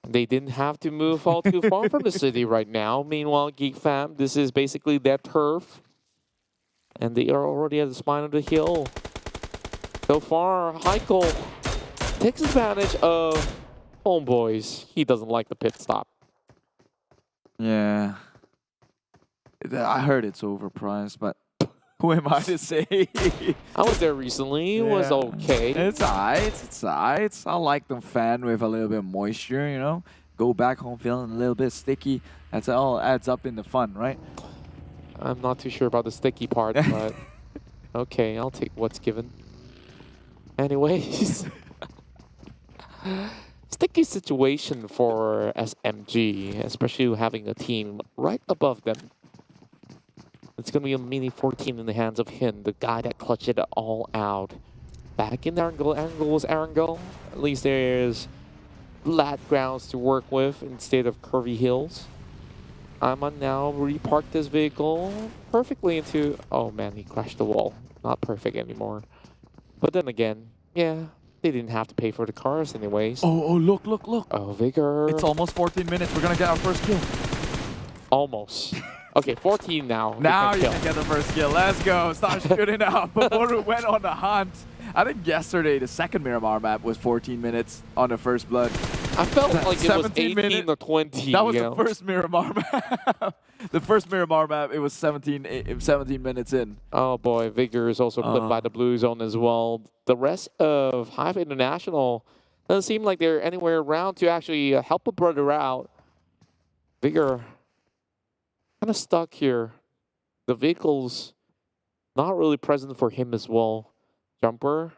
They didn't have to move all too far from the city right now. Meanwhile, GEEK fam, this is basically their turf. And they are already at the spine of the hill. So far, Heikel takes advantage of HomeBois. He doesn't like the pit stop. Yeah. I heard it's overpriced, but who am I to say? I was there recently. It was okay. It's alright. It's alright. I like them fan with a little bit of moisture, you know? Go back home feeling a little bit sticky. That's all adds up in the fun, right? I'm not too sure about the sticky part, but okay, I'll take what's given. Anyways, sticky situation for SMG, especially having a team right above them. It's going to be a mini 14 in the hands of Hin, the guy that clutched it all out. Back in Erangel. Erangel was Erangel. At least there's flat grounds to work with instead of curvy hills. Ayman now reparked his vehicle perfectly into... Oh man, he crashed the wall. Not perfect anymore. But then again, yeah, they didn't have to pay for the cars anyways. Oh, look. Oh, Vigor. It's almost 14 minutes. We're going to get our first kill. Almost. Okay, 14 now. Now you can get the first kill. Let's go. Start shooting up. Boru went on the hunt. I think yesterday, the second Miramar map was 14 minutes on the first blood. I felt like it was 18 or 20. That was the first Miramar map. The first Miramar map, it was 17 minutes in. Oh boy, Vigor is also put by the blue zone as well. The rest of HYVE International doesn't seem like they're anywhere around to actually help a brother out. Vigor kind of stuck here. The vehicle's not really present for him as well. Jumper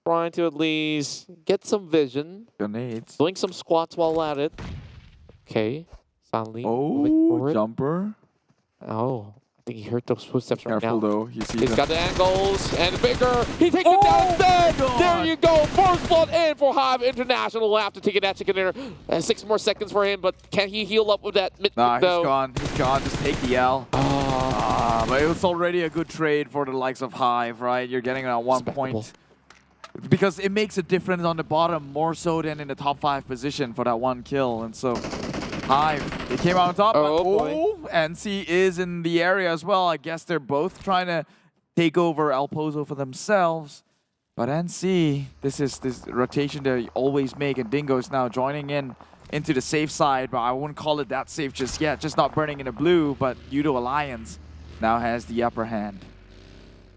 trying to at least get some vision. Grenades. Doing some squats while at it. Okay. Suddenly. Oh, Jumper. Oh, I think he heard those footsteps right now. Careful though. He's got the angles and Vigor. He takes it down dead. There you go. First blood in for HYVE International after taking that chicken dinner. 6 more seconds for him, but can he heal up with that mid? Nah, he's gone. He's gone. Just take the L. But it was already a good trade for the likes of HYVE, right? You're getting it at 1 point. Because it makes a difference on the bottom more so than in the top 5 position for that 1 kill. And so HYVE, they came out on top, but NC is in the area as well. I guess they're both trying to take over El Pozo for themselves. But NC, this rotation they always make, and Dingoz now joining into the safe side, but I wouldn't call it that safe just yet. Just not burning in the blue, but Yoodo Alliance now has the upper hand.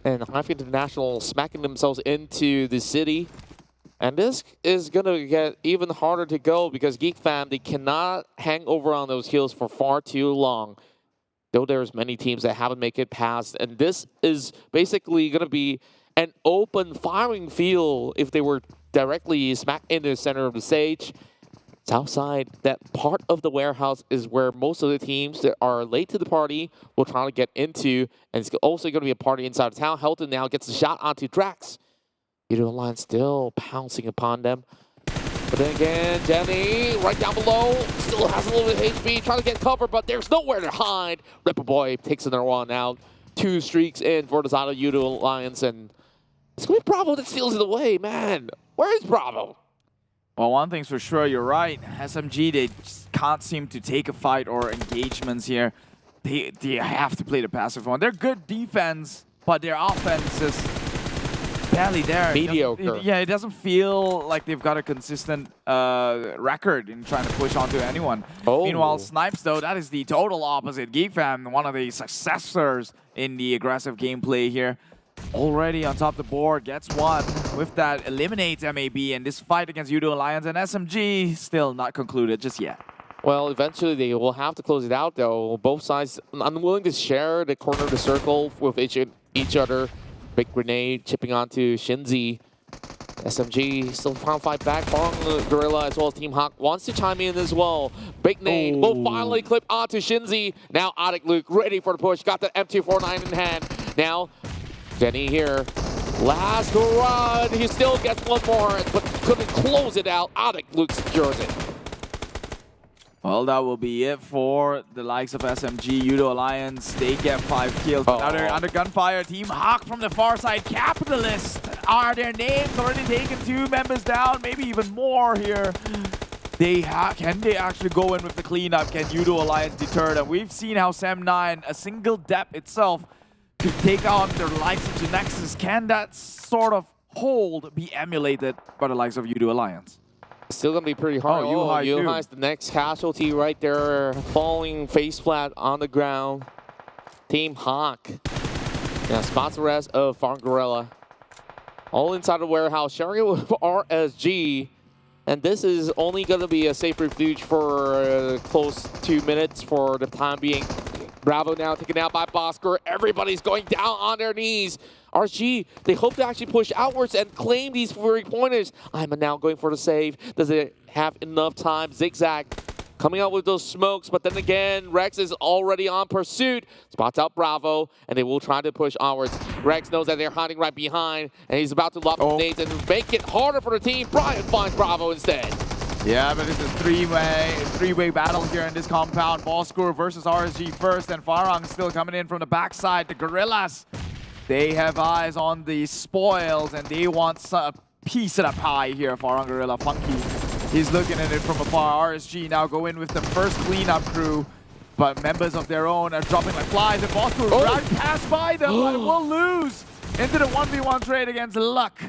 And HYVE International smacking themselves into the city. And this is going to get even harder to go because GEEK fam, they cannot hang over on those heels for far too long. Though there's many teams that haven't made it past. And this is basically going to be an open firing field if they were directly smack in the center of the stage. It's outside. That part of the warehouse is where most of the teams that are late to the party will try to get into. And it's also going to be a party inside of town. Helton now gets a shot onto Drax. Yoodo Alliance still pouncing upon them. But then again, Jenny right down below still has a little bit of HP, trying to get cover, but there's nowhere to hide. Ripper Boy takes another one out. 2 streaks in for the side of Yoodo Alliance, and it's going to be Bravo that steals it away, man. Where is Bravo? Well, one thing's for sure, you're right. SMG, they just can't seem to take a fight or engagements here. They have to play the passive one. They're good defense, but their offense is barely there. Mediocre. It doesn't feel like they've got a consistent record in trying to push onto anyone. Meanwhile, Snipes, though, that is the total opposite. GEEK fam, one of the successors in the aggressive gameplay here. Already on top of the board, gets one. With that, eliminates MAB, and this fight against Yoodo Alliance and SMG still not concluded just yet. Well, eventually they will have to close it out, though. Both sides unwilling to share the corner of the circle with each other. Big grenade chipping onto Shinzi. SMG still trying to fight back. Farang Guerilla as well as Team Hawk wants to chime in as well. Big nade will finally clip onto Shinzi. Now Addict Luke ready for the push. Got the M249 in hand. Now Jenny here. Last run. He still gets one more, but couldn't close it out. Addict Luke secures it. Well, that will be it for the likes of SMG. Yoodo Alliance, they get 5 kills. Another under gunfire. Team Hawk from the far side. Capitalist are their names. Already taken 2 members down, maybe even more here. Can they actually go in with the cleanup? Can Yoodo Alliance deter them? We've seen how SEM9, a single dep itself, could take on the likes of Genexus. Can that sort of hold be emulated by the likes of Yoodo Alliance? Still going to be pretty hard. Yuhai is the next casualty right there, falling face flat on the ground. Team Hawk. Now spots the rest of Farang Guerilla. All inside the warehouse, sharing it with RSG. And this is only going to be a safe refuge for close 2 minutes for the time being. Bravo now taken out by Bosskurr. Everybody's going down on their knees. RSG, they hope to actually push outwards and claim these 3 pointers. I'm now going for the save. Does it have enough time? Zigzag coming out with those smokes, but then again, Rex is already on pursuit. Spots out Bravo, and they will try to push onwards. Rex knows that they're hiding right behind, and he's about to lob grenades and make it harder for the team. Brian finds Bravo instead. Yeah, but it's a three-way battle here in this compound. Bosskurr versus RSG first, and Farang still coming in from the backside. The Gorillas, they have eyes on the spoils, and they want a piece of the pie here. Farang Guerilla, Funky, he's looking at it from afar. RSG now go in with the first cleanup crew, but members of their own are dropping like flies, and Bosskurr right past by them, but will lose into the 1v1 trade against Luck.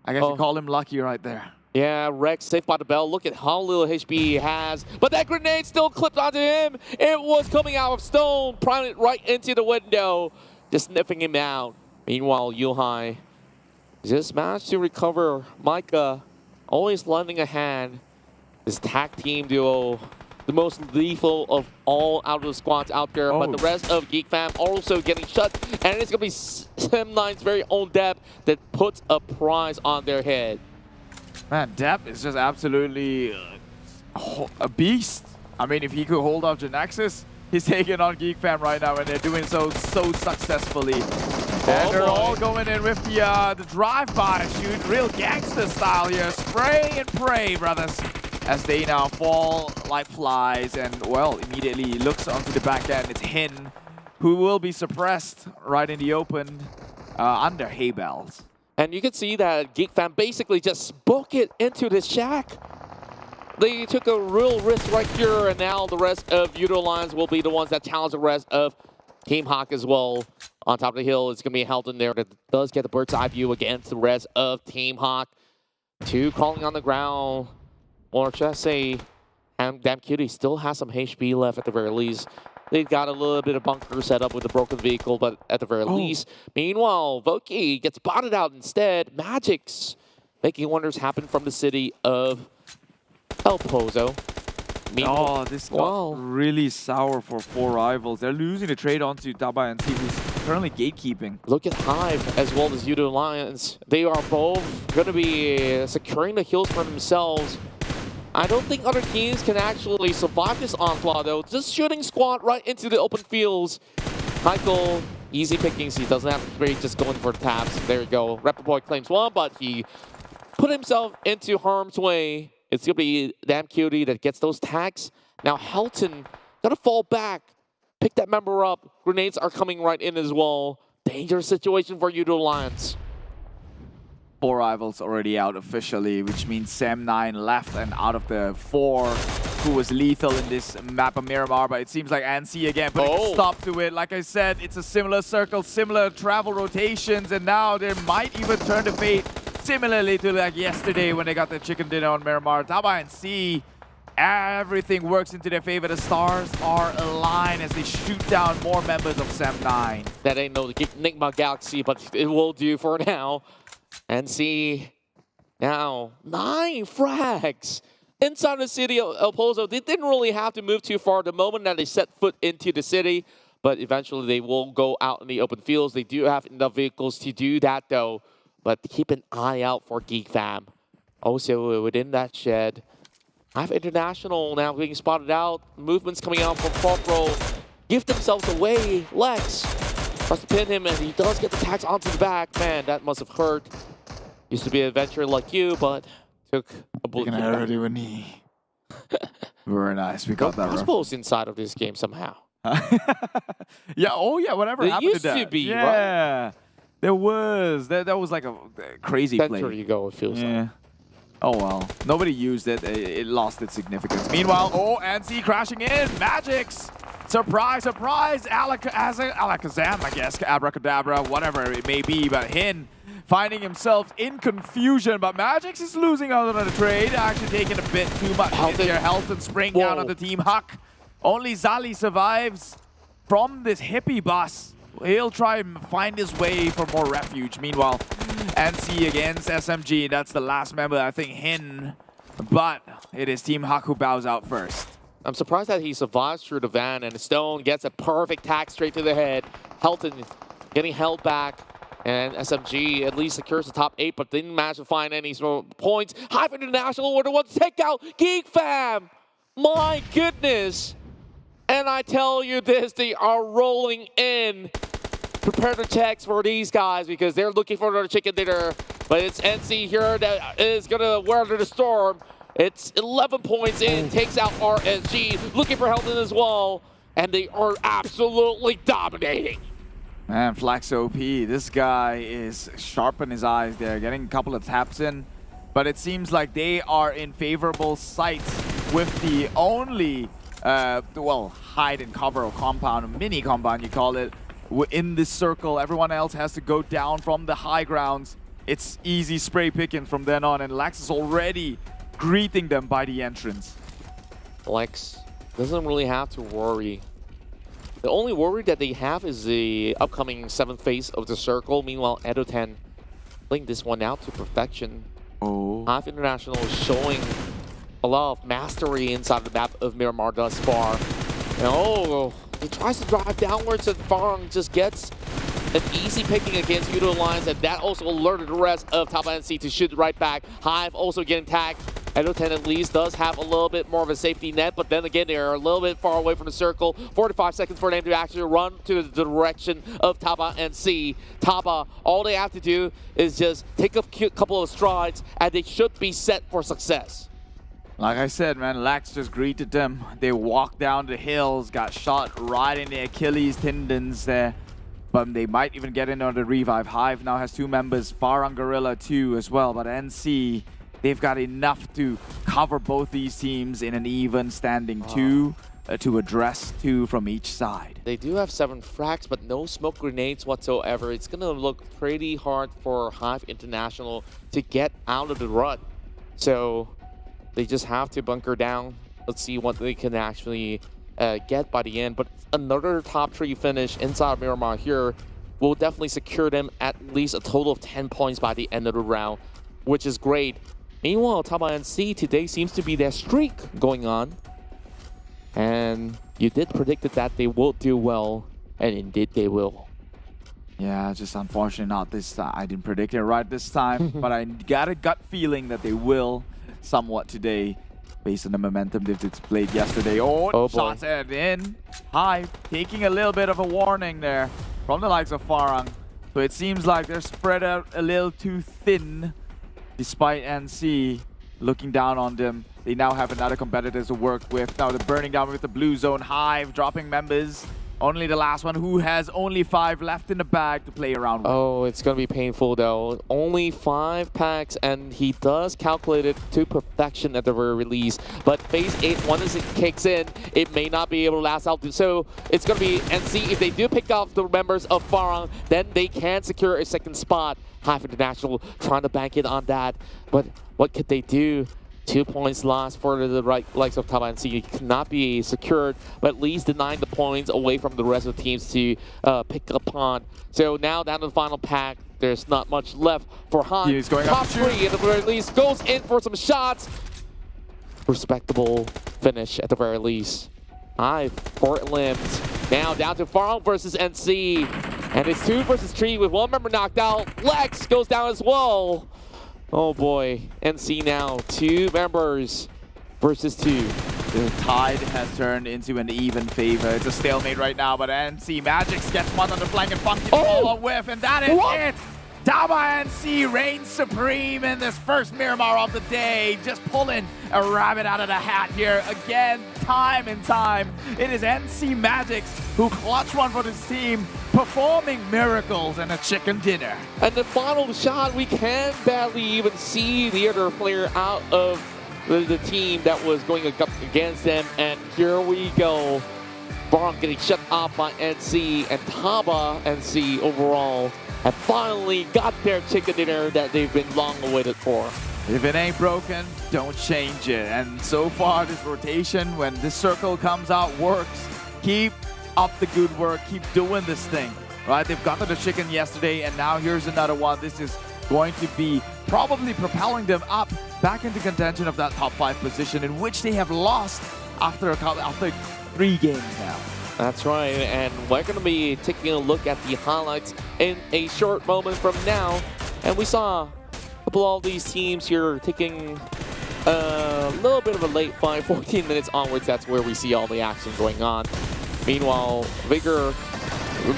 I guess you call him lucky right there. Yeah, Rex safe by the bell. Look at how little HP he has. But that grenade still clipped onto him. It was coming out of stone, priming it right into the window, just sniffing him out. Meanwhile, Yuhai just managed to recover Micah, always lending a hand. This tag team duo, the most lethal of all out of the squads out there. But the rest of GEEK fam also getting shut. And it's going to be SEM9's very own dep that puts a prize on their head. Man, Dep is just absolutely a beast. I mean, if he could hold off Genexus, he's taking on GEEK fam right now, and they're doing so successfully. And they're all going in with the drive-by shoot, real gangster style here. Spray and pray, brothers, as they now fall like flies. And, well, immediately looks onto the back end. It's Hin, who will be suppressed right in the open under hay bales. And you can see that GEEK fam basically just spoke it into the shack. They took a real risk right here, and now the rest of Yoodo Alliance will be the ones that challenge the rest of Team HYVE as well. On top of the hill, it's going to be Helton there that does get the bird's eye view against the rest of Team HYVE. 2 crawling on the ground, or should I say, Damn Cutie still has some HP left at the very least. They've got a little bit of bunker set up with the broken vehicle, but at the very least. Meanwhile, Voki gets botted out instead. Magic's making wonders happen from the city of El Pozo. Oh, this got really sour for 4 rivals. They're losing the trade onto Tabah NSEA, who's currently gatekeeping. Look at HYVE as well as Yoodo Alliance. They are both going to be securing the kills for themselves. I don't think other teams can actually survive this onslaught though. Just shooting squad right into the open fields. Michael, easy pickings. He doesn't have to trade, just going for the taps. There you go. Rapper Boy claims 1, but he put himself into harm's way. It's going to be Damn Cutie that gets those tags. Now Helton got to fall back. Pick that member up. Grenades are coming right in as well. Dangerous situation for Yoodo Alliance. 4 rivals already out officially, which means SEM9 left and out of the 4 who was lethal in this map of Miramar, but it seems like NSEA again putting a stop to it. Like I said, it's a similar circle, similar travel rotations, and now they might even turn the fate similarly to like yesterday when they got the chicken dinner on Miramar. Tabah NSEA, everything works into their favor. The stars are aligned as they shoot down more members of SEM9. That ain't no Enigma Galaxy, but it will do for now. NSEA now 9 frags inside the city of El Pozo. They didn't really have to move too far the moment that they set foot into the city, but eventually they will go out in the open fields. They do have enough vehicles to do that though, but keep an eye out for GEEK fam. Also within that shed, HYVE International now being spotted out. Movements coming out from front row. Give themselves away. Lex tries to pin him, and he does get the tags onto the back. Man, that must have hurt. Used to be an adventurer like you, but took a bullet. Taking a with knee. Very nice. We got that. Crossbows inside of this game somehow. Yeah. Oh yeah. Whatever There happened used to that? to be, yeah. right? There was. That was like a crazy play. Century you go. It feels like. Oh well. Nobody used it. It lost its significance. Meanwhile, NSEA crashing in. Magic's. Surprise, surprise. Alakazam, I guess. Abracadabra, whatever it may be. But Hin finding himself in confusion. But Magix is losing out on the trade. Actually taking a bit too much in their health and spring down on the team Huck. Only Zali survives from this hippie bus. He'll try and find his way for more refuge. Meanwhile, NSEA against SMG. That's the last member, I think, Hin. But it is Team Huck who bows out first. I'm surprised that he survives through the van, and Stone gets a perfect tag straight to the head. Helton getting held back, and SMG at least secures the top 8, but didn't manage to find any points. HYVE International were the ones to take out GEEK fam! My goodness! And I tell you this, they are rolling in. Prepare the checks for these guys because they're looking for another chicken dinner. But it's NSEA here that is going to weather the storm. It's 11 points in, takes out RSG, looking for Helton as well. And they are absolutely dominating. Man, Flax OP, this guy is sharp in his eyes there, getting a couple of taps in. But it seems like they are in favorable sights with the only, well, hide and cover or compound, mini compound you call it, in this circle. Everyone else has to go down from the high grounds. It's easy spray picking from then on, and Lex is already greeting them by the entrance. Lex doesn't really have to worry. The only worry that they have is the upcoming 7th phase of the circle. Meanwhile, Edo10 playing this one out to perfection. HYVE International is showing a lot of mastery inside the map of Miramar thus far. And he tries to drive downwards, and Farang just gets an easy picking against Yoodo Alliance, and that also alerted the rest of Tabah NSEA to shoot right back. HYVE also getting tagged. Edo10 at least does have a little bit more of a safety net, but then again, they're a little bit far away from the circle. 45 seconds for them to actually run to the direction of Tabah NSEA. Tabah, all they have to do is just take a couple of strides, and they should be set for success. Like I said, man, Lax just greeted them. They walked down the hills, got shot right in the Achilles tendons there. But they might even get in on the revive. HYVE now has 2 members, Farang Guerilla 2 as well. But NSEA they've got enough to cover both these teams in an even standing two to address two from each side. They do have 7 frags, but no smoke grenades whatsoever. It's going to look pretty hard for HYVE International to get out of the rut. So they just have to bunker down. Let's see what they can actually get by the end. But another top 3 finish inside of Miramar here will definitely secure them at least a total of 10 points by the end of the round, which is great. Meanwhile, Tabah NSEA today seems to be their streak going on. And you did predict that they will do well, and indeed they will. Yeah, just unfortunate not this time. I didn't predict it right this time, but I got a gut feeling that they will somewhat today based on the momentum they've displayed yesterday. Oh shots in. HYVE taking a little bit of a warning there from the likes of Farang. So it seems like they're spread out a little too thin despite NC looking down on them. They now have another competitor to work with. Now they're burning down with the blue zone. HYVE dropping members. Only the last one who has only 5 left in the bag to play around with. Oh, it's going to be painful though. Only 5 packs, and he does calculate it to perfection at the very least. But phase 8, once it kicks in, it may not be able to last out. So it's going to be NC. If they do pick off the members of Farang, then they can secure a second spot. HYVE International trying to bank it on that. But what could they do? 2 points lost for the likes of Tabah NSEA cannot be secured, but at least denying the points away from the rest of the teams to pick up on. So now down to the final pack, there's not much left for HYVE. He's going Top up 3 at the very least, goes in for some shots. Respectable finish at the very least. HYVE, 4 limbs. Now down to Farang versus NC. And it's 2 versus 3 with 1 member knocked out. Lex goes down as well. Oh boy, NC now 2 members versus 2. The tide has turned into an even favor. It's a stalemate right now, but NC Magix gets one on the flank and Funky follow with, and that is it! Tabah NSEA reigns supreme in this first Miramar of the day, just pulling a rabbit out of the hat here again, time and time. It is NC Magix who clutch one for this team, performing miracles and a chicken dinner. And the final shot, we can barely even see the other player out of the team that was going against them. And here we go. Farang getting shut off by NC, and Tabah NSEA overall have finally got their chicken dinner that they've been long awaited for. If it ain't broken, don't change it. And so far, this rotation, when this circle comes out, works. Keep up the good work. Keep doing this thing, right? They've gotten the chicken yesterday, and now here's another one. This is going to be probably propelling them up back into contention of that top 5 position, in which they have lost after 3 games now. That's right, and we're going to be taking a look at the highlights in a short moment from now. And we saw a couple of these teams here taking a little bit of a late fight, 14 minutes onwards. That's where we see all the action going on. Meanwhile, Vigor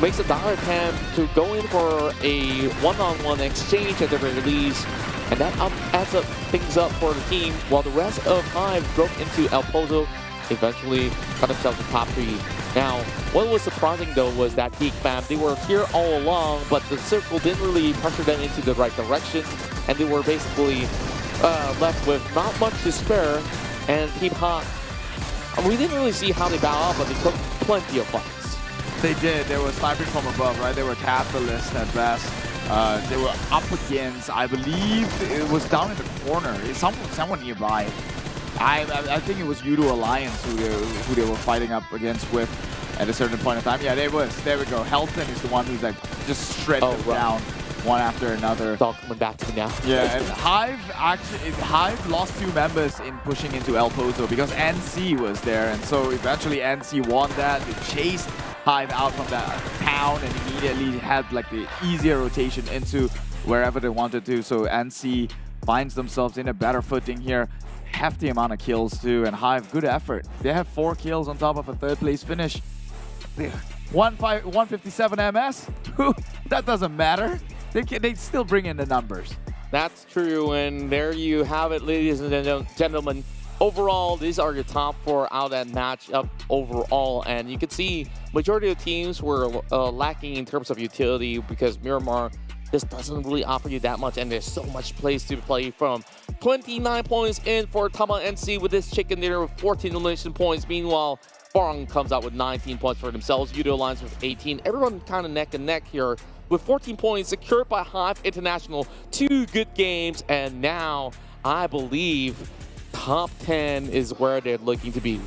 makes a dire attempt to go in for a one-on-one exchange at the very least. And that adds up things up for the team, while the rest of HYVE broke into El Pozo, eventually got themselves the top 3. Now, what was surprising though was that GEEK fam, they were here all along, but the circle didn't really pressure them into the right direction, and they were basically left with not much to spare. And Team HOT, we didn't really see how they bow out, but they took plenty of fights. They did. They were sniping from above, right? They were capitalists at best. They were up against, I believe it was down in the corner. It's someone nearby. I think it was Yoodo Alliance who they were fighting up against with at a certain point in time. Yeah, there we go. Helton is the one who's like just shredded them down one after another. It's all coming back to me now. Yeah, and HYVE lost 2 members in pushing into El Pozo because NC was there, and so eventually NC won that. They chased HYVE out from that town and immediately had like the easier rotation into wherever they wanted to. So NC finds themselves in a better footing here. Hefty amount of kills too, and HYVE, good effort. They have 4 kills on top of a 3rd place finish. 157 MS? That doesn't matter. They still bring in the numbers. That's true, and there you have it, ladies and gentlemen. Overall, these are your top 4 out that matchup overall, and you can see majority of teams were lacking in terms of utility because Miramar this doesn't really offer you that much, and there's so much place to play from. 29 points in for Tabah NSEA with this chicken dinner with 14 elimination points. Meanwhile, Farang comes out with 19 points for themselves. Yoodo Alliance with 18. Everyone kind of neck and neck here with 14 points secured by HYVE International. 2 good games, and now I believe top 10 is where they're looking to be.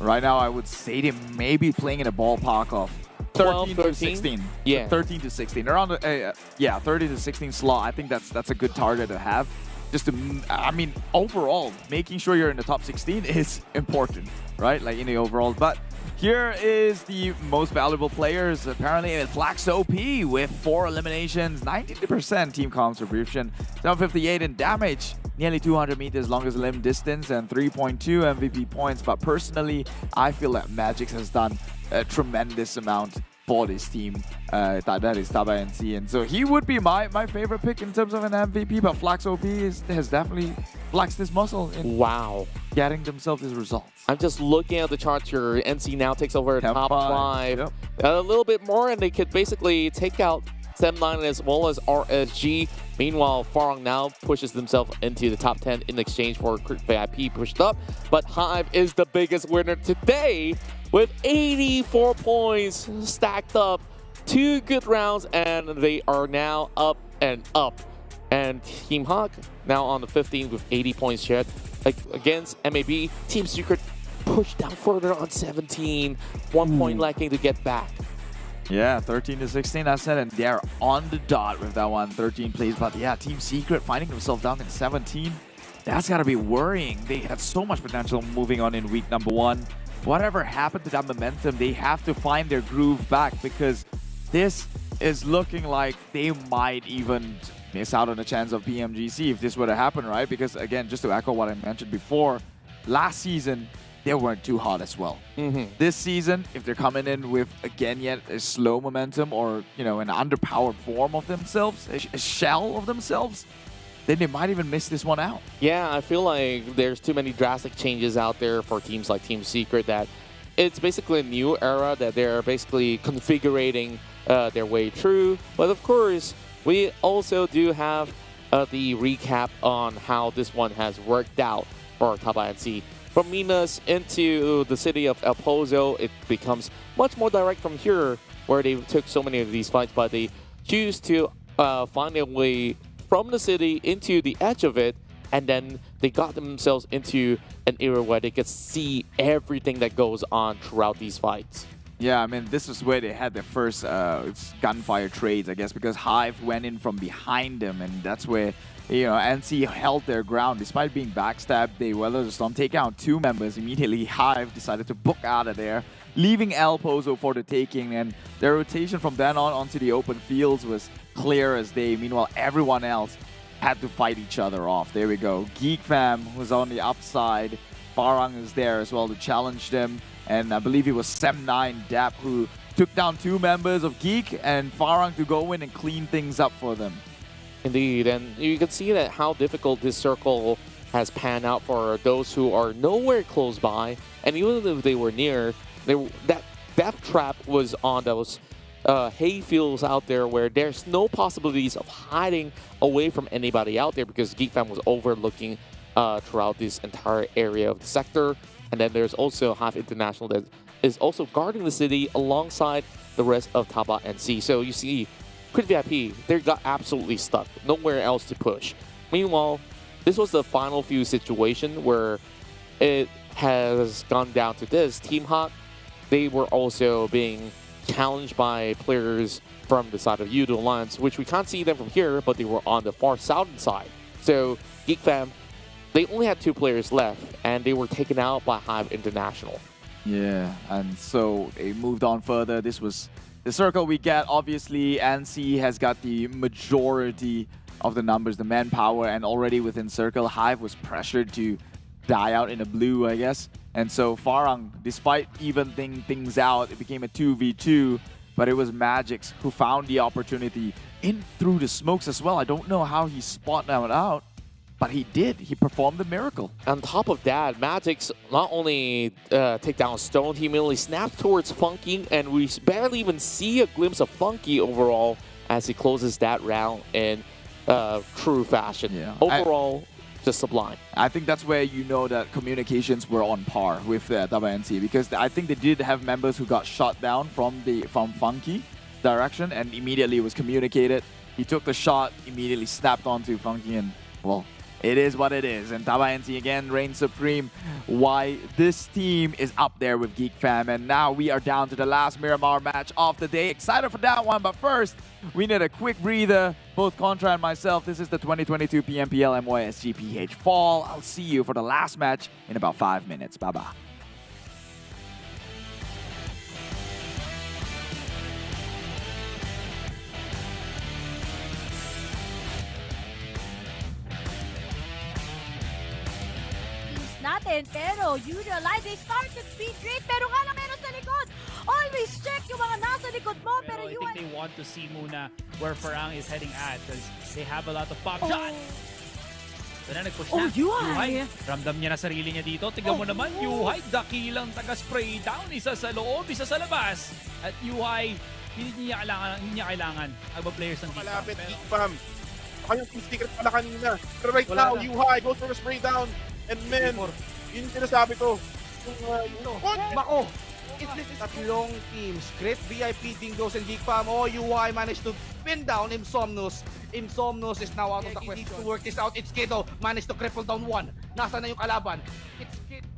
Right now, I would say they may be playing in a ballpark of 13 to 16. Yeah. 13 to 16. Around the, 30 to 16 slot. I think that's a good target to have. Just to, I mean, overall, making sure you're in the top 16 is important, right? Like in the overall. But here is the most valuable players. Apparently, Flax OP with 4 eliminations, 90% team contribution, 758 in damage, nearly 200 meters longest limb distance, and 3.2 MVP points. But personally, I feel that Magix has done a tremendous amount for this team. That is Tabah NSEA, and so he would be my favorite pick in terms of an MVP. But Flax OP has definitely flexed his muscle in getting themselves his results. I'm just looking at the charts here. NC now takes over top 5. Yep. A little bit more, and they could basically take out SEM9 as well as RSG. Meanwhile, Farang now pushes themselves into the top 10 in exchange for VIP pushed up. But HYVE is the biggest winner today with 84 points stacked up. 2 good rounds, and they are now up and up. And Team Hawk now on the 15th with 80 points shared. Like against MAB, Team Secret pushed down further on 17. 1 point lacking to get back. Yeah, 13 to 16, I said, and they're on the dot with that one. 13 plays, but yeah, Team Secret finding themselves down in 17. That's gotta be worrying. They had so much potential moving on in week number 1. Whatever happened to that momentum, they have to find their groove back, because this is looking like they might even miss out on a chance of PMGC if this were to happen, right? Because again, just to echo what I mentioned before, last season, they weren't too hot as well. This season, if they're coming in with, again, yet a slow momentum or, you know, an underpowered form of themselves, a shell of themselves, then they might even miss this one out. Yeah, I feel like there's too many drastic changes out there for teams like Team Secret that it's basically a new era that they're basically configuring their way through. But of course, we also do have the recap on how this one has worked out for Tabah NSEA. From Minas into the city of El Pozo, it becomes much more direct from here, where they took so many of these fights, but they choose to find their way from the city into the edge of it, and then they got themselves into an era where they could see everything that goes on throughout these fights. Yeah, I mean, this is where they had their first gunfire trades, I guess, because HYVE went in from behind them, and that's where, you know, NC held their ground. Despite being backstabbed, they weathered the storm, take out 2 members. Immediately, HYVE decided to book out of there, leaving El Pozo for the taking, and their rotation from then on onto the open fields was clear as day. Meanwhile, everyone else had to fight each other off. There we go. GEEK fam was on the upside. Farang is there as well to challenge them. And I believe it was SEM9 DAP who took down 2 members of GEEK, and Farang to go in and clean things up for them. Indeed, and you can see that how difficult this circle has panned out for those who are nowhere close by. And even if they were near, that death trap was on those hay fields out there where there's no possibilities of hiding away from anybody out there, because GEEK fam was overlooking throughout this entire area of the sector. And then there's also HYVE International that is also guarding the city alongside the rest of Tabah NSEA. So you see, Crit VIP, they got absolutely stuck. Nowhere else to push. Meanwhile, this was the final few situation where it has gone down to this. Team Hawk, they were also being challenged by players from the side of Yoodo Alliance, which we can't see them from here, but they were on the far southern side. So GEEK fam, they only had 2 players left, and they were taken out by HYVE International. Yeah, and so they moved on further. This was the circle we get. Obviously, NC has got the majority of the numbers, the manpower, and already within circle, HYVE was pressured to die out in the blue, I guess. And so Farang, despite evening things out, it became a 2v2, but it was Magix who found the opportunity in through the smokes as well. I don't know how he spotted them out, but he did. He performed a miracle. On top of that, Magix not only take down Stone, he immediately snapped towards Funky, and we barely even see a glimpse of Funky overall as he closes that round in true fashion. Yeah. Overall, just sublime. I think that's where you know that communications were on par with Tabah NSEA, because I think they did have members who got shot down from Funky direction, and immediately was communicated. He took the shot, immediately snapped onto Funky, and well, it is what it is. And Tabah NSEA again reigns supreme. Why this team is up there with GEEK fam. And now we are down to the last Miramar match of the day. Excited for that one, but first we need a quick breather. Both Contra and myself, this is the 2022 PMPL MYSGPH Fall. I'll see you for the last match in about 5 minutes. Bye-bye. Natin, pero Yoodo Alliance, they start with speed great, pero nga lang meron sa likod. Always check yung mga nasa likod mo, pero I think they want to see muna where Farang is heading at because they have a lot of pop shots. So na nag-push na. Yuhai. Ramdam niya na sarili niya dito. Tignan mo naman, Yuhai, dakilang taga-spray down. Isa sa loob, isa sa labas. At Yuhai, hindi niya kailangan ang players ng Malapit, GEEK fam. Baka yung secret pala kanina. Pero right now, Yuhai goes for a spray down. And man, yun yung sinasabi ko. Mako! Tatlong teams. Great VIP, Dingoz and GEEK fam. Oh, UI managed to pin down Insomnus. Insomnus is now out of the question. To work this out, it's Kido. Managed to cripple down one. Nasa na yung kalaban? It's Kido.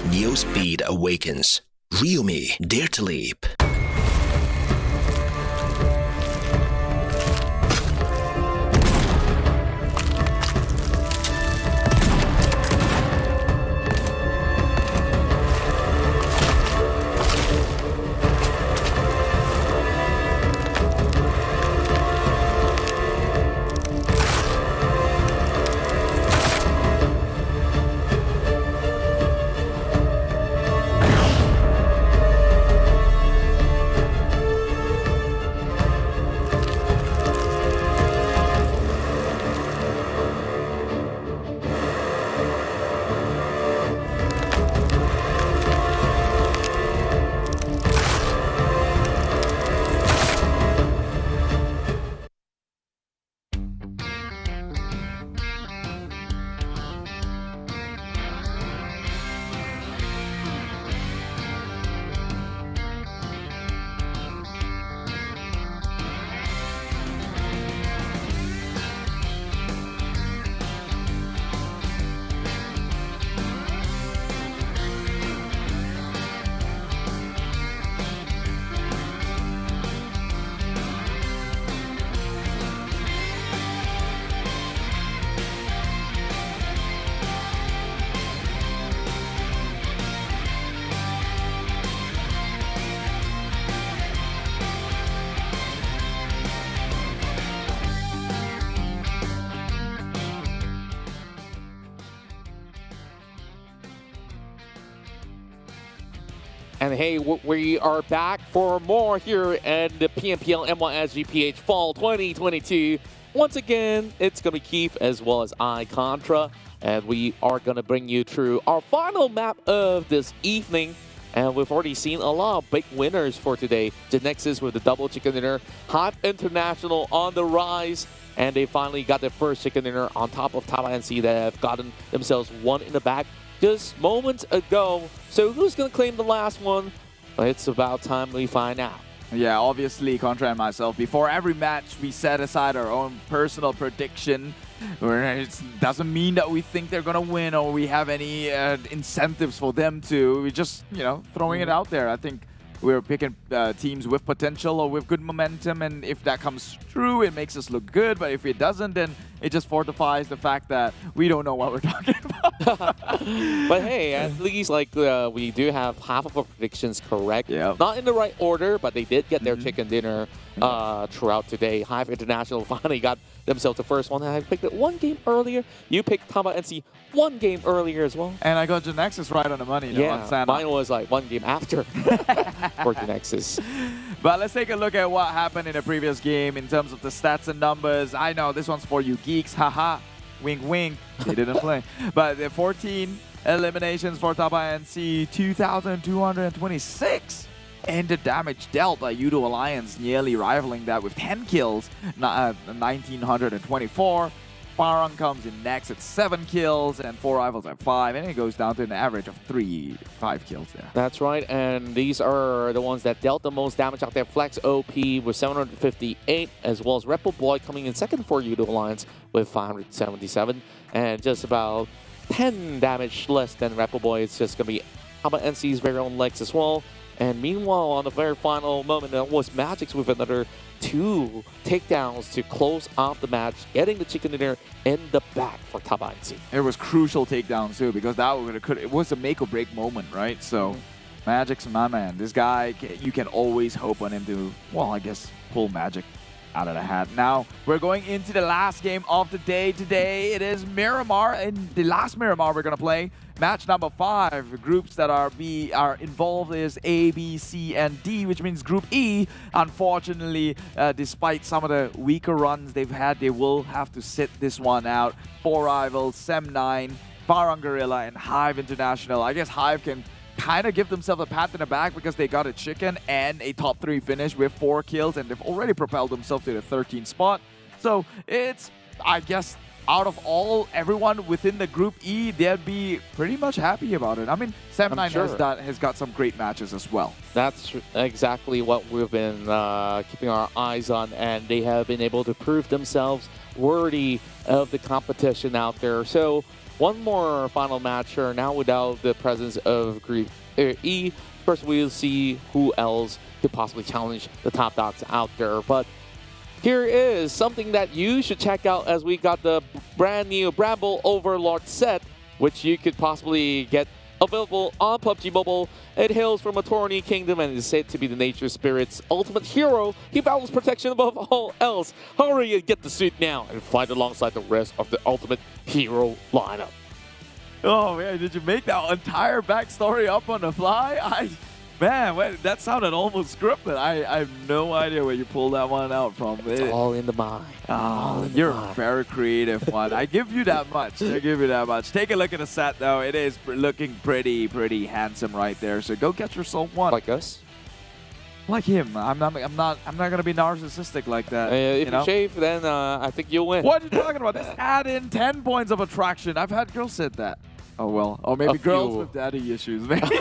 Neo speed awakens. Ryumi, dare to leap. And hey, we are back for more here in the PMPL MYSGPH Fall 2022. Once again, it's going to be Keith as well as I, Contra. And we are going to bring you through our final map of this evening. And we've already seen a lot of big winners for today. Genexus with the double chicken dinner. HYVE International on the rise. And they finally got their first chicken dinner on top of Tabah NSEA that have gotten themselves one in the bag just moments ago. So who's going to claim the last one? Well, it's about time we find out. Yeah, obviously, Contra and myself, before every match, we set aside our own personal prediction. It doesn't mean that we think they're going to win or we have any incentives for them to. We're just, throwing it out there. I think we're picking teams with potential or with good momentum, and if that comes true, it makes us look good. But if it doesn't, then it just fortifies the fact that we don't know what we're talking about. But hey, at least we do have half of our predictions correct. Yep. Not in the right order, but they did get their chicken dinner throughout today. HYVE International finally got themselves the first one. I picked it one game earlier. You picked Tabah NSEA one game earlier as well. And I got Genexus right on the money. Yeah, on Sanhok. mine was like one game after for Genexus. But let's take a look at what happened in the previous game in terms of the stats and numbers. I know this one's for you geeks, haha, wink wink, they didn't play. But the 14 eliminations for Tabah NSEA, 2,226. And the damage dealt by Yoodo Alliance, nearly rivaling that with 10 kills, 1,924. Farang comes in next at 7 kills and 4 rivals at 5, and it goes down to an average of 5 kills there. That's right, and these are the ones that dealt the most damage out there. Flex OP with 758, as well as HomeBois coming in second for Yoodo Alliance with 577, and just about 10 damage less than HomeBois. It's just going to be Tabah NSEA's very own legs as well. And meanwhile, on the very final moment, that was Magix with another 2 takedowns to close off the match, getting the chicken dinner in the back for Tabah NSEA. It was crucial takedowns too, because it was a make or break moment, right? So Magix, my man, this guy, you can always hope on him to, well, I guess, pull magic out of the hat. Now, we're going into the last game of the day today. It is Miramar, and the last Miramar we're going to play. Match number 5. The groups that are involved is A, B, C, and D, which means Group E. Unfortunately, despite some of the weaker runs they've had, they will have to sit this one out. 4 rivals, SEM9, Farang Guerilla, and HYVE International. I guess HYVE can kind of give themselves a pat in the back because they got a chicken and a top 3 finish with 4 kills, and they've already propelled themselves to the 13th spot. So it's, I guess, out of everyone within the Group E, they'd be pretty much happy about it. I mean, SEM9 has got some great matches as well. That's exactly what we've been keeping our eyes on, and they have been able to prove themselves worthy of the competition out there. So one more final match here, now without the presence of Group E. First, we'll see who else could possibly challenge the top dogs out there. But here is something that you should check out, as we got the brand new Bramble Overlord set, which you could possibly get available on PUBG Mobile. It hails from a Torny Kingdom and is said to be the nature spirit's ultimate hero. He values protection above all else. Hurry and get the suit now and fight alongside the rest of the ultimate hero lineup. Oh man, did you make that entire backstory up on the fly? Man, that sounded almost scripted. I have no idea where you pulled that one out from. It's all in the mind. Oh, you're a very creative one. I give you that much. I give you that much. Take a look at the set, though. It is looking pretty handsome right there. So go get yourself one. Like us? Like him. I'm not gonna be narcissistic like that. If you shave, then I think you'll win. What are you talking about? Just add in 10 points of attraction. I've had girls said that. Oh well, or maybe girls with daddy issues. Maybe.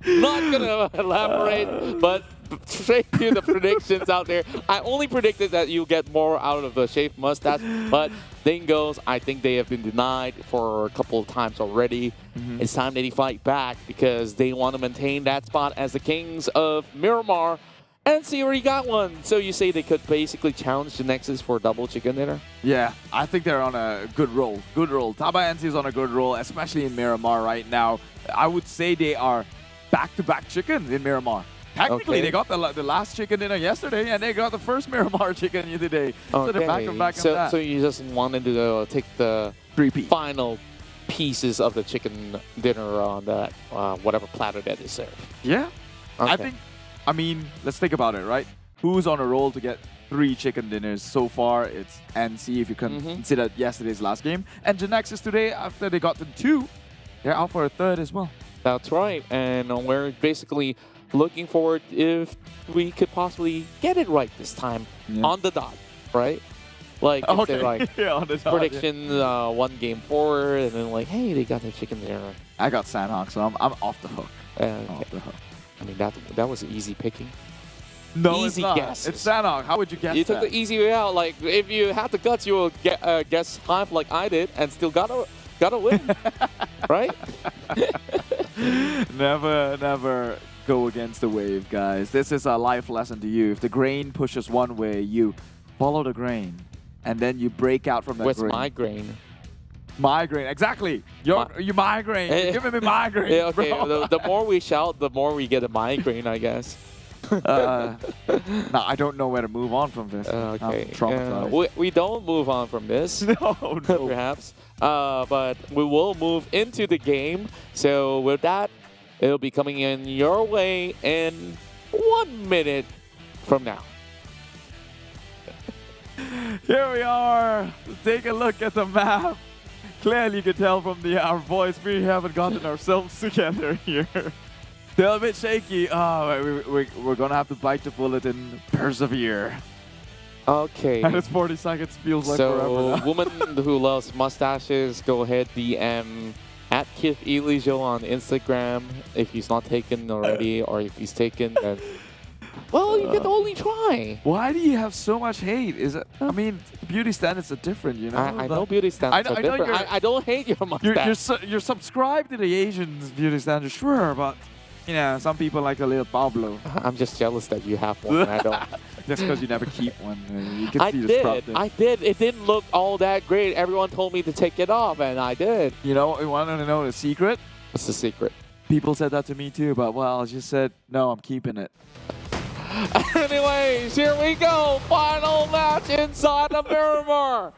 Not gonna elaborate, but straight to the predictions out there. I only predicted that you get more out of the shaved mustache, but Dingoz, I think they have been denied for a couple of times already. It's time that they fight back because they want to maintain that spot as the kings of Miramar. And see where you got one. So you say they could basically challenge Genexus for a double chicken dinner? Yeah, I think they're on a good roll. Good roll. Tabah NSEA is on a good roll, especially in Miramar right now. I would say they are back-to-back chickens in Miramar. Technically, they got the last chicken dinner yesterday, and they got the first Miramar chicken today. So they're back-to-back on that. So you just wanted to take the final pieces of the chicken dinner on that whatever platter that is served. Yeah. Okay. I mean, let's think about it, right? Who's on a roll to get 3 chicken dinners? So far, it's NC if you consider yesterday's last game. And Genexus today, after they got them 2, they're out for a 3rd as well. That's right. And we're basically looking forward if we could possibly get it right this time on the dot, right? Like, if they're like on the dot, prediction 1 game forward, and then like, hey, they got their chicken dinner. I got Sanhok, so I'm off the hook. Off the hook. I mean, that was easy picking. No, easy it's not. guess. It's Sanhok. How would you guess You that? took the easy way out. Like, if you had the guts, you will guess HYVE like I did, and still gotta win, right? Never go against the wave, guys. This is a life lesson to you. If the grain pushes one way, you follow the grain, and then you break out from that Where's grain. my grain? Migraine, exactly. You migraine. You're giving me migraine. Yeah, okay. Bro. The more we shout, the more we get a migraine, I guess. No, I don't know where to move on from this. Okay. I'm traumatized. We don't move on from this. No. Perhaps. But we will move into the game. So with that, it'll be coming in your way in 1 minute from now. Here we are. Take a look at the map. Clearly, you can tell from our voice, we haven't gotten ourselves together here. They're a bit shaky. Oh, we're going to have to bite the bullet and persevere. Okay. And it's 40 seconds feels like forever So, now. woman who loves mustaches, go ahead, DM at Kif Elijo on Instagram if he's not taken already, or if he's taken, then well, you can only try. Why do you have so much hate? Is it? I mean, beauty standards are different, you know. I know beauty standards are different. I don't hate your mustache. You're subscribed to the Asian beauty standards, sure, but you know, some people like a little Pablo. I'm just jealous that you have one and I don't. Just because you never keep one. You can I see did. I did. It didn't look all that great. Everyone told me to take it off, and I did. You know, you want to know the secret? What's the secret? People said that to me too, but well, I just said, no, I'm keeping it. Anyways, here we go. Final match inside of Miramar,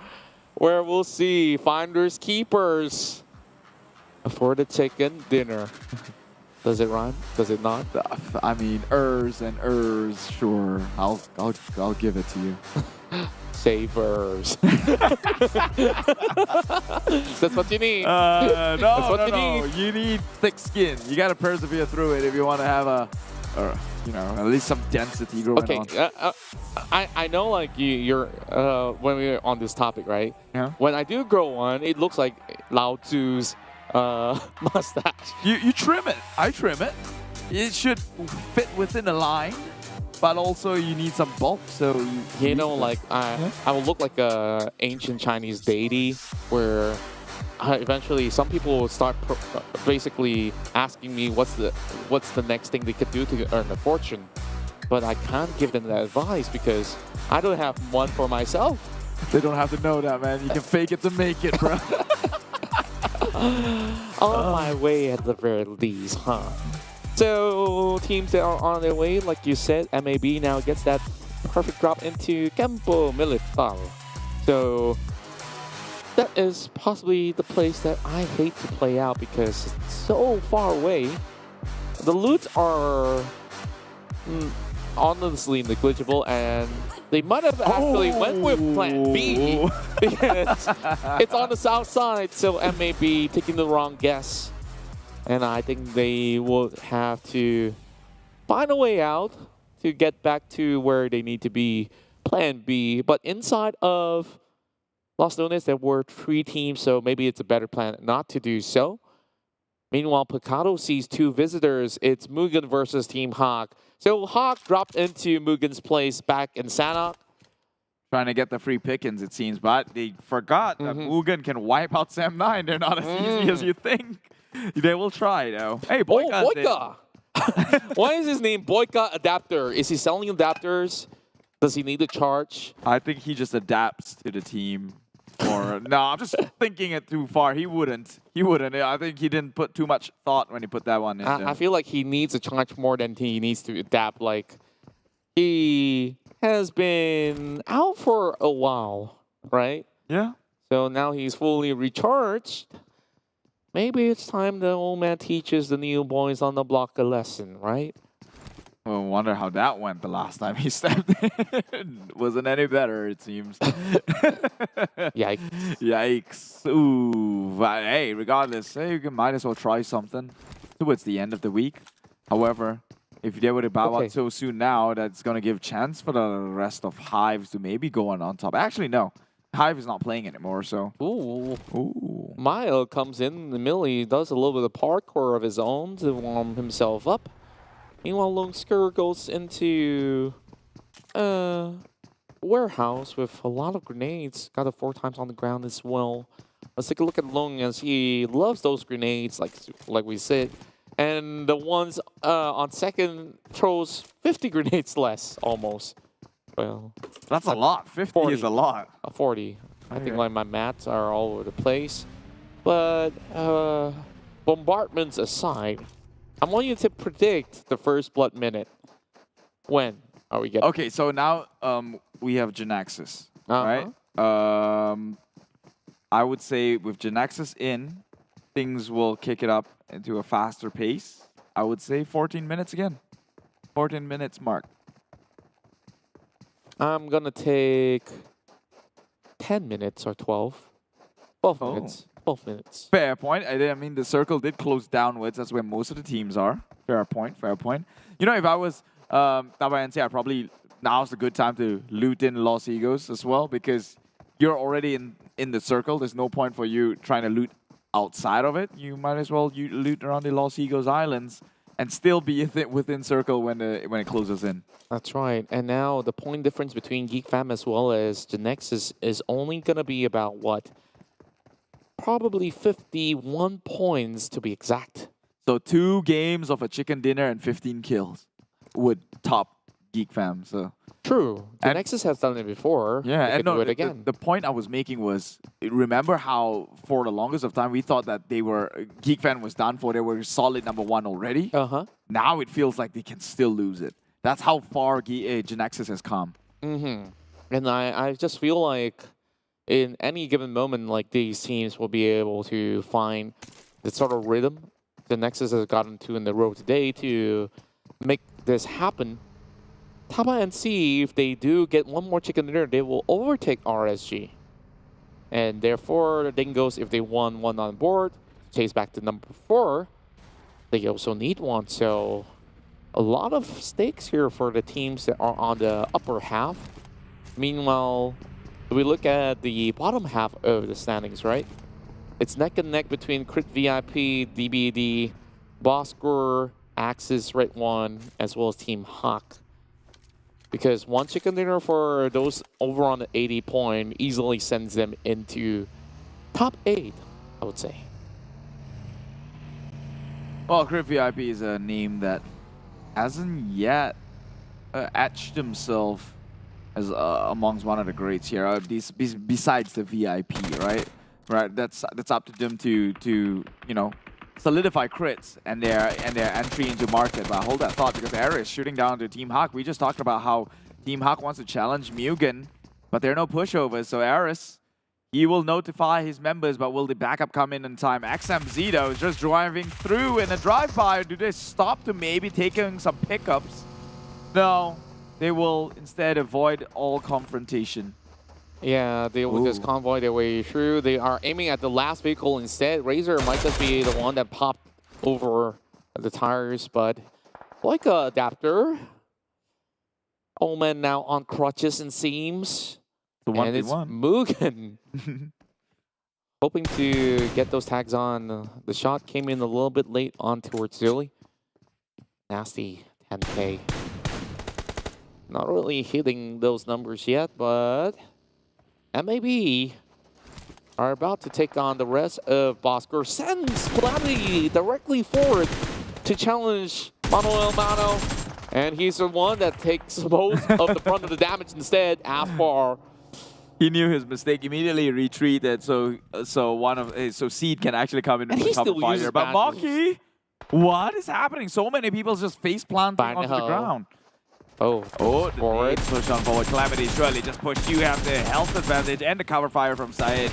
where we'll see finders keepers for the chicken dinner. Does it rhyme? Does it not? I mean, and sure. I'll give it to you. Savers. That's what you need. No. You need thick skin. You got to persevere through it if you want to have you know, at least some density going on. I know, like you're when we're on this topic, right? Yeah. When I do grow one, it looks like Lao Tzu's mustache. You trim it. I trim it. It should fit within a line, but also you need some bulk. So you know, like I will look like a ancient Chinese deity, where eventually some people will start basically asking me what's the next thing they could do to earn a fortune, but I can't give them that advice because I don't have one for myself. They don't have to know that, man. You can fake it to make it, bro. On my way at the very least, huh? So teams that are on their way, like you said, MAB now gets that perfect drop into Campo Militar. So that is possibly the place that I hate to play out because it's so far away. The loots are honestly negligible, and they might have actually went with plan B because it's on the south side, so MAB taking the wrong guess. And I think they will have to find a way out to get back to where they need to be, plan B. But inside of Los Lunas, there were 3 teams, so maybe it's a better plan not to do so. Meanwhile, Picado sees 2 visitors. It's MUGEN versus Team Hawk. So Hawk dropped into MUGEN's place back in Sanhok. Trying to get the free pickings, it seems, but they forgot that MUGEN can wipe out SEM9. They're not as easy as you think. They will try, though. Hey, Boyka! Oh, Boyka! Why is his name Boyka Adapter? Is he selling adapters? Does he need a charge? I think he just adapts to the team. Or no, I'm just thinking it too far. He wouldn't. I think he didn't put too much thought when he put that one in. I feel like he needs a charge more than he needs to adapt. Like, he has been out for a while, right? Yeah. So now he's fully recharged. Maybe it's time the old man teaches the new boys on the block a lesson, right? Well, I wonder how that went the last time he stepped in. Wasn't any better, it seems. Yikes. Yikes. Ooh. But hey, regardless, hey, you might as well try something towards the end of the week. However, if they were to bow out so soon now, that's going to give chance for the rest of HYVE to maybe go on top. Actually, no. HYVE is not playing anymore, so... Ooh. Mile comes in the middle. He does a little bit of parkour of his own to warm himself up. Meanwhile, Bosskurr goes into a warehouse with a lot of grenades. Got it 4 times on the ground as well. Let's take a look at Long as he loves those grenades, like we said. And the ones on second throws 50 grenades less, almost. Well, that's a lot. 50 40. Is a lot. 40. I think like my maths are all over the place. But bombardments aside, I want you to predict the first blood minute. When are we getting? Okay, so now we have Genexus, right? I would say with Genexus in, things will kick it up into a faster pace. I would say 14 minutes again. 14 minutes mark. I'm going to take 10 minutes or 12. 12 minutes. 12 minutes. Fair point. I mean, the circle did close downwards. That's where most of the teams are. Fair point. Fair point. You know, if I was Tabah NSEA, probably now's a good time to loot in Los Egos as well, because you're already in the circle. There's no point for you trying to loot outside of it. You might as well loot around the Los Egos Islands and still be within circle when it closes in. That's right. And now the point difference between GEEK Fam as well as Genexus is only going to be about what? Probably 51 points to be exact. So 2 games of a chicken dinner and 15 kills would top GEEK Fam. So true. Genexus has done it before. Yeah, and no, do it again. The point I was making was, remember how for the longest of time we thought that GEEK Fam was done for. They were solid #1 already. Now it feels like they can still lose it. That's how far Genexus has come. And I just feel like in any given moment, like these teams will be able to find the sort of rhythm Genexus has gotten to in the road today to make this happen. Tabah NSEA, if they do get one more chicken dinner, they will overtake RSG. And therefore, the Dingoz, if they won 1 on board, chase back to number 4, they also need 1. So a lot of stakes here for the teams that are on the upper half. Meanwhile, if we look at the bottom half of the standings, right? It's neck and neck between Crit VIP, DBD, Bosskurr, Axis, redONE, as well as Team Hawk. Because 1 chicken dinner for those over on the 80 point easily sends them into top 8, I would say. Well, Crit VIP is a name that hasn't yet etched himself as amongst one of the greats here. Besides the VIP, right? Right. That's up to them to you know, solidify crits and their entry into market. But hold that thought, because Aris shooting down to Team Hawk. We just talked about how Team Hawk wants to challenge MUGEN, but there are no pushovers. So Aris, he will notify his members, but will the backup come in time? XMZ though is just driving through in a drive-by. Do they stop to maybe taking some pickups? No, they will instead avoid all confrontation. Yeah, they will just convoy their way through. They are aiming at the last vehicle instead. Razor might just be the one that popped over the tires, but like a adapter. Omen now on crutches and seams. And it's MUGEN. Hoping to get those tags on. The shot came in a little bit late on towards Zilly. Nasty 10K. Not really hitting those numbers yet, but MAB are about to take on the rest of Bosskurr. Sends Calamity directly forward to challenge Mano El Mano. And he's the one that takes most of the brunt of the damage instead. Aspar. He knew his mistake, immediately retreated, so Seed can actually come in and cover fire. But Maki, what is happening? So many people just face planting onto the ground. Oh, the push on forward. Calamity surely just push. You have the health advantage and the cover fire from Syed.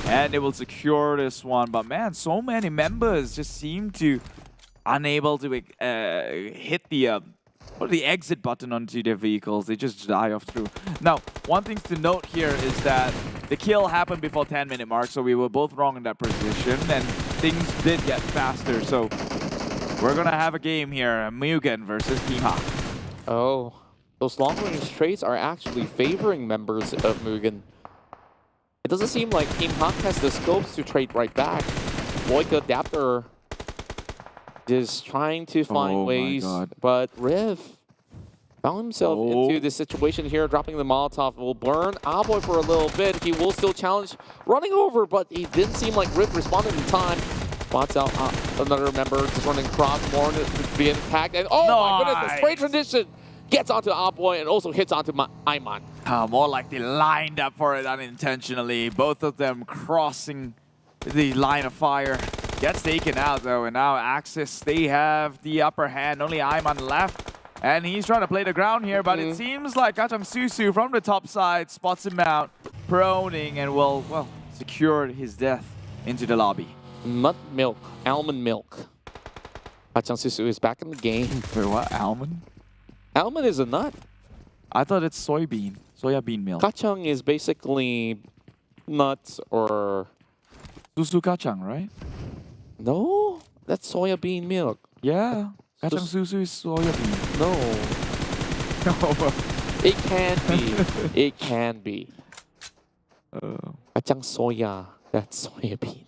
And they will secure this one. But man, so many members just seem to unable to hit the exit button onto their vehicles. They just die off through. Now, one thing to note here is that the kill happened before 10-minute mark, so we were both wrong in that position, and things did get faster. So we're gonna have a game here, MUGEN versus Team Hawk. Oh, those long-range trades are actually favoring members of MUGEN. It doesn't seem like Team Hawk has the scopes to trade right back. Boyka Adapter is trying to find ways, but Riv found himself into this situation here, dropping the Molotov. Will burn Aboy for a little bit. He will still challenge running over, but he didn't seem like Riv responded in time. Spots out another member just running across, more being attacked. And oh my goodness, the spray transition gets onto Aboy and also hits onto Ayman. More like they lined up for it unintentionally. Both of them crossing the line of fire. Gets taken out though, and now Axis, they have the upper hand. Only Ayman left, and he's trying to play the ground here, but it seems like Kachang Susu from the top side spots him out, proning, and will, well, secure his death into the lobby. Nut milk, almond milk. Kachang Susu is back in the game. Wait, what? Almond? Almond is a nut. I thought it's soya bean milk. Kachang is basically nuts or... Susu kachang, right? No, that's soya bean milk. Yeah, kachang susu is soya bean. No. It can be. It can be. Kachang soya, that's soya bean.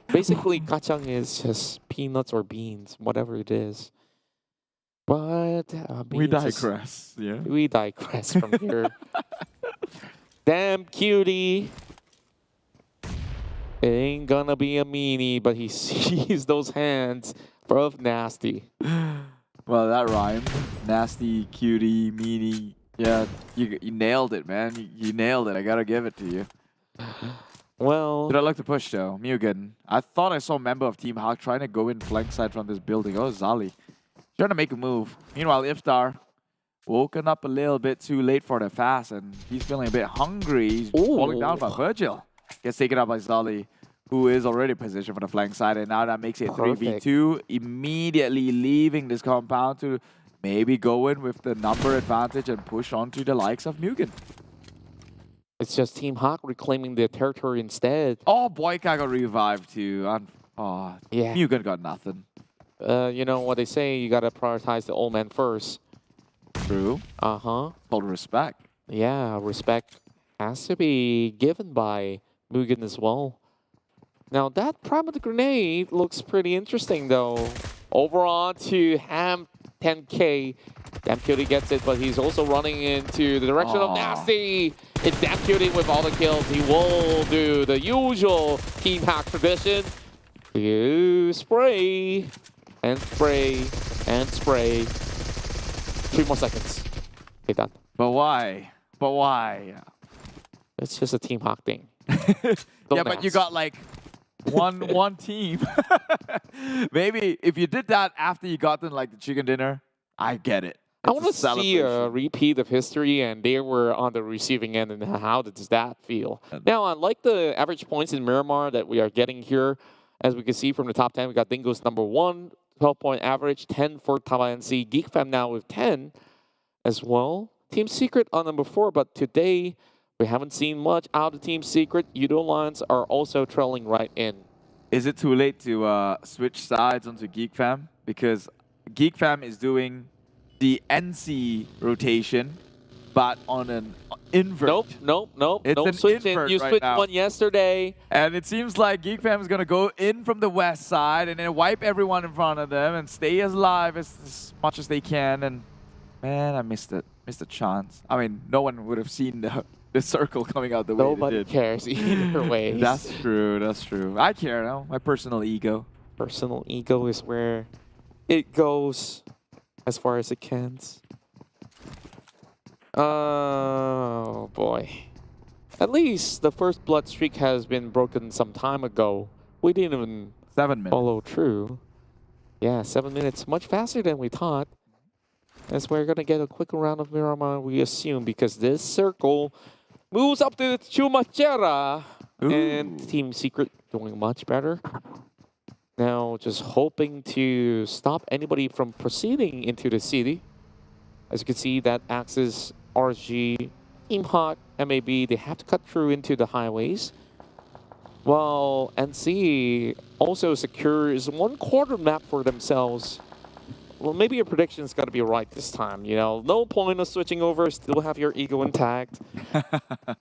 Basically, kachang is just peanuts or beans, whatever it is. But we digress. Yeah, we digress from here. Damn cutie. It ain't gonna be a meanie, but he sees those hands of nasty. Well, that rhymed. Nasty, cutie, meanie. Yeah, you nailed it, man. You nailed it. I gotta give it to you. Well, did I like to push though? MUGEN. I thought I saw a member of Team Hawk trying to go in flank side from this building. Oh, Zali. Trying to make a move. Meanwhile, Iftar woken up a little bit too late for the fast, and he's feeling a bit hungry. He's falling down by Virgil. Gets taken out by Zali, who is already positioned for the flank side, and now that makes it 3v2. Immediately leaving this compound to maybe go in with the number advantage and push on to the likes of MUGEN. It's just Team Hawk reclaiming their territory instead. Oh, Boyka got revived too. Yeah. MUGEN got nothing. You know what they say, you gotta prioritize the old man first. True. Uh-huh. Called respect. Yeah, respect has to be given by MUGEN as well. Now that private grenade looks pretty interesting though. Over on to Ham 10K. Damn Cutie gets it, but he's also running into the direction of Nasty. It's Damn Cutie with all the kills. He will do the usual Team Hack tradition. You spray and spray and spray. 3 more seconds. Okay, done. But why? But why? It's just a Team Hawk thing. Yeah, but you got like one team. Maybe if you did that after you got them like the chicken dinner, I get it. I want to see a repeat of history, and they were on the receiving end, and how does that feel? Now, unlike the average points in Miramar that we are getting here, as we can see from the top 10, we got Dingoz number 1, 12-point average, 10 for Tabah NSEA. GEEK Fam now with 10 as well. Team Secret on number 4, but today we haven't seen much out of Team Secret. Yoodo Alliance are also trailing right in. Is it too late to switch sides onto GEEK Fam? Because GEEK Fam is doing the NC rotation, but on an invert. Nope. It's Don't an switch in. invert You right switched now. one yesterday. And it seems like GEEK Fam is going to go in from the west side and then wipe everyone in front of them and stay as alive as much as they can. And man, I missed it. Missed a chance. I mean, no one would have seen the circle coming out the way Nobody it did. cares either way. That's true. That's true. I care now. My personal ego. Personal ego is where it goes as far as it can. Oh boy. At least the first blood streak has been broken some time ago. We didn't even 7 minutes. follow through. Yeah, 7 minutes. Much faster than we thought. As we're going to get a quick round of Miramar, we assume, because this circle moves up to Chumachera. And Team Secret doing much better. Now just hoping to stop anybody from proceeding into the city. As you can see, that Axis, RG, Team Hawk, MAB, they have to cut through into the highways. While NC also secures 1/4 map for themselves. Well, maybe your prediction's got to be right this time, you know. No point of switching over, still have your ego intact.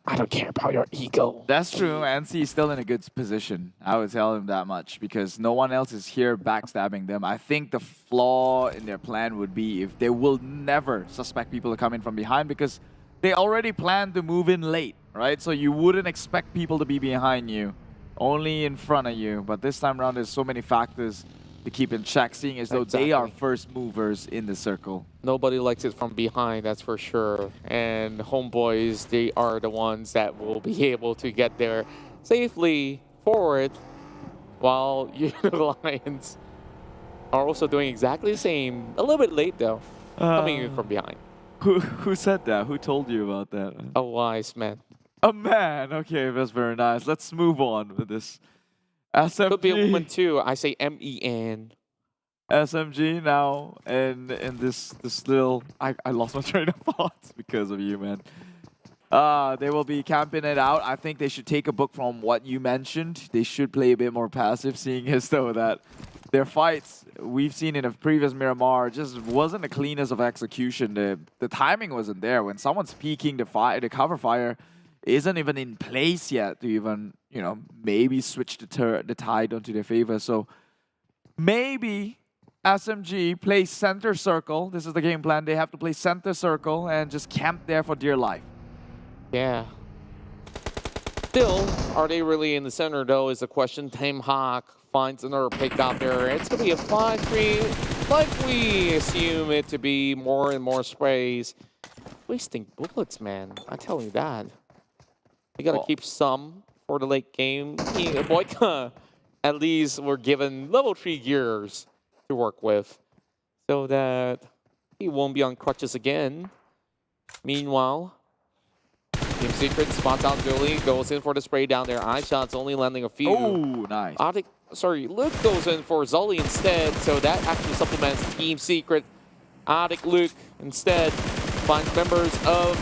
I don't care about your ego. That's true. NC is still in a good position. I would tell him that much because no one else is here backstabbing them. I think the flaw in their plan would be if they will never suspect people to come in from behind because they already planned to move in late, right? So you wouldn't expect people to be behind you, only in front of you. But this time around, there's so many factors to keep in check, seeing as though they are first movers in the circle. Nobody likes it from behind, that's for sure. And HomeBois, they are the ones that will be able to get there safely forward, while Yoodo Alliance are also doing exactly the same. A little bit late though, coming in from behind. Who said that? Who told you about that? A wise man. A man. Okay, that's very nice. Let's move on with this. SMG. Could be a woman too. I say MEN. SMG now, and this little... I lost my train of thought because of you, man. They will be camping it out. I think they should take a book from what you mentioned. They should play a bit more passive, seeing as though that their fights we've seen in a previous Miramar just wasn't the cleanest of execution. The timing wasn't there. When someone's peeking, the cover fire isn't even in place yet to even, you know, maybe switch the tide onto their favor. So maybe SMG plays center circle. This is the game plan. They have to play center circle and just camp there for dear life. Yeah. Still, are they really in the center though is the question. Team Hawk finds another pick out there. It's going to be a 5-3, like we assume it to be. More and more sprays. Wasting bullets, man. I tell you that. You got to keep some for the late game. Boyka, at least we're given level 3 gears to work with so that he won't be on crutches again. Meanwhile, Team Secret spots out Billy, goes in for the spray down there. Eye shots only landing a few. Oh, nice. Luke goes in for Zully instead, so that actually supplements Team Secret. Luke instead finds members of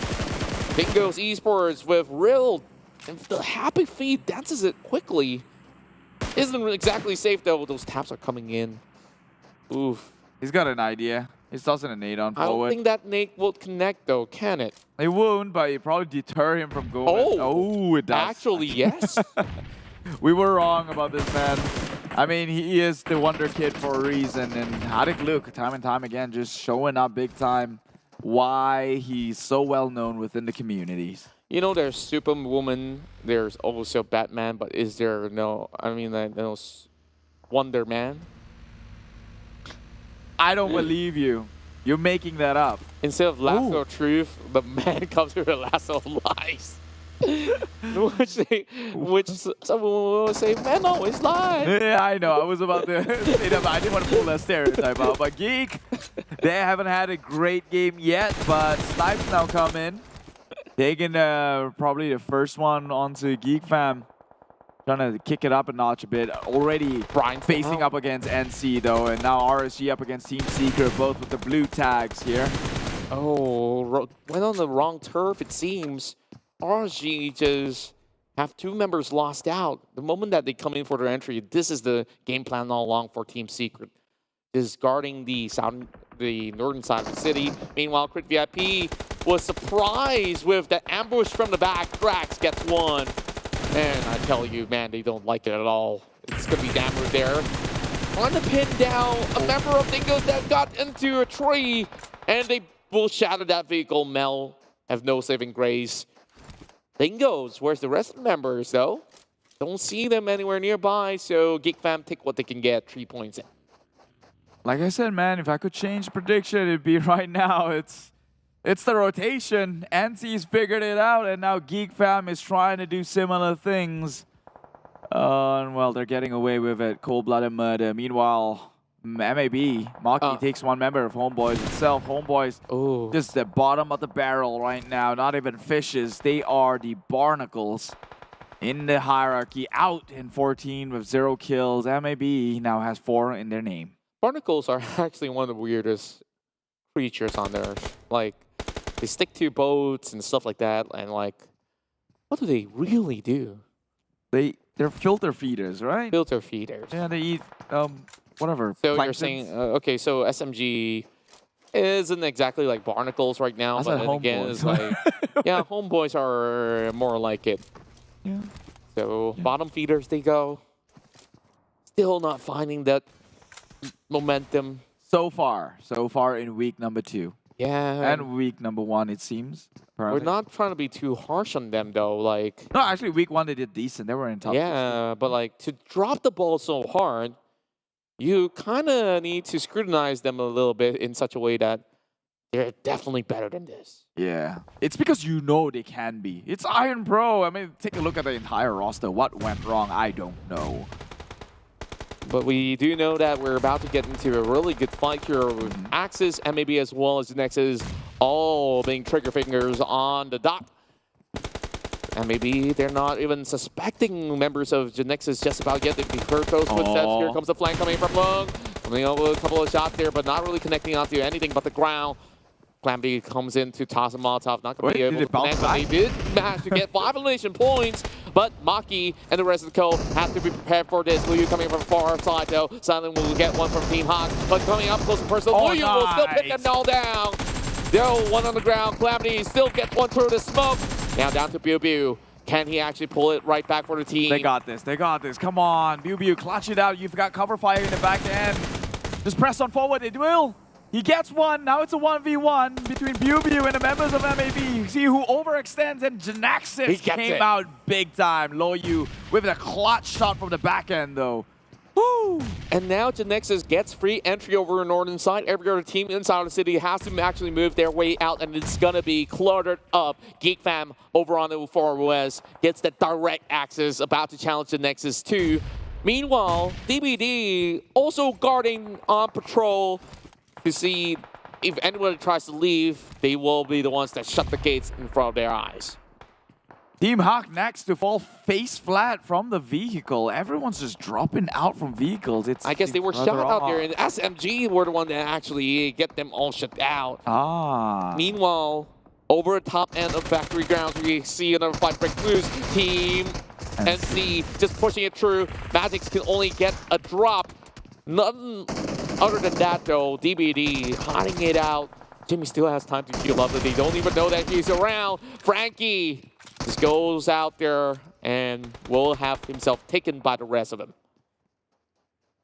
Dingoz Esports with real, and the happy feed dances it quickly. Isn't exactly safe though, those taps are coming in. Oof. He's got an idea. He's tossing a nade on forward. I don't think that nade will connect though, can it? It won't, but it probably deter him from going. Oh, it does. Actually, yes. We were wrong about this man. I mean, he is the wonder kid for a reason, and Luke, time and time again, just showing up big time. Why he's so well known within the communities. You know, there's Superwoman, there's also Batman, but is there no Wonder Man? I don't believe you. You're making that up. Instead of lasso of truth, the man comes with a lasso of lies. which someone will say, man always lies. Yeah, I know. I was about to say that, but I didn't want to pull that stereotype out. But GEEK, they haven't had a great game yet, but Snipes now come in. Taking probably the first one onto GEEK fam. Trying to kick it up a notch a bit. Already facing up against NC though, and now RSG up against Team Secret, both with the blue tags here. Oh, went on the wrong turf it seems. RSG just have 2 members lost out. The moment that they come in for their entry, this is the game plan all along for Team Secret. Is guarding the northern side of the city. Meanwhile, Crit VIP was surprised with the ambush from the back. Drax gets one. And I tell you, man, they don't like it at all. It's going to be Dammer there. Trying to pin down a member of Dingoz that got into a tree. And they will shatter that vehicle. Mel have no saving grace. Dingoz, where's the rest of the members, though? Don't see them anywhere nearby, so GEEK fam take what they can get, 3 points in. Like I said, man, if I could change prediction, it'd be right now. It's the rotation. NC's figured it out, and now GEEK fam is trying to do similar things. Well, they're getting away with it. Cold-blooded murder. Meanwhile, MAB, Maki takes one member of HomeBois itself. HomeBois, just the bottom of the barrel right now. Not even fishes. They are the barnacles in the hierarchy, out in 14 with 0 kills. MAB now has 4 in their name. Barnacles are actually one of the weirdest creatures on Earth. Like, they stick to boats and stuff like that, and like, what do they really do? They're filter feeders, right? Filter feeders. Yeah, they eat whatever. So planktons. you're saying, okay, so SMG isn't exactly like barnacles right now, but then again, it's like, yeah, HomeBois are more like it. Yeah. So bottom feeders they go. Still not finding that momentum. So far in week number 2. Yeah. And week number 1, it seems. We're not trying to be too harsh on them though. Like, no, actually, week 1 they did decent. They were in top. Yeah, but like to drop the ball so hard, you kind of need to scrutinize them a little bit in such a way that they're definitely better than this. Yeah, it's because you know they can be. It's Iron Pro. I mean, take a look at the entire roster. What went wrong? I don't know. But we do know that we're about to get into a really good fight here with Axis, MAB as well as Genexus, all being trigger fingers on the dot. And maybe they're not even suspecting members of Genexus just about yet. They heard those footsteps. Here comes the flank coming from Long. Coming over a couple of shots there, but not really connecting onto anything but the ground. Plan B comes in to toss a Molotov. Not going to be able to connect, but they did manage to get 5 elimination points. But Maki and the rest of the co have to be prepared for this. Liu coming from far side though. Silent will get one from Team Hawk, but coming up close and personal. Liu will still pick them all down. Still one on the ground. Calamity still gets one through the smoke. Now down to Biu. Can he actually pull it right back for the team? They got this. They got this. Come on, Biu, clutch it out. You've got cover fire in the back end. Just press on forward. It will. He gets one. Now it's a 1v1 between Biu and the members of MAB. See who overextends, and Genexus came out big time. Loyu with a clutch shot from the back end though. Woo! And now Genexus gets free entry over the northern side. Every other team inside the city has to actually move their way out, and it's gonna be cluttered up. GEEK fam over on the far west gets the direct access, about to challenge Genexus too. Meanwhile, DBD also guarding on patrol to see if anyone tries to leave, they will be the ones that shut the gates in front of their eyes. Team Hawk next to fall face flat from the vehicle. Everyone's just dropping out from vehicles. I guess they were shot out there, and SMG were the one that actually get them all shut out. Meanwhile, over the top end of factory grounds, we see another fight break loose. Team NC just pushing it through. Magics can only get a drop. Nothing other than that, though. DBD hiding it out. Jimmy still has time to heal up, but they don't even know that he's around. Frankie just goes out there and will have himself taken by the rest of them.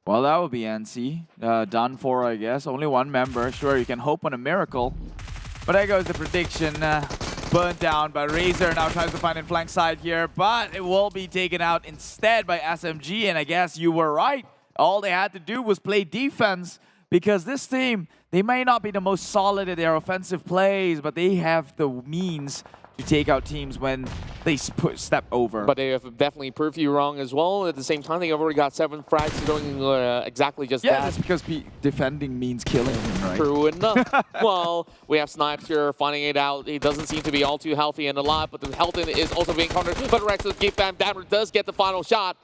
Well, that would be NC. Done for, I guess. Only one member. Sure, you can hope on a miracle. But there goes the prediction. Burnt down by Razor. Now tries to find a flank side here, but it will be taken out instead by SMG. And I guess you were right. All they had to do was play defense, because this team, they may not be the most solid at their offensive plays, but they have the means to take out teams when they step over. But they have definitely proved you wrong as well. At the same time, they already got 7 frags doing exactly just that. Yeah, that's because defending means killing, right? True enough. Well, we have Snipes here finding it out. He doesn't seem to be all too healthy and alive, but the health is also being countered. But Rex of GEEK fam Dammer does get the final shot.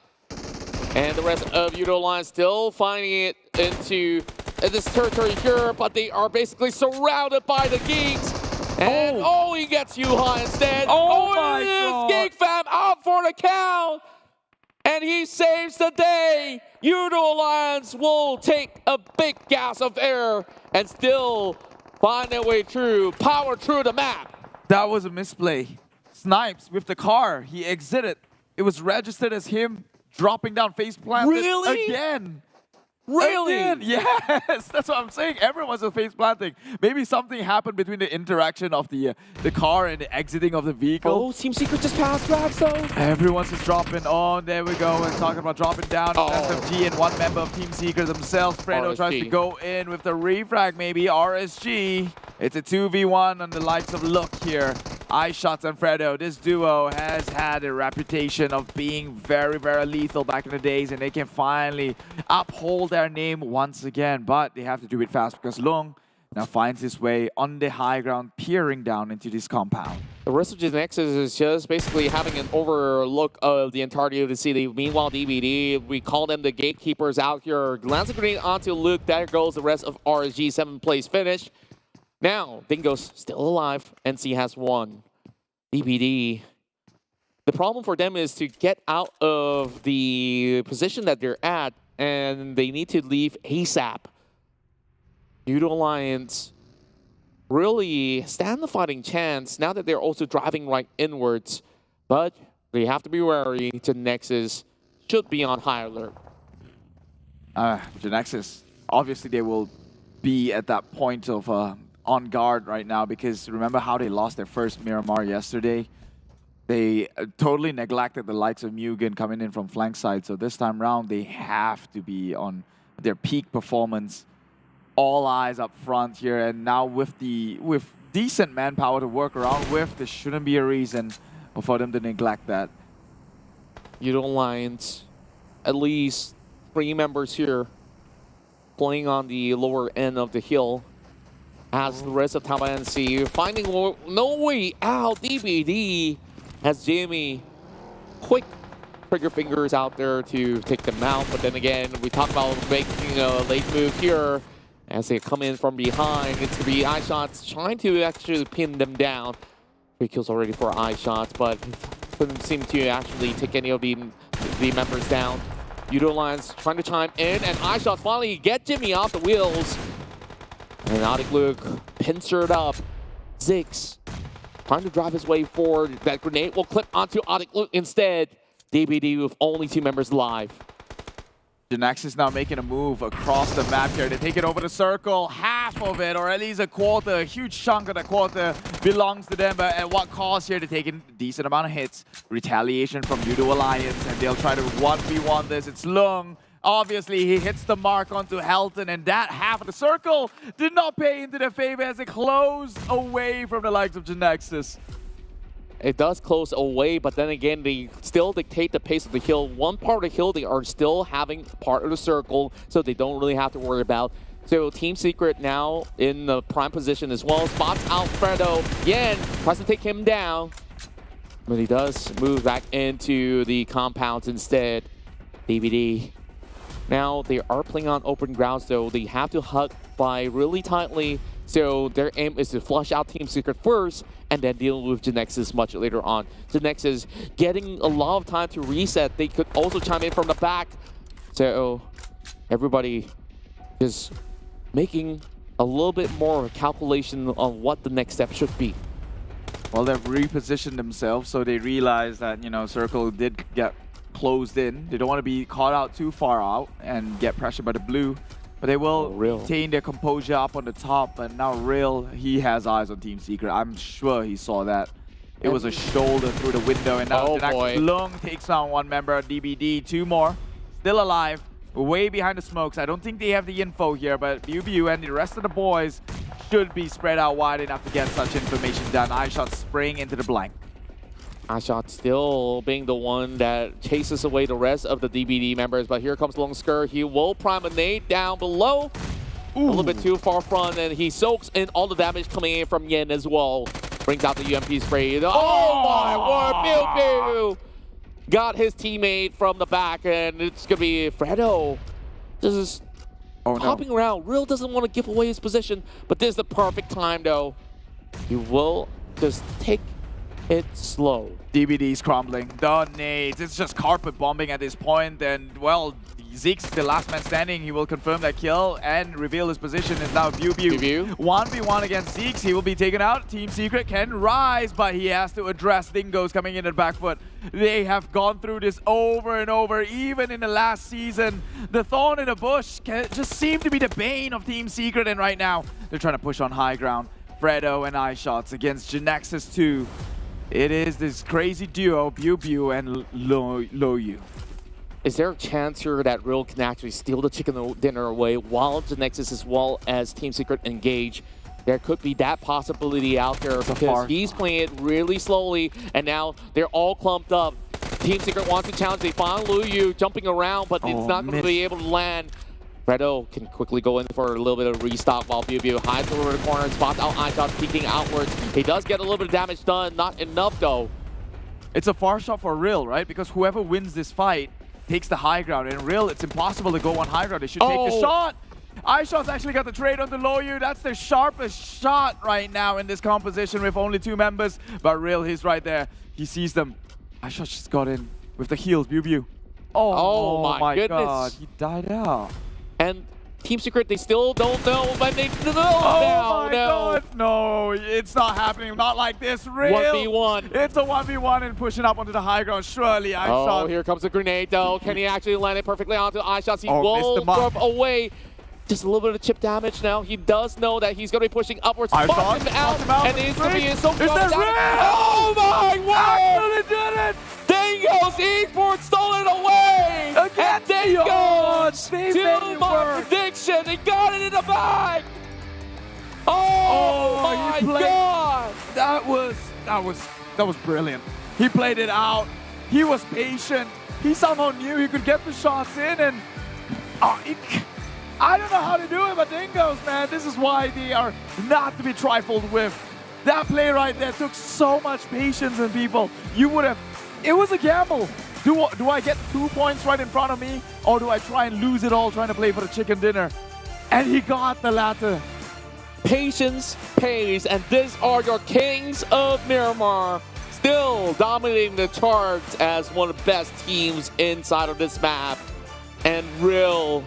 And the rest of Yoodo Alliance still finding it into this territory here, but they are basically surrounded by the Geeks. And he gets Yuha instead. Oh my God. GEEK fam out for the count. And he saves the day. Yoodo Alliance will take a big gas of air and still find their way through, power through the map. That was a misplay. Snipes with the car, he exited. It was registered as him dropping down face planted again. Really? Again. Yes, that's what I'm saying. Everyone's face planting. Maybe something happened between the interaction of the car and the exiting of the vehicle. Oh, Team Secret just passed Rax though. Everyone's just dropping on. There we go. And talking about dropping down. SMG and one member of Team Secret themselves. Fredo tries to go in with the refrag, maybe. RSG. It's a 2v1 on the likes of Look here. iShots and Fredo. This duo has had a reputation of being very, very lethal back in the days, and they can finally uphold their name once again. But they have to do it fast because Long now finds his way on the high ground, peering down into this compound. The rest of Genexus is just basically having an overlook of the entirety of the city. Meanwhile, DBD, we call them the gatekeepers out here. Lands a grenade onto Luke. There goes the rest of RSG, 7th place finish. Now, Dingo's still alive. NC has won. DBD, the problem for them is to get out of the position that they're at, and they need to leave ASAP. Yoodo Alliance really stand the fighting chance now that they're also driving right inwards. But they have to be wary. Genexus should be on high alert. Genexus, obviously they will be at that point of on guard right now, because remember how they lost their first Miramar yesterday? They totally neglected the likes of MUGEN coming in from flank side. So this time round, they have to be on their peak performance. All eyes up front here, and now with decent manpower to work around with, there shouldn't be a reason for them to neglect that. Yoodo Alliance, at least 3 members here playing on the lower end of the hill, as the rest of Tabah NSEA finding no way out. DBD has Jamie quick trigger fingers out there to take them out, but then again, we talk about making a late move here. As they come in from behind, it's going to be iShots trying to actually pin them down. 3 kills already for iShots, but couldn't seem to actually take any of the members down. Yoodo Alliance trying to chime in, and iShots finally get Jimmy off the wheels. And Adik Luke pincered up. Ziggs trying to drive his way forward. That grenade will clip onto Adik Luke instead. DBD with only 2 members alive. Genexus now making a move across the map here. They take it over the circle. Half of it, or at least a quarter, a huge chunk of the quarter belongs to them. But at what cost here? They're taking a decent amount of hits. Retaliation from Yoodo Alliance, and they'll try to 1v1 this. It's Lung. Obviously, he hits the mark onto Helton, and that half of the circle did not pay into their favor as it closed away from the likes of Genexus. It does close away, but then again, they still dictate the pace of the hill. One part of the hill, they are still having part of the circle, so they don't really have to worry about. So Team Secret now in the prime position as well. Spots Alfredo. Yen tries to take him down, but he does move back into the compounds instead. DBD. Now they are playing on open grounds, though. They have to hug by really tightly. So their aim is to flush out Team Secret first and then deal with Genexus much later on. Genexus getting a lot of time to reset. They could also chime in from the back. So everybody just making a little bit more calculation on what the next step should be. Well, they've repositioned themselves, so they realize that, you know, Circle did get closed in. They don't want to be caught out too far out and get pressured by the blue. But they will retain their composure up on the top. And now Real, he has eyes on Team Secret. I'm sure he saw that. It was a shoulder through the window. And now Lung takes down 1 member. DBD, 2 more. Still alive. Way behind the smokes. I don't think they have the info here. But BU and the rest of the boys should be spread out wide enough to get such information done. iShot spraying into the blank. iShot still being the one that chases away the rest of the DBD members, but here comes Bosskurr. He will prime a nade down below. A little bit too far front, and he soaks in all the damage coming in from Yen as well. Brings out the UMP spray. Oh my word, Pew Pew! Got his teammate from the back, and it's going to be Fredo. This is hopping around. Real doesn't want to give away his position, but this is the perfect time, though. He will just take it's slow. DBD's crumbling. The nades. It's just carpet bombing at this point. And, well, Zeke's the last man standing. He will confirm that kill and reveal his position. Is now Bew. 1v1 against Zeke's. He will be taken out. Team Secret can rise, but he has to address Dingoz coming in at back foot. They have gone through this over and over. Even in the last season, the thorn in the bush just seemed to be the bane of Team Secret. And right now, they're trying to push on high ground. Fredo and iShots against Genexus 2. It is this crazy duo, Bew and Loyu. Is there a chance here that Real can actually steal the chicken dinner away while Genexus as well as Team Secret engage? There could be that possibility out there because he's playing it really slowly, and now they're all clumped up. Team Secret wants to challenge. They find Loyu jumping around, but it's not going to be able to land. redONE can quickly go in for a little bit of restock while BioBio hides over the corner and spots out iShot peeking outwards. He does get a little bit of damage done, not enough though. It's a far shot for Real, right? Because whoever wins this fight takes the high ground. And Real, it's impossible to go on high ground. They should take the shot. iShot's actually got the trade on the low U. That's the sharpest shot right now in this composition with only 2 members. But Real, he's right there. He sees them. iShot just got in with the heals. BioBio. Oh my goodness. God, he died out. And Team Secret, they still don't know when they know. Oh my God, no, it's not happening. Not like this. Real. 1v1. It's a 1v1 and pushing up onto the high ground. Surely iShot. Oh, here comes a grenade though. Can he actually land it perfectly onto iShot? He missed will the mark. drop away. Just a little bit of chip damage now. He does know that he's going to be pushing upwards. Mark him out. And it's going to be so close. Oh my word! Actually did it! Dingoz Esports stole it away! Again, Dingoz! To my prediction, he got it in the bag! Oh my God! That was brilliant. He played it out. He was patient. He somehow knew he could get the shots in, and I don't know how to do it, but Dingoz, man, this is why they are not to be trifled with. That play right there took so much patience in people. You would have, it was a gamble. Do I get 2 points right in front of me, or do I try and lose it all trying to play for the chicken dinner? And he got the latter. Patience pays, and these are your kings of Miramar. Still dominating the charts as one of the best teams inside of this map. And Real,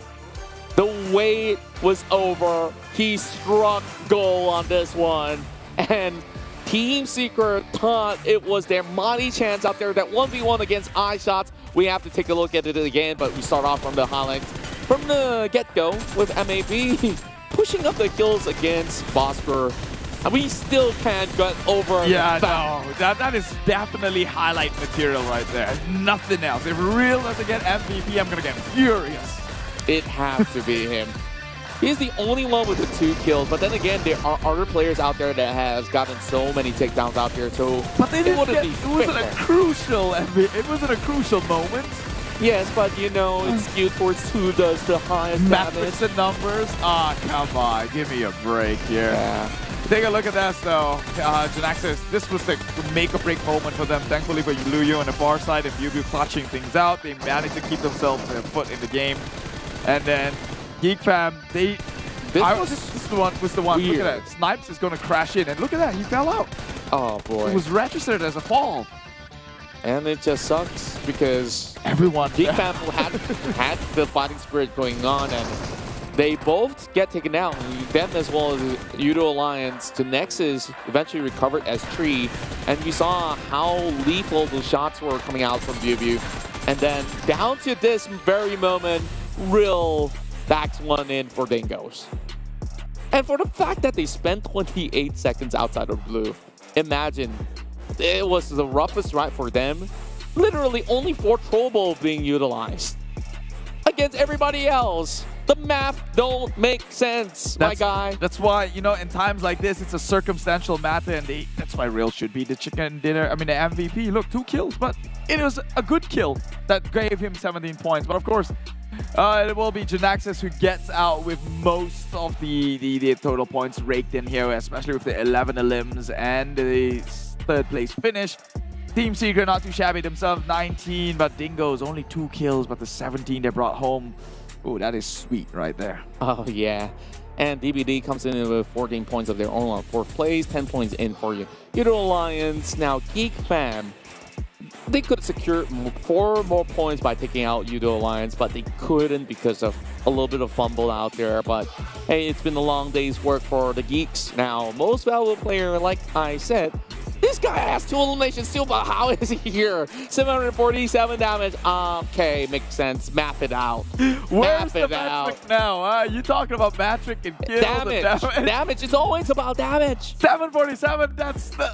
the wait was over. He struck goal on this one. And Team Secret thought it was their mighty chance out there, that 1v1 against iShots. We have to take a look at it again, but we start off from the highlights. From the get-go with MAB pushing up the kills against Bosskurr. And we still can't get over that is definitely highlight material right there. Nothing else. If Real doesn't get MVP, I'm going to get furious. It has to be him. He's the only one with the 2 kills, but then again, there are other players out there that has gotten so many takedowns out there, so but they didn't get, it wasn't a crucial moment. Yes, but you know, it's skewed towards who does the highest metrics and numbers. Come on, give me a break here. Yeah. Take a look at this though. Genexus, this was the make or break moment for them. Thankfully for Luyo on the far side and BioBio clutching things out. They managed to keep themselves their foot in the game. And then GEEK fam, this was the one. Weird. Look at that. Snipes is going to crash in, and look at that. He fell out. Oh boy. It was registered as a fall. And it just sucks because everyone GEEK fam had the fighting spirit going on, and they both get taken out. Them as well as Yoodo Alliance. Genexus eventually recovered as Tree, and we saw how lethal the shots were coming out from BioBio. And then down to this very moment, Real backs one in for Dingoz. And for the fact that they spent 28 seconds outside of blue, imagine, it was the roughest ride for them. Literally only 4 throwballs being utilized. Against everybody else, the math don't make sense, my guy. That's why, you know, in times like this, it's a circumstantial matter, and that's why Real should be the chicken dinner. I mean, the MVP. Look, 2 kills, but it was a good kill that gave him 17 points. But of course, it will be Genexus who gets out with most of the total points raked in here, especially with the 11 elims and the 3rd place finish. Team Secret not too shabby themselves, 19, but Dingoz only 2 kills, but the 17 they brought home. Oh, that is sweet right there. Oh, yeah. And DBD comes in with 14 points of their own on 4th place, 10 points in for you. Yoodo Alliance, now GEEK fam. They could secure 4 more points by taking out Yoodo Alliance, but they couldn't because of a little bit of fumble out there. But hey, it's been a long day's work for the Geeks. Now, most valuable player, like I said, this guy has 2 eliminations too, but how is he here? 747 damage. Okay, makes sense. Map it out. Where's the metric now? You talking about metric and kills damage. And Damage. It's always about damage. 747. That's the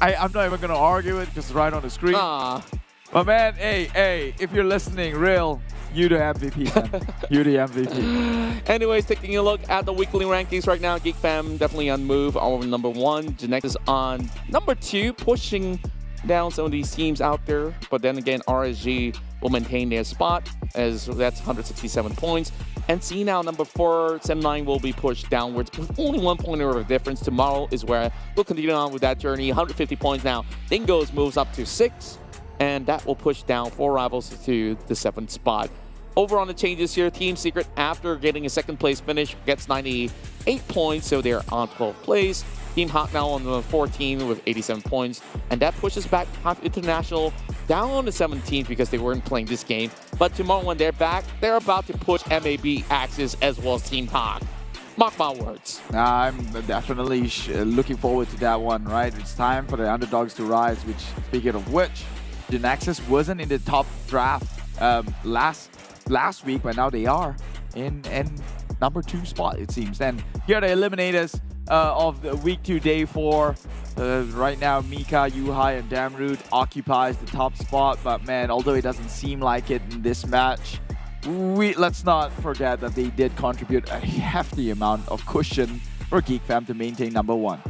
I'm not even gonna argue it because it's right on the screen. But man, hey, if you're listening, Real, you the MVP, man. You the MVP. Anyways, taking a look at the weekly rankings right now, GEEK fam definitely on move over number 1. Genexus on number 2, pushing down some of these teams out there. But then again, RSG will maintain their spot as that's 167 points. And see now, number 4, SEM9 will be pushed downwards with only 1 point of difference. Tomorrow is where we'll continue on with that journey. 150 points now. Dingoz moves up to 6, and that will push down 4 rivals to the 7th spot. Over on the changes here, Team Secret, after getting a 2nd place finish, gets 98 points, so they're on 12th place. Team Hawk now on the 14 with 87 points, and that pushes back HYVE International down on the 17th because they weren't playing this game. But tomorrow when they're back, they're about to push MAB Axis as well as Team Hawk. Mark my words. I'm definitely looking forward to that one, right? It's time for the underdogs to rise, which, speaking of which, Genexus wasn't in the top draft last week, but now they are in number 2 spot, it seems. And here are the eliminators of the week 2, day 4. Right now, Mika, Yuhai, and Damroot occupies the top spot. But man, although it doesn't seem like it in this match, let's not forget that they did contribute a hefty amount of cushion for GEEK Fam to maintain number 1.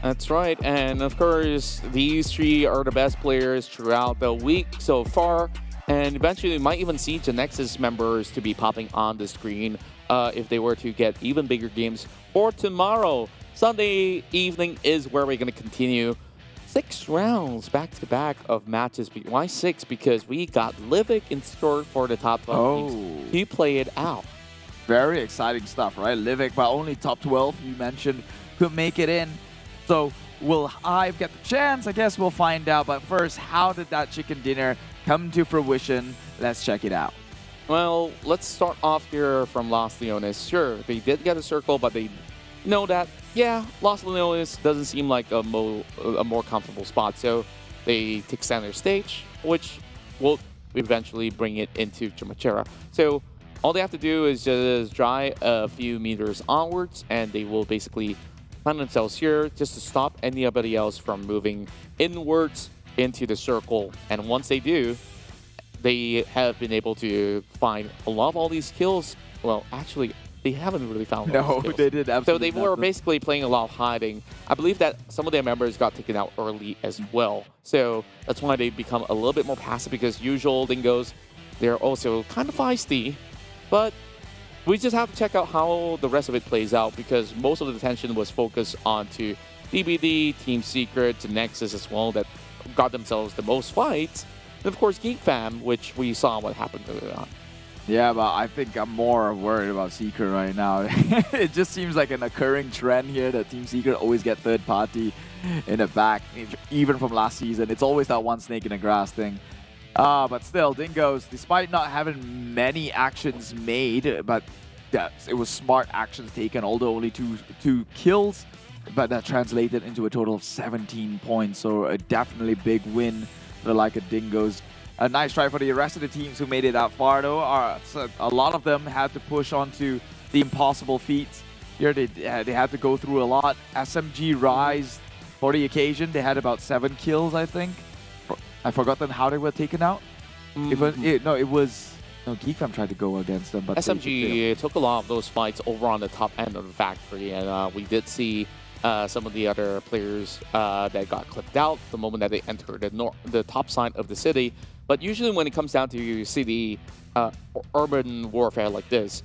That's right, and of course, these 3 are the best players throughout the week so far. And eventually, we might even see Genexus members to be popping on the screen if they were to get even bigger games for tomorrow. Sunday evening is where we're going to continue 6 rounds back-to-back of matches. Why 6? Because we got Livik in store for the top 12 teams to play it out. Very exciting stuff, right? Livik, but only top 12, you mentioned, could make it in. So will HYVE get the chance? I guess we'll find out. But first, how did that chicken dinner come to fruition? Let's check it out. Well, let's start off here from Los Leones. Sure, they did get a circle, but they know that, yeah, Los Leones doesn't seem like a more comfortable spot. So they take center stage, which will eventually bring it into Chumachera. So all they have to do is just drive a few meters onwards, and they will basically plant themselves here just to stop anybody else from moving inwards into the circle. And once they do, they have been able to find a lot of all these kills. Well, actually, they haven't really found all these kills. They did absolutely So they were basically playing a lot of hiding. I believe that some of their members got taken out early as well. So that's why they become a little bit more passive, because usual Dingoz, they're also kind of feisty. But we just have to check out how the rest of it plays out, because most of the attention was focused onto DBD, Team Secret, Genexus as well, that got themselves the most fights. And of course, GEEK Fam, which we saw what happened earlier on. Yeah, but I think I'm more worried about Secret right now. It just seems like an occurring trend here that Team Secret always get third party in the back, even from last season. It's always that one snake in the grass thing. But still, Dingoz, despite not having many actions made, but it was smart actions taken, although only two kills, but that translated into a total of 17 points. So a definitely big win for the like of Dingoz. A nice try for the rest of the teams who made it that far, though. A lot of them had to push onto the impossible feats. Here they had to go through a lot. SMG Rise, for the occasion, they had about 7 kills, I think. I've forgotten how they were taken out. GEEK Fam tried to go against them, but SMG took a lot of those fights over on the top end of the factory, and we did see some of the other players that got clipped out the moment that they entered the top side of the city. But usually when it comes down to city urban warfare like this,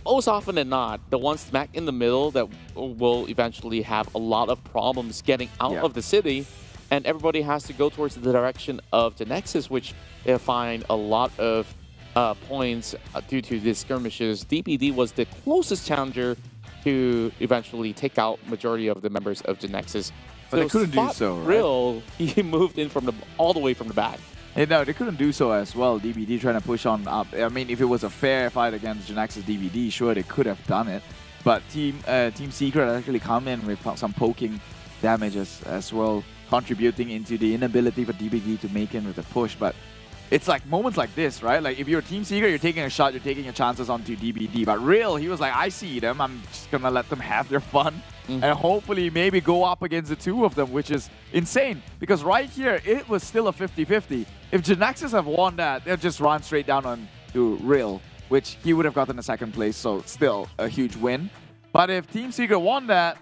most often than not, the ones smack in the middle that will eventually have a lot of problems getting out of the city, and everybody has to go towards the direction of Genexus, which they find a lot of points due to these skirmishes. DPD was the closest challenger to eventually take out majority of the members of Genexus. But they couldn't do so, right? Real, he moved in from all the way from the back. No, they couldn't do so as well. DBD trying to push on up. I mean, if it was a fair fight against Genexus DBD, sure, they could have done it. But Team Secret actually come in with some poking damages as well, contributing into the inability for DBD to make in with a push. But it's like moments like this, right? Like if you're Team Secret, you're taking a shot, you're taking your chances onto DBD. But Real, he was like, I see them. I'm just going to let them have their fun. And hopefully maybe go up against the two of them, which is insane. Because right here, it was still a 50-50. If Genexus have won that, they'll just run straight down on to Real, which he would have gotten a second place. So still a huge win. But if Team Secret won that,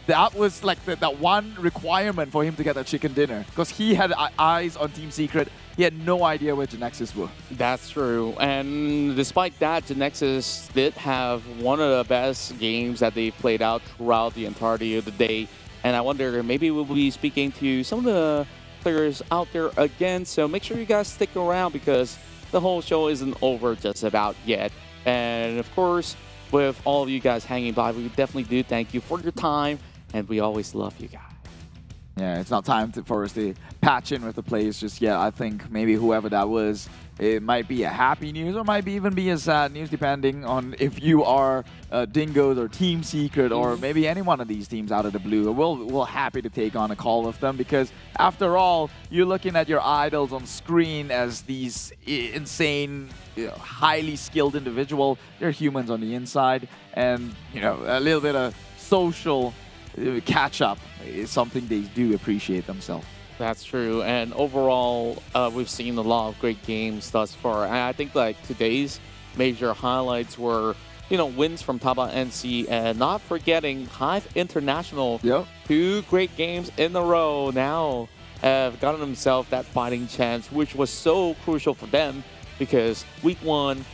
that was like that one requirement for him to get that chicken dinner, because he had eyes on Team Secret. He had no idea where Genexus were. That's true. And despite that, Genexus did have one of the best games that they've played out throughout the entirety of the day. And I wonder, maybe we'll be speaking to some of the players out there again. So make sure you guys stick around, because the whole show isn't over just about yet. And of course, with all of you guys hanging by, we definitely do thank you for your time. And we always love you guys. Yeah, it's not time for us to patch in with the players just yet. I think maybe whoever that was, it might be a happy news or might even be a sad news, depending on if you are Dingoz or Team Secret or maybe any one of these teams out of the blue. We're happy to take on a call with them, because after all, you're looking at your idols on screen as these insane, highly skilled individual. They're humans on the inside, and a little bit of social catch up is something they do appreciate themselves. That's true. And overall, we've seen a lot of great games thus far. And I think like today's major highlights were, wins from Tabah NSEA, and not forgetting HYVE International. Yep. 2 great games in a row now have gotten themselves that fighting chance, which was so crucial for them, because week 1,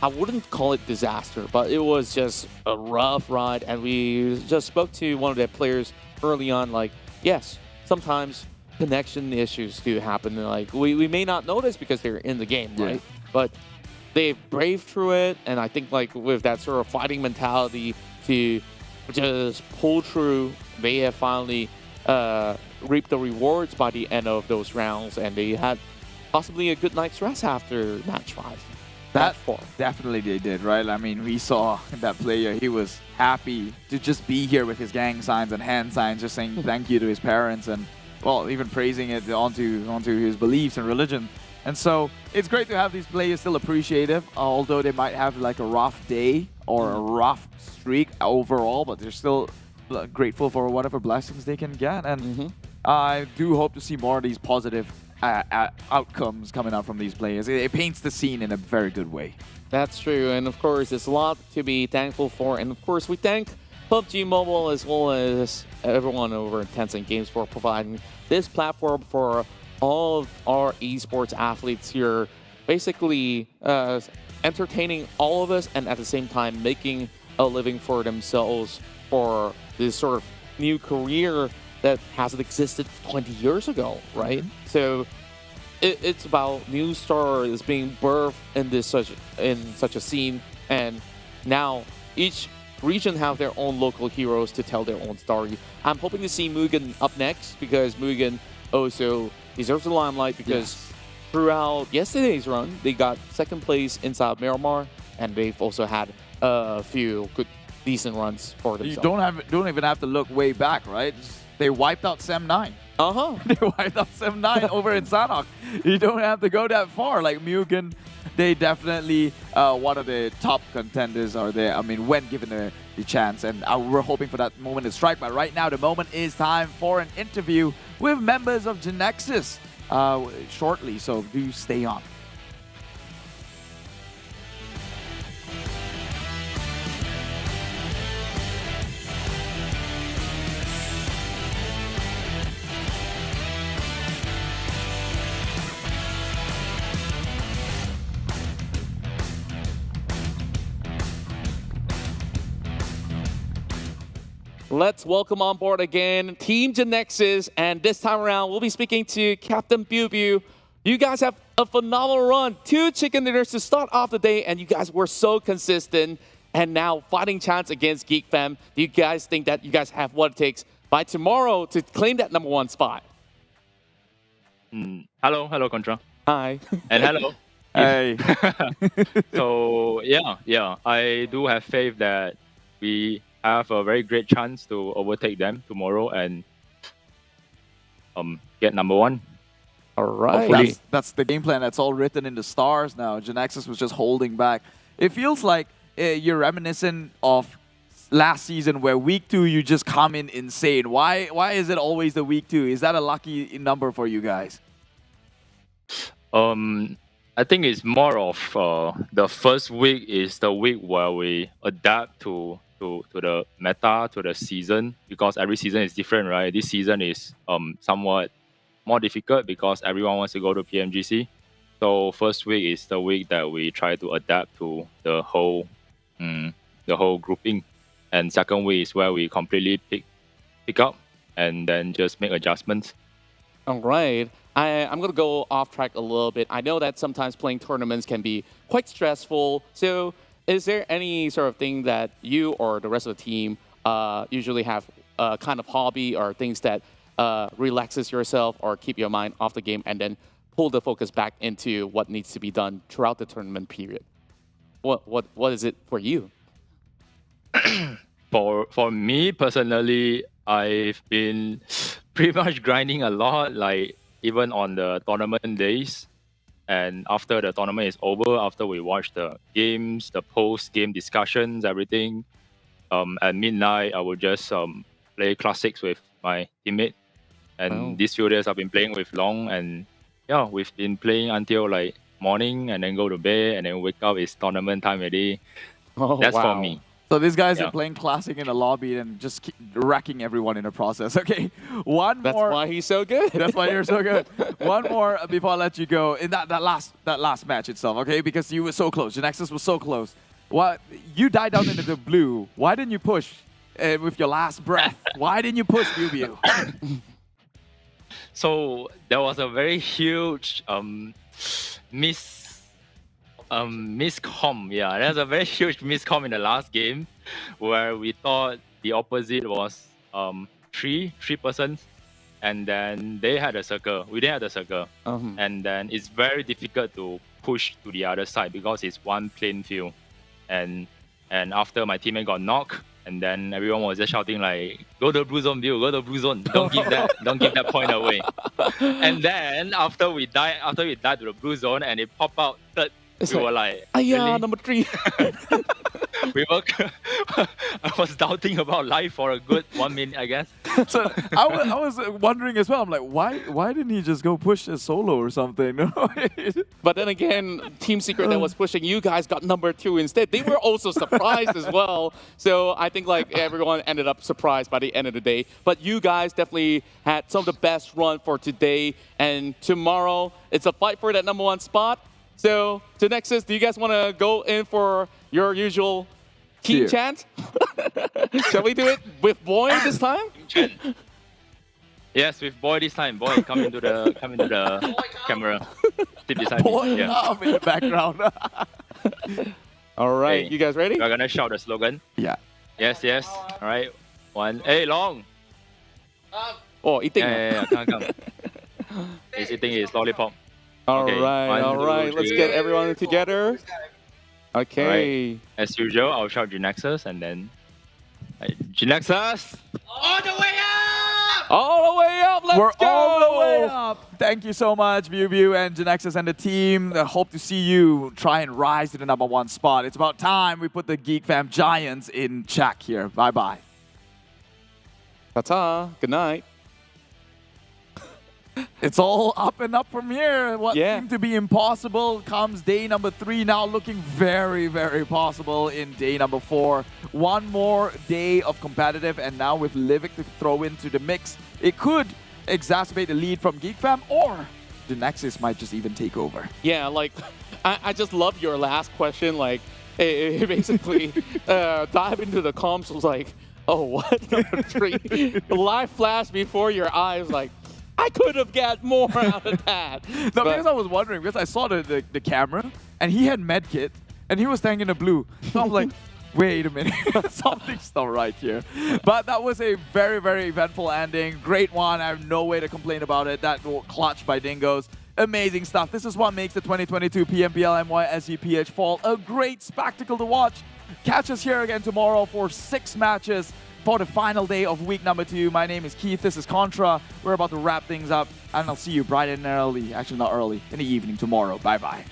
I wouldn't call it disaster, but it was just a rough ride. And we just spoke to one of their players early on, like, yes, sometimes connection issues do happen. Like, we may not notice because they're in the game, right? But they braved through it, and I think like with that sort of fighting mentality to just pull through, they have finally reaped the rewards by the end of those rounds, and they had possibly a good night's rest after match 5. That definitely they did, right? I mean, we saw that player, he was happy to just be here with his gang signs and hand signs, just saying thank you to his parents, and, well, even praising it onto his beliefs and religion. And so it's great to have these players still appreciative, although they might have like a rough day or a rough streak overall, but they're still grateful for whatever blessings they can get. And I do hope to see more of these positive outcomes coming out from these players. It paints the scene in a very good way. That's true, and of course, there's a lot to be thankful for. And of course, we thank PUBG Mobile as well as everyone over at Tencent Games for providing this platform for all of our esports athletes here, basically entertaining all of us and at the same time making a living for themselves for this sort of new career that hasn't existed 20 years ago, right? So it's about new stars being birthed in such a scene, and now each region have their own local heroes to tell their own story. I'm hoping to see MUGEN up next, because MUGEN also deserves the limelight, because throughout yesterday's run, they got 2nd place inside Miramar, and they've also had a few good, decent runs for themselves. You don't even have to look way back, right? They wiped out SEM9. They wiped out SEM9 over in Sanhok. You don't have to go that far. Like MUGEN, they definitely one of the top contenders are there. I mean, when given the chance, and we're hoping for that moment to strike. But right now, the moment is time for an interview with members of Genexus shortly. So do stay on. Let's welcome on board again Team Genexus, and this time around we'll be speaking to Captain Pew Pew. You guys have a phenomenal run, 2 chicken dinners to start off the day, and you guys were so consistent. And now fighting chance against GEEK Fam. Do you guys think that you guys have what it takes by tomorrow to claim that #1 spot? Hello, Contra. Hi. And hello. Hey. So yeah, I do have faith that we have a very great chance to overtake them tomorrow and get #1. All right. That's the game plan. That's all written in the stars now. Genexus was just holding back. It feels like you're reminiscent of last season, where week 2 you just come in insane. Why is it always the week 2? Is that a lucky number for you guys? I think it's more of the first week is the week where we adapt to to the meta, to the season, because every season is different, right? This season is somewhat more difficult because everyone wants to go to PMGC. So first week is the week that we try to adapt to the whole grouping, and second week is where we completely pick up and then just make adjustments. All right. I'm going to go off track a little bit. I know that sometimes playing tournaments can be quite stressful. So is there any sort of thing that you or the rest of the team usually have a kind of hobby or things that relaxes yourself or keep your mind off the game and then pull the focus back into what needs to be done throughout the tournament period? What is it for you? For me personally, I've been pretty much grinding a lot, like even on the tournament days. And after the tournament is over, after we watch the games, the post-game discussions, everything, at midnight, I will just play classics with my teammate. And these few days I've been playing with Long, and yeah, we've been playing until like morning and then go to bed and then wake up. It's tournament time already. That's for me. So these guys are playing classic in the lobby and just keep wrecking everyone in the process. Okay, one more. That's why he's so good. That's why you're so good. One more before I let you go. In that last match itself, okay? Because you were so close. Genexus was so close. What, you died down into the blue. Why didn't you push with your last breath? Why didn't you push Bubu? So there was a very huge miscom. Yeah, there's a very huge miscom in the last game where we thought the opposite was three persons, and then they had a circle. We didn't have the circle, and then it's very difficult to push to the other side because it's one plain field. And after my teammate got knocked, and then everyone was just shouting like, "Go to the blue zone, view, go to the blue zone. Don't give that point away." And then after we died to the blue zone and it popped out third, we were like, yeah, really? number 3. I was doubting about life for a good 1 minute, I guess. So I was wondering as well. I'm like, why didn't he just go push a solo or something? But then again, Team Secret that was pushing you guys got number 2 instead. They were also surprised as well. So I think like everyone ended up surprised by the end of the day. But you guys definitely had some of the best run for today. And tomorrow, it's a fight for that number 1 spot. So, Genexus, do you guys want to go in for your usual team chant? Shall we do it with Boy this time? Yes, with Boy this time. Boy, come into the camera. Sit beside Boy, me. Yeah. in the background. All right, you guys ready? We're gonna shout the slogan. Yeah. Yes. All right. 1. Hey, Long. Oh, eating. Yeah. Come. He's eating his lollipop. All Okay, right. 1, 2, Let's 3. get everyone together. Okay. Right. As usual, I'll shout Genexus and then Genexus. All the way up! All the way up. Let's We're go. all the way up. Thank you so much, Bubu and Genexus and the team. I hope to see you try and rise to the number 1 spot. It's about time we put the Geek Fam Giants in check here. Bye-bye. Ta-ta. Good night. It's all up and up from here. What seemed to be impossible comes day number 3, now looking very, very possible in day number 4. One more day of competitive, and now with Livik to throw into the mix, it could exacerbate the lead from Geek Fam, or the Nexus might just even take over. Yeah, like, I just love your last question. Like, it basically dive into the comms was like, oh, what? Number 3? Live flash before your eyes, like, I could have got more out of that. No, because I was wondering, because I saw the camera, and he had medkit, and he was standing in the blue. So I'm like, wait a minute, something's not right here. But that was a very, very eventful ending. Great one, I have no way to complain about it. That clutch by Dingoz. Amazing stuff. This is what makes the 2022 PMPL MY Fall a great spectacle to watch. Catch us here again tomorrow for 6 matches for the final day of week number 2. My name is Keith, this is Contra. We're about to wrap things up, and I'll see you bright and early, actually not early, in the evening tomorrow. Bye-bye.